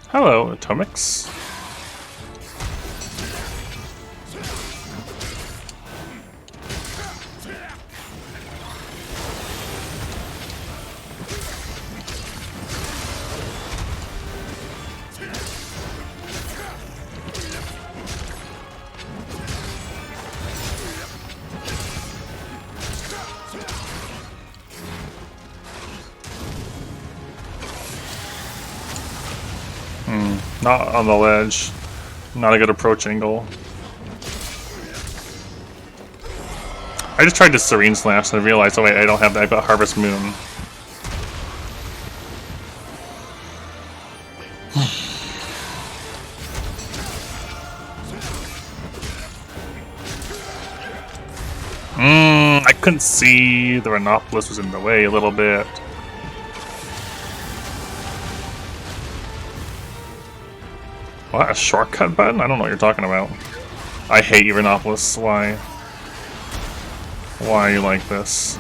S1: Hello, Atomics. Not on the ledge. Not a good approach angle. I just tried to Serene Slash and I realized, oh wait, I don't have that, I've got Harvest Moon. I couldn't see, the Rhinopolis was in the way a little bit. What, a shortcut button? I don't know what you're talking about. I hate you, Rhinopolis. Why? Why are you like this?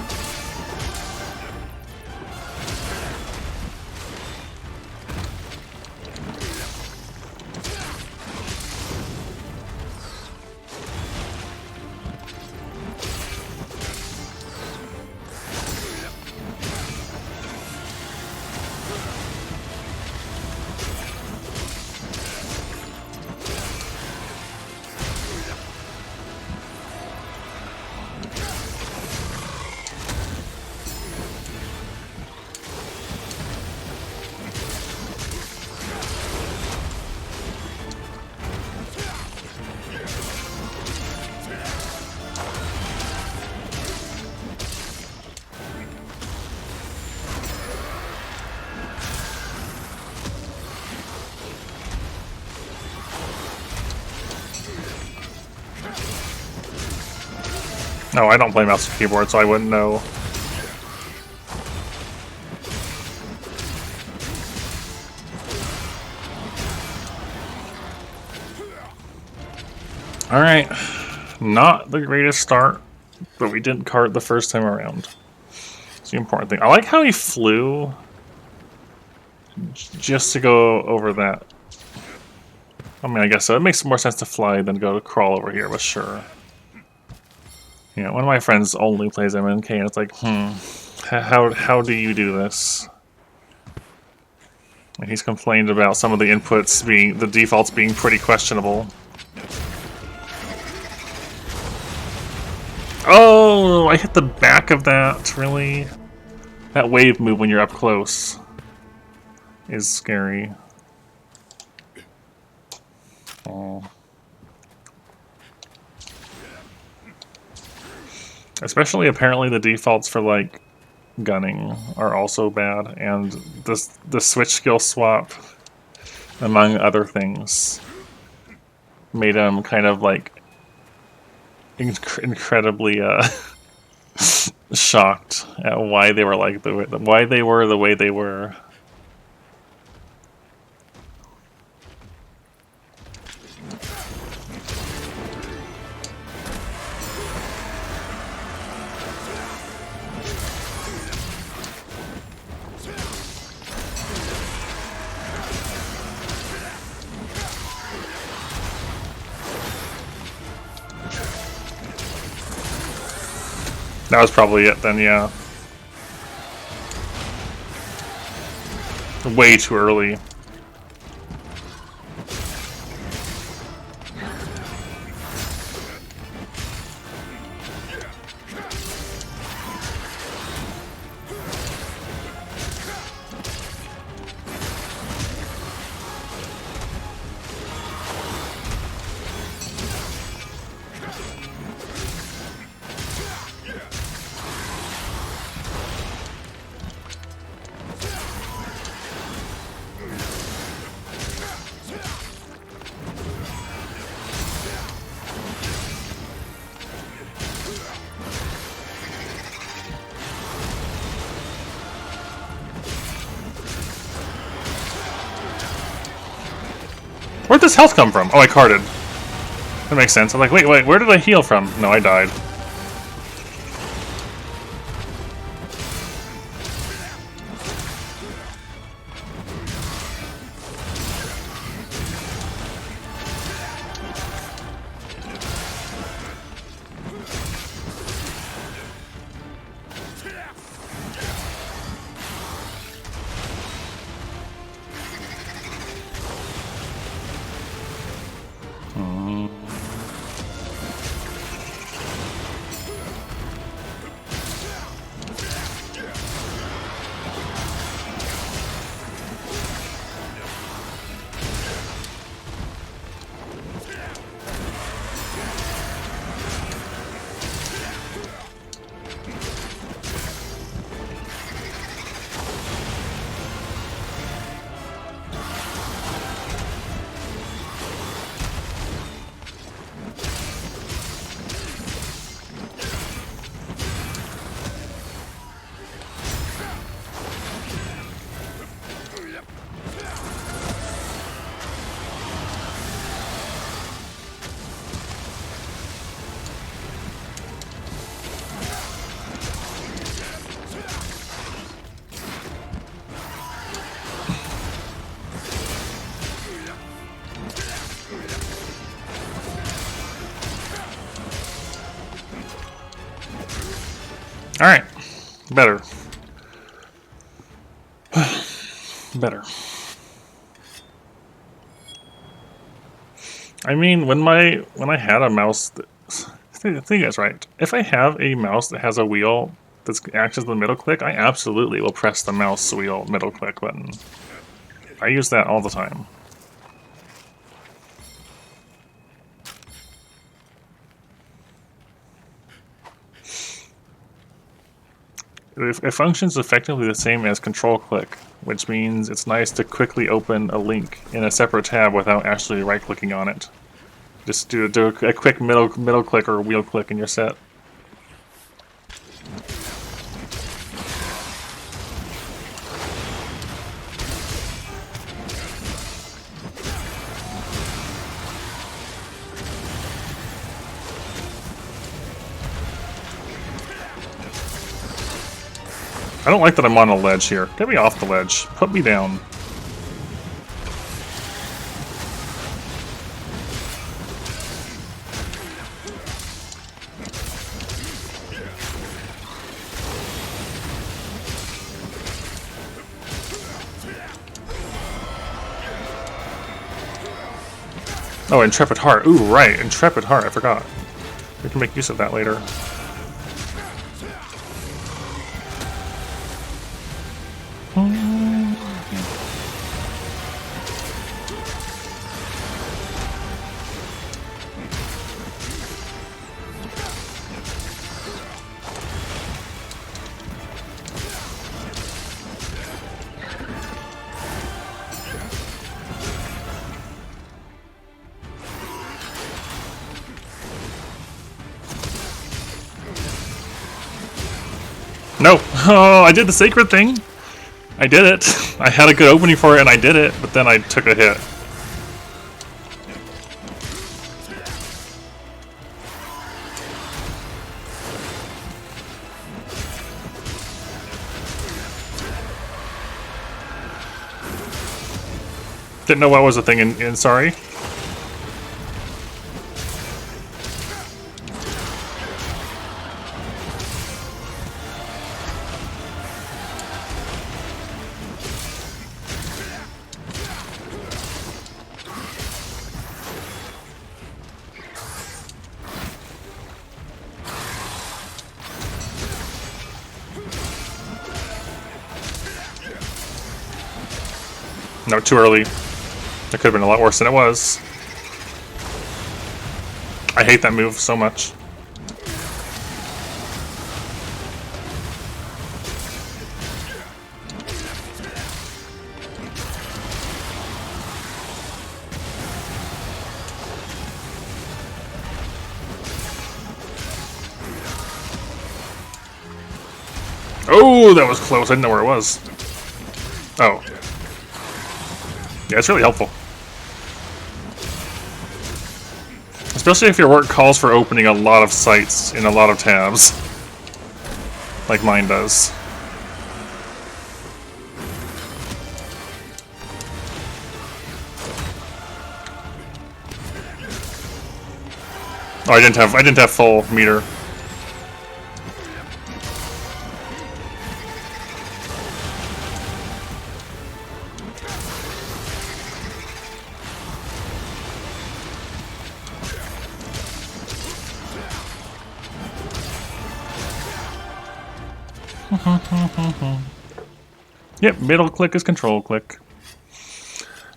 S1: No, I don't play mouse and keyboard, so I wouldn't know. Alright. Not the greatest start, but we did cart the first time around. It's the important thing. I like how he flew just to go over that. I mean, I guess so. It makes more sense to fly than go to crawl over here, but sure. Yeah, one of my friends only plays MNK, and it's like, how do you do this? And he's complained about some of the inputs being, the defaults being pretty questionable. Oh, I hit the back of that, really? That wave move when you're up close is scary. Oh. Especially, apparently, the defaults for, like, gunning are also bad, and the switch skill swap, among other things, made them kind of, like, incredibly, shocked at why they were like why they were the way they were. That was probably it then, yeah. Way too early. Where'd this health come from? Oh, I carded. That makes sense. I'm like, wait, where did I heal from? No, I died. Alright. Better. Better. I mean, when I had a mouse the thing is, right, if I have a mouse that has a wheel that acts as the middle click, I absolutely will press the mouse wheel middle click button. I use that all the time. It functions effectively the same as control click, which means it's nice to quickly open a link in a separate tab without actually right-clicking on it. Just do a quick middle click or wheel click and you're set. I don't like that I'm on a ledge here. Get me off the ledge. Put me down. Oh, Intrepid Heart. Ooh, right. Intrepid Heart. I forgot. We can make use of that later. No! Oh, I did the sacred thing! I did it! I had a good opening for it and I did it, but then I took a hit. Didn't know what was the thing in sorry. No, too early. That could have been a lot worse than it was. I hate that move so much. Oh, that was close. I didn't know where it was. Oh. Yeah, it's really helpful. Especially if your work calls for opening a lot of sites in a lot of tabs. Like mine does. Oh, I didn't have full meter. Yep, middle click is control click.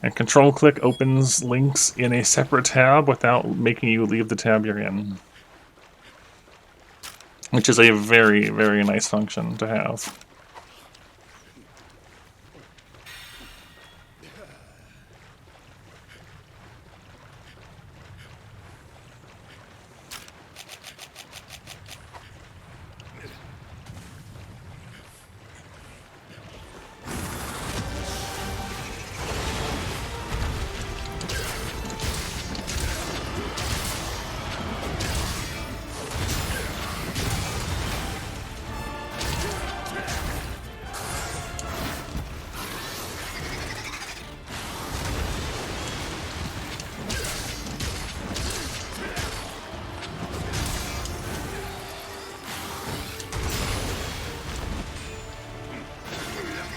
S1: And control click opens links in a separate tab without making you leave the tab you're in. Which is a very, very nice function to have.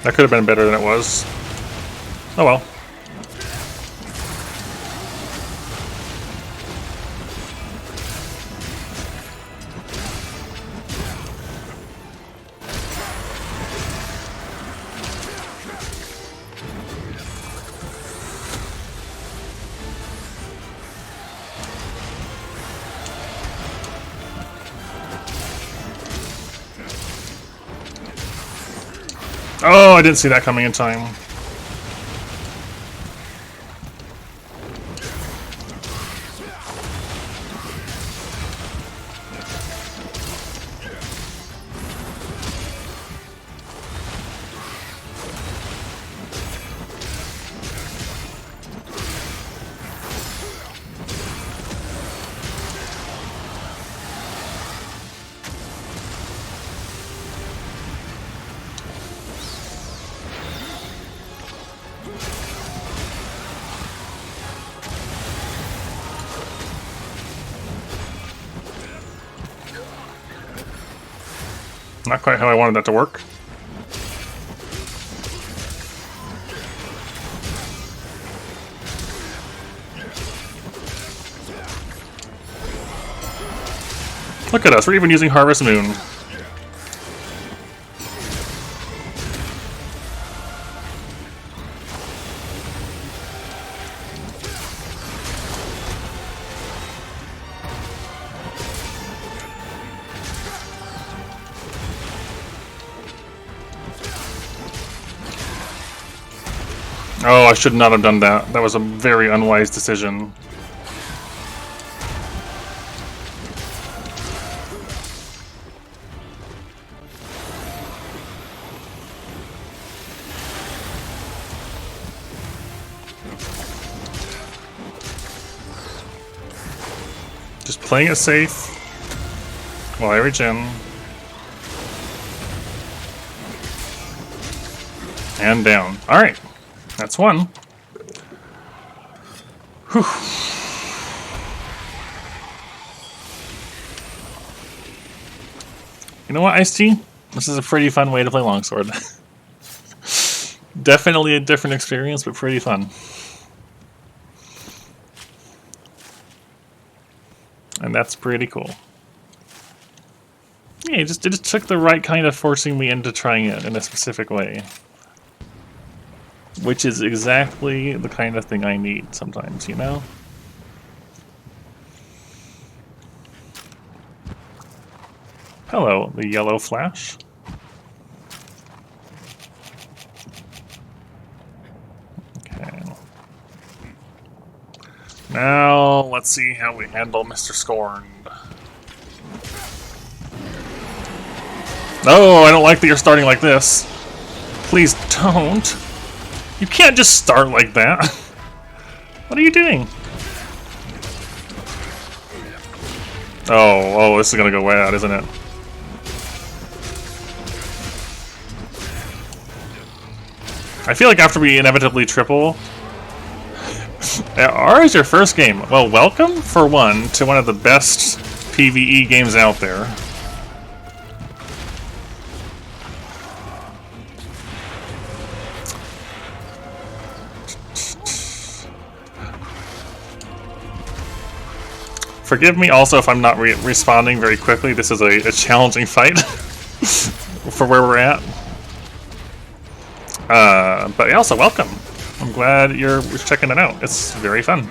S1: That could have been better than it was. Oh well. Oh, I didn't see that coming in time. Not quite how I wanted that to work. Look at us, we're even using Harvest Moon. Oh, I should not have done that. That was a very unwise decision. Just playing it safe while I regen. And down. Alright. That's one. Whew. You know what, Ice-T? This is a pretty fun way to play Longsword. Definitely a different experience, but pretty fun. And that's pretty cool. Yeah, it just took the right kind of forcing me into trying it in a specific way. Which is exactly the kind of thing I need sometimes, you know? Hello, the yellow flash. Okay. Now, let's see how we handle Mr. Scorned. No, I don't like that you're starting like this. Please don't. You can't just start like that. What are you doing? Oh, this is gonna go bad, isn't it? I feel like after we inevitably triple... R is your first game. Well, welcome, for one, to one of the best PvE games out there. Forgive me also if I'm not responding very quickly. This is a challenging fight for where we're at. But also, welcome. I'm glad you're checking it out. It's very fun.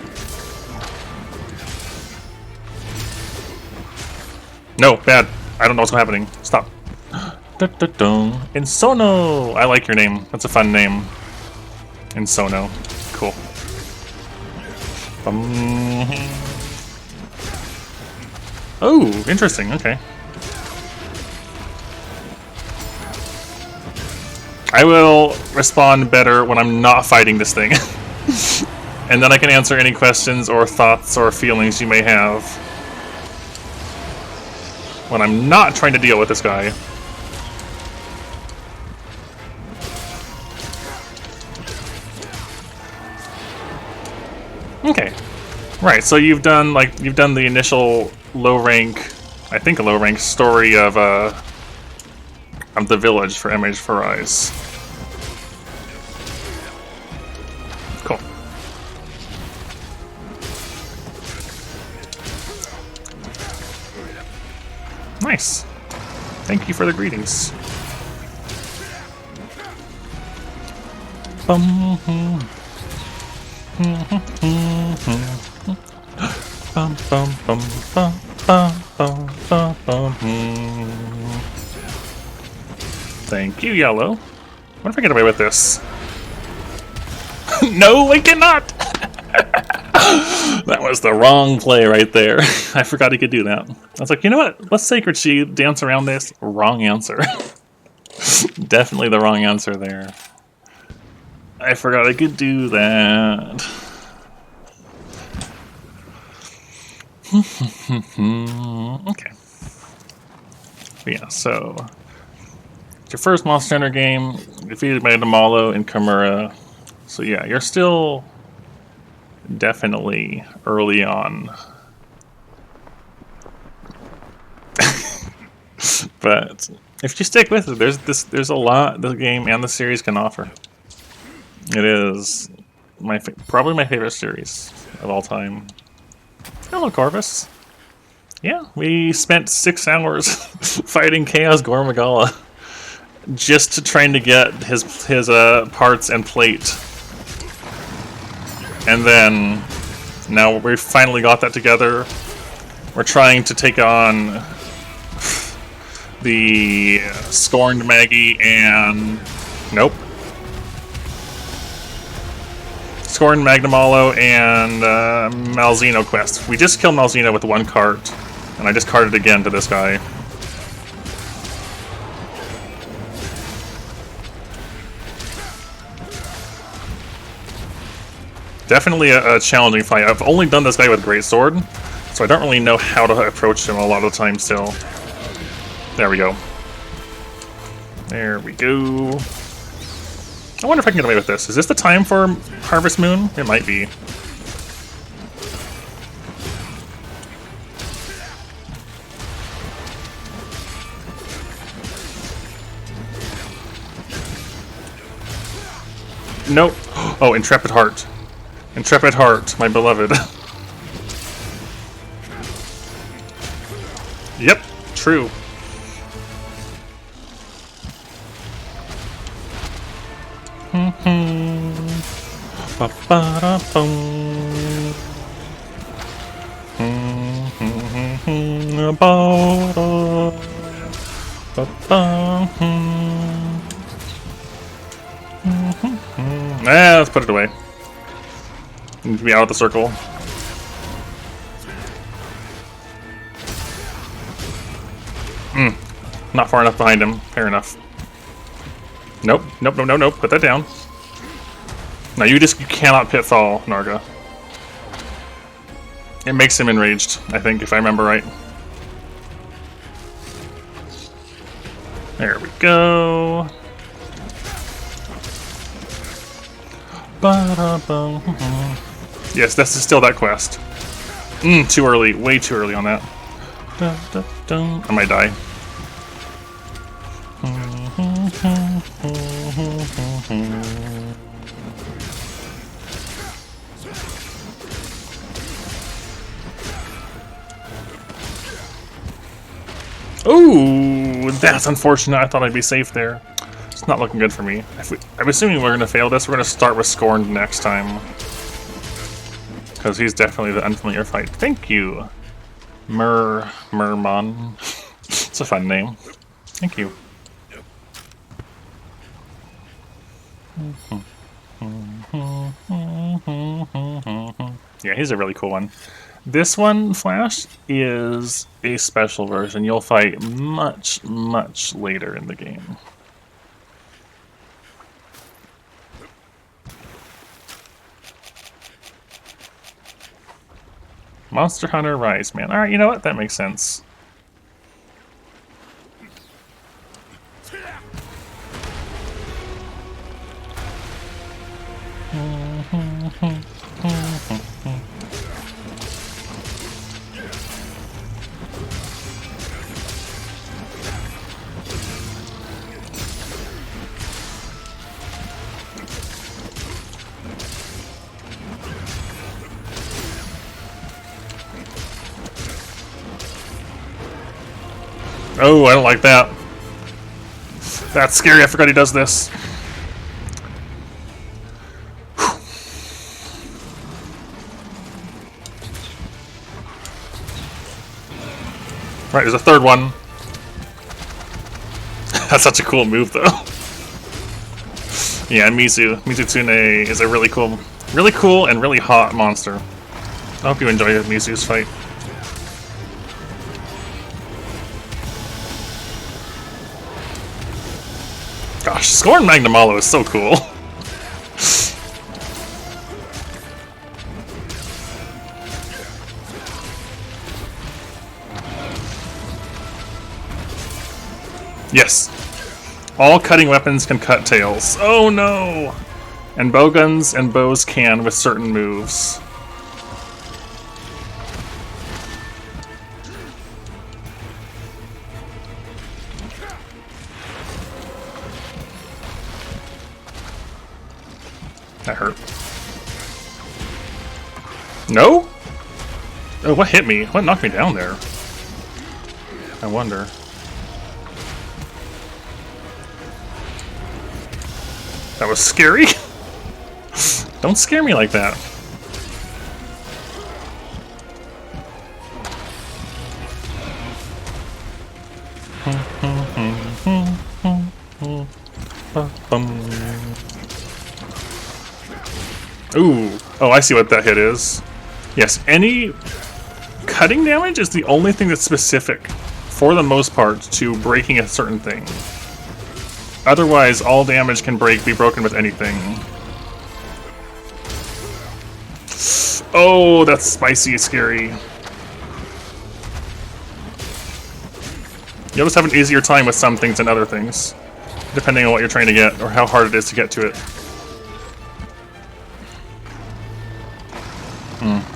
S1: No, bad. I don't know what's happening. Stop. Insono! I like your name. That's a fun name. Insono. Cool. Oh, interesting. Okay. I will respond better when I'm not fighting this thing. And then I can answer any questions or thoughts or feelings you may have when I'm not trying to deal with this guy. Okay. Right, so you've done the initial low rank, I think a low rank story of the village for MHR. Cool. Nice. Thank you for the greetings. Bum, bum, bum, bum, bum, bum, bum, bum. Thank you, Yellow. What if I get away with this? No, I cannot! That was the wrong play right there. I forgot he could do that. I was like, you know what? Let's Sacred Sheet, dance around this. Wrong answer. Definitely the wrong answer there. I forgot I could do that. Okay. But yeah, so it's your first Monster Hunter game, defeated by Namalo and Kimura. So yeah, you're still definitely early on. But if you stick with it, there's a lot the game and the series can offer. It is probably my favorite series of all time. Hello, Corvus. Yeah, we spent 6 hours fighting Chaos Gormagala just to trying to get his parts and plate. And then now we finally got that together. We're trying to take on the Scorned Maggie and nope. Scorned Magnamalo and Malzeno quest. We just killed Malzeno with 1 cart, and I just carted again to this guy. Definitely a challenging fight. I've only done this guy with Greatsword, so I don't really know how to approach him a lot of the time still. There we go. There we go. I wonder if I can get away with this. Is this the time for Harvest Moon? It might be. Nope. Oh, Intrepid Heart. Intrepid Heart, my beloved. Yep, true. Ba-ba-da-bum. Let's put it away. Need to be out of the circle. Not far enough behind him. Fair enough. Nope. Nope. No. No. Nope. Put that down. Now you cannot pitfall Narga. It makes him enraged, I think, if I remember right. There we go. Yes, this is still that quest. Too early. Way too early on that. I might die. Ooh, that's unfortunate. I thought I'd be safe there. It's not looking good for me. I'm assuming we're going to fail this. We're going to start with Scorned next time. Because he's definitely the unfamiliar fight. Thank you, Mermon. It's a fun name. Thank you. Yeah, he's a really cool one. This one, Flash, is a special version. You'll fight much, much later in the game. Monster Hunter Rise, man. Alright, you know what? That makes sense. Oh, I don't like that. That's scary. I forgot he does this. Right, there's a third one. That's such a cool move, though. Yeah, Mizutune is a really cool and really hot monster. I hope you enjoy Mizu's fight. Gosh, Scorn Magnamalo is so cool. Yes. All cutting weapons can cut tails. Oh no! And bowguns and bows can with certain moves. That hurt. No? Oh, what hit me? What knocked me down there? I wonder. That was scary? Don't scare me like that. Ooh. Oh, I see what that hit is. Yes, any cutting damage is the only thing that's specific, for the most part, to breaking a certain thing. Otherwise, all damage can be broken with anything. Oh, that's spicy, scary. You'll just have an easier time with some things than other things, depending on what you're trying to get, or how hard it is to get to it.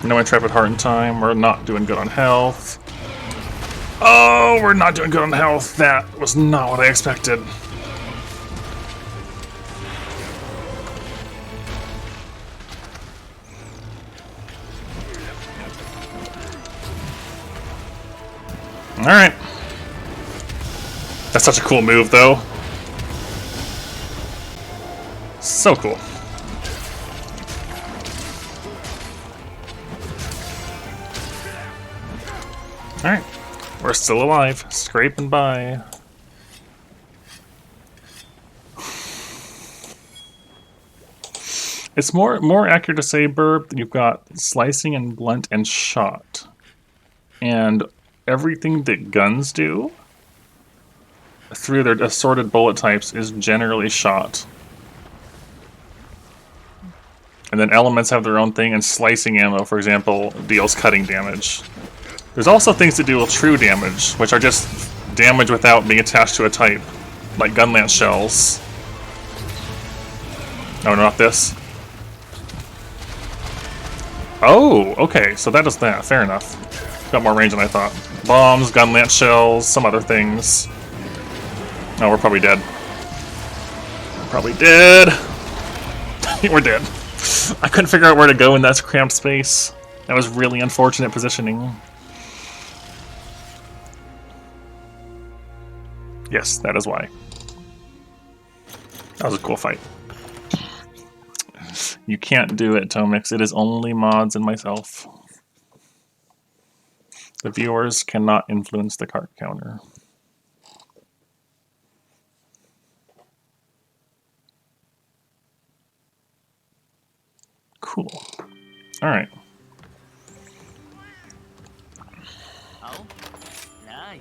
S1: No Intrepid Heart in time. We're not doing good on health. Oh, we're not doing good on health. That was not what I expected. Alright. That's such a cool move, though. So cool. Alright. We're still alive. Scraping by. It's more accurate to say, Burb, that you've got slicing and blunt and shot. And everything that guns do through their assorted bullet types is generally shot. And then elements have their own thing, and slicing ammo, for example, deals cutting damage. There's also things that deal true damage, which are just damage without being attached to a type, like gun lance shells. No, not this. Oh, okay, so that is that. Fair enough. Got more range than I thought. Bombs, gun lance shells, some other things. Oh, we're probably dead. Probably dead. We're dead. I couldn't figure out where to go in that cramped space. That was really unfortunate positioning. Yes, that is why. That was a cool fight. You can't do it, Tomix. It is only mods and myself. The viewers cannot influence the cart counter. Cool. Alright.
S2: Oh, nice.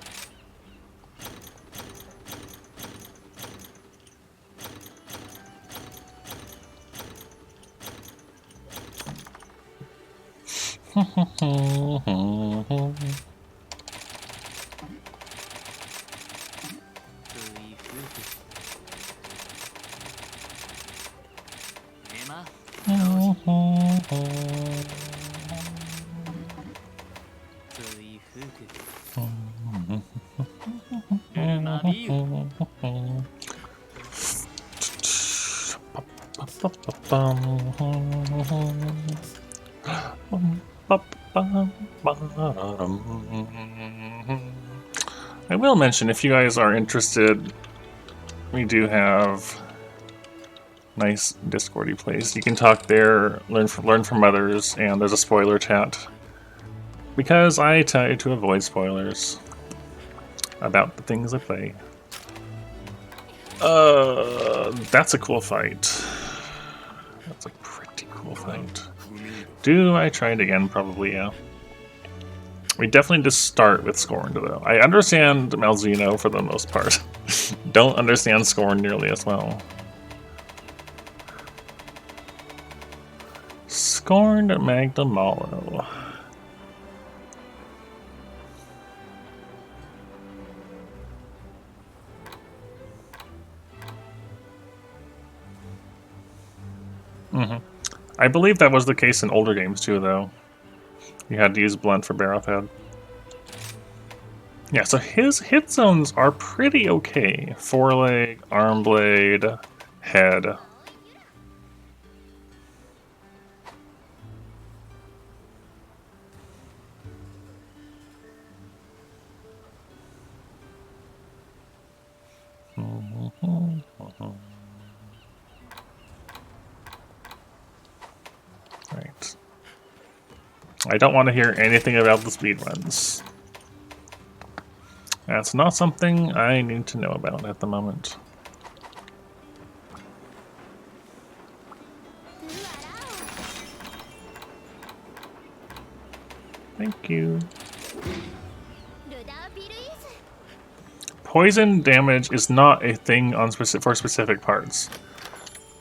S1: I will mention, if you guys are interested, we do have nice Discordy place. You can talk there, learn from others, and there's a spoiler chat. Because I try to avoid spoilers about the things I play. That's a cool fight. That's a pretty cool fight. Do I try it again? Probably, yeah. We definitely just start with Scorned, though. I understand Malzeno for the most part. Don't understand Scorned nearly as well. Scorned Magdamalo. I believe that was the case in older games too, though. You had to use blunt for Barroth Head. Yeah, so his hit zones are pretty okay. Foreleg, arm blade, head. Right. I don't want to hear anything about the speedruns. That's not something I need to know about at the moment. Thank you. Poison damage is not a thing on for specific parts.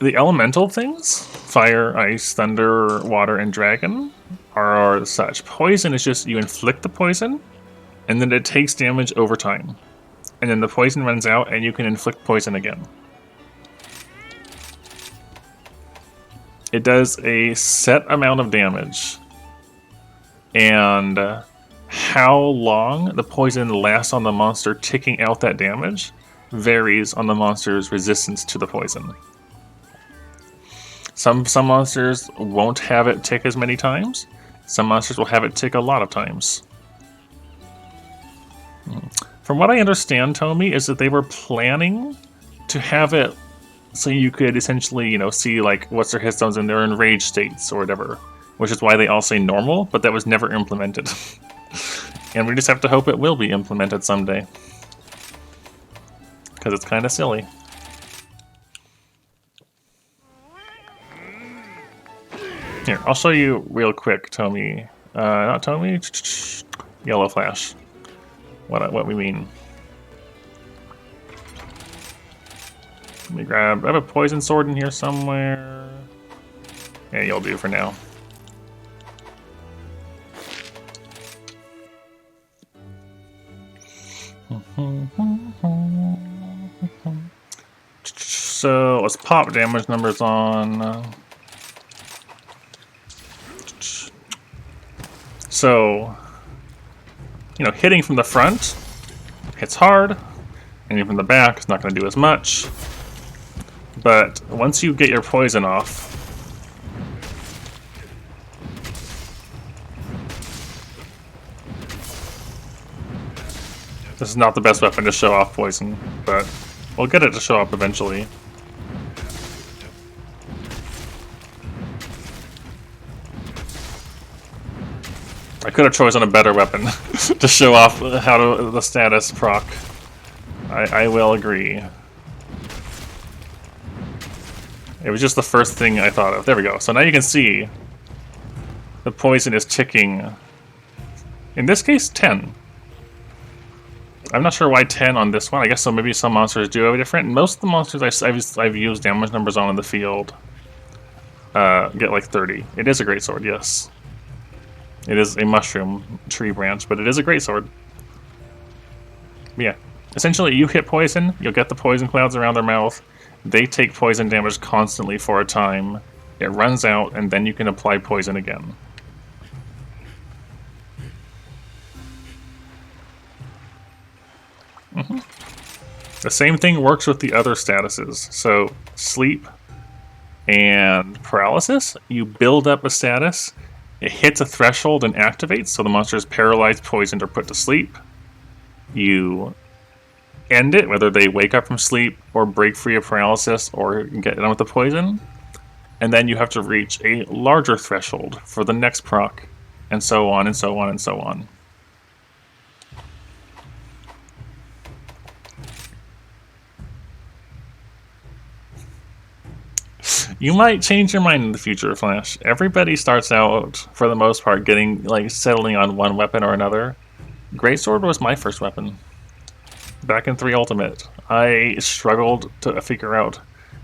S1: The elemental things, fire, ice, thunder, water, and dragon, are such. Poison is just you inflict the poison, and then it takes damage over time. And then the poison runs out, and you can inflict poison again. It does a set amount of damage. And how long the poison lasts on the monster ticking out that damage varies on the monster's resistance to the poison. Some monsters won't have it tick as many times. Some monsters will have it tick a lot of times. From what I understand, Tomy, is that they were planning to have it so you could essentially, you know, see like what's their hit zones and their enraged states or whatever, which is why they all say normal, but that was never implemented. And we just have to hope it will be implemented someday. Because it's kind of silly. Here, I'll show you real quick, Tomy. Not Tomy, Yellow Flash. What we mean. Let me grab. I have a poison sword in here somewhere. Yeah, you'll do for now. So let's pop damage numbers on. So, you know, hitting from the front hits hard, and from the back it's not going to do as much. But once you get your poison off, this is not the best weapon to show off poison, but we'll get it to show up eventually. I could have chosen a better weapon to show off how the status proc. I will agree. It was just the first thing I thought of. There we go. So now you can see the poison is ticking. In this case, 10. I'm not sure why 10 on this one. I guess so. Maybe some monsters do have a different. Most of the monsters I've used damage numbers on in the field get like 30. It is a great sword, yes. It is a mushroom tree branch, but it is a great sword. But yeah, essentially you hit poison, you'll get the poison clouds around their mouth. They take poison damage constantly for a time. It runs out, and then you can apply poison again. The same thing works with the other statuses. So sleep and paralysis, you build up a status. It hits a threshold and activates, so the monster is paralyzed, poisoned, or put to sleep. You end it, whether they wake up from sleep or break free of paralysis or get done with the poison. And then you have to reach a larger threshold for the next proc, and so on and so on and so on. You might change your mind in the future, Flash. Everybody starts out, for the most part, getting like settling on one weapon or another. Greatsword was my first weapon. Back in 3 Ultimate, I struggled to figure out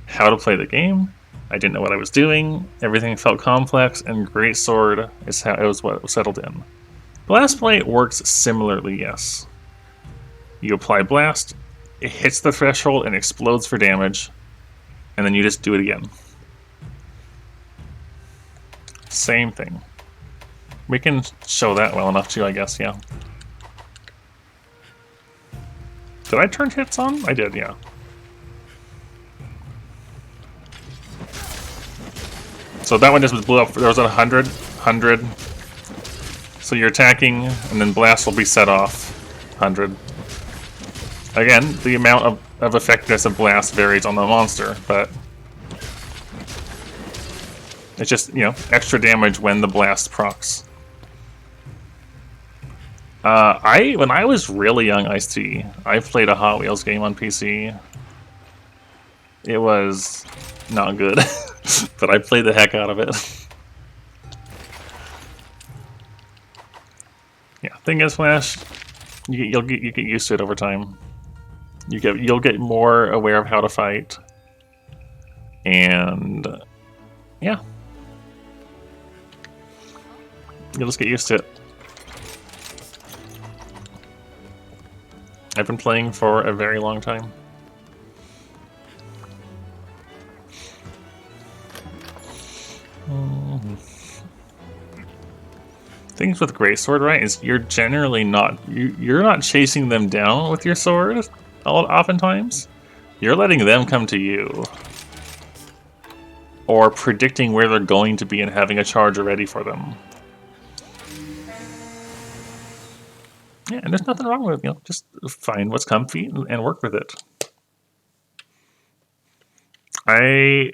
S1: how to play the game. I didn't know what I was doing. Everything felt complex, and Greatsword is how it was what settled in. Blast Blade works similarly, yes. You apply Blast, it hits the threshold and explodes for damage, and then you just do it again. Same thing. We can show that well enough too, I guess, yeah. Did I turn hits on? I did, yeah. So that one just blew up. There was a 100. So you're attacking, and then blast will be set off. 100. Again, the amount of effectiveness of blast varies on the monster, but it's just, you know, extra damage when the blast procs. When I was really young, Ice-T, I played a Hot Wheels game on PC. It was not good, but I played the heck out of it. Yeah, thing is, Flash, you get used to it over time. You'll get more aware of how to fight, and yeah, you'll just get used to it. I've been playing for a very long time. Things with Greatsword, right, is you're generally not you're not chasing them down with your sword. Oftentimes, you're letting them come to you, or predicting where they're going to be and having a charge ready for them. Yeah, and there's nothing wrong with it, you know, just find what's comfy and work with it. I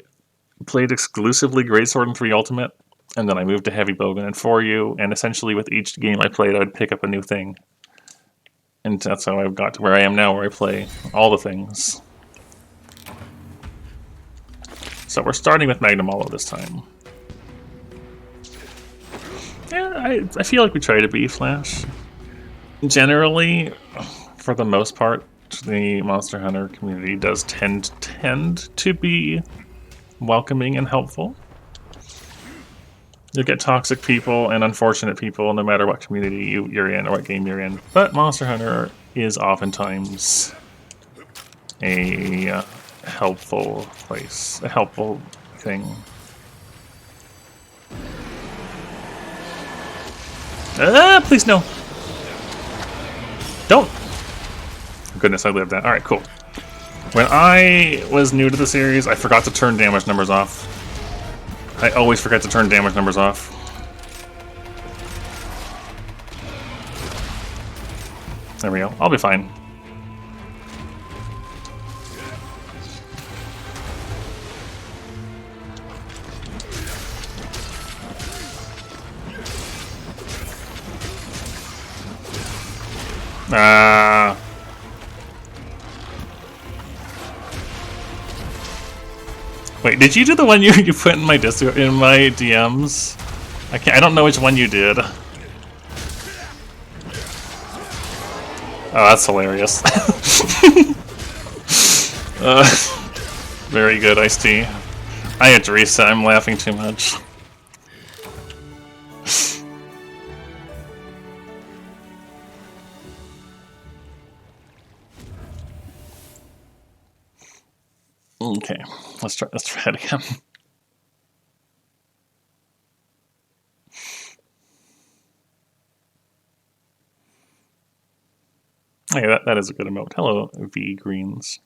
S1: played exclusively Greatsword in 3 Ultimate. and then I moved to heavy bowgun and for you, and essentially with each game I played, I would pick up a new thing. And that's how I got to where I am now, where I play all the things. So we're starting with Magnamalo this time. Yeah, I feel like we try to be Flash. Generally, for the most part, the Monster Hunter community does tend to be welcoming and helpful. You'll get toxic people and unfortunate people no matter what community you're in or what game you're in. But Monster Hunter is oftentimes a helpful place, a helpful thing. Please no. Don't! Goodness, I lived that. Alright, cool. When I was new to the series, I forgot to turn damage numbers off. I always forget to turn damage numbers off. There we go. I'll be fine. Wait, did you do the one you put in my DMs? I don't know which one you did. Oh, that's hilarious. Very good, Ice-T. I had to reset, I'm laughing too much. Okay, let's try it again. Okay, that is a good emote. Hello, V Greens.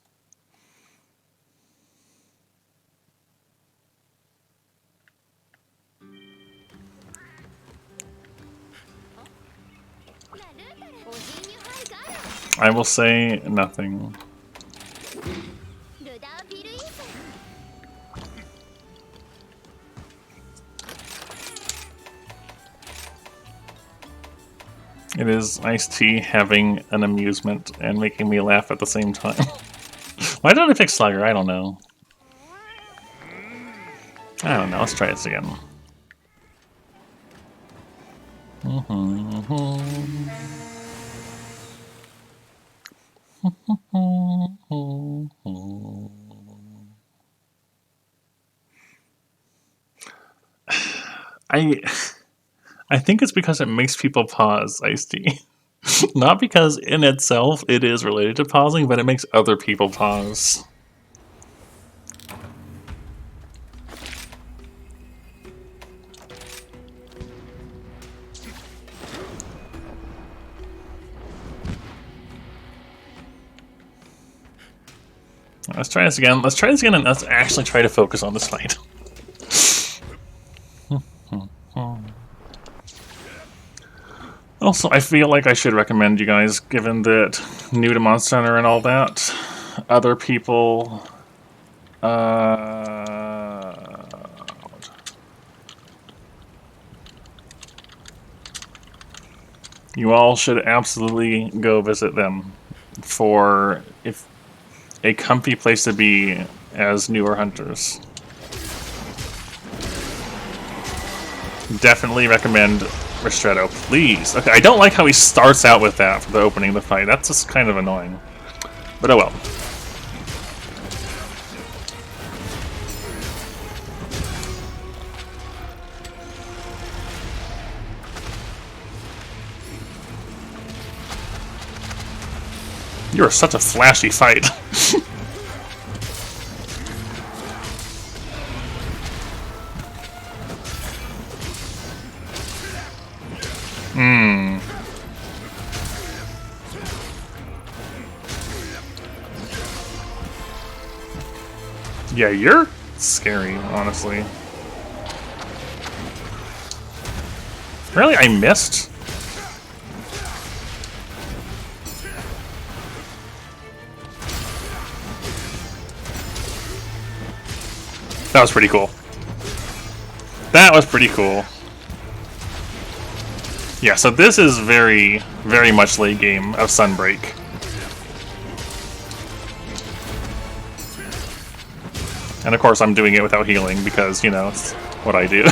S1: I will say nothing. It is Ice-T having an amusement and making me laugh at the same time. Why don't I pick Slugger? I don't know. I don't know. Let's try this again. I think it's because it makes people pause, Ice-T. Not because in itself it is related to pausing, but it makes other people pause. Let's try this again. Let's try this again and let's actually try to focus on this fight. Also, I feel like I should recommend you guys, given that new to Monster Hunter and all that, other people... you all should absolutely go visit them for a comfy place to be as newer hunters. Definitely recommend Ristretto, please. Okay, I don't like how he starts out with that for the opening of the fight. That's just kind of annoying. But oh well. You are such a flashy fight. Yeah, you're scary, honestly. Really? I missed? That was pretty cool. That was pretty cool. Yeah, so this is very, very much late game of Sunbreak. And of course I'm doing it without healing because, you know, it's what I do.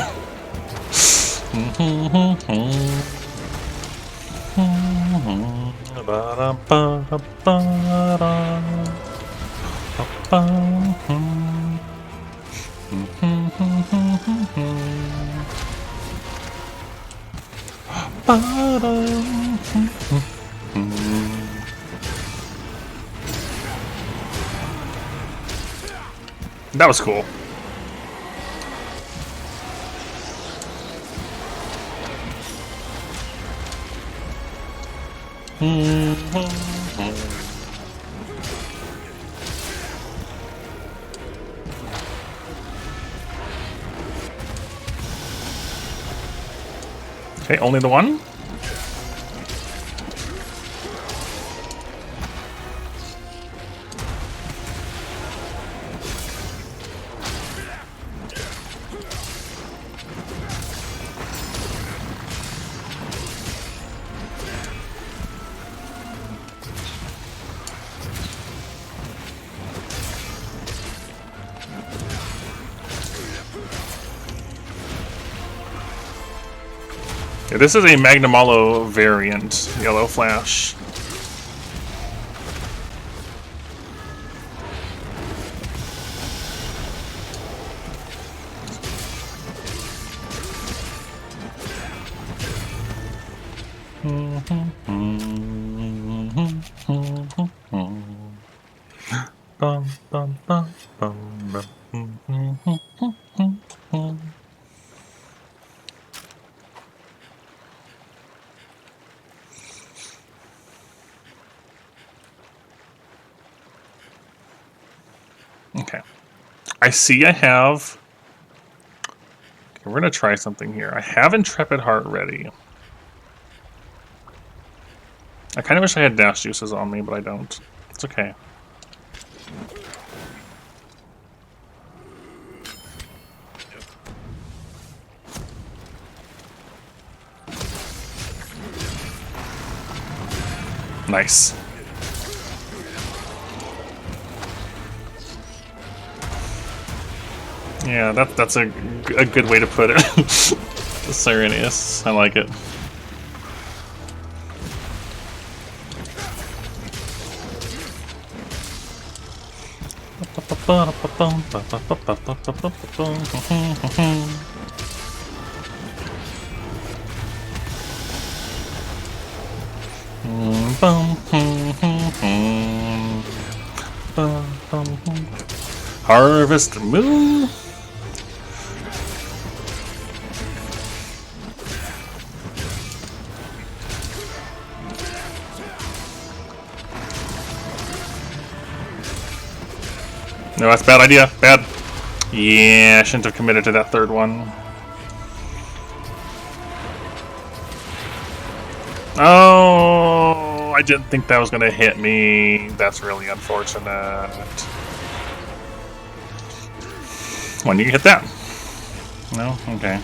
S1: That was cool. Okay, only the one? Yeah, this is a Magnamalo variant, Yellow Flash. Bum, bum, bum, bum, bum. Okay. I see I have... Okay, we're going to try something here. I have Intrepid Heart ready. I kind of wish I had Dash Juices on me, but I don't. It's okay. Nice. Yeah, that's a good way to put it. The Sirenius. I like it. Harvest Moon. No, that's a bad idea. Bad. Yeah, I shouldn't have committed to that third one. Oh, I didn't think that was going to hit me. That's really unfortunate. When you hit that? No? Okay.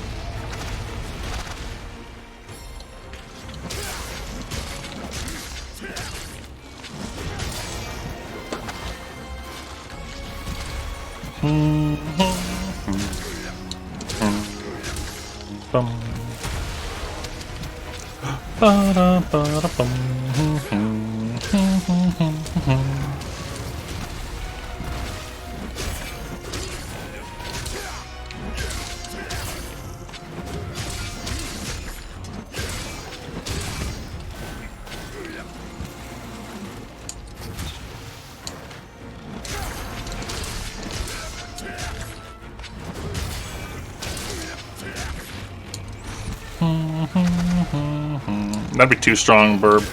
S1: That'd be too strong, Burb.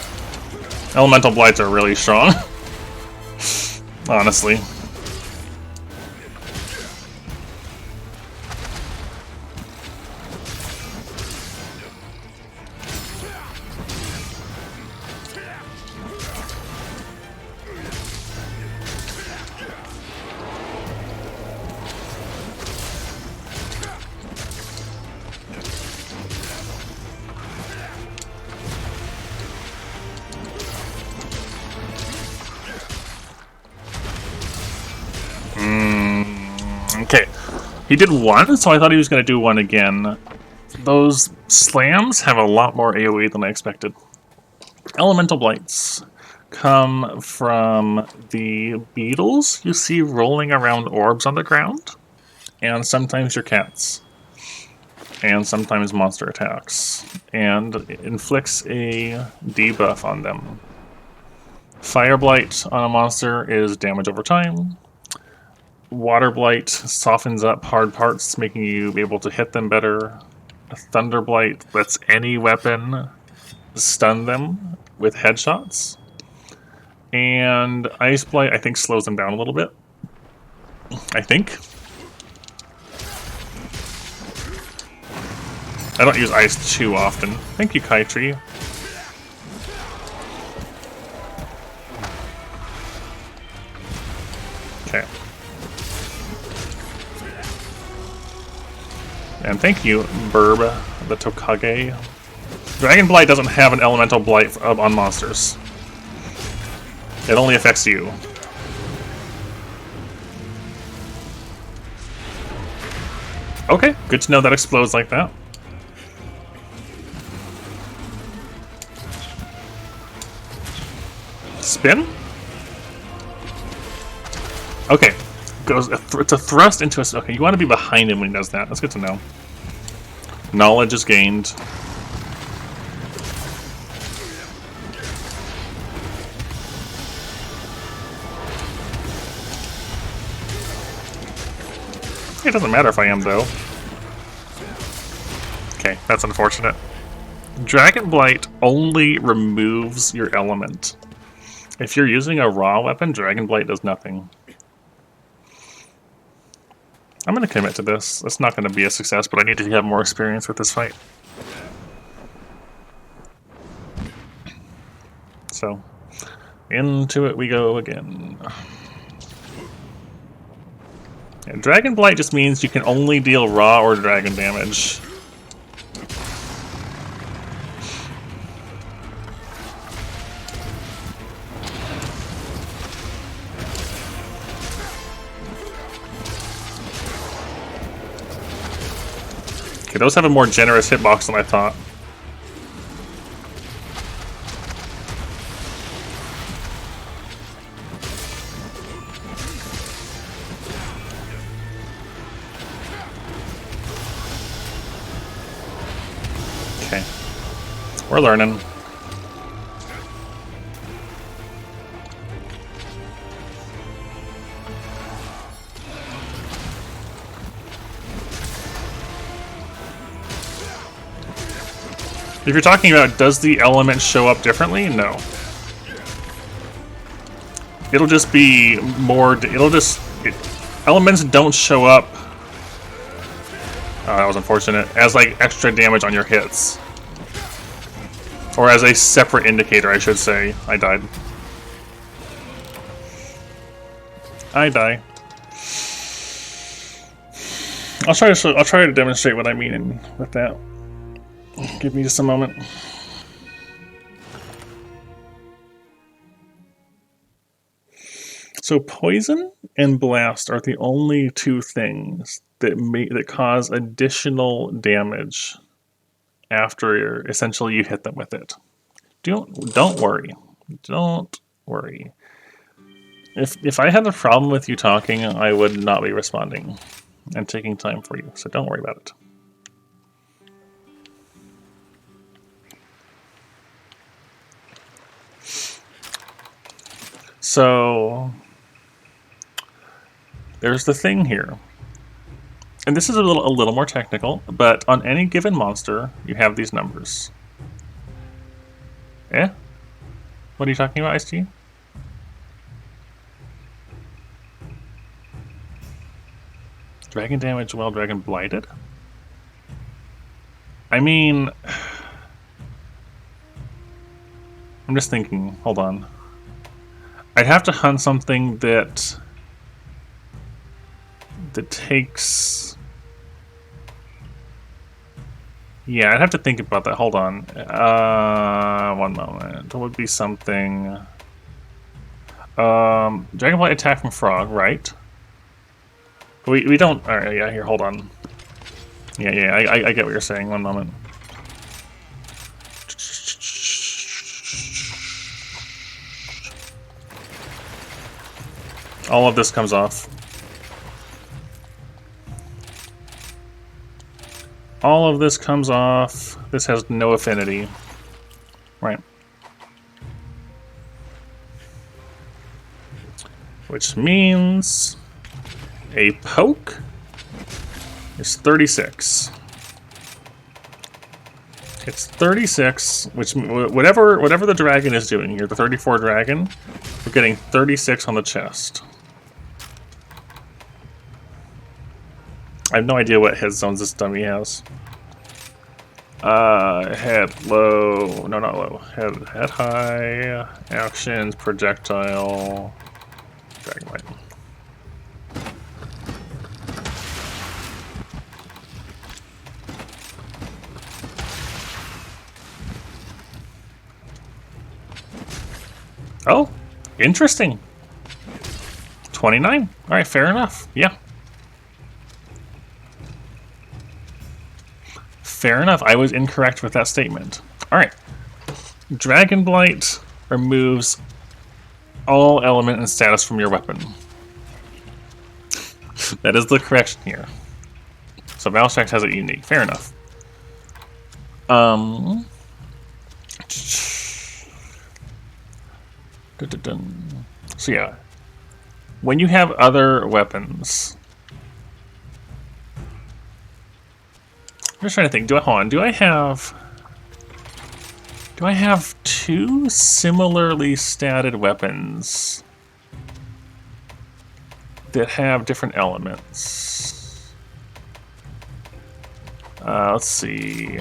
S1: Elemental Blights are really strong. Honestly. Okay, he did one, so I thought he was going to do one again. Those slams have a lot more AoE than I expected. Elemental Blights come from the beetles you see rolling around orbs on the ground, and sometimes your cats, and sometimes monster attacks, and it inflicts a debuff on them. Fire Blight on a monster is damage over time. Water Blight softens up hard parts, making you able to hit them better. Thunder Blight lets any weapon stun them with headshots. And Ice Blight, I think, slows them down a little bit. I think. I don't use ice too often. Thank you, Kytree. Okay. And thank you, Burb, the Tokage. Dragon Blight doesn't have an elemental blight on monsters. It only affects you. Okay, good to know that explodes like that. Spin? Okay. It's a thrust into a... Okay, you want to be behind him when he does that. That's good to know. Knowledge is gained. It doesn't matter if I am, though. Okay, that's unfortunate. Dragon Blight only removes your element. If you're using a raw weapon, Dragon Blight does nothing. I'm going to commit to this. It's not going to be a success, but I need to have more experience with this fight. So, into it we go again. Yeah, Dragon Blight just means you can only deal raw or dragon damage. Okay, those have a more generous hitbox than I thought. Okay. We're learning. If you're talking about does the element show up differently? No. It'll just be more... elements don't show up... that was unfortunate. As like extra damage on your hits. Or as a separate indicator, I should say. I died. I die. I'll try to demonstrate what I mean with that. Give me just a moment. So poison and blast are the only two things that cause additional damage after essentially you hit them with it. Don't worry. Don't worry. If I had a problem with you talking, I would not be responding and taking time for you. So don't worry about it. So there's the thing here. And this is a little more technical, but on any given monster, you have these numbers. Eh? What are you talking about, Ice-T? Dragon damage while dragon blighted? I mean... I'm just thinking, hold on. I'd have to hunt something that takes... Yeah, I'd have to think about that. Hold on. One moment. What would be something... Dragonblight attack from Frog, right? We don't. All right, yeah. Here, hold on. Yeah. I get what you're saying. One moment. All of this comes off. All of this comes off. This has no affinity. Right. Which means a poke is 36. It's 36, which whatever the dragon is doing here, the 34 dragon, we're getting 36 on the chest. I have no idea what head zones this dummy has. Head low, no, not low. Head high, actions, projectile, dragonite. Oh, interesting. 29. All right, fair enough. Yeah. Fair enough. I was incorrect with that statement. All right. Dragon Blight removes all element and status from your weapon. That is the correction here. So Valstrax has it unique. Fair enough. So yeah, when you have other weapons, I'm just trying to think. Do I have two similarly statted weapons that have different elements? Let's see.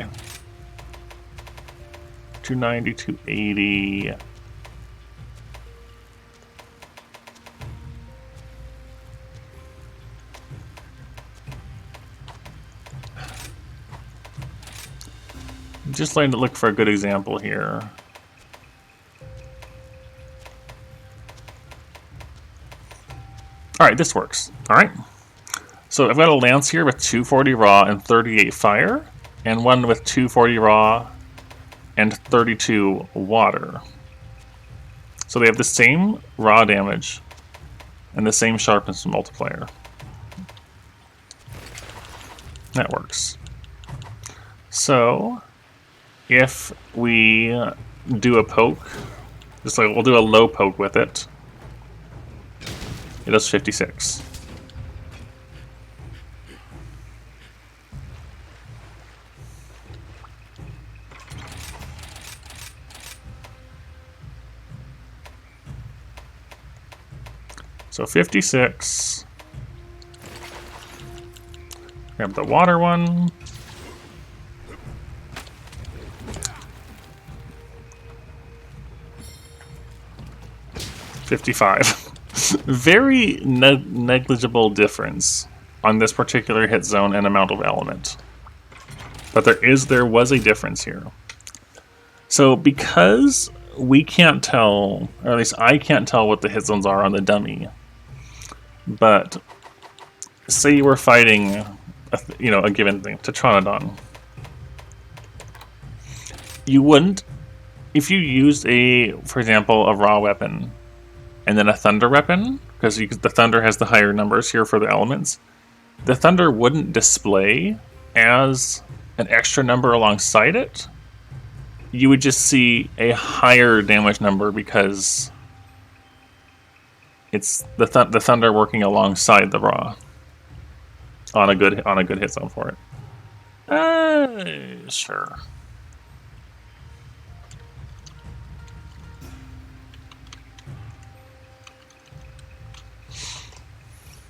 S1: 290, 280. Just letting to look for a good example here. Alright, this works. Alright. So I've got a lance here with 240 raw and 38 fire, and one with 240 raw and 32 water. So they have the same raw damage and the same sharpness multiplier. That works. So if we do a poke, just like we'll do a low poke with it, it does 56. So 56. Grab the water one. $55. Very negligible difference on this particular hit zone and amount of element. But there was a difference here. So because we can't tell, or at least I can't tell what the hit zones are on the dummy, but say you were fighting a given thing, Tetranodon, you wouldn't, if you used for example, a raw weapon and then a thunder weapon, because the thunder has the higher numbers here for the elements, the thunder wouldn't display as an extra number alongside it. You would just see a higher damage number because it's the thunder working alongside the raw on a good hit zone for it. Sure.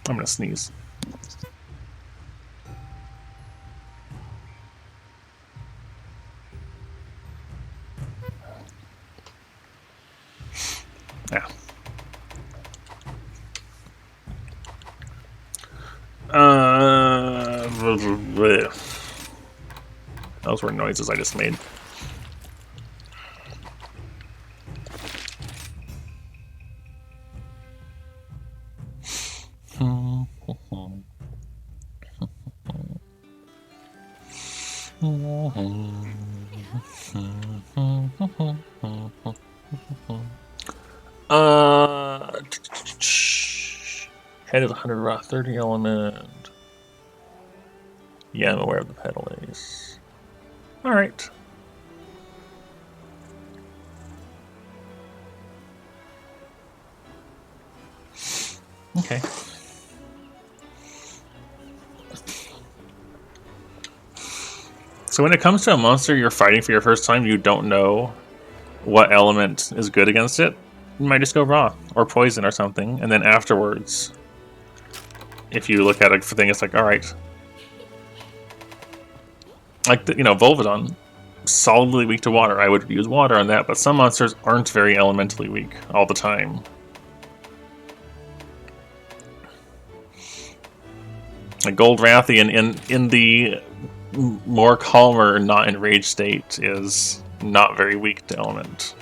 S1: I'm gonna sneeze. Yeah. Those were noises I just made. Head is 100 raw, 30 element. Yeah, I'm aware of the pedal ace. Alright. Okay. So when it comes to a monster you're fighting for your first time, you don't know what element is good against it. You might just go raw or poison or something, and then afterwards, if you look at a thing, it's like, all right, like Volvidon, solidly weak to water. I would use water on that, but some monsters aren't very elementally weak all the time. Like Gold Rathian in the more calmer, not enraged state is not very weak to element.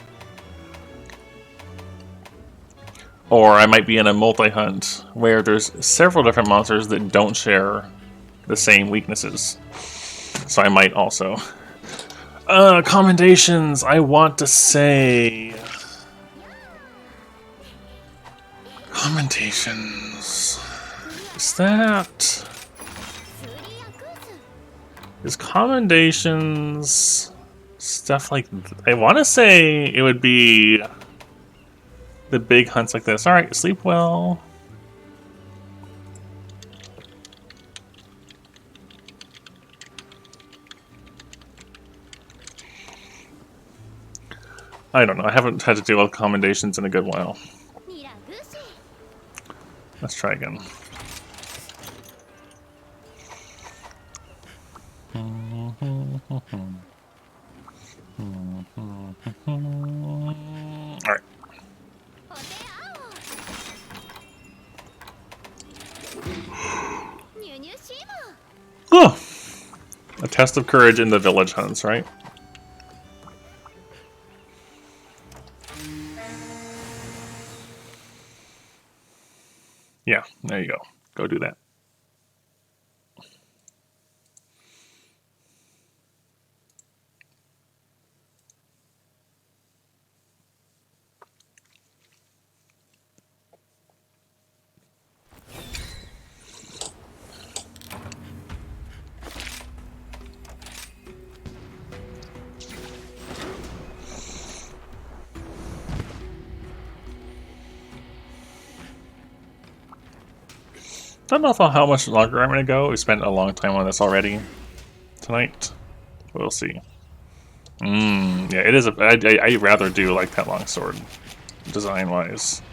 S1: Or I might be in a multi-hunt where there's several different monsters that don't share the same weaknesses. So I might also. Commendations, I want to say... Commendations... Is that... Is commendations... Stuff like... I want to say it would be... The big hunts like this. Alright, sleep well. I don't know. I haven't had to deal with commendations in a good while. Let's try again. Alright. Oh! A test of courage in the village hunts, right? Yeah, there you go. Go do that. I don't know how much longer I'm going to go. We spent a long time on this already tonight. We'll see. Yeah, it is. I rather do like that long sword, design-wise.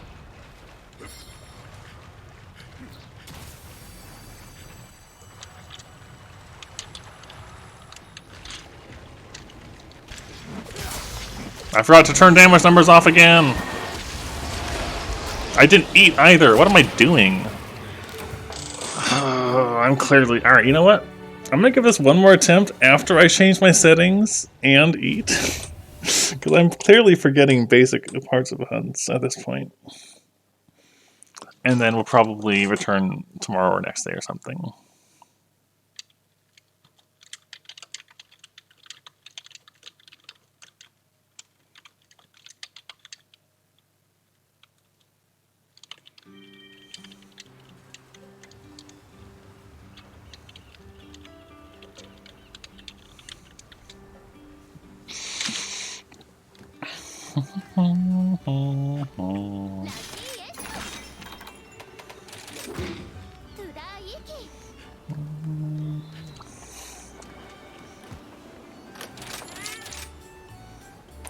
S1: I forgot to turn damage numbers off again. I didn't eat either. What am I doing? I'm clearly... Alright, you know what? I'm gonna give this one more attempt after I change my settings and eat. Because I'm clearly forgetting basic parts of hunts at this point. And then we'll probably return tomorrow or next day or something.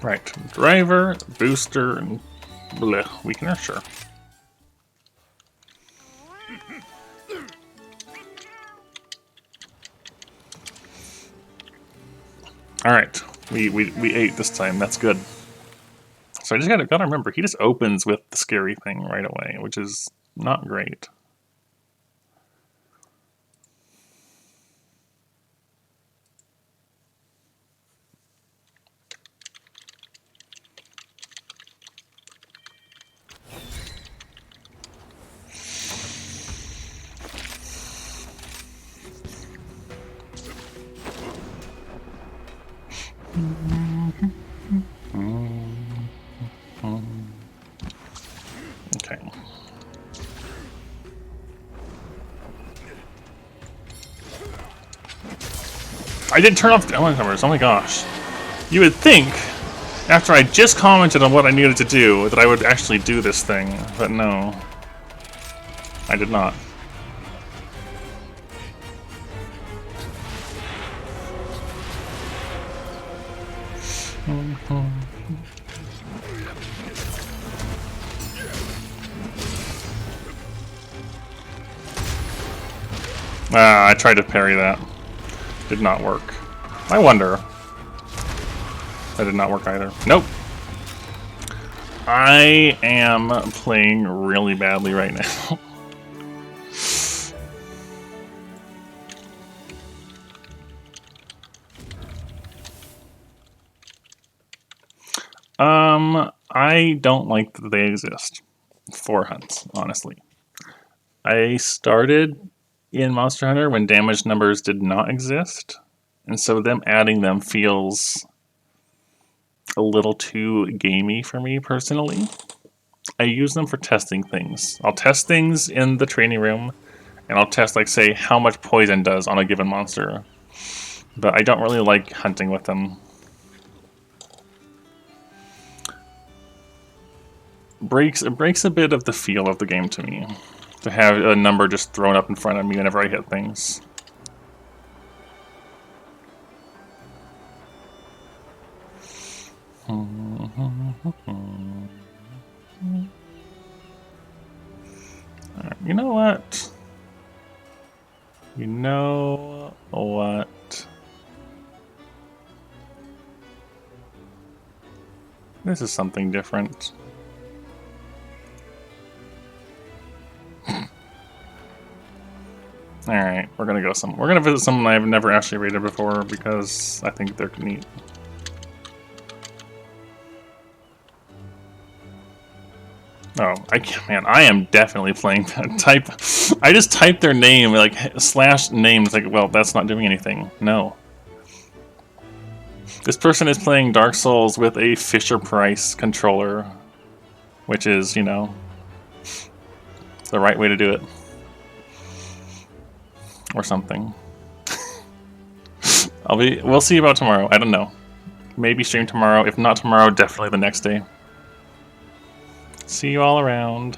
S1: Right, driver, booster, and bleh, weakener, sure. Alright, we ate this time, that's good. So I just gotta remember, he just opens with the scary thing right away, which is not great. Okay. I didn't turn off the element numbers. Oh my gosh. You would think, after I just commented on what I needed to do, that I would actually do this thing, but no. I did not. I tried to parry that. Did not work. I wonder. That did not work either. Nope. I am playing really badly right now. I don't like that they exist for hunts, honestly. I started in Monster Hunter when damage numbers did not exist, and so them adding them feels a little too gamey for me personally. I use them for testing things. I'll test things in the training room, and I'll test, like, say, how much poison does on a given monster. But I don't really like hunting with them. It breaks a bit of the feel of the game to me, to have a number just thrown up in front of me whenever I hit things. You know what? You know what? This is something different. Alright, we're gonna visit someone I've never actually raided before because I think they're neat. Oh, I am definitely playing that. I just typed their name, like, /name. It's like, well, that's not doing anything. No. This person is playing Dark Souls with a Fisher-Price controller, which is, you know, the right way to do it. Or something. We'll see about tomorrow. I don't know. Maybe stream tomorrow. If not tomorrow, definitely the next day. See you all around.